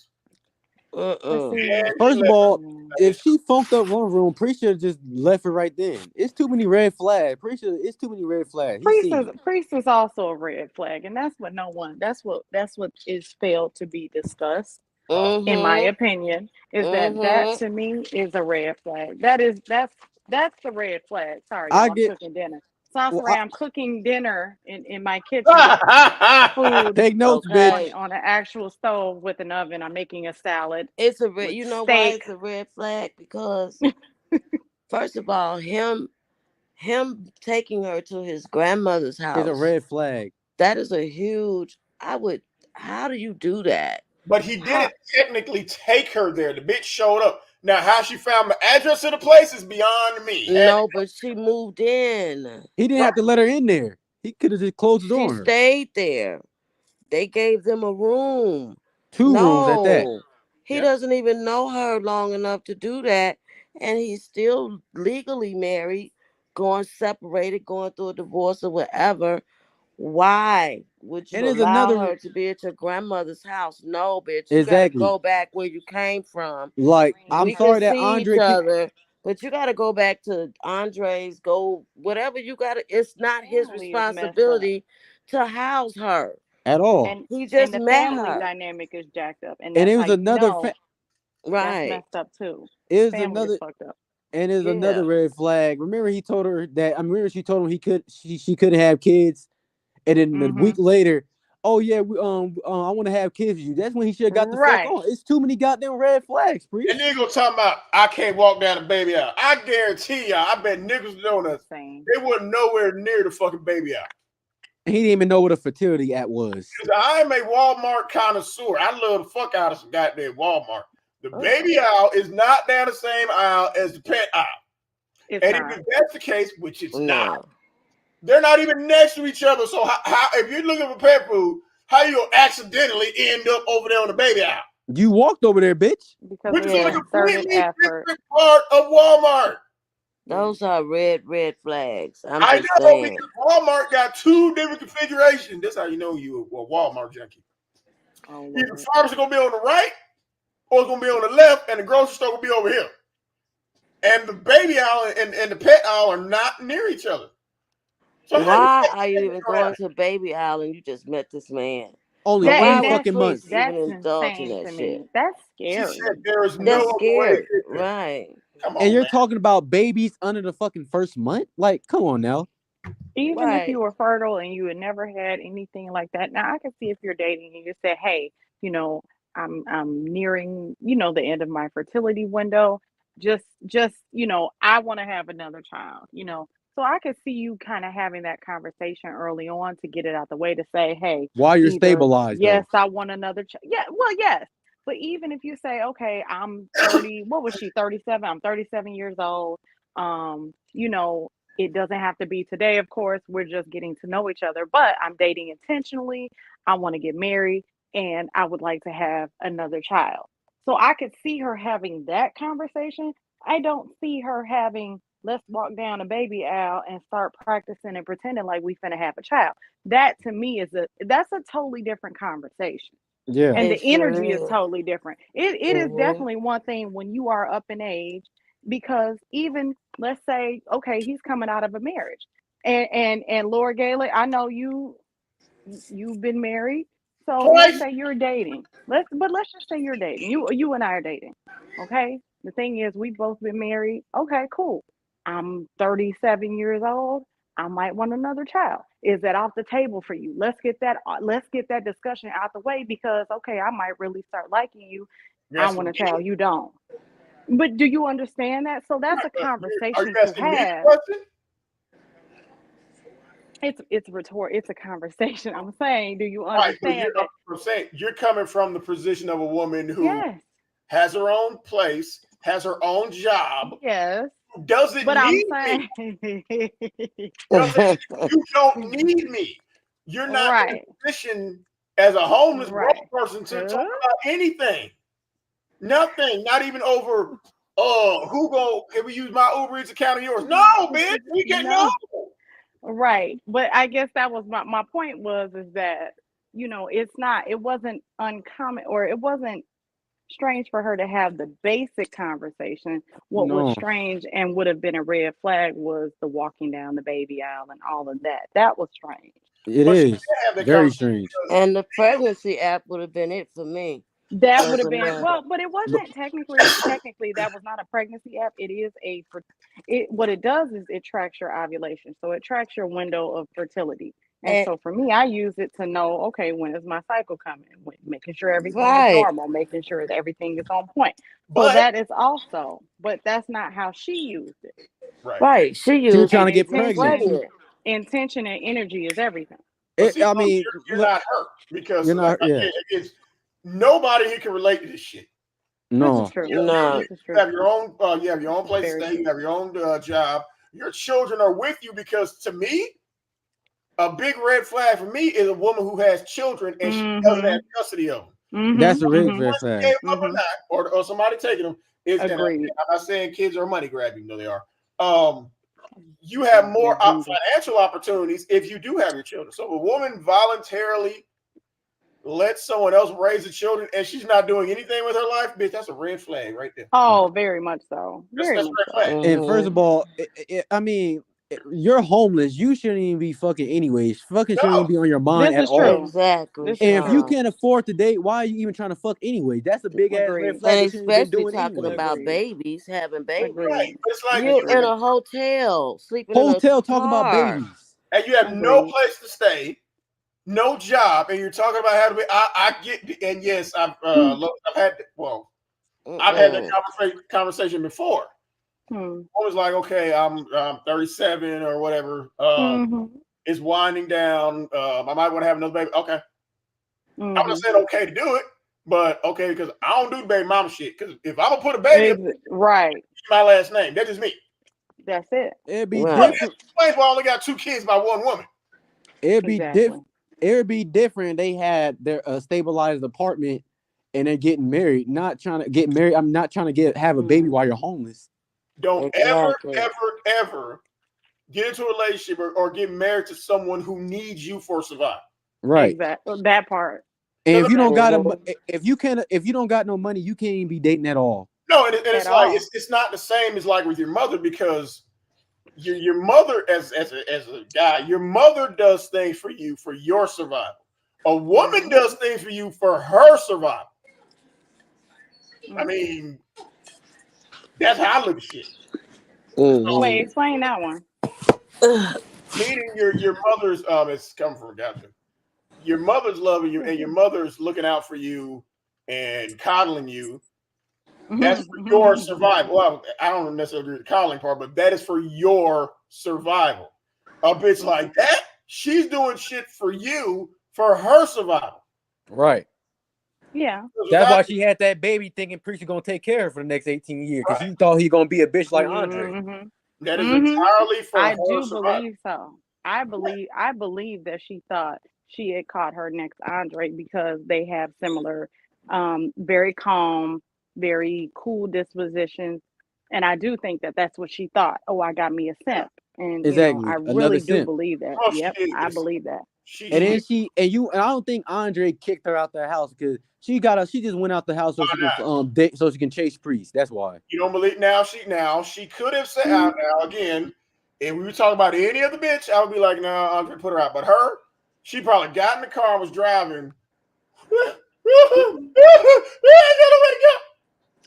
First of all, if she funked up one room, pretty sure just left it right then. It's too many red flags. Pretty sure it's too many red flags.
Priest is also a red flag, and that's what that's what is failed to be discussed. In my opinion, is that to me is a red flag. That's the red flag. Sorry, I'm cooking dinner. Soncerae, I'm cooking dinner in my kitchen. Food.
Take notes, bitch.
On an actual stove with an oven. I'm making a salad.
It's a red. You know why it's a red flag? Because first of all, him taking her to his grandmother's house
is a red flag.
That is a huge. How do you do that?
But he didn't technically take her there. The bitch showed up. Now, how she found the address of the place is beyond me.
No, but she moved in.
He didn't have to let her in there. He could have just closed the door.
She stayed there. They gave them a room.
2 rooms at that.
He doesn't even know her long enough to do that. And he's still legally married, separated, going through a divorce or whatever. Why would you allow her to be at your grandmother's house? No, bitch. You gotta go back where you came from.
Like, I'm sorry that Andre
but you gotta go back to Andre's, whatever you gotta. It's not his responsibility to house her
at all.
And
he just
the
met
family
her.
dynamic is jacked up, and
it was another
that's messed up too.
It was
family
another
is fucked up.
And it's another red flag. Remember, he told her that. Remember, she told him she couldn't have kids, and then a week later, oh yeah, I want to have kids with you. That's when he should have got the fuck on. It's too many goddamn red flags, Priest.
And nigga talking about I can't walk down the baby aisle. I guarantee y'all, I bet Nickels Donuts, they weren't nowhere near the fucking baby aisle.
He didn't even know what a fertility app was.
I am a Walmart connoisseur. I love the fuck out of some goddamn Walmart. The baby aisle is not down the same aisle as the pet aisle. And if that's the case, which it's not, they're not even next to each other. So how if you're looking for pet food, how you gonna accidentally end up over there on the baby aisle?
You walked over there, bitch.
Which is a completely different part of Walmart.
Those are red flags.
I know because Walmart got two different configurations. That's how you know you a Walmart junkie. Either the pharmacy gonna be on the right, or it's gonna be on the left, and the grocery store will be over here. And the baby aisle and the pet aisle are not near each other. So
why are you even going to baby aisle and you just met this man?
Only 8 fucking months.
Even indulging that shit.
That's scary.
She said there is no
scary, right?
Come on,
and you're talking about babies under the fucking first month? Like, come on now.
Even if you were fertile and you had never had anything like that. Now I can see if you're dating and you say, hey, you know, I'm nearing, you know, the end of my fertility window. Just, you know, I want to have another child, you know. So I could see you kind of having that conversation early on to get it out the way to say, hey,
while you're stabilized.
Yes, I want another child. Yeah, well, yes. But even if you say, okay, I'm 30, what was she, 37? I'm 37 years old. You know, it doesn't have to be today, of course. We're just getting to know each other, but I'm dating intentionally. I want to get married and I would like to have another child. So I could see her having that conversation. I don't see her having, let's walk down a baby aisle and start practicing and pretending like we finna have a child. That to me that's a totally different conversation.
Yeah.
And the energy is totally different. It is definitely one thing when you are up in age, because even let's say, okay, he's coming out of a marriage. And Laura Gaelic, I know you've been married. So let's say you're dating. Let's just say you're dating. You and I are dating. Okay. The thing is, we've both been married. Okay, cool. I'm 37 years old. I might want another child. Is that off the table for you? Let's get that discussion out the way, because okay, I might really start liking you. I want a child. You don't. But do you understand that? So that's a conversation to have. It's rhetorical. It's a conversation. I'm saying, do you understand that?
I'm saying you're coming from the position of a woman who has her own place, has her own job.
Yes.
Doesn't need me. You don't need me. You're not in a position as a homeless broke person to talk about anything. Nothing. Not even over. Can we use my Uber Eats account or yours? No, bitch. We can't know.
Right. But I guess that was my point is that, you know, it wasn't uncommon, or it wasn't strange for her to have the basic conversation. What was strange and would have been a red flag was the walking down the baby aisle and all of that. That was strange.
It is very strange.
And the pregnancy app would have been it for me.
That would have been but it wasn't technically that was not a pregnancy app. It is what it does is it tracks your ovulation. So it tracks your window of fertility. And so for me, I use it to know, okay, when is my cycle coming? Making sure everything is normal, making sure that everything is on point. So that is also, but that's not how she used it.
Right. She was
trying to get pregnant.
Intention and energy is everything.
You're not her, because
you're not.
It's nobody here can relate to this shit.
No,
this is true.
You have your own. You have your own place to stay. You have your own job. Your children are with you, because to me, a big red flag for me is a woman who has children and she doesn't have custody of them.
That's a red flag.
Or somebody taking them. I'm not saying kids are money grabbing, though they are. You have more financial opportunities if you do have your children. So if a woman voluntarily lets someone else raise the children and she's not doing anything with her life, bitch, that's a red flag right there.
Oh, very much so. Very much so.
And first of all, I mean, you're homeless. You shouldn't even be fucking anyways. Fucking shouldn't even be on your mind at all.
Exactly.
And if you can't afford to date, why are you even trying to fuck anyway? That's a big ass red flag.
And especially talking about babies, having babies. It's like you're in a hotel, sleeping in a car.
Talking about babies.
And you have no place to stay. no job, and you're talking about how to be. I get, and yes, I've had that conversation before. I was like, okay, I'm 37 or whatever. It's winding down. I might want to have another baby. Okay. I'm not saying okay to do it, but okay, because I don't do the baby mama shit. Because if I'm gonna put a baby,
right,
my last name. That's just me.
That's it.
It'd be different.
That explains why I only got 2 kids by one woman.
It'd be different. It would be different. They had their stabilized apartment, and they're getting married. Not trying to get married. I'm not trying to have a baby while you're homeless.
Don't ever get into a relationship or get married to someone who needs you for survival.
Right.
Exactly. That part.
And if you don't got if you don't got no money, you can't even be dating at all.
No, and it's like it's not the same as like with your mother, because your mother as a guy, your mother does things for you for your survival. A woman does things for you for her survival. I mean, that's how I look at shit.
Wait, explain that one.
Meaning your mother's it's coming from gotcha. Your mother's loving you and your mother's looking out for you and coddling you. That's for your survival. Well, I don't necessarily agree with the coddling part, but that is for your survival. A bitch like that, she's doing shit for you for her survival.
Right.
Yeah.
That's why she had that baby thinking Preacher gonna take care of her for the next 18 years, because she thought he gonna be a bitch like Andre.
That is entirely for her survival.
Believe so. I believe that she thought she had caught her next Andre because they have similar, very calm, very cool dispositions. And I do think that that's what she thought. Oh, I got me a simp. And
exactly.
I really do believe that. Yep, I believe that.
And then I don't think Andre kicked her out the house, because she just went out the house so she can date, so she can chase Priest. That's why.
You don't believe now she could have said out now again. If we were talking about any other bitch, I would be like, no, Andre put her out. But her, she probably got in the car and was driving.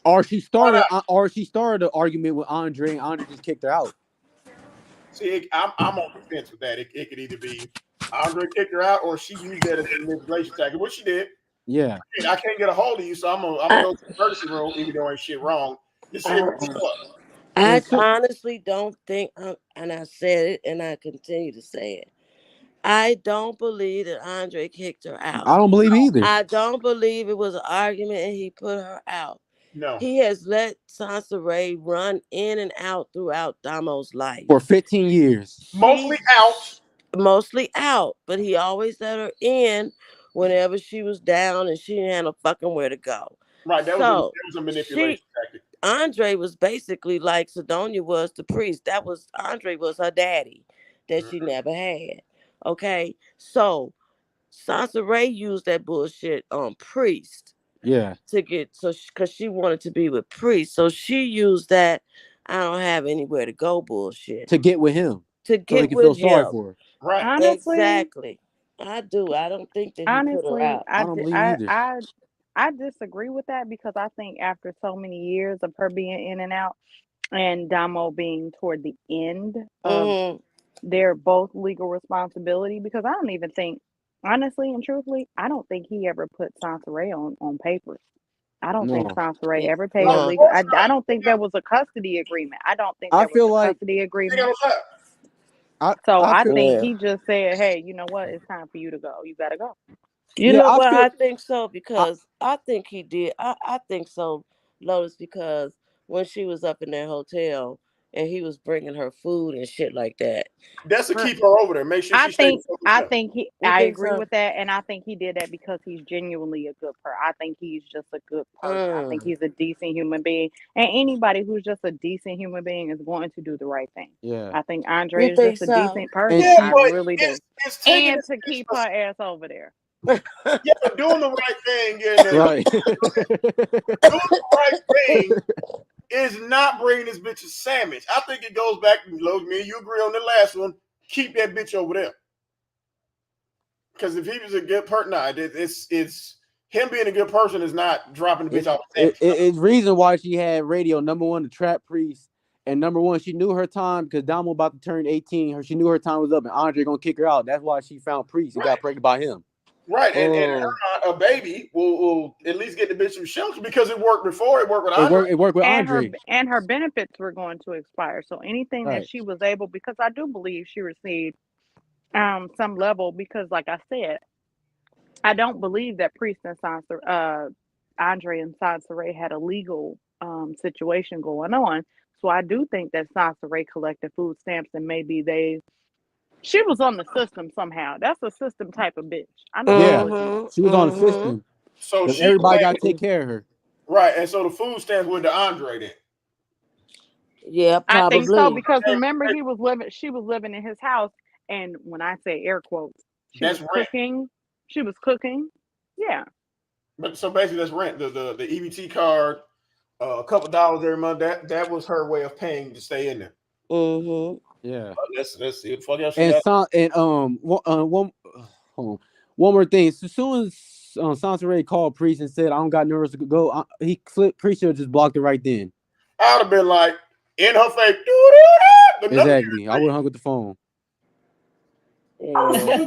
Or she started an argument with Andre, and Andre just kicked her out.
See, I'm on the fence with that. It could either be Andre kicked her out, or she used that as a manipulation tactic, which she did.
Yeah.
I can't get a hold of you, so I'm gonna go to the emergency room, even though ain't shit wrong.
I honestly don't think, and I said it, and I continue to say it. I don't believe that Andre kicked her out.
I don't believe either.
I don't believe it was an argument and he put her out.
No.
He has let Soncerae run in and out throughout Damo's life.
For 15 years.
Mostly out. But he always let her in whenever she was down and she didn't have no fucking where to go.
Right, that was a manipulation tactic.
Andre was basically like Sidonia was the Priest. Andre was her daddy that she never had. Okay, so Soncerae used that bullshit on Priest.
Yeah.
To get because she wanted to be with Priest, so she used that I don't have anywhere to go bullshit
to get with him.
To get with
feel
him.
Sorry for her.
Right.
Honestly,
exactly. I do. I don't think that he put her out.
I don't believe either.
I disagree with that, because I think after so many years of her being in and out, and Damo being toward the end of their both legal responsibility, because I don't even think, honestly and truthfully, I don't think he ever put Soncerae on papers. I don't think Soncerae ever paid a legal. I don't think there was a custody agreement. I don't think there was a custody agreement. I think he just said, hey, you know what? It's time for you to go. You got to go.
You know what? I think so, because I think he did. I think so, Lotus, because when she was up in that hotel and he was bringing her food and shit like that.
That's to keep her over there. Make sure
I agree
so?
with that, and I think he did that because he's genuinely a good person. I think he's just a good person. I think he's a decent human being, and anybody who's just a decent human being is going to do the right thing.
Yeah,
I think Andre is just a decent person. I really do. And to keep her ass over there.
Yeah, but doing the right thing, right? Doing the right thing is not bringing this bitch a sandwich. I think it goes back to me and you agree on the last one. Keep that bitch over there. Because if he was a good person, it's him being a good person is not dropping the bitch off the sandwich.
It's reason why she had radio #1 to trap Priest And number one, she knew her time because Damo about to turn 18. She knew her time was up, and Andre gonna kick her out. That's why she found Priest and got pregnant by him.
Right, and her, a baby will at least get the bitch some shelter because it worked before. It worked with Andre.
It worked with Andre.
And her benefits were going to expire. So anything that she was able, because I do believe she received some level, because like I said, I don't believe that Priest and Andre and Soncerae had a legal situation going on. So I do think that Soncerae collected food stamps, and maybe she was on the system somehow. That's a system type of bitch. I know.
Yeah, she was on the system.
So
everybody got to take care of her.
Right, and so the food stamps went to Andre then.
Yeah, probably.
I think so, because remember she was living in his house, and when I say air quotes, she was cooking. Yeah.
But so basically that's rent. The EBT card, a couple dollars every month. That was her way of paying to stay in there.
Yeah.
Let's see. Fuck y'all.
One more thing. So as soon as Soncerae called Priest and said, "I don't got nowhere to go," he flipped. Priest should have just blocked it right then.
I'd have been like, in her face.
Exactly. I would have hung with the phone.
Listen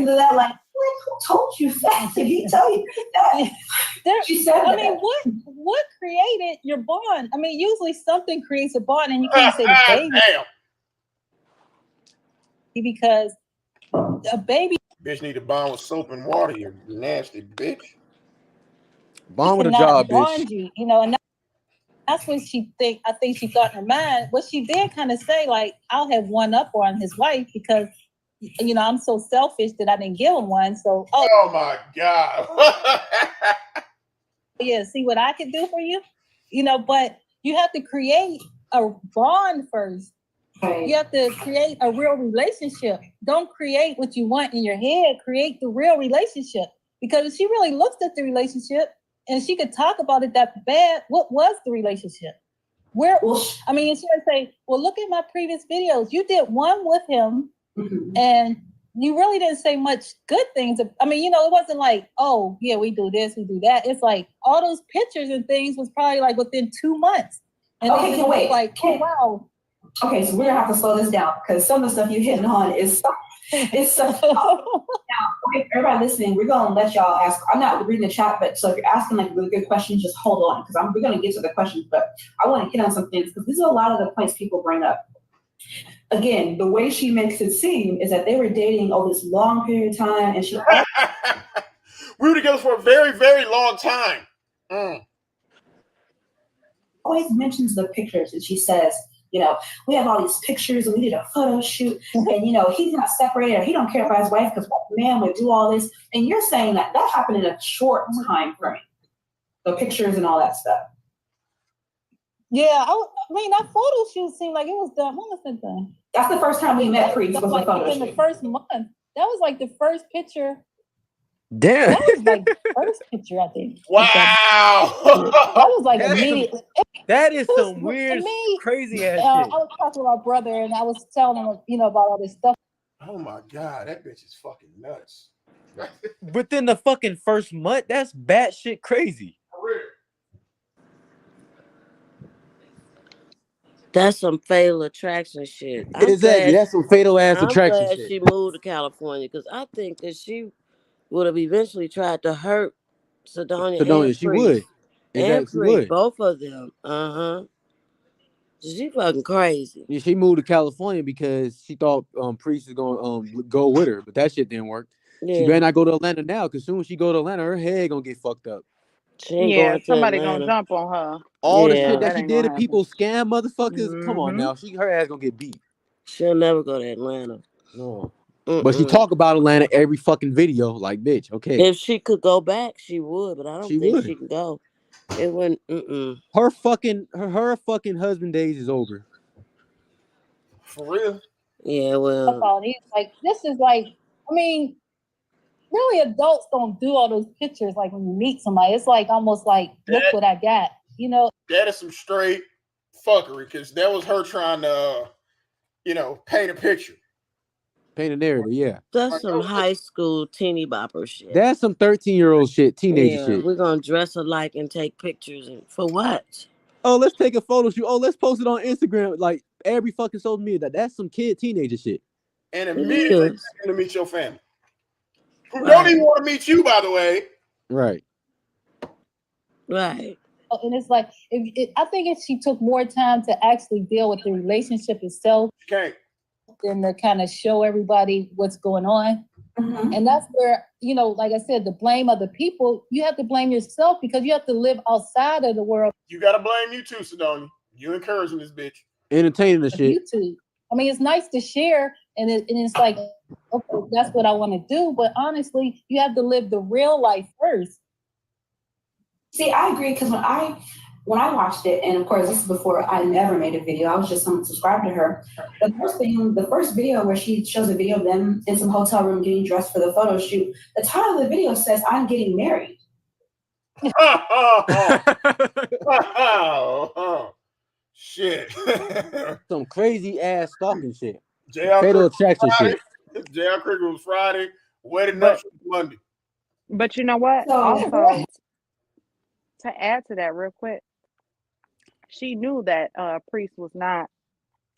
to that, like, who told you that? Did he tell you that? She said
I mean, what created your bond? I mean, usually something creates a bond, and you can't say the baby. Because a baby.
Bitch need to bond with soap and water, you nasty bitch.
Bond with a job, bitch.
You know, and that's what I think she thought in her mind. What she did kind of say, like, I'll have one up on his wife because, you know, I'm so selfish that I didn't give him one. So,
oh my God.
Yeah, see what I can do for you? You know, but you have to create a bond first. Right. You have to create a real relationship. Don't create what you want in your head. Create the real relationship. Because if she really looks at the relationship and she could talk about it that bad, what was the relationship? She would say, well, look at my previous videos. You did one with him and you really didn't say much good things. I mean, you know, it wasn't like, oh, yeah, we do this, we do that. It's like all those pictures and things was probably like within 2 months. And
okay, can wait.
Like, oh, wow.
Okay, so we're gonna have to slow this down because some of the stuff you're hitting on is so. Now, okay, everybody listening, we're gonna let y'all ask. I'm not reading the chat, but so if you're asking like really good questions, just hold on because we're gonna get to the questions. But I want to hit on some things because these are a lot of the points people bring up. Again, the way she makes it seem is that they were dating over this long period of time, and she.
We were together for a very, very long time.
Always mentions the pictures, and she says, you know, we have all these pictures and we did a photo shoot and, you know, he's not separated or he don't care about his wife because what man would do all this. And you're saying that happened in a short time frame, the pictures and all that stuff.
Yeah, I mean, that photo shoot seemed like it was done. When was it done?
That's the first time we met Priest was
like
the photo
in
shoot.
The first month. That was like the first picture.
Damn.
That was like the first picture, I think.
Wow.
That was like immediately.
That is some weird, crazy ass shit.
I was talking to my brother and I was telling him, you know, about all this stuff.
Oh my God, that bitch is fucking nuts.
Within the fucking first month, that's batshit crazy.
That's some fatal attraction shit.
Exactly, that's some fatal ass attraction shit.
I'm glad she moved to California because I think that she would have eventually tried to hurt Sedonia and
she
Priest.
would.
And Priest, both of them. She fucking crazy.
Yeah, she moved to California because she thought Priest was gonna go with her, but that shit didn't work. Yeah. She better not go to Atlanta now, because soon as she go to Atlanta, her head gonna get fucked up.
Somebody gonna jump on her.
All the shit that she did to people, scam motherfuckers. Come on now, her ass gonna get beat.
She'll never go to Atlanta.
No. But she talk about Atlanta every fucking video, like, bitch, okay.
If she could go back, she would, but I don't think she can go. It wouldn't.
Her fucking husband days is over.
For real?
Yeah, well.
He's like, this is like, I mean, really adults don't do all those pictures like when you meet somebody. It's like almost like, look what I got, you know.
That is some straight fuckery, because that was her trying to, you know, paint a picture.
Paint a narrative, yeah.
That's some high school teeny bopper shit.
That's some 13-year-old shit, teenager shit.
We're gonna dress alike and take pictures, and for what?
Oh, let's take a photo shoot. Oh, let's post it on Instagram. Like every fucking social media. That's some teenager shit.
And
It
immediately
is.
to meet your family, who don't
Right.
even want to meet you, by the way.
Right.
Right.
And it's like, I think if she took more time to actually deal with the relationship itself,
Okay.
than to kind of show everybody what's going on.
Mhm.
And that's where, you know, like I said, the blame other people, you have to blame yourself because you have to live outside of the world.
You got to blame you too, Sidonia. You encouraging this bitch.
Entertaining the shit.
YouTube. I mean, it's nice to share, and it's like, okay, that's what I want to do. But honestly, you have to live the real life first.
See, I agree because when I watched it, and of course this is before I never made a video, I was just someone subscribed to her. The first video where she shows a video of them in some hotel room getting dressed for the photo shoot, the title of the video says, "I'm getting married."
Shit.
Some crazy ass stalking shit.
JR
Fatal attraction shit.
JR Krieger was Friday, wedding
But-
nuptials Monday.
But you know what?
So-
Also, to add to that real quick, she knew that Priest was not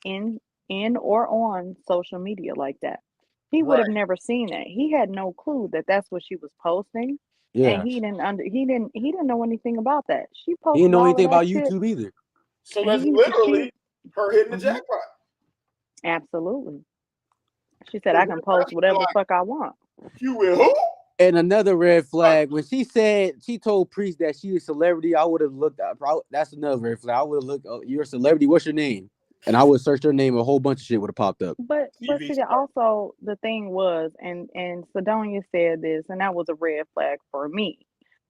in or on social media like that. He would have never seen that. He had no clue that that's what she was posting.
Yeah.
And he didn't know anything about that. She posted
He didn't know
all of
anything
that
about
shit.
YouTube either.
So that's literally her hitting the jackpot.
Absolutely. She said, I can post whatever the fuck I want.
You will who?
And another red flag, when she told Priest that she is a celebrity, I would have looked up. That's another red flag. I would have looked, oh, you're a celebrity, what's your name? And I would search her name, a whole bunch of shit would have popped up.
But see, also the thing was, and Sidonia said this, and that was a red flag for me.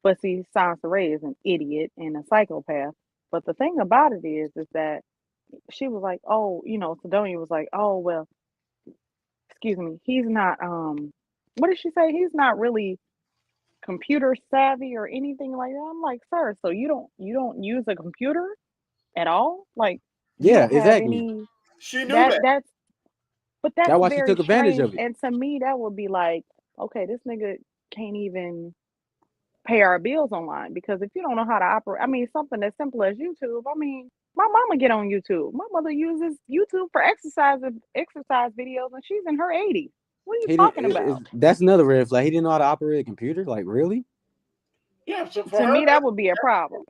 But see, Soncerae is an idiot and a psychopath. But the thing about it is that she was like, oh, Sidonia was like, oh, well, excuse me, he's not, what did she say? He's not really computer savvy or anything like that. I'm like, sir, so you don't use a computer at all? Like,
yeah, exactly.
She knew that.
That's why she
very
took advantage of
strange.
it.
And to me, that would be like, okay, this nigga can't even pay our bills online, because if you don't know how to operate, I mean, something as simple as YouTube. I mean, my mama get on YouTube. My mother uses YouTube for exercise videos, and she's in her 80s. What are you talking about?
That's another red flag. He didn't know how to operate a computer. Like, really?
Yeah. So
To me, that would be a problem.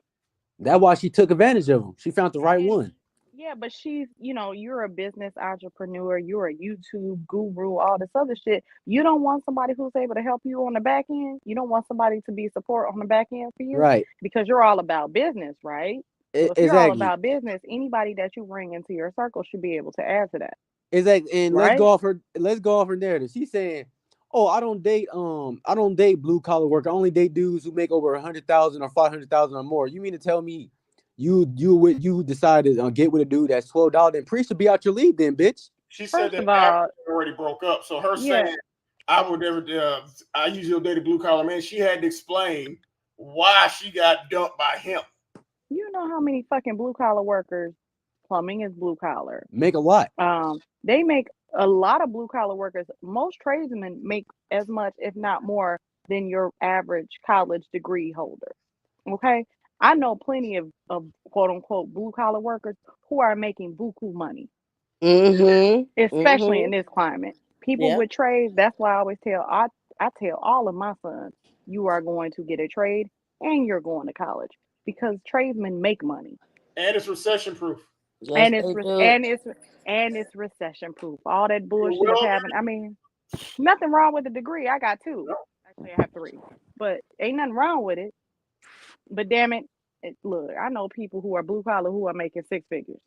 That's why she took advantage of him. She found the right one.
Yeah, but she's, you're a business entrepreneur, you're a YouTube guru, all this other shit. You don't want somebody who's able to help you on the back end. You don't want somebody to be support on the back end for you.
Right.
Because you're all about business, right? So if you're all about business, anybody that you bring into your circle should be able to add to that.
Exactly. And
right?
let's go off her narrative. She's saying, oh, I don't date blue collar work. I only date dudes who make over 100,000 or 500,000 or more. You mean to tell me you decided to get with a dude that's $12? Then Priest should be out your league, then, bitch.
She said that after they already broke up. So her saying I would never. I usually date a blue collar man. She had to explain why she got dumped by him.
You know how many fucking blue collar workers? Plumbing is blue collar.
Make a lot.
They make a lot of blue collar workers. Most tradesmen make as much, if not more, than your average college degree holder. Okay. I know plenty of quote unquote blue collar workers who are making buku money, especially in this climate. People with trades. That's why I always I tell all of my sons, you are going to get a trade and you're going to college, because tradesmen make money.
And it's recession proof.
Yes, and it's recession proof. All that bullshit of having. I mean, nothing wrong with the degree. I got 2. Actually, I have 3, but ain't nothing wrong with it. But damn it, look, I know people who are blue collar who are making 6 figures.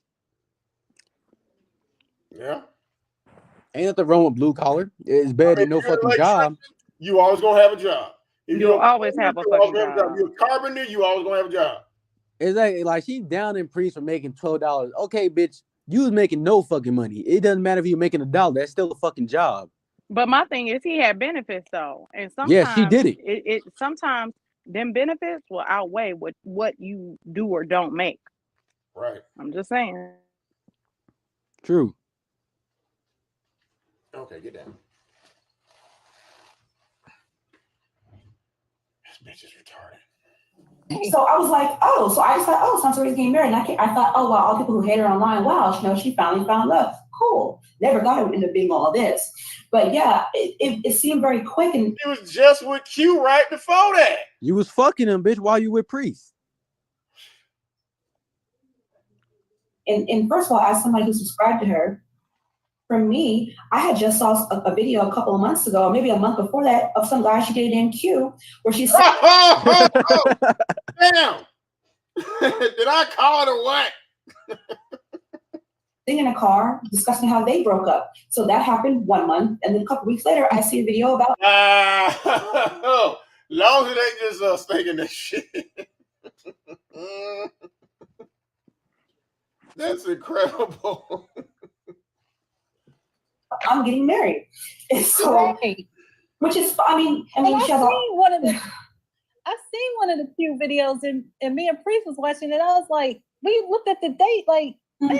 Yeah.
Ain't nothing wrong with blue collar. It's better than no fucking job.
You always gonna have a job.
You'll always have a fucking job.
You're a carpenter, you always gonna have a job.
Exactly. Like, she's down in Priest for making $12. Okay, bitch, you was making no fucking money. It doesn't matter if you're making $1. That's still a fucking job.
But my thing is, he had benefits though, and sometimes
she did it.
It sometimes them benefits will outweigh what you do or don't make.
Right.
I'm just saying.
True.
Okay, get down. This bitch is retarded.
So I was like, oh, so I just thought, oh, Soncerae's getting married. And I thought, oh, wow, all the people who hate her online, wow, she finally found love. Cool. Never thought it would end up being all this. But yeah, it seemed very quick. And
it was just with Q right before that.
You was fucking him, bitch, while you with Priest.
And first of all, as somebody who subscribed to her, for me, I had just saw a video a couple of months ago, or maybe a month before that, of some guy she dated in Q, where she said,
damn. Did I call it or what?
in a car discussing how they broke up. So that happened 1 month, and then a couple weeks later, I see a video about.
Long as they just thinking that shit. That's incredible.
I'm getting married, and so which is, I mean,
I've seen one of the few videos, and me and Priest was watching it. I was like, we looked at the date, like, man,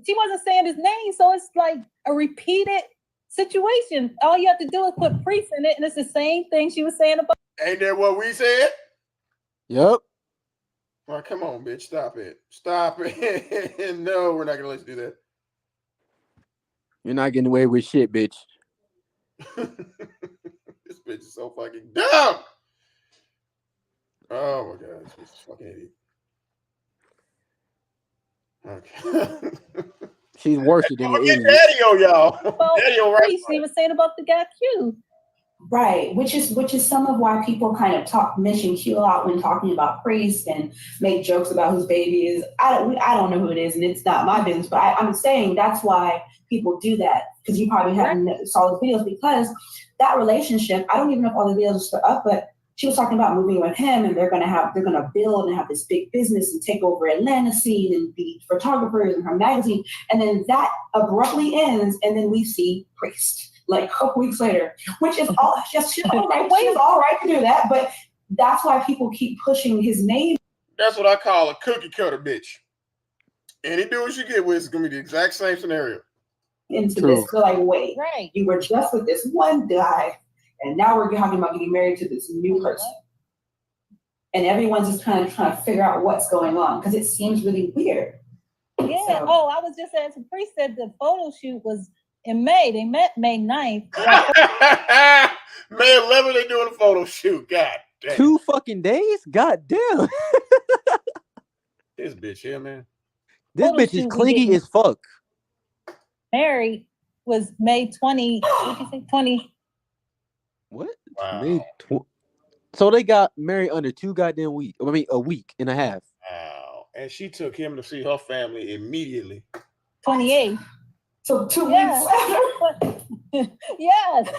she wasn't saying his name, so it's like a repeated situation. All you have to do is put Priest in it, and it's the same thing she was saying about.
Ain't that what we said?
Yep.
Well, come on, bitch, stop it. Stop it. No, we're not gonna let you do that.
You're not getting away with shit, bitch.
This bitch is so fucking dumb. Oh my god, this bitch is fucking idiot.
Okay. She's worse than an idiot.
Daddy-o, y'all. Daddy-o, right?
She was saying about the guy Q.
Right, which is some of why people kind of mention Q a lot when talking about Priest and make jokes about whose baby is. I don't know who it is, and it's not my business. But I'm saying that's why people do that, because you probably haven't saw the videos, because that relationship. I don't even know if all the videos are still up, but she was talking about moving with him, and they're gonna build and have this big business and take over Atlanta scene and be photographers in her magazine, and then that abruptly ends, and then we see Priest. Like a couple weeks later, which is all she's all right. She's all right to do that, but that's why people keep pushing his name.
That's what I call a cookie cutter bitch. Any dude you get with is gonna be the exact same scenario.
Into this, so like, wait, you were just with this one guy, and now we're talking about getting married to this new person, and everyone's just kind of trying to figure out what's going on because it seems really weird.
Yeah. So, oh, I was just asking. Priest said the photo shoot was in May. They met May 9th.
May 11th, they doing a photo shoot. God damn.
2 fucking days? God damn.
This bitch here, man.
This bitch is clingy as fuck.
Married was May 20. What did you say? 20.
What?
Wow.
May so they got married under 2 goddamn weeks. I mean, a week and a half.
Wow. And she took him to see her family immediately.
28.
So 2 weeks later.
Yes.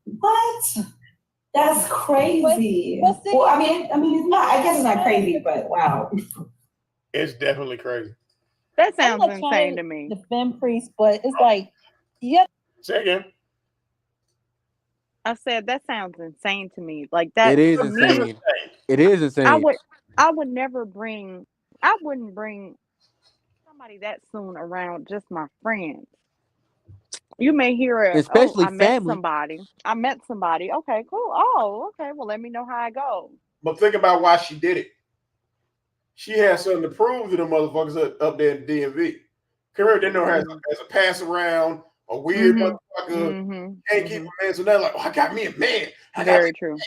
What? That's crazy. Well, I mean, it's not. I guess it's not crazy, but wow.
It's definitely crazy.
That sounds insane to me.
Defend Priest, but it's like, yep.
Say again.
I said that sounds insane to me. Like that.
It is insane. It is insane.
I wouldn't bring somebody that soon around just my friends. You may hear it.
Especially
family. I met somebody. Okay, cool. Oh, okay. Well, let me know how it goes.
But think about why she did it. She had something to prove to the motherfuckers up there in DMV. Remember, they know her as a pass around, a weird motherfucker. Can't keep a man. So they're like, oh, I got me a man.
Very true.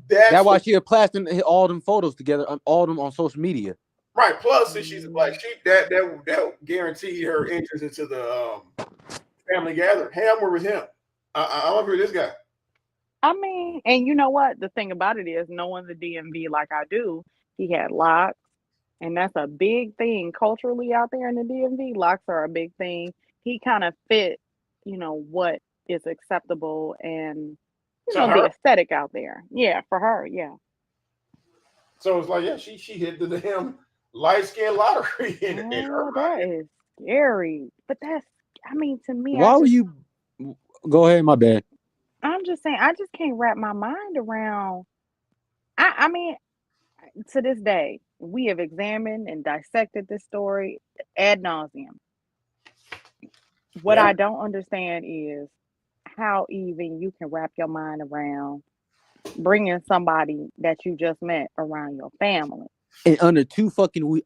That's why she had plastered all them photos together, all them on social media.
Right. Plus, she's like that guaranteed her entrance into the family gathering. Hey, I'm with him. I love this guy.
I mean, and you know what? The thing about it is, knowing the DMV like I do, he had locks, and that's a big thing culturally out there in the DMV. Locks are a big thing. He kind of fit, what is acceptable and the aesthetic out there. Yeah, for her, yeah.
So it's like, yeah, she hit the damn light skin lottery in her.
That is scary, but that's. I mean, to me,
why would you go ahead? My bad.
I'm just saying, I just can't wrap my mind around. I mean, to this day, we have examined and dissected this story ad nauseum. What I don't understand is how even you can wrap your mind around bringing somebody that you just met around your family.
And under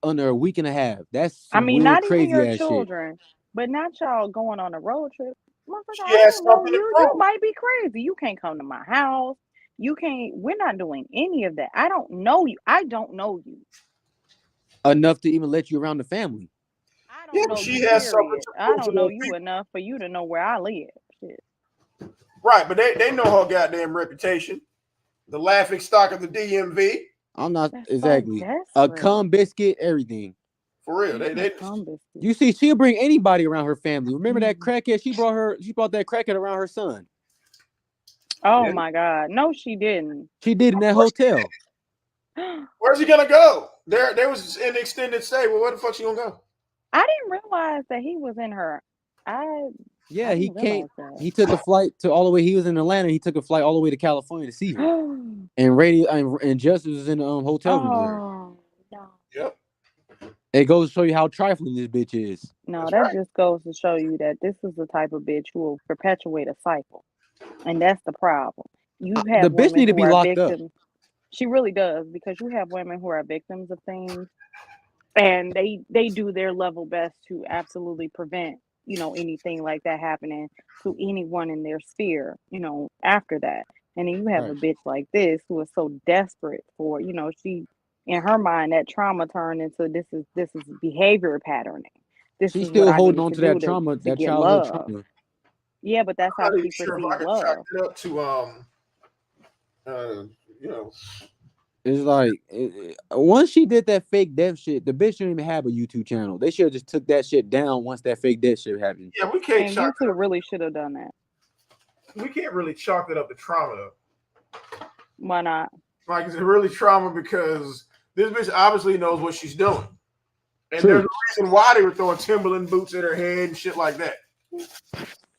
under a week and a half. That's
I
some
mean,
real
not even
crazy
your
ass shit.
children, but not y'all going on a road trip. Motherfucker,
She
I
has
don't know
something to
you.
prove.
You might be crazy. You can't come to my house. You can't. We're not doing any of that. I don't know you. I don't know you
Enough to even let you around the family.
I don't
Yeah,
know
she
you.
has something
Period.
to
I
prove to
don't know
those
you
people.
enough for you to know where I live. Shit.
Right, but they know her goddamn reputation. The laughing stock of the DMV.
I'm not
That's
exactly
so
a
desperate.
cum biscuit, everything.
For real, they
You see, she'll bring anybody around her family. Remember that crackhead? She brought that crackhead around her son.
Oh my God. No, she didn't.
She did in that hotel.
Where's he gonna go? There was an extended stay. Well, where the fuck she gonna go?
I didn't realize that he was in her.
Yeah,
I
he
didn't
came.
realize that.
He took a flight to all the way. He was in Atlanta. He took a flight all the way to California to see her. And Justice was in the hotel room with her.
Oh no.
Yep.
It goes to show you how trifling this bitch is.
No, that just goes to show you that this is the type of bitch who will perpetuate a cycle. And that's the problem. You
The
have
bitch
women
need to
who
be
are
locked up.
victims. She really does, because you have women who are victims of things, and they do their level best to absolutely prevent, anything like that happening to anyone in their sphere, after that. And then you have a bitch like this who is so desperate for, she, in her mind, that trauma turned into this is behavior patterning. This
She's
is what
still
I
holding
need
on
to
to that
do
trauma,
to
that
get
childhood
love.
trauma.
Yeah, but that's
I'm
how
not
she
even sure if
perceives
I could chalk
love.
it up to
It's like once she did that fake death shit, the bitch didn't even have a YouTube channel. They should have just took that shit down once that fake death shit happened.
Yeah, we can't
And
chalk
YouTube really should have done that.
We can't really chalk it up to trauma though.
Why not?
Like, it's really trauma because this bitch obviously knows what she's doing. And
True.
There's a reason why they were throwing Timberland boots at her head and shit like that.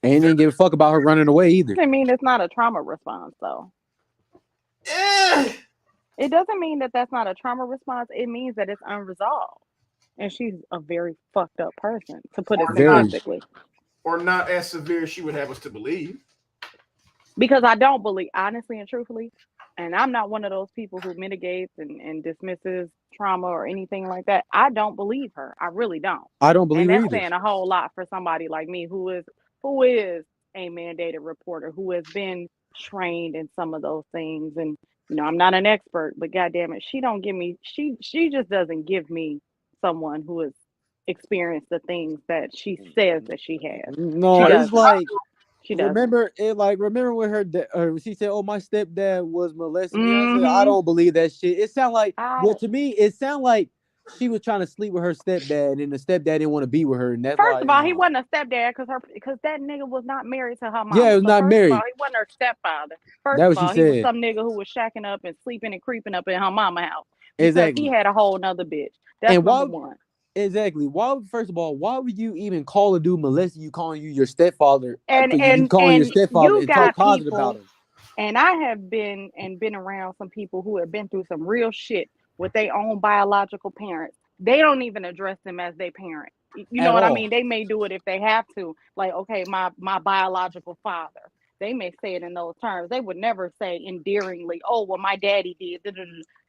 And didn't give a fuck about her running away either.
Doesn't mean it's not a trauma response, though. It doesn't mean that that's not a trauma response. It means that it's unresolved. And she's a very fucked up person, to put it simplistically.
Or not as severe as she would have us to believe.
Because I don't believe, honestly and truthfully, and I'm not one of those people who mitigates and dismisses trauma or anything like that. I don't believe her. I really don't.
I don't believe her
And that's
either.
saying a whole lot for somebody like me who is a mandated reporter, who has been trained in some of those things. And I'm not an expert, but goddamn it, she just doesn't give me someone who has experienced the things that she says that she has.
No,
she
it's
doesn't.
like
She doesn't.
Remember when she said, "Oh, my stepdad was molesting me." I said, "I don't believe that shit." It sound like to me, it sound like she was trying to sleep with her stepdad, and the stepdad didn't want to be with her. And that's
First of all, he wasn't a stepdad because that nigga was not married to her mama.
Yeah, he was not married.
First of all, he wasn't her stepfather. First of all, he was some nigga who was shacking up and sleeping and creeping up in her mama house because he had a whole nother bitch. That's number one.
Exactly. First of all, why would you even call a dude molesting you, calling you your stepfather?
And
you calling your stepfather and talk positive
people,
about him.
And I have been around some people who have been through some real shit with their own biological parents. They don't even address them as their parent. You know what I mean? They may do it if they have to. Like, okay, my biological father. They may say it in those terms. They would never say endearingly, "Oh, well, my daddy did."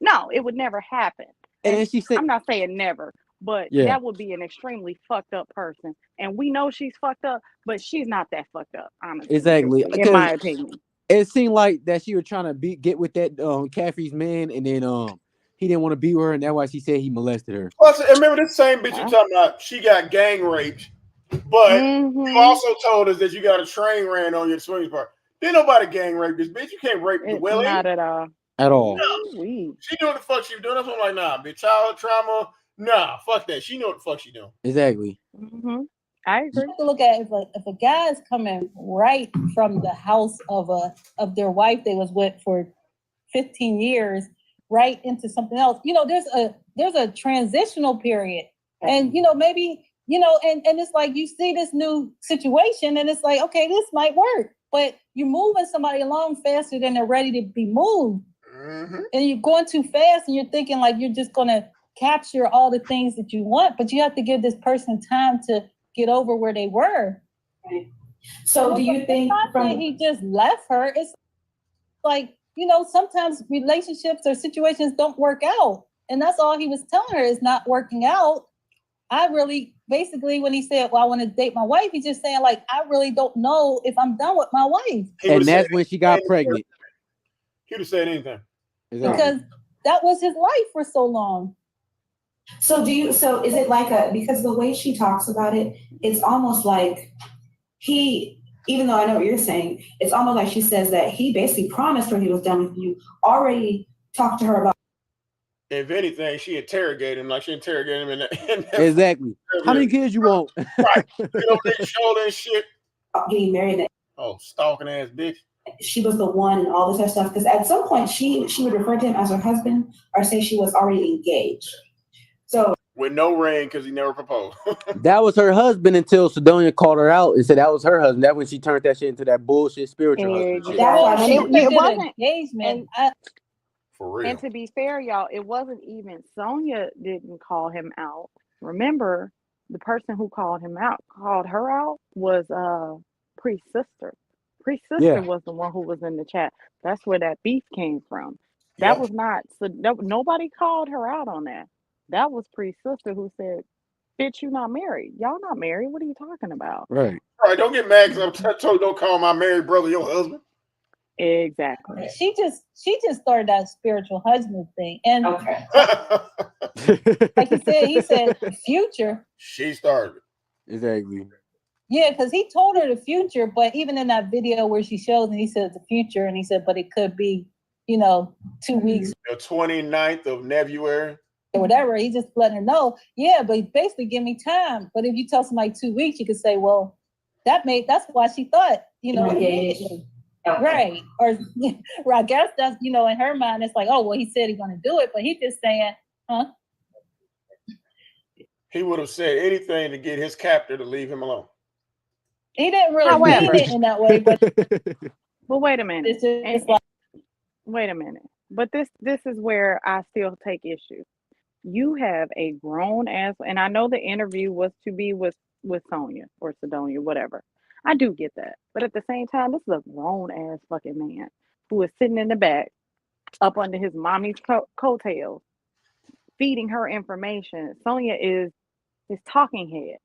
No, it would never happen.
And then she said,
I'm not saying never. But that would be an extremely fucked up person. And we know she's fucked up, but she's not that fucked up, honestly.
Exactly.
In my opinion.
It seemed like that she was trying to get with that Caffrey's man, and then he didn't want to be with her, and that's why she said he molested her.
Plus, remember this same bitch you're talking about, she got gang raped, but you also told us that you got a train ran on your swings park. Didn't nobody gang rape this bitch. You can't rape the willing.
Not at all.
At all.
No. She knew what the fuck she was doing. That's what I'm like, nah, bitch, childhood trauma. Nah, fuck that. She knew what the fuck she doing.
Exactly.
I agree.
You have to look at if a guy is coming right from the house of their wife they was with for 15 years, right into something else. There's a transitional period, and maybe and it's like you see this new situation, and it's like, okay, this might work, but you're moving somebody along faster than they're ready to be moved, and you're going too fast, and you're thinking like you're just gonna capture all the things that you want, but you have to give this person time to get over where they were.
Right. So do you think
he just left her? It's like sometimes relationships or situations don't work out. And that's all he was telling her, is not working out. I really, basically, when he said, well, I want to date my wife, he's just saying, like, I really don't know if I'm done with my wife.
And that's when she got pregnant.
He would have said anything.
Exactly.
Because that was his life for so long.
So is it like because the way she talks about it, it's almost like even though I know what you're saying, it's almost like she says that he basically promised her he was done with you, already talked to her about.
If anything, she interrogated him like she interrogated him in that
exactly. How many kids you want?
Right. Get over their shoulder and shit.
Getting married.
Oh, stalking ass bitch.
She was the one and all this other stuff. Because at some point she would refer to him as her husband or say she was already engaged. So
with no ring because he never proposed.
That was her husband until Sidonia called her out and said that was her husband. That's when she turned that shit into that bullshit spiritual husband shit.
It wasn't
engagement.
For real.
And to be fair, y'all, it wasn't even Sonia didn't call him out. Remember, the person who called her out was Priest's sister. Priest's sister was the one who was in the chat. That's where that beef came from. That was not nobody called her out on that. That was Priest's sister who said, "Bitch, you not married. Y'all not married. What are you talking about?"
Right.
Right. Don't get mad because I'm told don't call my married brother your husband.
Exactly.
She just started that spiritual husband thing. And like he said future.
She started.
Exactly.
Yeah, because he told her the future, but even in that video where she shows and he said the future, and he said, but it could be, 2 weeks.
The 29th of February.
Or whatever, he just letting her know. Yeah, but basically give me time. But if you tell somebody 2 weeks, you could say, well, that's why she thought, immediately. Right. Or I guess that's, in her mind, it's like, oh, well, he said he's going to do it, but he's just saying, huh?
He would have said anything to get his captor to leave him alone.
He didn't really mean it in that way, but
well, wait a minute.
It's like,
wait a minute. But this is where I still take issue. You have a grown ass, and I know the interview was to be with Sonia or Sidonia, whatever. I do get that. But at the same time, this is a grown ass fucking man who is sitting in the back up under his mommy's coattails, feeding her information. Sonia is his talking head.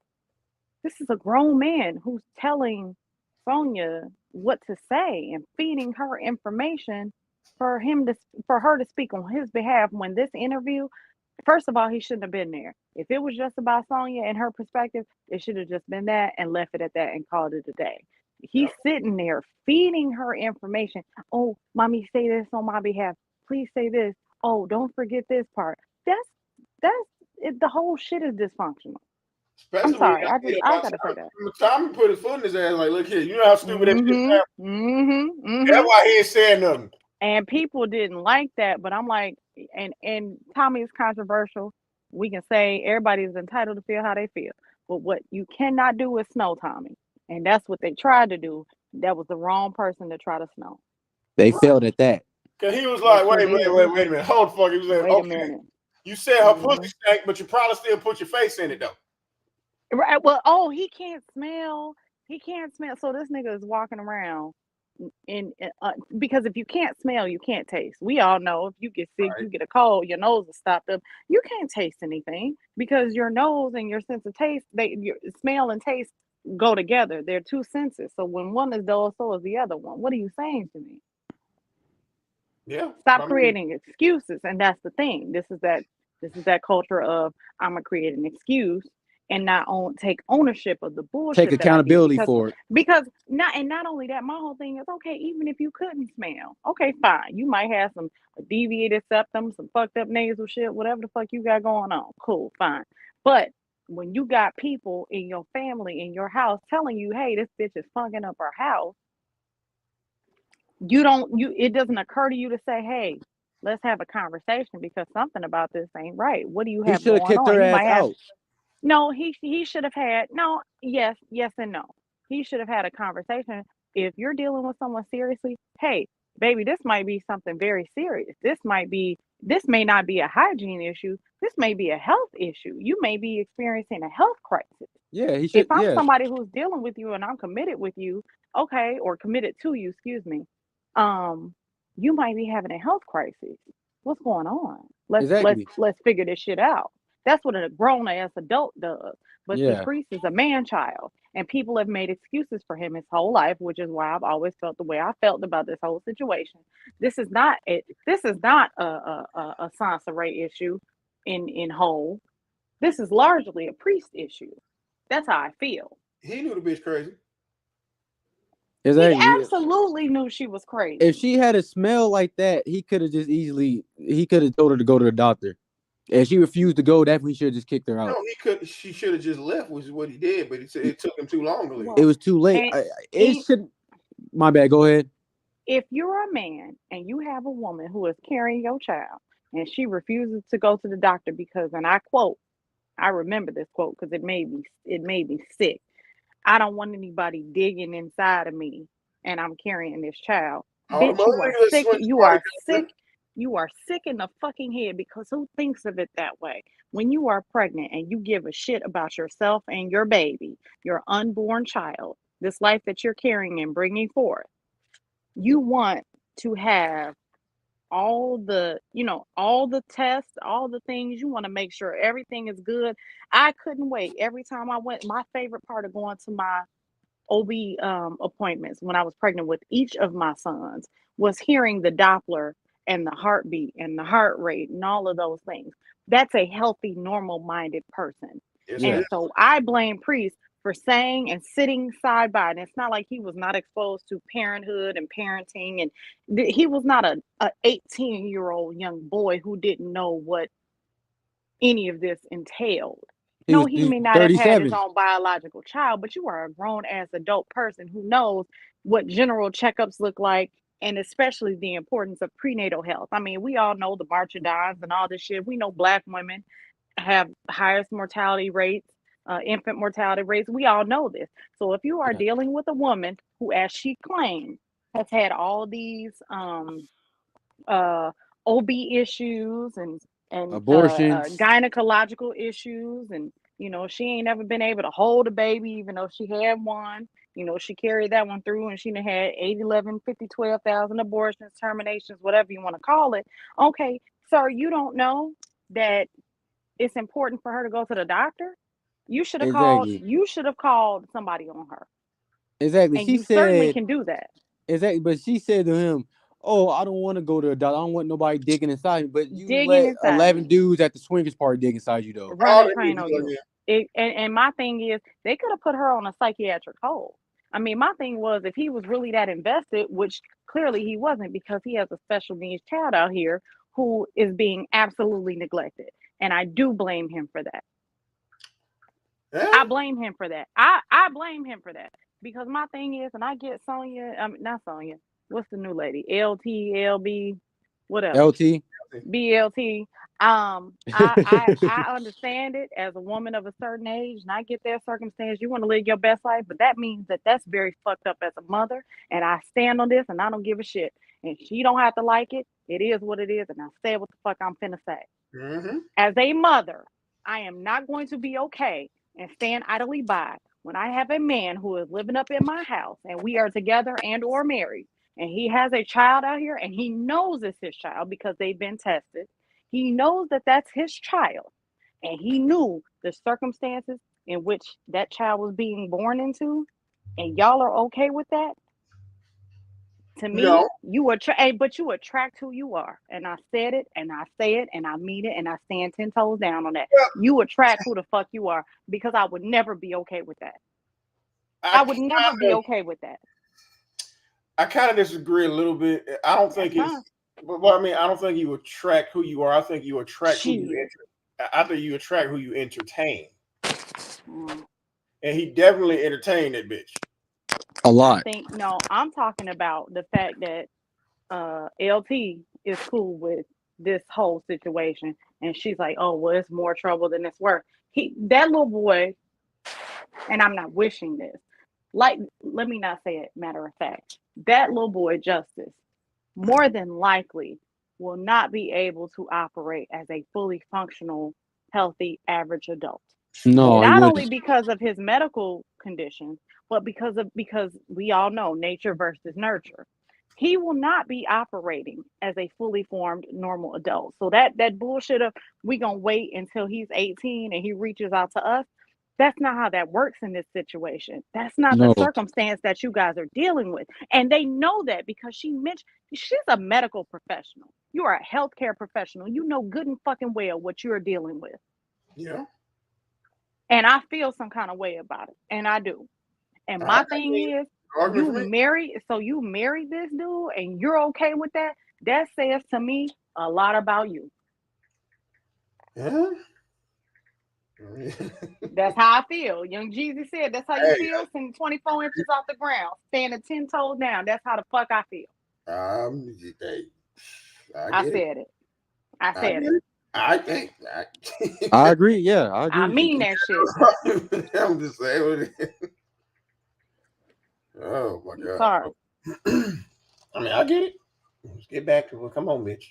This is a grown man who's telling Sonia what to say and feeding her information for her to speak on his behalf. When this interview, first of all, he shouldn't have been there. If it was just about Sonia and her perspective, it should have just been that and left it at that and called it a day. He's sitting there feeding her information. Oh, mommy, say this on my behalf. Please say this. Oh, don't forget this part. That's it. The whole shit is dysfunctional.
Especially
I'm sorry. I gotta say that.
Tommy put his foot in his ass like, look here, you know how stupid that shit
is.
That's why he ain't saying nothing.
And people didn't like that, but I'm like, and Tommy is controversial. We can say everybody is entitled to feel how they feel. But what you cannot do is snow Tommy. And that's what they tried to do. That was the wrong person to try to snow.
They failed at that.
Because he was like, wait a minute. Hold the fuck. He was like, okay. You said her pussy stank, but you probably still put your face in it, though.
Right. Well, he can't smell. He can't smell. So this nigga is walking around because if you can't smell, you can't taste. We all know if you get sick, you get a cold, your nose is stopped up. You can't taste anything because your nose and your sense of taste, your smell and taste go together. They're two senses. So when one is dull, so is the other one. What are you saying to me?
Yeah.
Stop creating excuses. And that's the thing. This is that culture of I'm gonna create an excuse and not take ownership of the bullshit.
Take accountability for it.
Because not only that, my whole thing is okay, even if you couldn't smell, okay, fine. You might have some deviated septum, some fucked up nasal shit, whatever the fuck you got going on. Cool, fine. But when you got people in your family, in your house telling you, hey, this bitch is funking up her house, it doesn't occur to you to say, hey, let's have a conversation because something about this ain't right. What do you have going on?
He should have kicked her ass out.
No, he should have had yes and no. He should have had a conversation. If you're dealing with someone seriously, hey, baby, this might be something very serious. This may not be a hygiene issue. This may be a health issue. You may be experiencing a health crisis.
Yeah, he should.
If I'm somebody who's dealing with you and I'm committed with you, okay, or committed to you, excuse me, you might be having a health crisis. What's going on? Let's
Exactly.
figure this shit out. That's what a grown ass adult does. But see,
Yeah.
Priest is a man child, and people have made excuses for him his whole life, which is why I've always felt the way I felt about this whole situation. This is not a Soncerae issue in whole. This is largely a Priest issue. That's how I feel.
He knew the bitch crazy.
Exactly.
He absolutely knew she was crazy.
If she had a smell like that, he could have told her to go to the doctor. And she refused to go, that's when he should have just kicked her out.
No, he could. She should have just left, which is what he did. But it took him too long to leave.
It was too late. It should. My bad. Go ahead.
If you're a man and you have a woman who is carrying your child and she refuses to go to the doctor because, and I quote, I remember this quote because it made me sick. I don't want anybody digging inside of me, and I'm carrying this child. Bitch, you are sick. You are sick. You are sick in the fucking head, because who thinks of it that way? When you are pregnant and you give a shit about yourself and your baby, your unborn child, this life that you're carrying and bringing forth, you want to have all the tests, all the things. You want to make sure everything is good. I couldn't wait. Every time I went, my favorite part of going to my OB appointments when I was pregnant with each of my sons was hearing the Doppler and the heartbeat and the heart rate and all of those things. That's a healthy, normal-minded person. And so I blame Priest for saying and sitting side by. And it's not like he was not exposed to parenthood and parenting. And he was not a 18-year-old young boy who didn't know what any of this entailed. He may not have had his own biological child, but you are a grown-ass adult person who knows what general checkups look like, and especially the importance of prenatal health. I mean, we all know the March of Dimes and all this shit. We know Black women have highest mortality rates, infant mortality rates. We all know this. So if you are dealing with a woman who, as she claims, has had all these OB issues and
abortions,
gynecological issues, and she ain't never been able to hold a baby, even though she had one. She carried that one through, and she done had 8, 11, 50, 12,000 abortions, terminations, whatever you want to call it. Okay, sir, you don't know that it's important for her to go to the doctor? You should have called somebody on her.
Exactly.
And
she
you certainly can do that.
Exactly. But she said to him, "Oh, I don't want to go to a doctor. I don't want nobody digging inside me." But you let 11 dudes at the swingers party dig inside you, though.
Run the train on you. And my thing is, they could have put her on a psychiatric hold. I mean, my thing was, if he was really that invested, which clearly he wasn't, because he has a special needs child out here who is being absolutely neglected. And I do blame him for that. I blame him for that. I blame him for that. Because my thing is, and I get not Sonya, what's the new lady? LT, LB, whatever.
LT.
BLT. I understand it as a woman of a certain age, and I get their circumstance. You want to live your best life, but that means that's very fucked up as a mother. And I stand on this, and I don't give a shit. And she don't have to like it. It is what it is, and I say what the fuck I'm finna say.
Mm-hmm.
As a mother, I am not going to be okay and stand idly by when I have a man who is living up in my house, and we are together and or married, and he has a child out here, and he knows it's his child because they've been tested. He knows that that's his child, and he knew the circumstances in which that child was being born into, and y'all are okay with that. To me, but you attract who you are. And I said it, and I say it, and I mean it, and I stand 10 toes down on that. You attract who the fuck you are, because I would never be okay with that. I would never be okay with that.
I kind of disagree a little bit. I don't think I don't think you attract who you are. I think you attract who you attract who you entertain. And he definitely entertained that bitch.
A lot.
I'm talking about the fact that LT is cool with this whole situation, and she's like, "Oh, well, it's more trouble than it's worth." That little boy, and I'm not wishing this. Like, let me not say it matter of fact. That little boy, Justice, more than likely will not be able to operate as a fully functional, healthy, average adult.
No,
not only because of his medical condition, but because we all know nature versus nurture. he will not be operating as a fully formed normal adult. So that bullshit of we gonna wait until he's 18 and he reaches out to us, that's not how that works in this situation. That's not the
No.
circumstance that you guys are dealing with. And they know that because she mentioned she's a medical professional. You are a healthcare professional. You know good and fucking well what you're dealing with.
Yeah.
And I feel some kind of way about it. And I do. And my thing is, you married this dude and you're okay with that. That says to me a lot about you.
Yeah.
That's how I feel. Young Jeezy said that's how you feel, sitting 24 inches off the ground, standing 10 toes down. That's how the fuck I feel.
I
said it. I said it.
I agree. Yeah, I agree.
I mean that shit.
I'm just saying what it is. Oh my God.
Sorry.
I mean, I get it. Let's get back to it. Come on, bitch.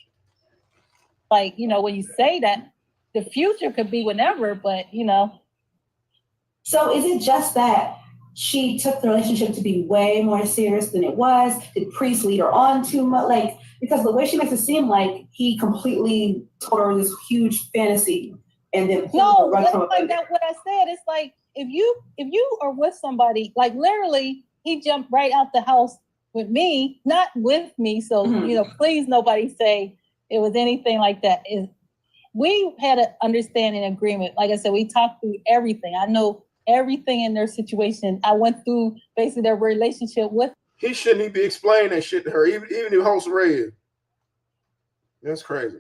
Like, when you say that, the future could be whenever, but
So is it just that she took the relationship to be way more serious than it was? Did Priest lead her on too much? Because the way she makes it seem like he completely told her this huge fantasy and then
no, that's like that. What I said, it's like if you are with somebody, like literally, he jumped right out the house with me, not with me. So please, nobody say it was anything like that. We had an understanding agreement. Like I said, we talked through everything. I know everything in their situation. I went through basically their relationship with.
He shouldn't even be explaining that shit to her, even if Soncerae is. That's crazy.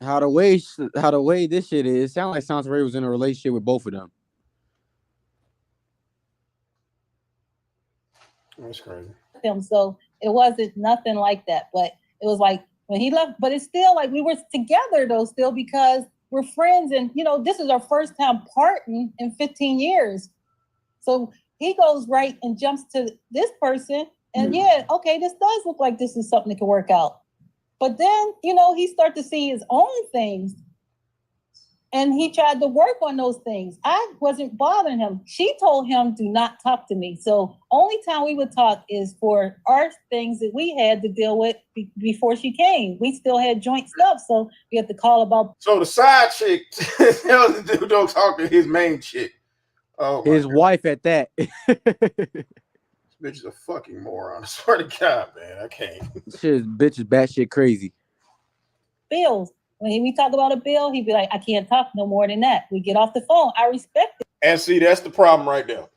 How the way this shit is, sound like Soncerae was in a relationship with both of them.
That's crazy.
So it wasn't nothing like that, but it was like when he left. But it's still like we were together though, still because we're friends, and this is our first time parting in 15 years. So he goes right and jumps to this person, and okay, this does look like this is something that can work out. But then, he started to see his own things, and he tried to work on those things. I wasn't bothering him. She told him, do not talk to me. So only time we would talk is for our things that we had to deal with before she came. We still had joint stuff, so we had to call about.
So the side chick tells the dude don't talk to his main chick. Oh,
his wife at that.
This bitch is a fucking moron. I swear to God, man, I can't.
Bitch is batshit crazy.
Bills. When we talk about a bill, he'd be like, I can't talk no more than that. We get off the phone. I respect it.
And see, that's the problem right there.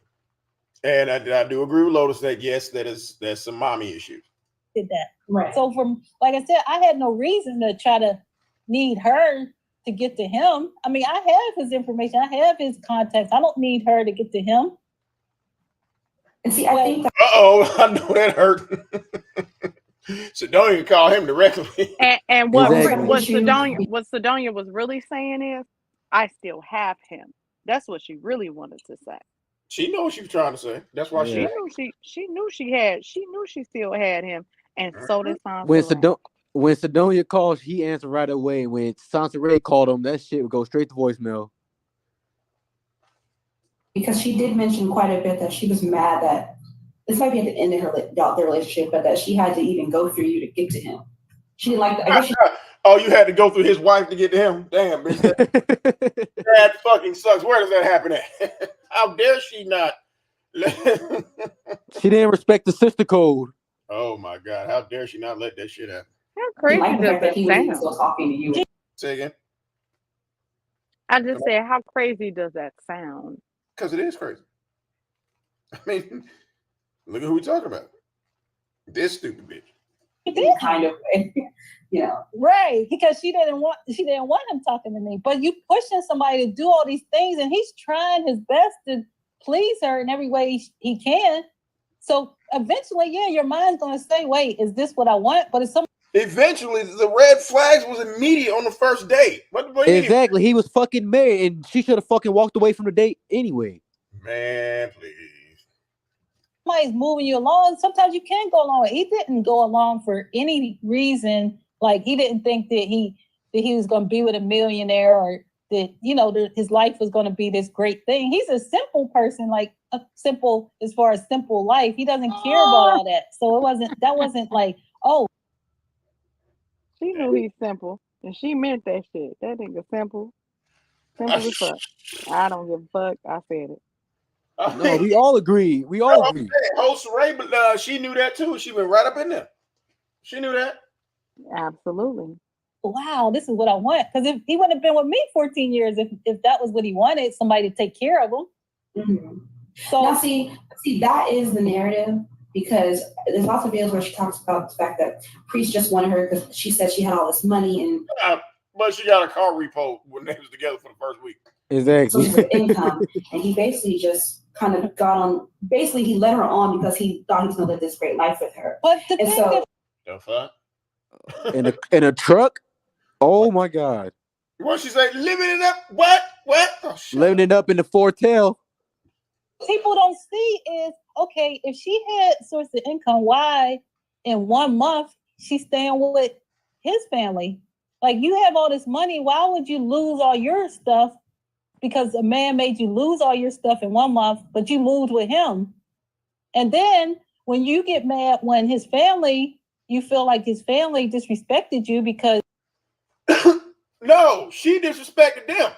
And I do agree with Lotus that yes, there's some mommy issues.
Did that. Right. So like I said, I had no reason to try to need her to get to him. I mean, I have his information. I have his contacts. I don't need her to get to him.
And see, I think that
I know that hurt. So don't even call him directly.
And what Sidonia was really saying is, I still have him. That's what she really wanted to say.
She knew what she was trying to say. That's why she
knew she still had him, and so did Soncerae.
When Sidonia calls, he answered right away. When Soncerae called him, that shit would go straight to voicemail.
Because she did mention quite a bit that she was mad that this might be at the end of their relationship, but that she had to even go through you to get to him. She didn't like that.
You had to go through his wife to get to him? Damn, bitch. That fucking sucks. Where does that happen at? How dare she not?
She didn't respect the sister code.
Oh my God. How dare she not let that shit happen?
How crazy does that sound?
Still talking to you.
Say again?
I just said, how crazy does that sound?
Because it is crazy. I mean, look at who we're talking about. This stupid bitch.
Kind of,
right? Because she didn't want him talking to me. But you pushing somebody to do all these things, and he's trying his best to please her in every way he can. So eventually, your mind's gonna say, "Wait, is this what I want?" But it's some.
Eventually, the red flags was immediate on the first date. What
exactly, he was fucking married, and she should have fucking walked away from the date anyway.
Man, please.
Somebody's moving you along. Sometimes you can go along. He didn't go along for any reason. Like he didn't think that he was going to be with a millionaire, or that his life was going to be this great thing. He's a simple person. Like a simple, as far as simple life. He doesn't care about all that. So that wasn't like, oh.
She knew he's simple, and she meant that shit. That nigga simple as fuck. I don't give a fuck. I said it.
No, we all agree. We all agree.
Soncerae, but she knew that too. She went right up in there. She knew that.
Absolutely.
Wow, this is what I want. Because if he wouldn't have been with me 14 years, if that was what he wanted, somebody to take care of him.
Mm-hmm. So now see, that is the narrative, because there's lots of videos where she talks about the fact that Priest just wanted her because she said she had all this money and.
But she got a car repo when they was together for the first week.
Exactly.
So for income, and he basically just kind of got on. Basically, he led her on because he thought he was gonna live this great life with her.
But
the fuck?
in a truck? Oh my God.
What she say? Living it up? What? Oh,
living it up in the Fortel.
People don't see is, okay, if she had source of income, why in 1 month she's staying with his family? Like, you have all this money, why would you lose all your stuff? Because a man made you lose all your stuff in 1 month, but you moved with him. And then when you get mad when his family, you feel like his family disrespected you because
no, she disrespected them.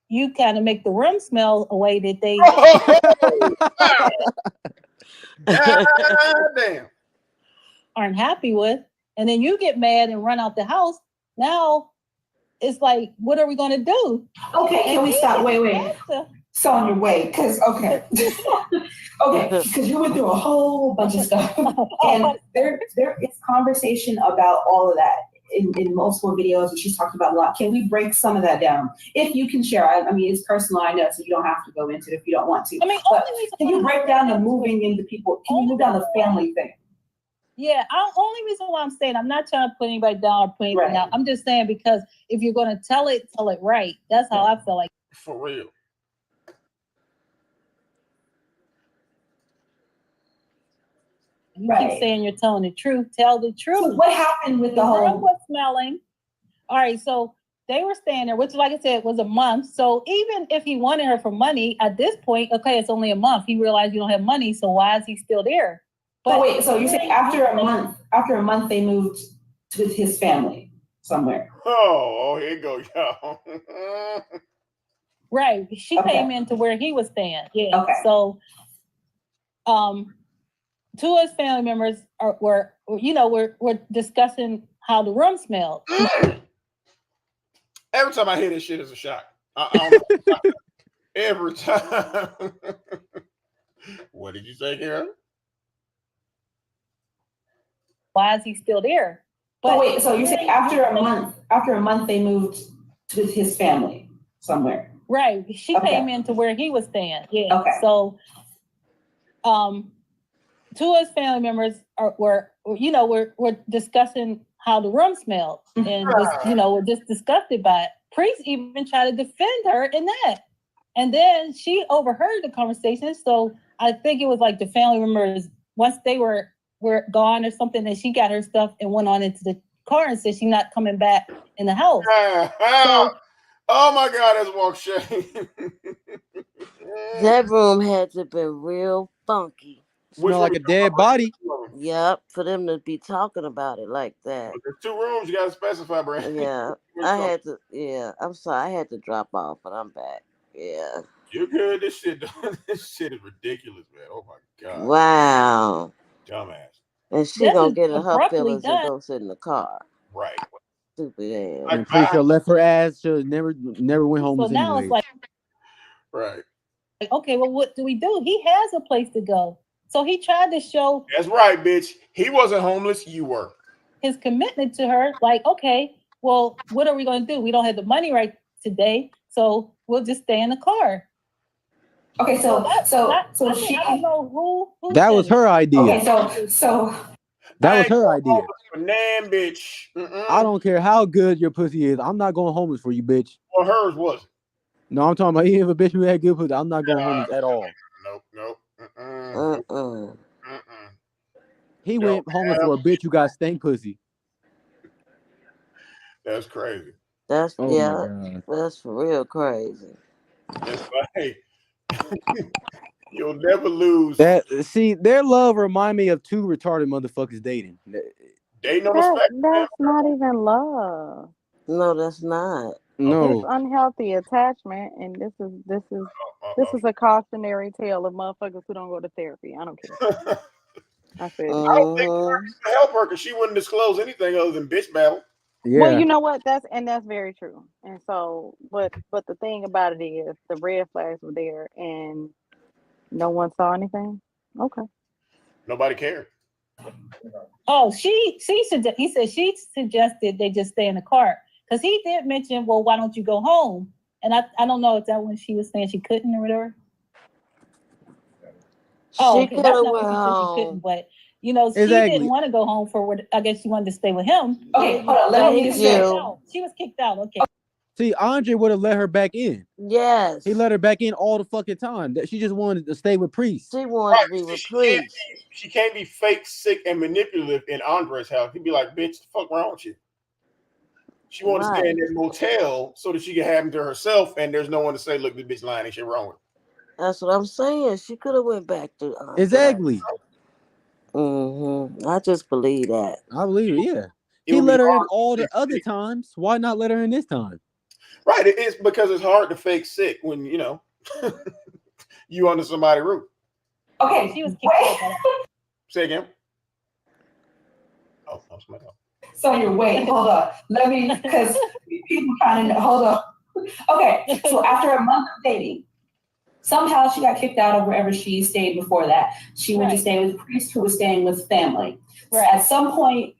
You kind of make the room smell a way that they
damn
aren't happy with. And then you get mad and run out the house. Now it's like, what are we going to do?
Okay, can we stop? Wait. So on your way, because because you went through a whole bunch of stuff, and there is conversation about all of that in multiple videos, and she's talked about a lot. Can we break some of that down? If you can share, I mean, it's personal, I know, so you don't have to go into it if you don't want to.
I mean,
but can you break down the moving into people? Can you move down the family thing?
Yeah, only reason why I'm saying, I'm not trying to put anybody down or put anything out. I'm just saying, because if you're going to tell it right. That's how I feel like.
For real.
You keep saying you're telling the truth. Tell the truth.
So what happened with the whole?
Room was smelling. All right, so they were staying there, which, like I said, was a month. So even if he wanted her for money, at this point, okay, it's only a month. He realized you don't have money, so why is he still there?
But wait, so you're saying after a month, they moved with his family somewhere?
Oh, here you go, y'all.
Right, she came into where he was staying. Yeah.
Okay.
So, two of his family members were discussing how the room smelled.
Every time I hear this shit, it's a shock. I don't know. Every time. What did you say, Karen?
Why is he still there?
But wait, so you're saying after a month they moved with his family somewhere?
Right. She came into where he was staying. Yeah.
Okay.
So, two of his family members were discussing how the room smelled, and were just disgusted by it. Priest even tried to defend her in that, and then she overheard the conversation. So I think it was like the family members, once they were gone or something, and she got her stuff and went on into the car and said she's not coming back in the house. So,
oh my God, that's walk shame.
That room had to be real funky.
Smell like a dead body.
Yep, for them to be talking about it like that.
There's 2 rooms, you gotta specify, Brad.
Yeah, I'm sorry, I had to drop off, but I'm back. Yeah.
You're good. This shit is ridiculous, man. Oh my God.
Wow.
Dumbass.
And she gonna get in her feelings and go sit in the car.
Right.
Stupid ass.
I'm pretty sure left her ass. She never went home.
So now it's like,
right.
Like, okay, well, what do we do? He has a place to go. So he tried to show.
That's right, bitch. He wasn't homeless. You were.
His commitment to her. Like, okay, well, what are we going to do? We don't have the money right today, so we'll just stay in the car.
Okay, so she.
I don't know who
that was her idea.
Okay, so
that was her idea.
Nan, bitch.
I don't care how good your pussy is. I'm not going homeless for you, bitch.
Well, hers was.
No, I'm talking about even if a bitch who had good pussy, I'm not going homeless at all.
Nope.
He went homeless for a bitch who got stank pussy.
That's crazy.
That's for real crazy.
It's like You'll never lose.
Their love remind me of two retarded motherfuckers dating.
Dating on the spectrum.
That's not even love.
No, that's not.
No.
It's unhealthy attachment, and this is a cautionary tale of motherfuckers who don't go to therapy. I don't care. I said,
I don't think she's a help her because she wouldn't disclose anything other than bitch battle.
Yeah.
Well, you know what? That's very true. And so, but the thing about it is, the red flags were there, and no one saw anything. Okay.
Nobody cared.
Oh, he said she suggested they just stay in the car because he did mention, well, why don't you go home? And I don't know if that when she was saying she couldn't or whatever. Oh,
She
okay,
could
that's
have
not
went
what she said she
home.
couldn't, but you know, she didn't want to go home for what I guess she wanted to stay with him.
Okay, hold on. Let me just say.
She was kicked out. Okay.
See, Andre would have let her back in.
Yes.
He let her back in all the fucking time. She just wanted to stay with Priest.
She wanted to be with Priest.
She can't be fake, sick, and manipulative in Andre's house. He'd be like, bitch, the fuck wrong with you? She wanted to stay in that motel so that she could have him to herself, and there's no one to say, look, this bitch lying, ain't shit wrong with her.
That's what I'm saying. She could have went back to Andre.
Exactly.
I just believe that.
I believe it, yeah. He let her in all the other times. Why not let her in this time?
Right. It is because it's hard to fake sick when, you know, you under somebody's roof.
Okay, she was kicked out.
Say again. Oh, somebody else.
Sonya, wait, hold on. Let me, because people kind of hold on. Okay, so after a month of dating, somehow she got kicked out of wherever she stayed before that. She went to stay with a priest who was staying with family. Right. At some point,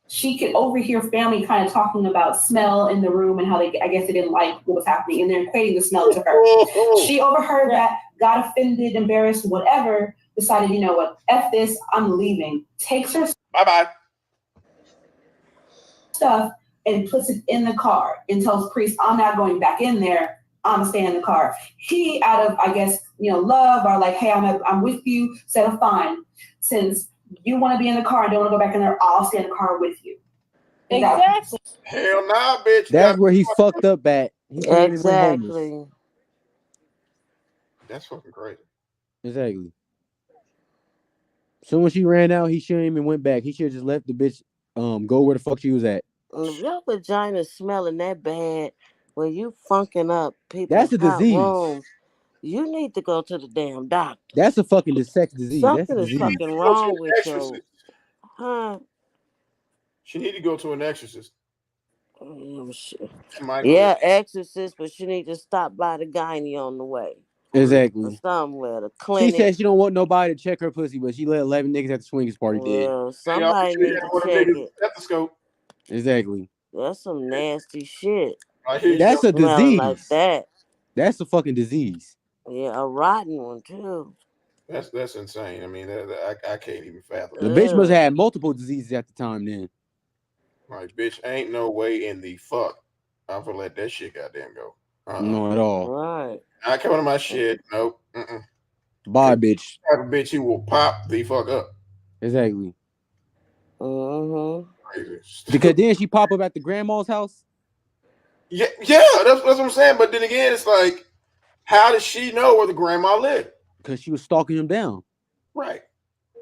she could overhear family kind of talking about smell in the room and how I guess they didn't like what was happening, and they're equating the smell to her. She overheard that, got offended, embarrassed, whatever, decided, you know what, F this, I'm leaving. Takes her
bye-bye
stuff and puts it in the car and tells Priest, I'm not going back in there. I'm gonna stay in the car. He, out of, I guess, you know, love, or like, hey, I'm with you, said, fine. Since you want to be in the car and don't want to go back in there, I'll stay in the car with you.
Exactly.
Hell nah, bitch.
That's where he fucked up at.
Exactly.
That's fucking crazy.
Exactly. So when she ran out, he shouldn't even went back. He should have just left the bitch go where the fuck she was at.
If your vagina smelling that bad when you funking up people's
That's a disease.
rooms, you need to go to the damn doctor.
That's a fucking sex disease.
Something
That's
is fucking wrong with you. Huh?
She need to go to an exorcist.
Yeah, exorcist, but she need to stop by the gynae on the way.
Exactly.
Or somewhere, the clinic.
She said she don't want nobody to check her pussy, but she let 11 niggas at the swingers party did.
Well, somebody need to check it.
Stethoscope.
Exactly.
That's some nasty shit.
That's a disease.
Like that.
That's a fucking disease.
Yeah, a rotten one too.
That's insane. I mean, I can't even fathom.
The bitch must have had multiple diseases at the time then.
Like, bitch, ain't no way in the fuck I'm gonna let that shit goddamn go.
No, at all.
Right.
Not coming to my shit. Nope.
Bye, bitch.
Type of bitch who will pop the fuck up.
Exactly.
Crazy.
Because then she pop up at the grandma's house.
Yeah, that's what I'm saying. But then again, it's like, how does she know where the grandma lived?
Because she was stalking him down.
Right.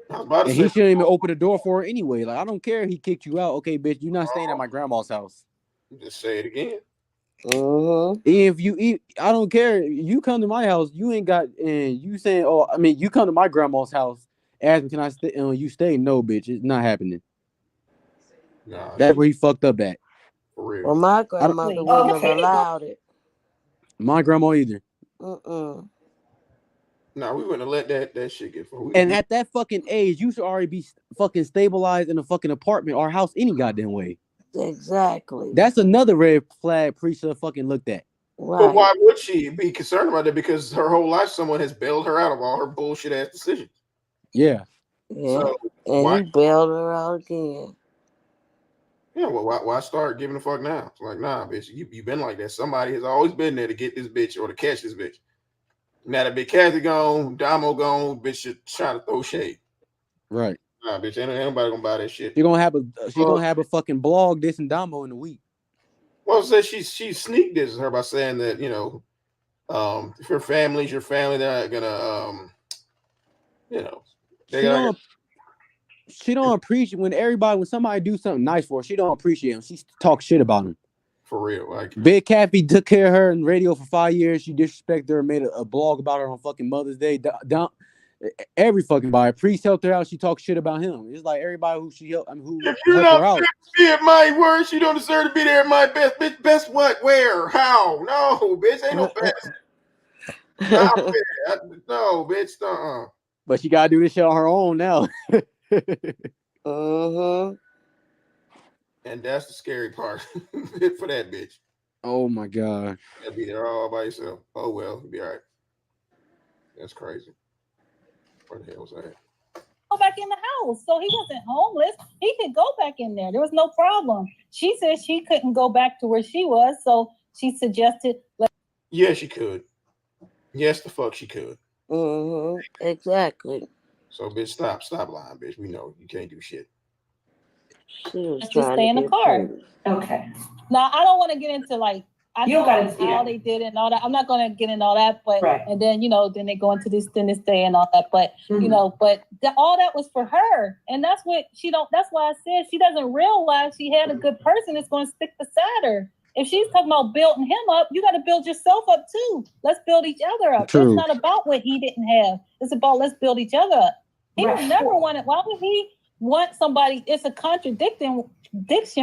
I was about to
and
say,
he shouldn't even open the door for her anyway. Like, I don't care if he kicked you out. Okay, bitch, you're not staying at my grandma's house.
Just say it again.
If you eat, I don't care. You come to my house, you ain't got, and you saying, oh, I mean, you come to my grandma's house, ask me, can I stay? You stay? No, bitch, it's not happening.
Nah,
that's where he fucked up at.
For real.
Well, my grandmother wouldn't have allowed it.
My grandma either.
No, we wouldn't have let that shit get for.
And at that fucking age, you should already be fucking stabilized in a fucking apartment or house any goddamn way.
Exactly.
That's another red flag priest should have fucking looked at.
Right.
But why would she be concerned about that? Because her whole life, someone has bailed her out of all her bullshit ass decisions.
Yeah.
So
and he bailed her out again.
Yeah, well, why start giving a fuck now? It's like, nah, bitch, you been like that. Somebody has always been there to get this bitch or to catch this bitch. Now that Big Kathy gone, Damo gone, bitch should try to throw shade.
Right.
Nah, bitch, ain't nobody gonna buy that shit.
She's gonna have a fucking blog dissing Damo in a week.
Well, so she sneak dissed her by saying that, you know, If your family's your family, they're not gonna
she don't appreciate when somebody do something nice for her, she don't appreciate them. She talks shit about them.
For real. Like
Big Cappy took care of her in radio for 5 years. She disrespected her, made a blog about her on fucking Mother's Day. Every fucking body. Priest helped her out. She talks shit about him. It's like everybody who she helped, who
if you're
helped
not
her out.
be at my worst, you don't deserve to be there at my best. Bitch, best what? Where? How? No, bitch, ain't no best. No, bitch.
But she gotta do this shit on her own now.
And that's the scary part for that bitch.
Oh my god.
You'll be there all by yourself. Oh well, you'll be all right. That's crazy. Where the hell was that?
Go back in the house. So he wasn't homeless. He could go back in there. There was no problem. She said she couldn't go back to where she was, so she suggested.
Yeah, she could. Yes, the fuck she could.
Exactly.
So, bitch, stop lying, bitch. We know you can't do shit.
She was
Just
trying
stay in the car.
Okay.
Now I don't want to get into like
You don't gotta-
how
yeah.
they did it and all that. I'm not gonna get into all that, but
Right.
and then then they go into this day and all that. But but all that was for her, and that's what she don't. That's why I said she doesn't realize she had a good person that's going to stick beside her. If she's talking about building him up, you got to build yourself up too. Let's build each other up.
True.
It's not about what he didn't have. It's about let's build each other up. He
Right.
would never want it. Why would he want somebody? It's a contradiction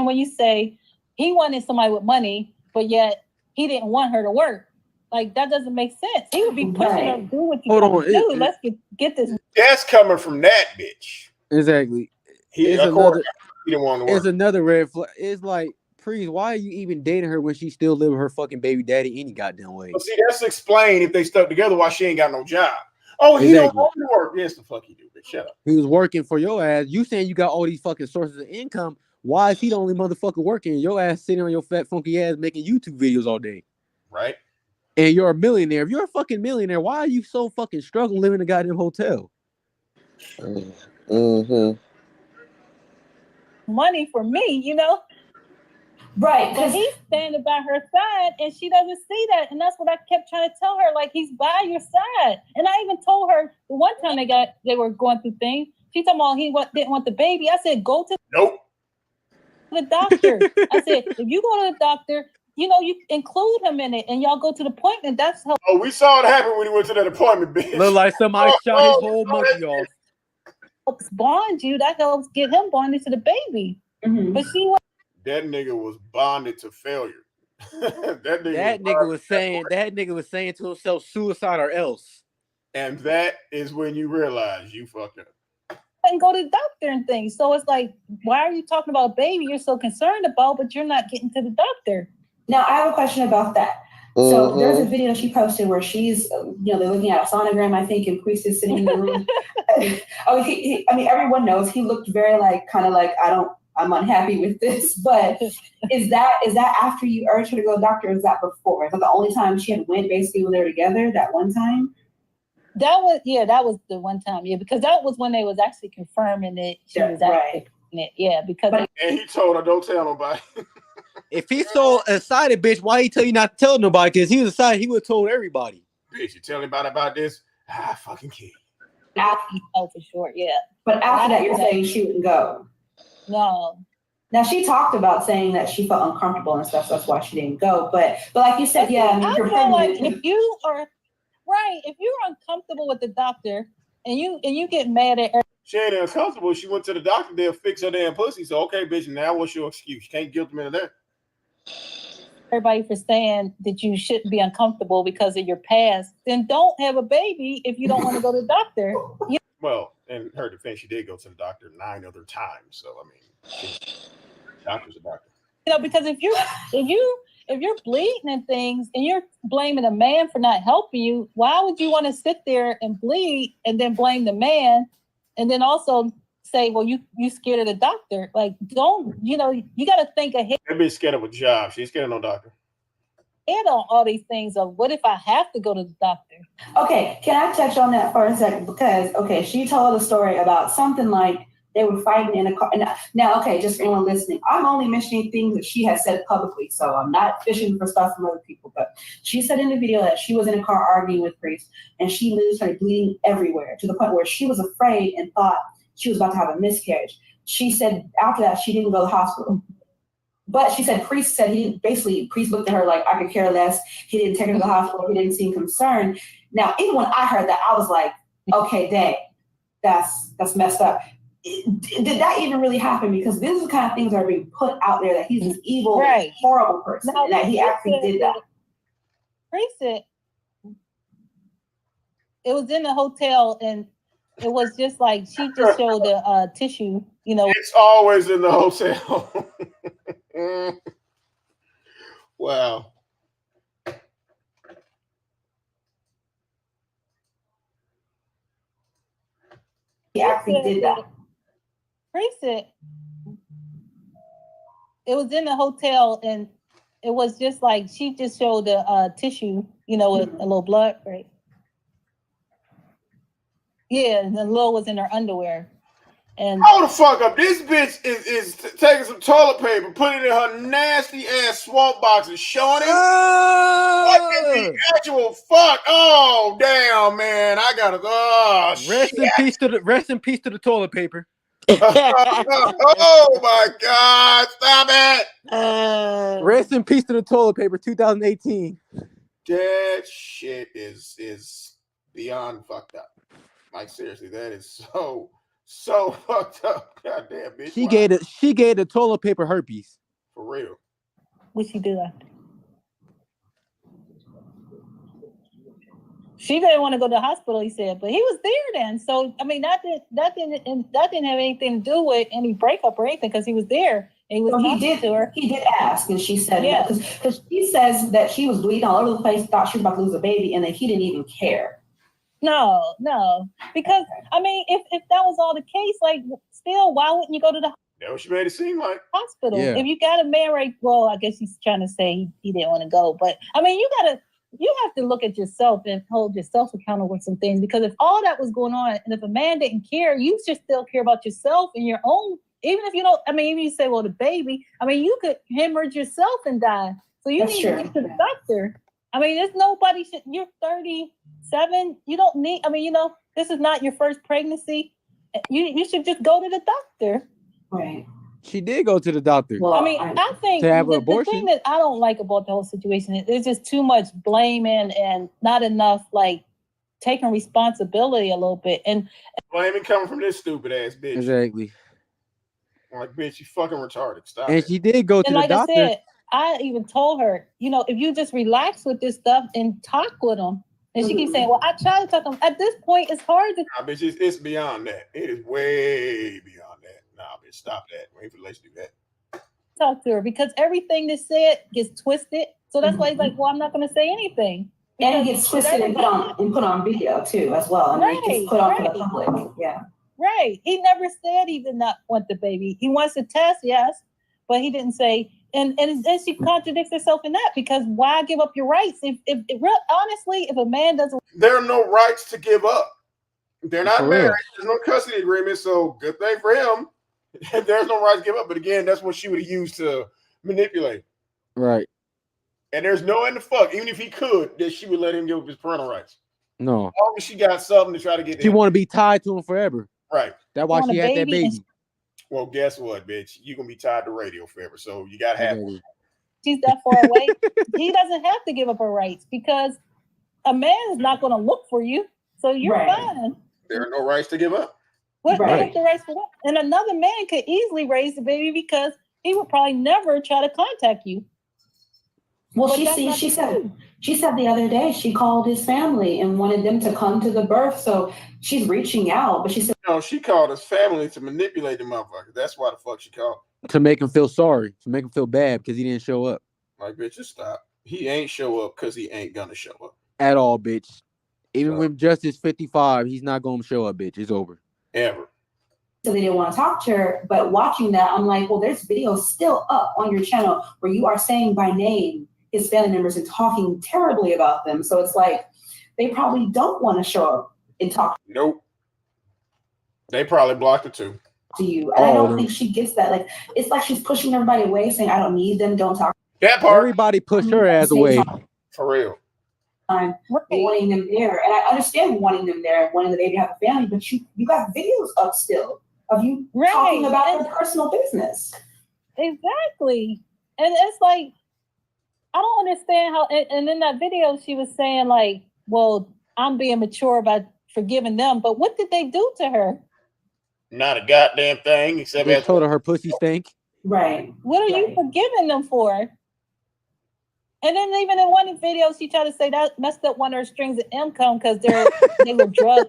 when you say he wanted somebody with money, but yet he didn't want her to work. Like that doesn't make sense. He would be pushing her to do what you want to do. Let's get this.
That's coming from that bitch.
Exactly.
It's
another red flag. It's like, Priest, why are you even dating her when she still live with her fucking baby daddy any goddamn way?
Well, see, that's explain if they stuck together why she ain't got no job. Oh, he don't want to work. Yes, the fuck he do, bitch. Shut up.
He was working for your ass. You saying you got all these fucking sources of income. Why is he the only motherfucker working? Your ass sitting on your fat funky ass making YouTube videos all day.
Right.
And you're a millionaire. If you're a fucking millionaire, why are you so fucking struggling living in a goddamn hotel?
Money for me,
Right.
But he's standing by her side and she doesn't see that. And that's what I kept trying to tell her. Like, he's by your side. And I even told her the one time they were going through things. She told me he didn't want the baby. I said, go to the doctor. I said, if you go to the doctor, you include him in it and y'all go to the appointment. That's how.
Oh, we saw it happen when he went to that appointment, bitch.
Look like somebody shot his whole monkey off.
Helps bond you. That helps get him bonded to the baby.
Mm-hmm.
But she was.
That nigga was bonded to failure. that
nigga was saying to himself, suicide or else.
And that is when you realize you fucked up.
And go to the doctor and things. So it's like, why are you talking about a baby you're so concerned about, but you're not getting to the doctor?
Now, I have a question about that. So there's a video she posted where she's, they're looking at a sonogram, I think, and Priest is sitting in the room. Everyone knows he looked very I'm unhappy with this, but is that after you urged her to go to the doctor, or is that before? Is that the only time she had went basically when they were together, that one time?
That was the one time, because that was when they was actually confirming that she was actually pregnant, because
and he told her, don't tell nobody.
If he's so excited, bitch, why he tell you not to tell nobody? Because he was excited, he would have told everybody.
Bitch, you tell anybody about this? Fucking kid.
For sure,
But after that, you're saying she wouldn't go.
No.
Now she talked about saying that she felt uncomfortable and stuff, so that's why she didn't go. But like you said,
I feel like if you're uncomfortable with the doctor and you get mad at her.
She ain't uncomfortable. She went to the doctor, they'll fix her damn pussy. So okay, bitch, now what's your excuse? You can't guilt me into that.
Everybody for saying that you shouldn't be uncomfortable because of your past, then don't have a baby if you don't want to go to the doctor.
Well, in her defense, she did go to the doctor 9 other times. So doctor's a doctor.
Because if you're bleeding and things and you're blaming a man for not helping you, why would you want to sit there and bleed and then blame the man and then also say, well, you scared of the doctor? Like, don't, you got to think ahead.
That bitch scared of a job. She's scared of no doctor.
On all these things of what if I have to go to the doctor?
Okay, can I touch on that for a second? Because, she told a story about something like They were fighting in a car. Now, okay, just for anyone listening, I'm only mentioning things that she has said publicly, so I'm not fishing for stuff from other people. But she said in the video that she was in a car arguing with Priest, and she literally started bleeding everywhere to the point where she was afraid and thought she was about to have a miscarriage. She said after that she didn't go to the hospital. But she said Priest said he didn't, basically Priest looked at her like, I could care less. He didn't take her to the hospital. He didn't seem concerned. Now, even when I heard that, I was like, okay, dang, that's messed up. Did that even really happen? Because these are the kind of things that are being put out there that he's this evil, horrible person, and that he actually did that.
Priest said it was in the hotel, and it was just like she just showed the tissue, you know.
It's always in the hotel. Wow.
He actually did that.
Priest said it was in the hotel, and it was just like she just showed the tissue, you know, with a little blood, right? Yeah, and the little was in her underwear. And
hold the fuck up. This bitch is taking some toilet paper, putting it in her nasty ass swamp box and showing it. What in the actual fuck? Oh damn, man. I gotta
Rest in peace to the toilet paper.
Oh my God, stop it.
Rest in peace to the toilet paper, 2018.
That shit is beyond fucked up. Like seriously, that is so fucked up. Goddamn bitch.
She gave the toilet paper herpes.
For real.
What she do after? She didn't want to go to the hospital, he said, but he was there then. So I mean, that didn't have anything to do with any breakup or anything, because he was there and he was talking to her.
He did ask, and she said that because she says that she was bleeding all over the place, thought she was about to lose a baby, and that he didn't even care.
No, because I mean, if that was all the case, like, still, why wouldn't you go to the
That's what she made it seem like.
hospital?
Yeah.
If you got a married, well, I guess he's trying to say he didn't want to go, but I mean, you have to look at yourself and hold yourself accountable with some things, because if all that was going on, and if a man didn't care, you should still care about yourself and your own. Even if you don't, I mean, even you say, well, the baby, I mean, you could hemorrhage yourself and die. So you need to get to the doctor. I mean, there's nobody you're 37. You don't need, I mean, you know, this is not your first pregnancy. You should just go to the doctor.
Right.
She did go to the doctor.
Well, I mean, I think
to have an
the
abortion.
thing that I don't like about the whole situation is there's just too much blaming and not enough, like, taking responsibility a little bit. And
blaming coming from this stupid ass bitch.
Exactly.
Like, bitch, you fucking retarded. Stop
and
it.
She did go to the doctor.
I said, I even told her, you know, if you just relax with this stuff and talk with them. And she keeps saying, well, I try to talk to them. At this point, it's hard to.
Nah, bitch, it's beyond that. It is way beyond that. Nah, bitch, stop that. Wait for the lady to do that.
Talk to her, because everything that's said gets twisted. So that's why he's like, well, I'm not going to say anything.
And it gets twisted and put on video too, as well. And it gets put on for the public. Yeah.
Right. He never said he did not want the baby. He wants to test, yes, but he didn't say. And then she contradicts herself in that, because why give up your rights? If honestly, if a man doesn't,
there are no rights to give up. They're not
For
married.
real.
There's no custody agreement. So good thing for him. There's no rights to give up. But again, that's what she would have used to manipulate.
Right.
And there's no end to fuck, even if he could, that she would let him give up his parental rights.
No.
As long as she got something to try to get.
She want to be tied to him forever.
Right.
That's why she had that baby.
Well, guess what, bitch? You're gonna be tied to radio forever. So you gotta have one.
she's that far away. He doesn't have to give up her rights, because a man is not going to look for you. So you're fine.
There are no rights to give up.
What the rights for what? And another man could easily raise the baby, because he would probably never try to contact you.
Well, she said the other day she called his family and wanted them to come to the birth. So she's reaching out, but she said
no. She called his family to manipulate the motherfucker. That's why the fuck she called.
To make him feel sorry, to make him feel bad because he didn't show up.
Like, bitch, just stop. He ain't show up because he ain't gonna show up
at all, bitch. Even when Justice 55, he's not gonna show up, bitch. It's over.
Ever.
So they didn't want to talk to her, but watching that, I'm like, well, there's videos still up on your channel where you are saying by name his family members and talking terribly about them. So it's like they probably don't want to show up and talk.
Nope. They probably blocked her too.
to you. And I don't think she gets that. Like, it's like she's pushing everybody away, saying, I don't need them, don't talk.
That part.
Everybody push her ass away.
For real.
Time wanting them there. And I understand wanting them there and wanting the baby to have a family, but you got videos up still of you talking about their personal business.
Exactly. And it's like, I don't understand how, and in that video, she was saying like, well, I'm being mature by forgiving them, but what did they do to her?
Not a goddamn thing, except
they told her pussy stink.
Right.
What are you forgiving them for? And then even in one video, she tried to say that messed up one of her strings of income because they were drugged.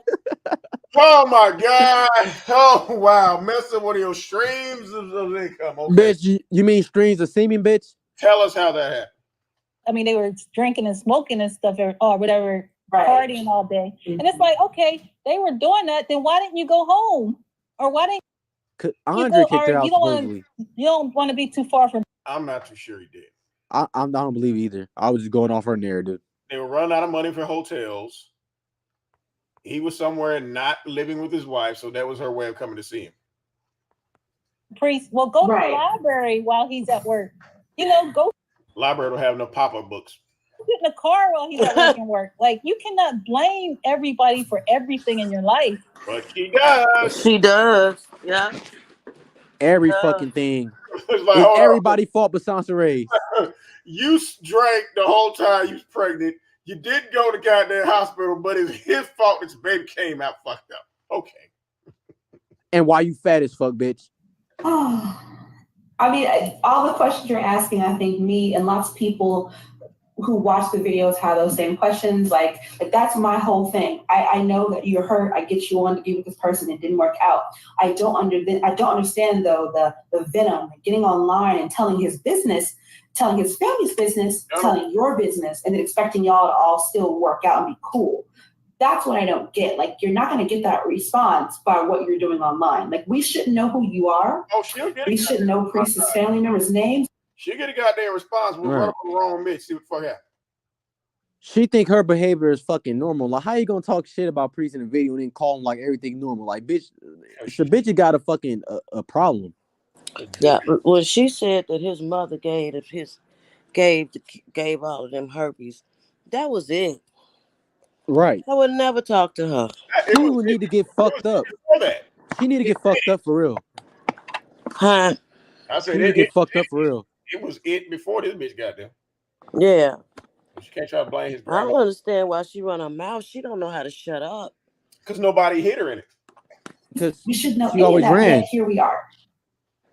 Oh my God! Oh wow! Mess up one of your streams of income. Okay.
Bitch, you mean streams of semen, bitch?
Tell us how that happened.
I mean, they were drinking and smoking and stuff, or whatever, partying all day. And it's like, okay, they were doing that. Then why didn't you go home? Or why didn't
Andre kicked her out supposedly.
You don't want to be too far from.
I'm not too sure he did.
I don't believe either. I was just going off her narrative.
They were running out of money for hotels. He was somewhere not living with his wife, so that was her way of coming to see him.
Priest, well, go to the library while he's at work. Go.
Library don't have no pop-up books.
Get in the car while he's at work and work. Like, you cannot blame everybody for everything in your life.
But she does.
She does. Yeah.
Every fucking thing.
It's like,
it's everybody's fault but Soncerae.
You drank the whole time you was pregnant. You didn't go to goddamn hospital, but it's his fault that your baby came out fucked up. Okay.
And why you fat as fuck, bitch?
I mean, all the questions you're asking, I think me and lots of people who watch the videos have those same questions. Like that's my whole thing. I know that you're hurt. I get you on to be with this person. It didn't work out. I don't understand though the venom, getting online and telling his business, telling his family's business, telling your business, and then expecting y'all to all still work out and be cool. That's what I don't get. Like, you're not going to get that response by what you're doing online. Like, we shouldn't know who you are.
Oh, she'll get it.
We shouldn't know Priest's family members' names.
She'll get a goddamn response. We'll run up on the wrong bitch, see what the fuck happened.
She think her behavior is fucking normal. Like, how you gonna talk shit about Priest in a video and then call him like everything normal? Like, bitch, the bitch you got a fucking a problem.
Yeah, well, she said that his mother gave all of them herpes. That was it.
Right.
I would never talk to her.
She would need to get fucked up. She need to get fucked up for real.
Huh?
I said
she need to get fucked up for real.
It was it before this bitch got there.
Yeah.
She can't try to blame his
grandma. I don't understand why she run her mouth. She don't know how to shut up.
Because nobody hit her in it.
Because
we should know
she always ran.
Here we are.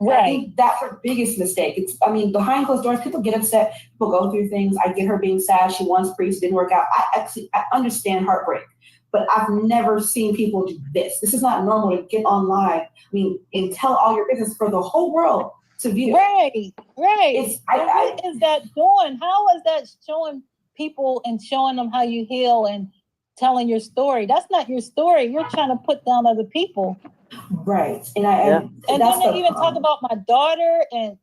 Right. I think that's her biggest mistake. Behind closed doors, people get upset. People go through things. I get her being sad. She wants Priest, didn't work out. I understand heartbreak, but I've never seen people do this. This is not normal to get online. And tell all your business for the whole world to view.
Right. What is that doing? How is that showing people and showing them how you heal and telling your story? That's not your story. You're trying to put down other people.
Right. And
then they even talk about my daughter and,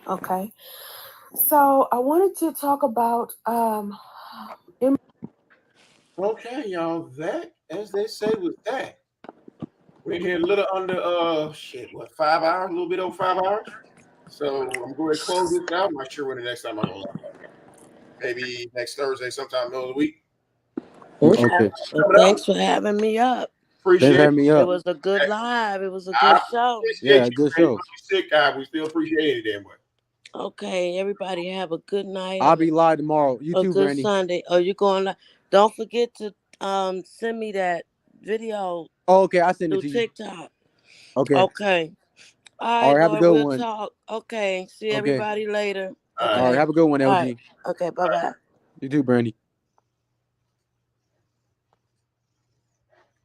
Okay. So I wanted to talk about
okay, y'all. That, as they say, was that. We're here a little under 5 hours, a little bit over 5 hours. So I'm going to close this out. I'm not sure when the next time I'm going to live. Maybe next Thursday, sometime middle of the week.
Okay. Well, thanks for having me up.
Appreciate it.
It was a good live. It was a good show.
Yeah, good show.
Sick guy. We still appreciate it damn much.
Okay, everybody have a good night.
I'll be live tomorrow. You too,
good
Brandy.
Sunday. Oh, you going live? Don't forget to send me that video.
Oh, okay, I send it to
TikTok.
You. Okay.
Okay.
All right, have a good one.
Talk. Okay. See everybody later.
All right, have a good one, LG.
Right. Okay, bye-bye.
You too, Brandy.